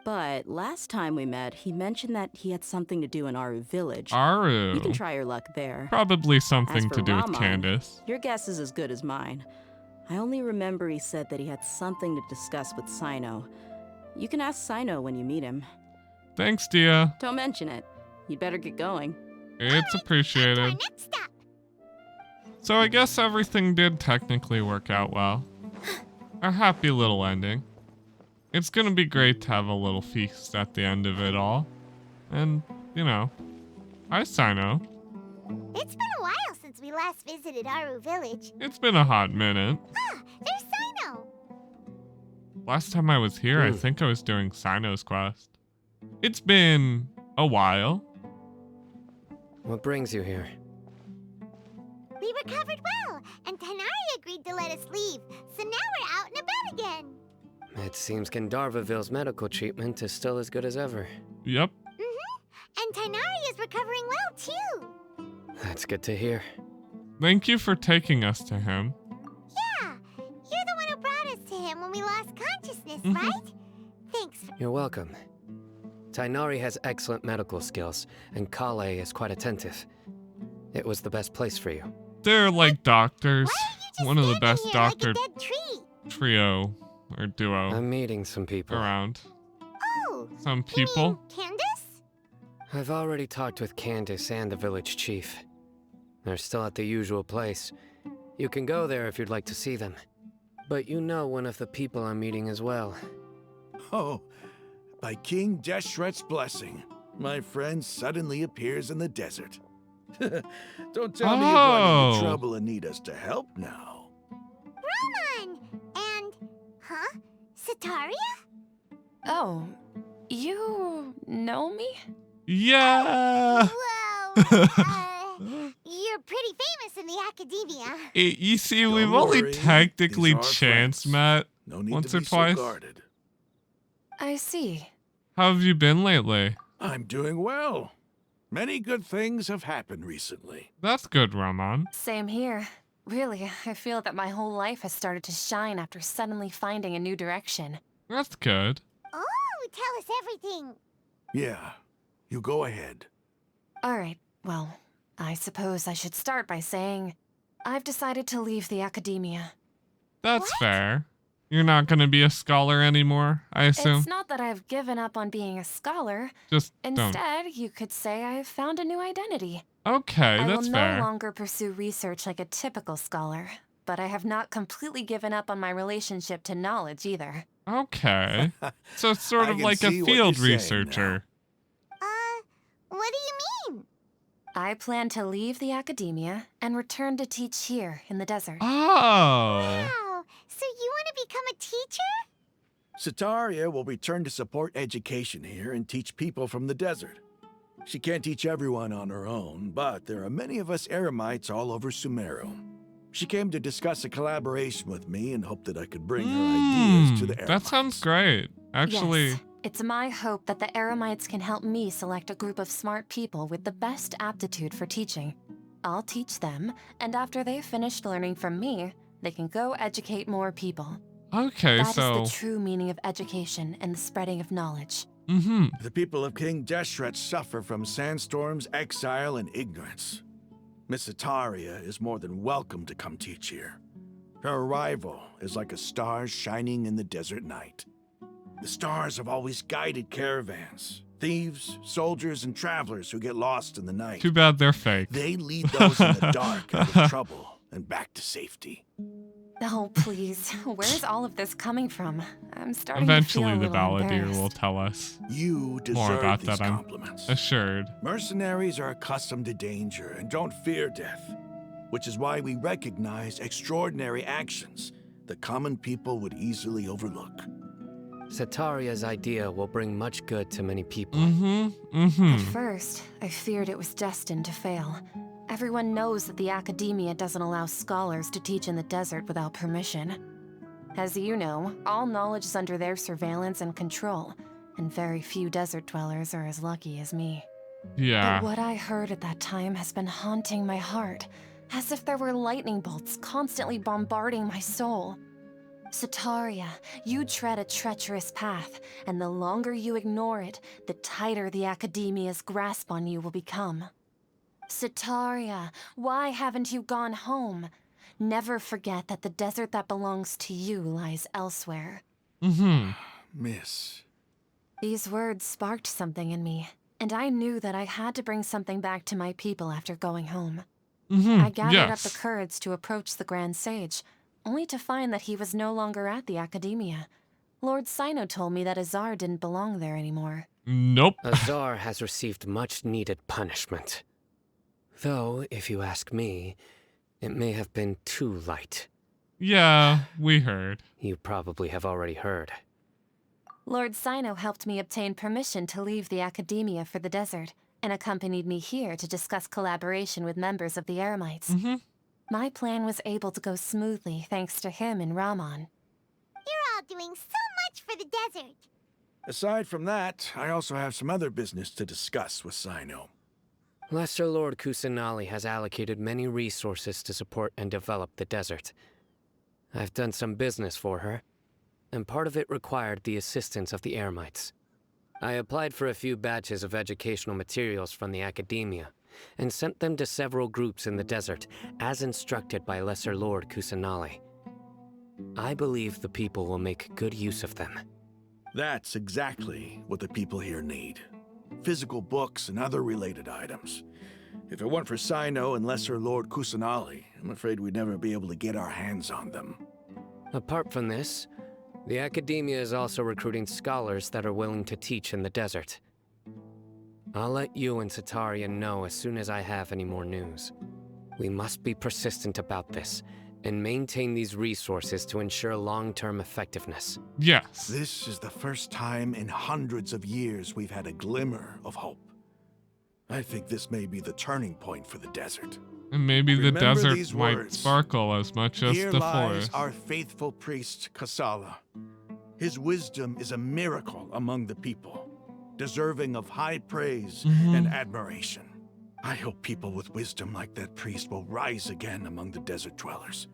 But last time we met, he mentioned that he had something to do in Aru village. Aru. You can try your luck there. Probably something As for to do with Raman, Candace. Your guess is as good as mine. I only remember he said that he had something to discuss with Sino. You can ask Sino when you meet him. Thanks, Dia. Don't mention it. You'd better get going. It's appreciated. So I guess everything did technically work out well. A happy little ending. It's gonna be great to have a little feast at the end of it all. And, you know, Hi, Sino. It's been a while since we last visited Aru Village. It's been a hot minute. Ah, there's Sino! Last time I was here, I think I was doing Sino's quest. It's been a while. What brings you here? We recovered well, and Tanari agreed to let us leave, so now we're out and about again. It seems Gandharvaville's medical treatment is still as good as ever. Yep. And Tanari is recovering well, too. That's good to hear. Thank you for taking us to him. Yeah, you're the one who brought us to him when we lost consciousness, right? Thanks. You're welcome. Tainari has excellent medical skills, and Kale is quite attentive. It was the best place for you. They're like doctors. One of the best doctor like a dead tree? trio or duo. I'm meeting some people. Around. Oh, some people. Candace? I've already talked with Candace and the village chief. They're still at the usual place. You can go there if you'd like to see them. But you know one of the people I'm meeting as well. Oh, by King Deshret's blessing, my friend suddenly appears in the desert. Don't tell me you're going into trouble and need us to help now. Roman! And, Sataria? Oh, you know me? Yeah! You're pretty famous in the academia. You see, we've only technically chanced met once or twice. I see. How have you been lately? I'm doing well. Many good things have happened recently. That's good, Raman. Same here. Really, I feel that my whole life has started to shine after suddenly finding a new direction. That's good. Oh, tell us everything. Yeah, you go ahead. Alright, well, I suppose I should start by saying I've decided to leave the academia. That's fair. You're not going to be a scholar anymore, I assume? It's not that I've given up on being a scholar. Just Instead, you could say I've found a new identity. Okay, that's fair. I will no longer pursue research like a typical scholar, but I have not completely given up on my relationship to knowledge either. Okay. So it's sort of like a field researcher. What do you mean? I plan to leave the academia and return to teach here in the desert. Oh. Wow, so you want to become a teacher? Sataria will return to support education here and teach people from the desert. She can't teach everyone on her own, but there are many of us Eremites all over Sumeru. She came to discuss a collaboration with me and hoped that I could bring her ideas to the Eremites. That sounds great. Actually... Yes. It's my hope that the Eremites can help me select a group of smart people with the best aptitude for teaching. I'll teach them, and after they've finished learning from me, they can go educate more people. Okay, That so... is the true meaning of education and the spreading of knowledge. The people of King Deshret suffer from sandstorms, exile, and ignorance. Miss Sataria is more than welcome to come teach here. Her arrival is like a star shining in the desert night. The stars have always guided caravans, thieves, soldiers, and travelers who get lost in the night. Too bad they're fake. They lead those in the dark out of trouble and back to safety. Oh, please. Where's all of this coming from? I'm starting Eventually to feel the a little balladeer embarrassed. will tell us You deserve more about these that, I'm compliments. assured. Mercenaries are accustomed to danger and don't fear death, which is why we recognize extraordinary actions that common people would easily overlook. Sataria's idea will bring much good to many people. At first, I feared it was destined to fail. Everyone knows that the academia doesn't allow scholars to teach in the desert without permission. As you know, all knowledge is under their surveillance and control, and very few desert dwellers are as lucky as me. Yeah. But what I heard at that time has been haunting my heart, as if there were lightning bolts constantly bombarding my soul. Sataria, you tread a treacherous path, and the longer you ignore it, the tighter the academia's grasp on you will become. Sataria, why haven't you gone home? Never forget that the desert that belongs to you lies elsewhere. Miss. These words sparked something in me, and I knew that I had to bring something back to my people after going home. I gathered up the courage to approach the Grand Sage, only to find that he was no longer at the academia. Lord Sino told me that Azar didn't belong there anymore. Nope. Azar has received much-needed punishment. Though, if you ask me, it may have been too light. Yeah, we heard. You probably have already heard. Lord Sino helped me obtain permission to leave the academia for the desert, and accompanied me here to discuss collaboration with members of the Eremites. My plan was able to go smoothly thanks to him and Rahman. You're all doing so much for the desert. Aside from that, I also have some other business to discuss with Sino. Lesser Lord Kusanali has allocated many resources to support and develop the desert. I've done some business for her, and part of it required the assistance of the Eremites. I applied for a few batches of educational materials from the academia, and sent them to several groups in the desert, as instructed by Lesser Lord Kusanali. I believe the people will make good use of them. That's exactly what the people here need. Physical books and other related items. If it weren't for Sino and Lesser Lord Kusanali, I'm afraid we'd never be able to get our hands on them. Apart from this, the academia is also recruiting scholars that are willing to teach in the desert. I'll let you and Sataria know as soon as I have any more news. We must be persistent about this, and maintain these resources to ensure long-term effectiveness. Yes. This is the first time in hundreds of years we've had a glimmer of hope. I think this may be the turning point for the desert. And maybe the Remember desert these might words. sparkle as much as Here the lies forest. our faithful priest, Kasala. His wisdom is a miracle among the people, deserving of high praise and admiration. I hope people with wisdom like that priest will rise again among the desert dwellers.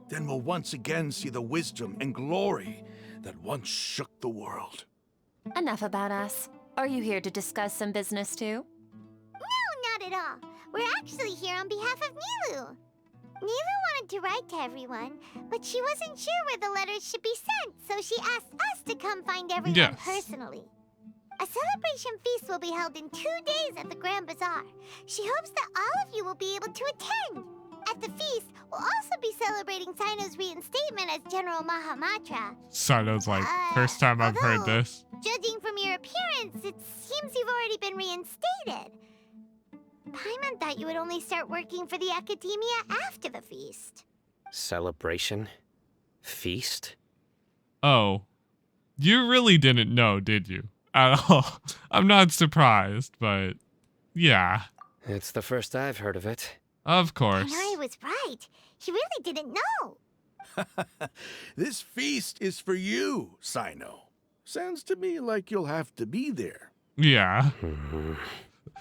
Then we'll once again see the wisdom and glory that once shook the world. Enough about us. Are you here to discuss some business too? No, not at all. We're actually here on behalf of Nilu. Nilu wanted to write to everyone, but she wasn't sure where the letters should be sent, so she asked us to come find everyone personally. A celebration feast will be held in 2 days at the Grand Bazaar. She hopes that all of you will be able to attend. At the feast, we'll also be celebrating Sino's reinstatement as General Mahamatra. Sino's like, first time I've heard this. Judging from your appearance, it seems you've already been reinstated. Paimon thought you would only start working for the academia after the feast. Celebration? Feast? Oh. You really didn't know, did you? At all. I'm not surprised, but yeah. It's the first I've heard of it. Of course. Henry was right. He really didn't know. This feast is for you, Sino. Sounds to me like you'll have to be there. Yeah.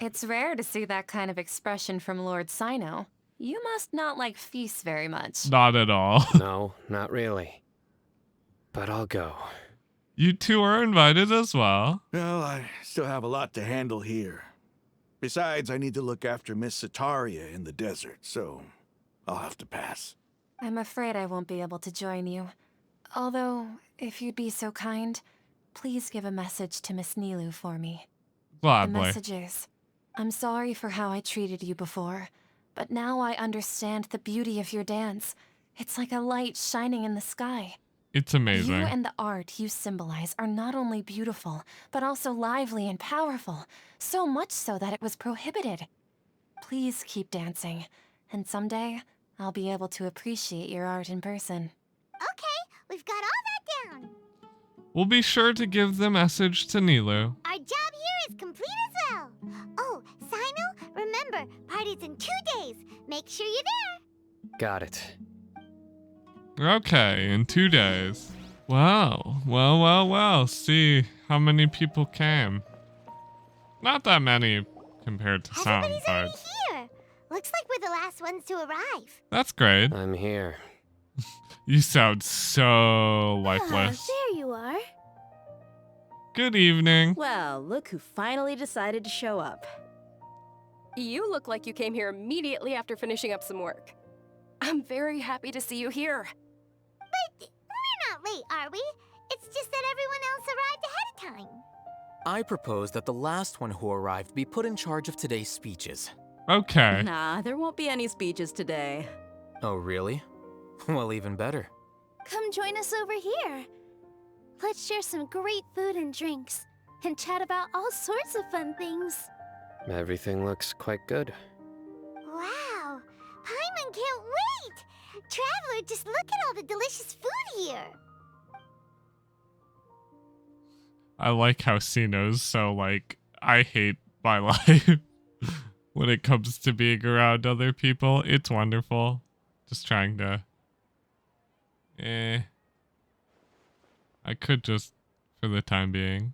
It's rare to see that kind of expression from Lord Sino. You must not like feasts very much. Not at all. No, not really. But I'll go. You two are invited as well. Well, I still have a lot to handle here. Besides, I need to look after Miss Sataria in the desert, so I'll have to pass. I'm afraid I won't be able to join you. Although, if you'd be so kind, please give a message to Miss Nilu for me. Gladly. The message is, I'm sorry for how I treated you before, but now I understand the beauty of your dance. It's like a light shining in the sky. It's amazing. You and the art you symbolize are not only beautiful, but also lively and powerful, so much so that it was prohibited. Please keep dancing, and someday I'll be able to appreciate your art in person. Okay, we've got all that down. We'll be sure to give the message to Nilu. Our job here is complete as well. Oh, Sino, remember, party's in 2 days. Make sure you're there. Got it. Okay, in 2 days. Wow. Well. See how many people came. Not that many compared to some, Everybody's but already here. Looks like we're the last ones to arrive. that's great. I'm here. You sound so lifeless. There you are. Good evening. Well, look who finally decided to show up. You look like you came here immediately after finishing up some work. I'm very happy to see you here. But we're not late, are we? It's just that everyone else arrived ahead of time. I propose that the last one who arrived be put in charge of today's speeches. Okay. Nah, there won't be any speeches today. Oh, really? Well, even better. Come join us over here. Let's share some great food and drinks, and chat about all sorts of fun things. Everything looks quite good. Wow! Paimon can't wait! Traveler, just look at all the delicious food here! I like how C knows, so, like, I hate my life when it comes to being around other people. It's wonderful. Just trying to... I could just, for the time being.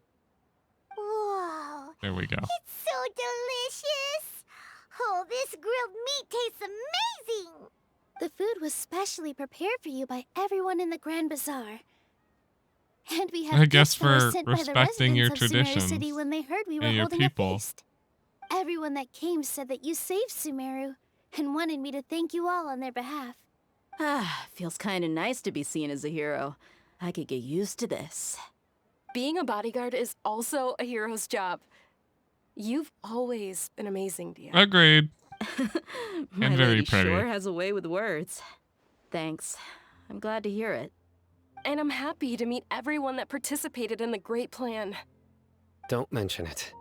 Whoa! There we go. It's so delicious! Oh, this grilled meat tastes amazing! The food was specially prepared for you by everyone in the Grand Bazaar. And we have I guess gifts that were for sent by the respecting your residents of Sumeru traditions City when they heard we were and your holding people. a feast. Everyone that came said that you saved Sumeru and wanted me to thank you all on their behalf. Ah, feels kind of nice to be seen as a hero. I could get used to this. Being a bodyguard is also a hero's job. You've always been amazing, Dia. Agreed. My And very lady pretty. sure has a way with words. Thanks. I'm glad to hear it. And I'm happy to meet everyone that participated in the great plan. Don't mention it.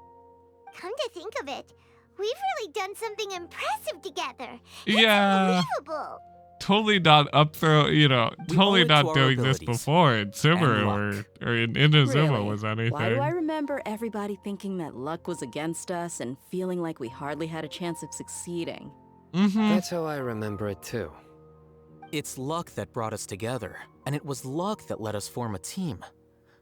Come to think of it, we've really done something impressive together. Yeah. Unbelievable! Totally not up throw, We totally owe it to not our doing this abilities. before in Sumeru or in Inazuma Really? was anything. Why do I remember everybody thinking that luck was against us and feeling like we hardly had a chance of succeeding? That's how I remember it too. It's luck that brought us together, and it was luck that let us form a team.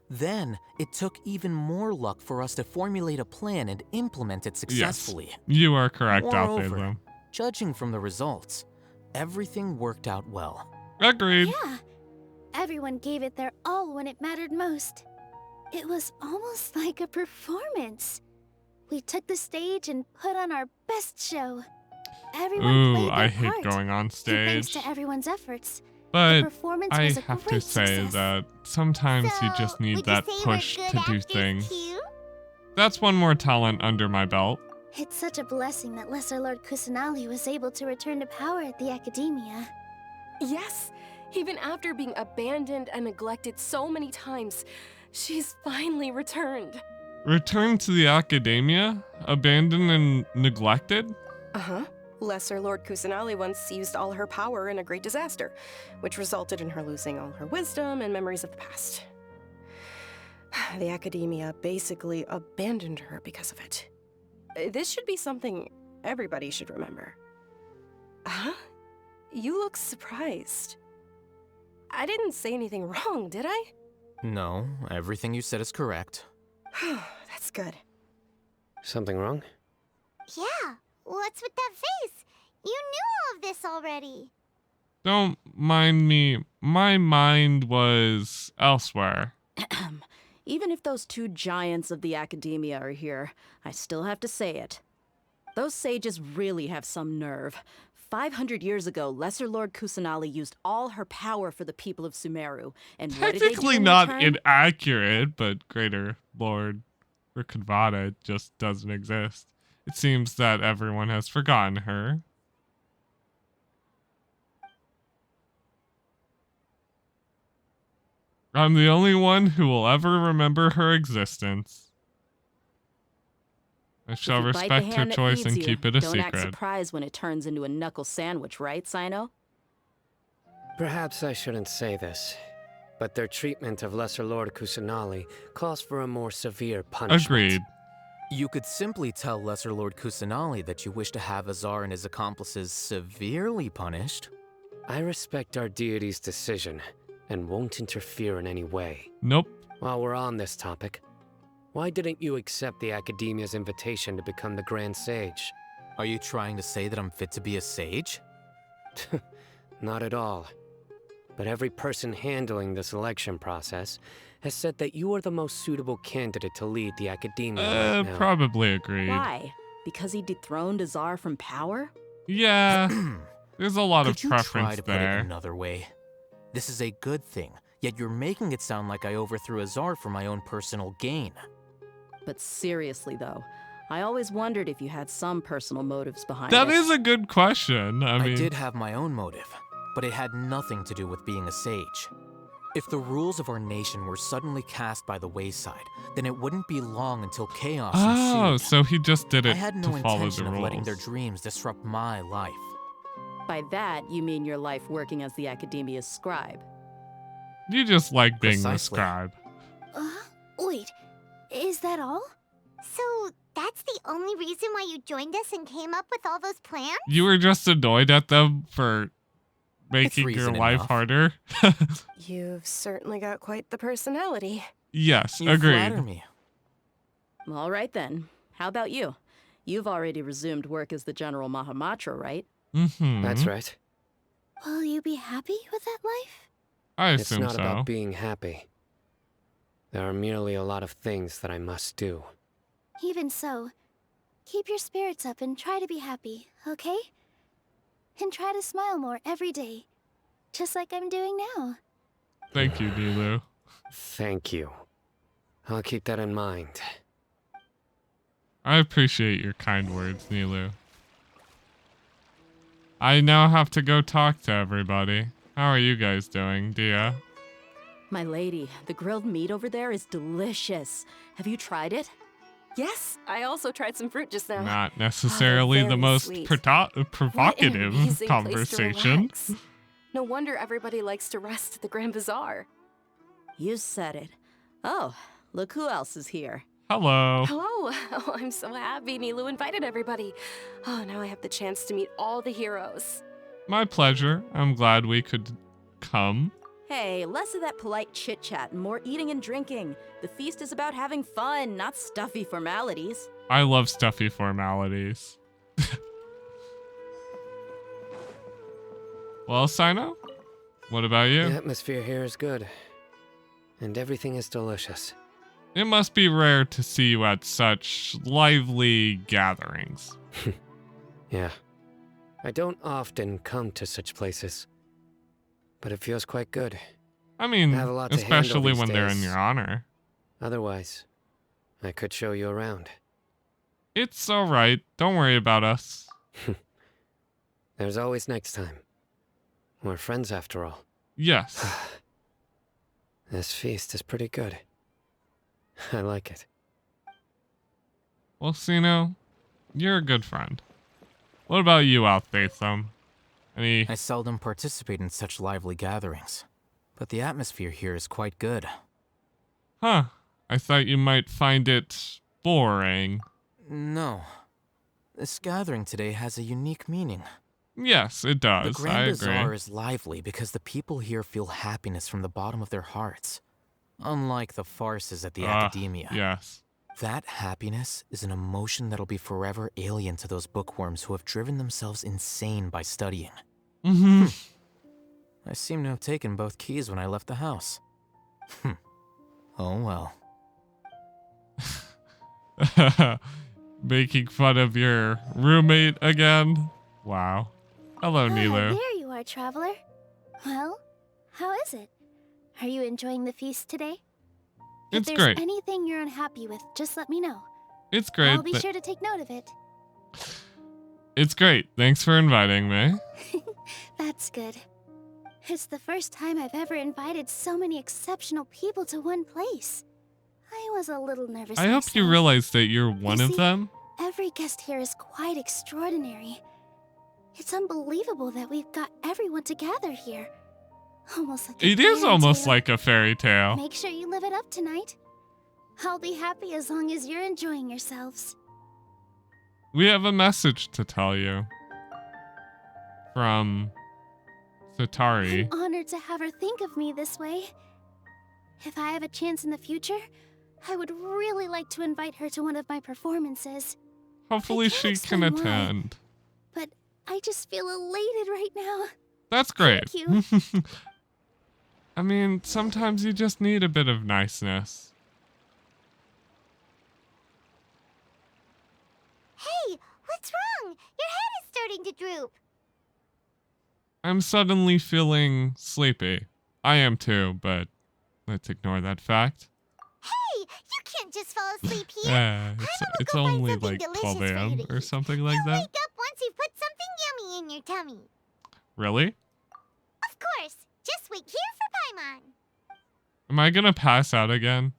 Then, it took even more luck for us to formulate a plan and implement it successfully. Yes, you are correct, Moreover, Alpha. judging from the results, everything worked out well. Agreed. Yeah. Everyone gave it their all when it mattered most. It was almost like a performance. We took the stage and put on our best show. Everyone Ooh, played their I hate part. going on And thanks stage. to everyone's efforts, the But performance I was a have to great say success. that sometimes you just need that push to do things. That's one more talent under my belt. It's such a blessing that Lesser Lord Kusanali was able to return to power at the Academia. Yes, even after being abandoned and neglected so many times, she's finally returned. Returned to the Academia? Abandoned and neglected? Uh-huh. Lesser Lord Kusanali once used all her power in a great disaster, which resulted in her losing all her wisdom and memories of the past. The Academia basically abandoned her because of it. This should be something everybody should remember. Huh? You look surprised. I didn't say anything wrong, did I? No, everything you said is correct. That's good. Something wrong? Yeah, what's with that face? You knew all of this already. Don't mind me. My mind was elsewhere. Even if those two giants of the Academia are here, I still have to say it. Those sages really have some nerve. 500 years ago, Lesser Lord Kusanali used all her power for the people of Sumeru. And what did they do Technically in not return? inaccurate, but Greater Lord Rukkhadvata just doesn't exist. It seems that everyone has forgotten her. I'm the only one who will ever remember her existence. I shall If you bite the respect her hand that choice feeds and you, keep it a don't act secret. surprised when it turns into a knuckle sandwich, right, Sino? Perhaps I shouldn't say this, but their treatment of Lesser Lord Kusanali calls for a more severe punishment. Agreed. You could simply tell Lesser Lord Kusanali that you wish to have Azar and his accomplices severely punished. I respect our deity's decision and won't interfere in any way. Nope. While we're on this topic, why didn't you accept the Academia's invitation to become the Grand Sage? Are you trying to say that I'm fit to be a sage? Not at all. But every person handling the selection process has said that you are the most suitable candidate to lead the Academia right now. Probably agreed. Why? Because he dethroned Azar from power? Yeah. There's a lot of Could you preference try to put it there. another way? This is a good thing, yet you're making it sound like I overthrew Azar for my own personal gain. But seriously, though, I always wondered if you had some personal motives behind That it. is a good question. I mean, I did have my own motive, but it had nothing to do with being a sage. If the rules of our nation were suddenly cast by the wayside, then it wouldn't be long until chaos Oh, ensued. so he just did I it had to no follow the intention of letting their rules. dreams disrupt my life. By that, you mean your life working as the Academia's scribe. You just like being the Precisely. scribe. Wait, is that all? So that's the only reason why you joined us and came up with all those plans? You were just annoyed at them for making your reason life enough. harder. You've certainly got quite the personality. Yes, You agreed. flatter me. All right then. How about you? You've already resumed work as the General Mahamatra, right? Mm-hmm. That's right. Will you be happy with that life? I It's assume not so. about being happy. There are merely a lot of things that I must do. Even so, keep your spirits up and try to be happy, okay? And try to smile more every day, just like I'm doing now. Thank you, Nilu. Thank you. I'll keep that in mind. I appreciate your kind words, Nilu. I now have to go talk to everybody. How are you guys doing, Dia? My lady, the grilled meat over there is delicious. Have you tried it? Yes, I also tried some fruit just now. Not necessarily the very most sweet. provocative What an amazing place to conversation. relax. No wonder everybody likes to rest at the Grand Bazaar. You said it. Oh, look who else is here. Hello. Hello. Oh, I'm so happy Nilu invited everybody. Oh, now I have the chance to meet all the heroes. My pleasure. I'm glad we could come. Hey, less of that polite chit-chat and more eating and drinking. The feast is about having fun, not stuffy formalities. I love stuffy formalities. Well, Sino, what about you? The atmosphere here is good. And everything is delicious. It must be rare to see you at such lively gatherings. Yeah. I don't often come to such places. But it feels quite good. I mean, have a lot to handle especially these when they're in days. your honor. Otherwise, I could show you around. It's alright. Don't worry about us. There's always next time. We're friends after all. Yes. This feast is pretty good. I like it. Well, Sino, you're a good friend. What about you, Alphathum? Any... I seldom participate in such lively gatherings, but the atmosphere here is quite good. Huh. I thought you might find it boring. No. This gathering today has a unique meaning. Yes, it does. The Grand I Bazaar agree. is lively because the people here feel happiness from the bottom of their hearts. Unlike the farces at the Academia. Yes. That happiness is an emotion that'll be forever alien to those bookworms who have driven themselves insane by studying. Mm-hmm. I seem to have taken both keys when I left the house. Oh well. Making fun of your roommate again? Wow. Hello, Nilu. There you are, traveler. Well, how is it? Are you enjoying the feast today? It's if great. there's anything you're unhappy with, just let me know. It's great. I'll be sure to take note of it. It's great. Thanks for inviting me. That's good. It's the first time I've ever invited so many exceptional people to one place. I was a little nervous I hope you myself. realize that you're one You of see, them. Every guest here is quite extraordinary. It's unbelievable that we've got everyone together here. Almost like a It is fairy almost tale. like a fairy tale. Make sure you live it up tonight. I'll be happy as long as you're enjoying yourselves. We have a message to tell you. From Satari. I'm honored to have her think of me this way. If I have a chance in the future, I would really like to invite her to one of my performances. Hopefully she can explain why. attend. But I just feel elated right now. That's great. Thank you. I mean, sometimes you just need a bit of niceness. Hey, what's wrong? Your head is starting to droop. I'm suddenly feeling sleepy. I am too, but let's ignore that fact. Hey, you can't just fall asleep here. It's only like 12 a.m. or something like that. Wake up once you've put something yummy in your tummy. Really? Of course. Just wait here for Paimon. Am I gonna pass out again?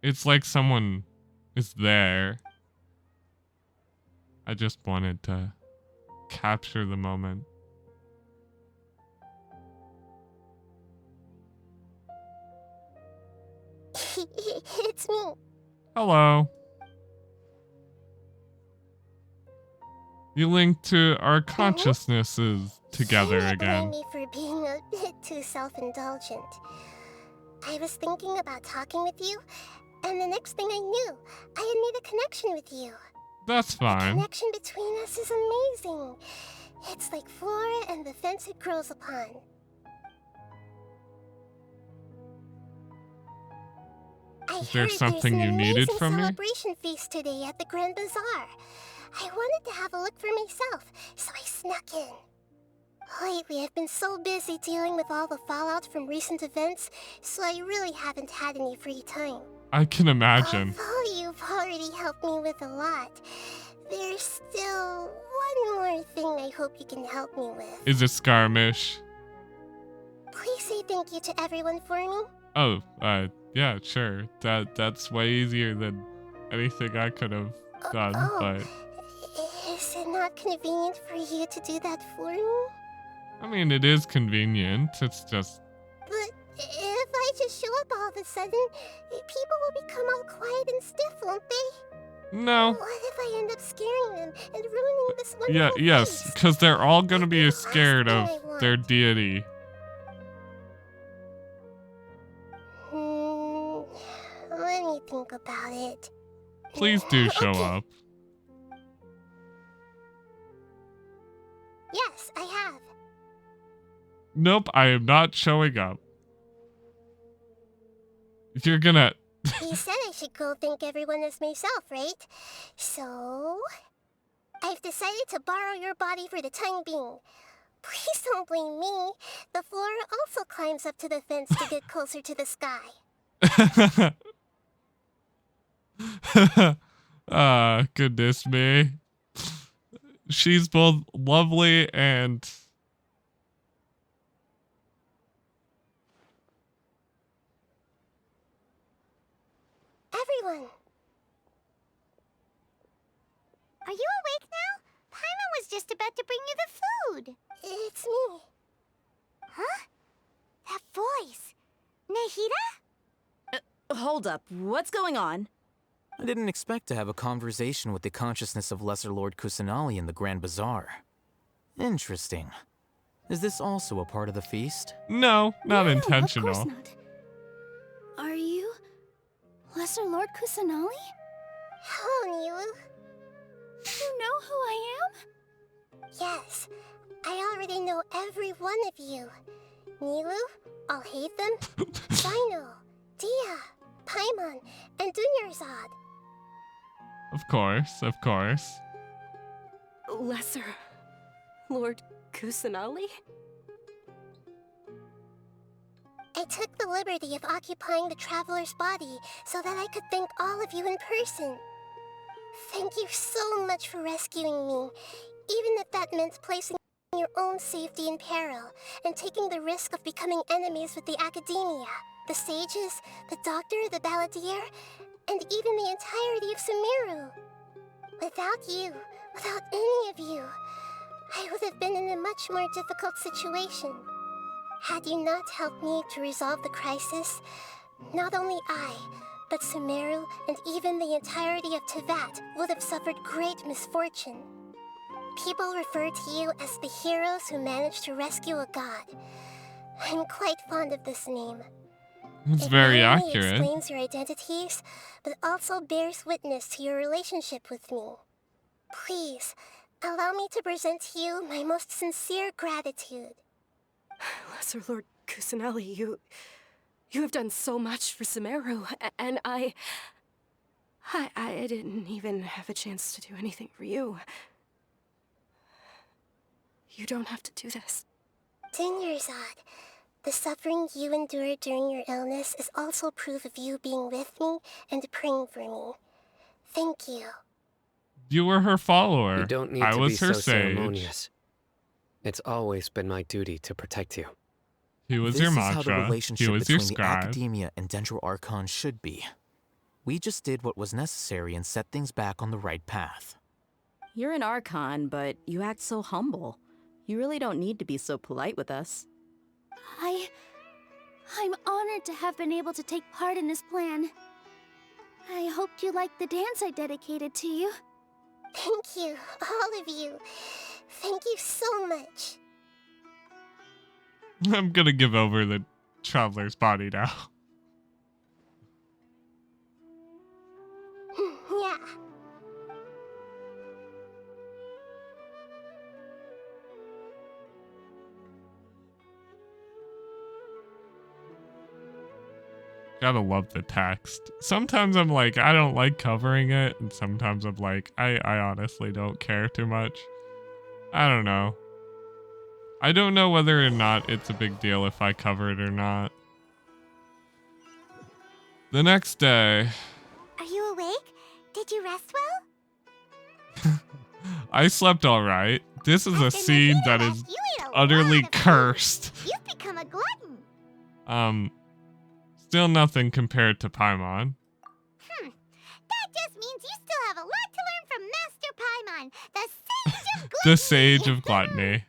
It's like someone is there. I just wanted to capture the moment. It's me. Hello. You linked to our consciousnesses together You can't blame again. me for being a bit too self-indulgent. I was thinking about talking with you, and the next thing I knew, I had made a connection with you. That's The fine. connection between us is amazing. It's like flora and the fence it grows upon. Is there something you needed from me? Celebration feast today at the Grand Bazaar. I wanted to have a look for myself, so I snuck in. Lately, I've been so busy dealing with all the fallout from recent events, so I really haven't had any free time. I can imagine. Although you've already helped me with a lot, there's still one more thing I hope you can help me with. Is it Scaramouche? Please say thank you to everyone for me. Oh, yeah, sure. That's way easier than anything I could have done, but Is it not convenient for you to do that for me? I mean, it is convenient. It's just But if I just show up all of a sudden, people will become all quiet and stiff, won't they? no. What if I end up scaring them and ruining this wonderful Yes, because they're all gonna be scared of their deity. Let me think about it. Please do show up. Yes, I have. Nope, I am not showing up. You're gonna. You said I should go thank everyone as myself, right? So, I've decided to borrow your body for the time being. Please don't blame me. The flora also climbs up to the fence to get closer to the sky. Goodness me. She's both lovely and Everyone! Are you awake now? Paimon was just about to bring you the food. It's me. Huh? That voice. Nahida? Hold up, what's going on? I didn't expect to have a conversation with the consciousness of Lesser Lord Kusanali in the Grand Bazaar. Interesting. Is this also a part of the feast? no, not intentional. Of course not. Are you Lesser Lord Kusanali? Hello, Nilu. You know who I am? Yes, I already know every one of you. Nilu, Alhaitham, Sino, Dia, Paimon, and Dunyarzad. Of course. Lesser Lord Kusanali? I took the liberty of occupying the traveler's body so that I could thank all of you in person. Thank you so much for rescuing me, even if that meant placing your own safety in peril and taking the risk of becoming enemies with the academia, the sages, the doctor, the balladeer, and even the entirety of Sumeru. Without you, without any of you, I would have been in a much more difficult situation. Had you not helped me to resolve the crisis, not only I, but Sumeru and even the entirety of Teyvat would have suffered great misfortune. People refer to you as the heroes who managed to rescue a god. I'm quite fond of this name. It's very not only accurate. explains your identities, but also bears witness to your relationship with me. Please, allow me to present to you my most sincere gratitude. Lesser Lord Kusanali, you have done so much for Sumeru, and I didn't even have a chance to do anything for you. You don't have to do this. Dunyarzad, the suffering you endured during your illness is also proof of you being with me and praying for me. Thank you. You were her follower. You don't need I to be was her so sage. ceremonious. It's always been my duty to protect you. He was This your is how the mantra. relationship He was your between the scribe. academia and Dendro Archon should be. We just did what was necessary and set things back on the right path. You're an Archon, but you act so humble. You really don't need to be so polite with us. I'm honored to have been able to take part in this plan. I hoped you liked the dance I dedicated to you. Thank you, all of you. Thank you so much. I'm gonna give over the traveler's body now. Yeah. Gotta love the text. Sometimes I'm like, I don't like covering it, and sometimes I'm like, I honestly don't care too much. I don't know. I don't know whether or not it's a big deal if I cover it or not. The next day, Are you awake? Did you rest well? I slept alright. This is a scene that is utterly cursed. You've become a glutton. Still nothing compared to Paimon. That just means you still have a lot to learn from Master Paimon, the Sage of Gluttony. The Sage of Gluttony.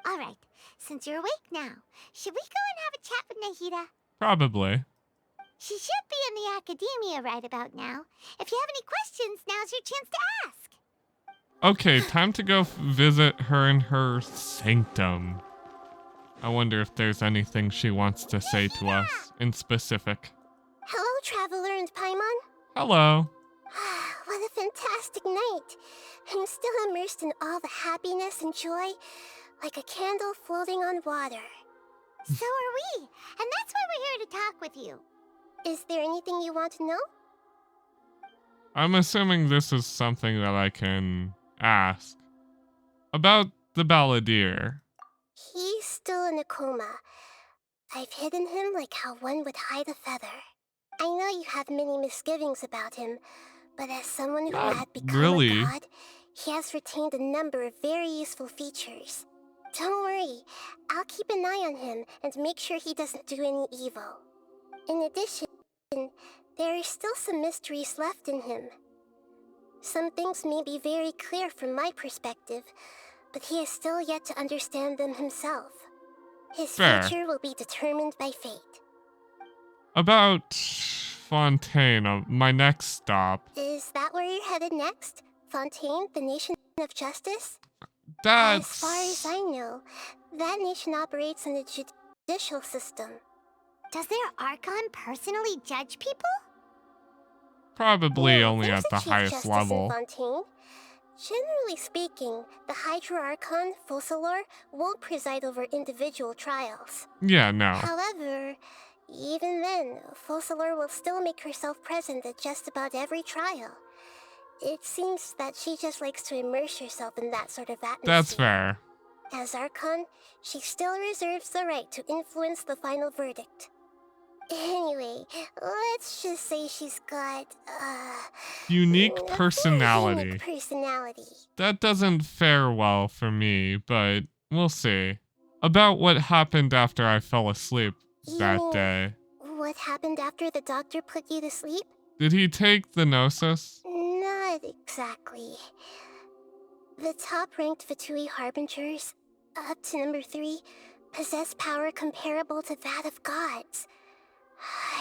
All right, since you're awake now, should we go and have a chat with Nahida? Probably. She should be in the academia right about now. If you have any questions, now's your chance to ask. Okay, time to go visit her in her sanctum. I wonder if there's anything she wants to say to us in specific. Hello, Traveler and Paimon. Hello. What a fantastic night. I'm still immersed in all the happiness and joy, like a candle floating on water. So are we, and that's why we're here to talk with you. Is there anything you want to know? I'm assuming this is something that I can ask. About the balladeer. He's still in a coma. I've hidden him like how one would hide a feather. I know you have many misgivings about him, but as someone who had become really. a god, he has retained a number of very useful features. Don't worry, I'll keep an eye on him and make sure he doesn't do any evil. In addition, there are still some mysteries left in him. Some things may be very clear from my perspective, but he is still yet to understand them himself. His future will be determined by fate. About Fontaine, my next stop. Is that where you're headed next? Fontaine, the nation of justice? That's... As far as I know, that nation operates in a judicial system. Does their Archon personally judge people? Probably only There's at the a Chief highest Justice level. in Fontaine. Generally speaking, the Hydra Archon, Focalor, won't preside over individual trials. Yeah, no. However, even then, Focalor will still make herself present at just about every trial. It seems that she just likes to immerse herself in that sort of atmosphere. That's fair. As Archon, she still reserves the right to influence the final verdict. Anyway, let's just say she's got, Unique a personality. unique personality. That doesn't fare well for me, but we'll see. About what happened after I fell asleep that day. What happened after the doctor put you to sleep? Did he take the Gnosis? Not exactly. The top-ranked Vitui Harbingers, up to number 3, possess power comparable to that of gods.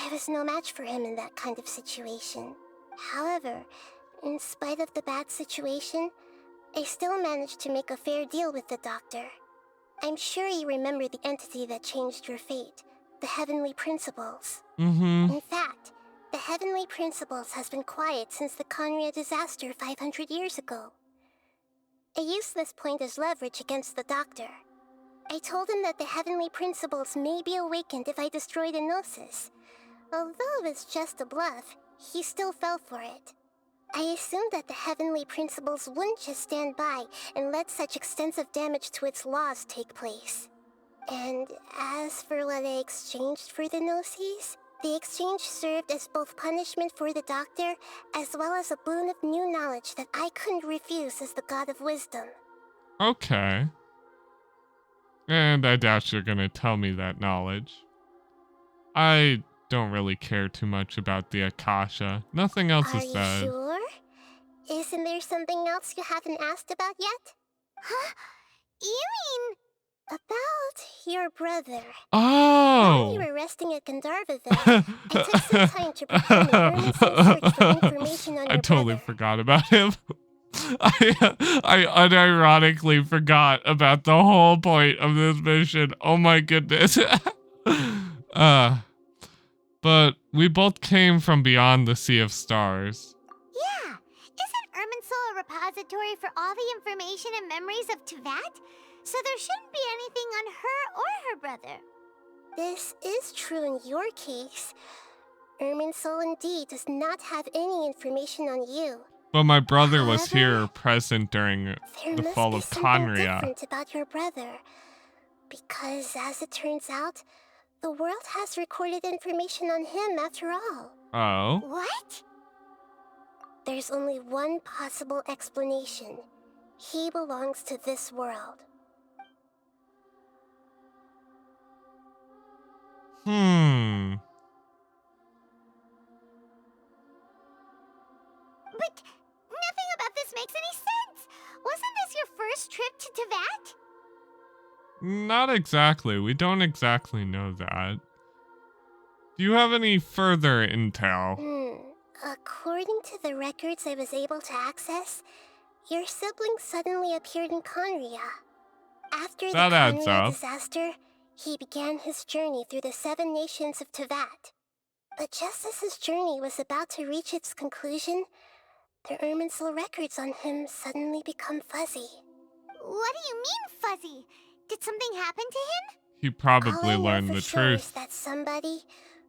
I was no match for him in that kind of situation. However, in spite of the bad situation, I still managed to make a fair deal with the doctor. I'm sure you remember the entity that changed your fate, the Heavenly Principles. In fact, the Heavenly Principles has been quiet since the Conria disaster 500 years ago. I used this point as leverage against the doctor. I told him that the Heavenly Principles may be awakened if I destroy the Gnosis. Although it's just a bluff, he still fell for it. I assumed that the Heavenly Principles wouldn't just stand by and let such extensive damage to its laws take place. And as for what I exchanged for the Gnosis, The exchange served as both punishment for the doctor, as well as a boon of new knowledge that I couldn't refuse as the god of wisdom. Okay. And I doubt you're gonna tell me that knowledge. I don't really care too much about the Akasha. Nothing else is said. Are you sure? Isn't there something else you haven't asked about yet? Huh? You mean... About your brother. Oh! While you were resting at Gandharva, though, I took some time to perform an earnest search for information on your I totally brother. forgot about him. I unironically forgot about the whole point of this mission. Oh my goodness. But we both came from beyond the Sea of Stars. Yeah, isn't Irminsul a repository for all the information and memories of Teyvat? So there shouldn't be anything on her or her brother. This is true in your case. Irminsul indeed does not have any information on you. But my brother was here present during the fall of Conria. There must be something different about your brother. Because as it turns out, the world has recorded information on him after all. Oh? What? There's only one possible explanation. He belongs to this world. But nothing about this makes any sense. Wasn't this your first trip to Teyvat? Not exactly. We don't exactly know that. Do you have any further intel? According to the records I was able to access, your sibling suddenly appeared in Conria. After the Conria disaster, he began his journey through the 7 nations of Teyvat. But just as his journey was about to reach its conclusion, the Irminsul records on him suddenly become fuzzy. What do you mean, fuzzy? Did something happen to him? He probably learned the truth. Is that somebody,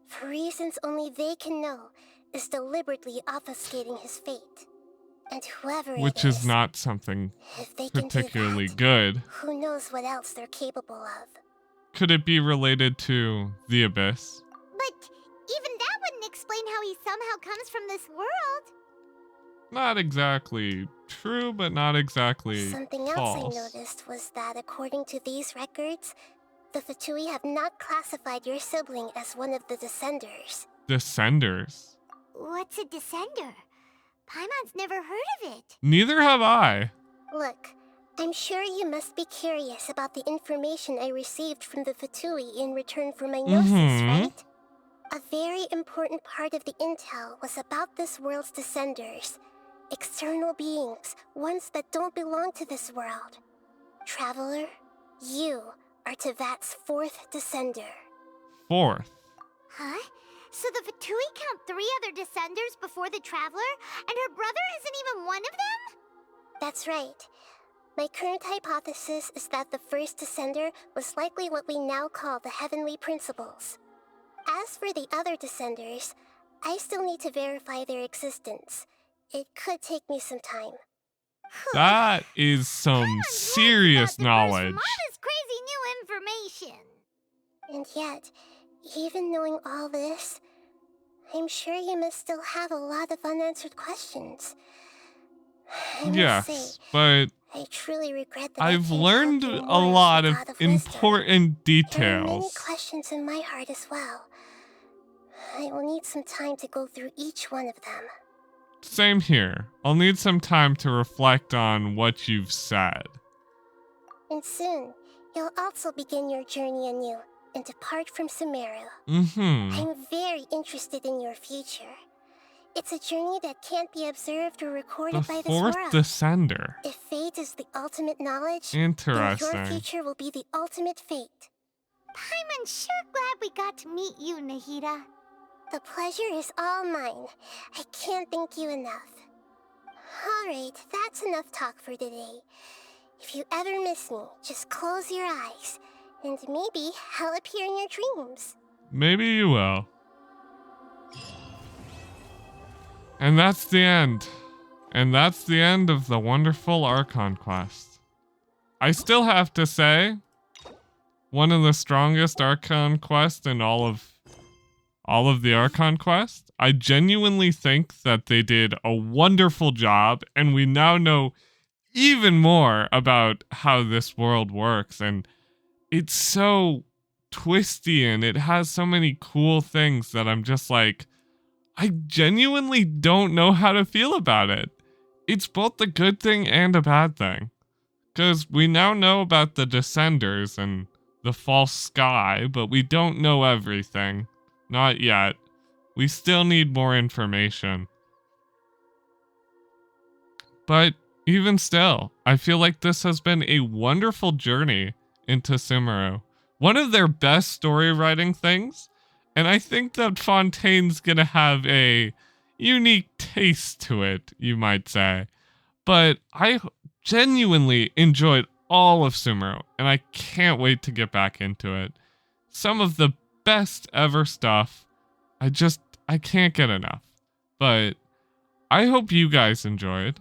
for reasons only they can know, is deliberately obfuscating his fate. And whoever Which it is not something particularly good. Who knows what else they're capable of? Could it be related to the Abyss? But even that wouldn't explain how he somehow comes from this world. Not exactly true, but not exactly Something false. else I noticed was that according to these records, the Fatui have not classified your sibling as one of the Descenders. Descenders? What's a Descender? Paimon's never heard of it. Neither have I. Look, I'm sure you must be curious about the information I received from the Fatui in return for my gnosis, right? A very important part of the intel was about this world's Descenders. External beings, ones that don't belong to this world. Traveler, you are Teyvat's 4th Descender. 4th? Huh? So the Fatui count 3 other Descenders before the Traveler, and her brother isn't even one of them? That's right. My current hypothesis is that the first Descender was likely what we now call the Heavenly Principles. As for the other Descenders, I still need to verify their existence. It could take me some time. That is some serious knowledge. All this crazy new information. And yet, even knowing all this, I'm sure you must still have a lot of unanswered questions. Yes, but I truly regret that I've learned a lot of important details. There are many questions in my heart as well. I will need some time to go through each one of them. Same here. I'll need some time to reflect on what you've said. And soon, you'll also begin your journey anew and depart from Sumeru. I'm very interested in your future. It's a journey that can't be observed or recorded by this world. The 4th Descender. If fate is the ultimate knowledge, Interesting. then your future will be the ultimate fate. Paimon's sure glad we got to meet you, Nahida. The pleasure is all mine. I can't thank you enough. Alright, that's enough talk for today. If you ever miss me, just close your eyes, and maybe I'll appear in your dreams. Maybe you will. And that's the end. And that's the end of the wonderful Archon quest. I still have to say, one of the strongest Archon quests in all of all of the Archon quests. I genuinely think that they did a wonderful job, and we now know even more about how this world works, and it's so twisty and it has so many cool things that I'm just like, I genuinely don't know how to feel about it. It's both a good thing and a bad thing. Because we now know about the Descenders and the false sky, but we don't know everything. Not yet. We still need more information. But even still, I feel like this has been a wonderful journey into Sumeru. One of their best story writing things, and I think that Fontaine's gonna have a unique taste to it, you might say. But I genuinely enjoyed all of Sumeru, and I can't wait to get back into it. Some of the best ever stuff. I can't get enough. But I hope you guys enjoyed.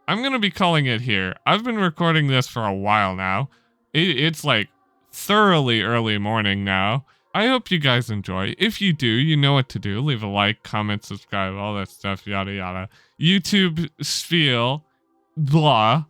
I'm gonna be calling it here. I've been recording this for a while now. It's like thoroughly early morning now. I hope you guys enjoy. If you do, you know what to do. Leave a like, comment, subscribe, all that stuff, yada yada. YouTube spiel, blah.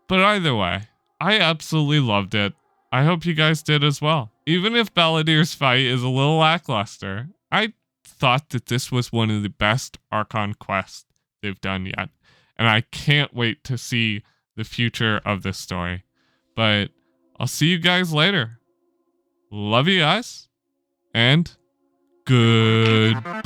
But either way, I absolutely loved it. I hope you guys did as well. Even if Balladier's fight is a little lackluster, I thought that this was one of the best Archon quests they've done yet. And I can't wait to see the future of this story. But I'll see you guys later. Love you guys. And goodbye.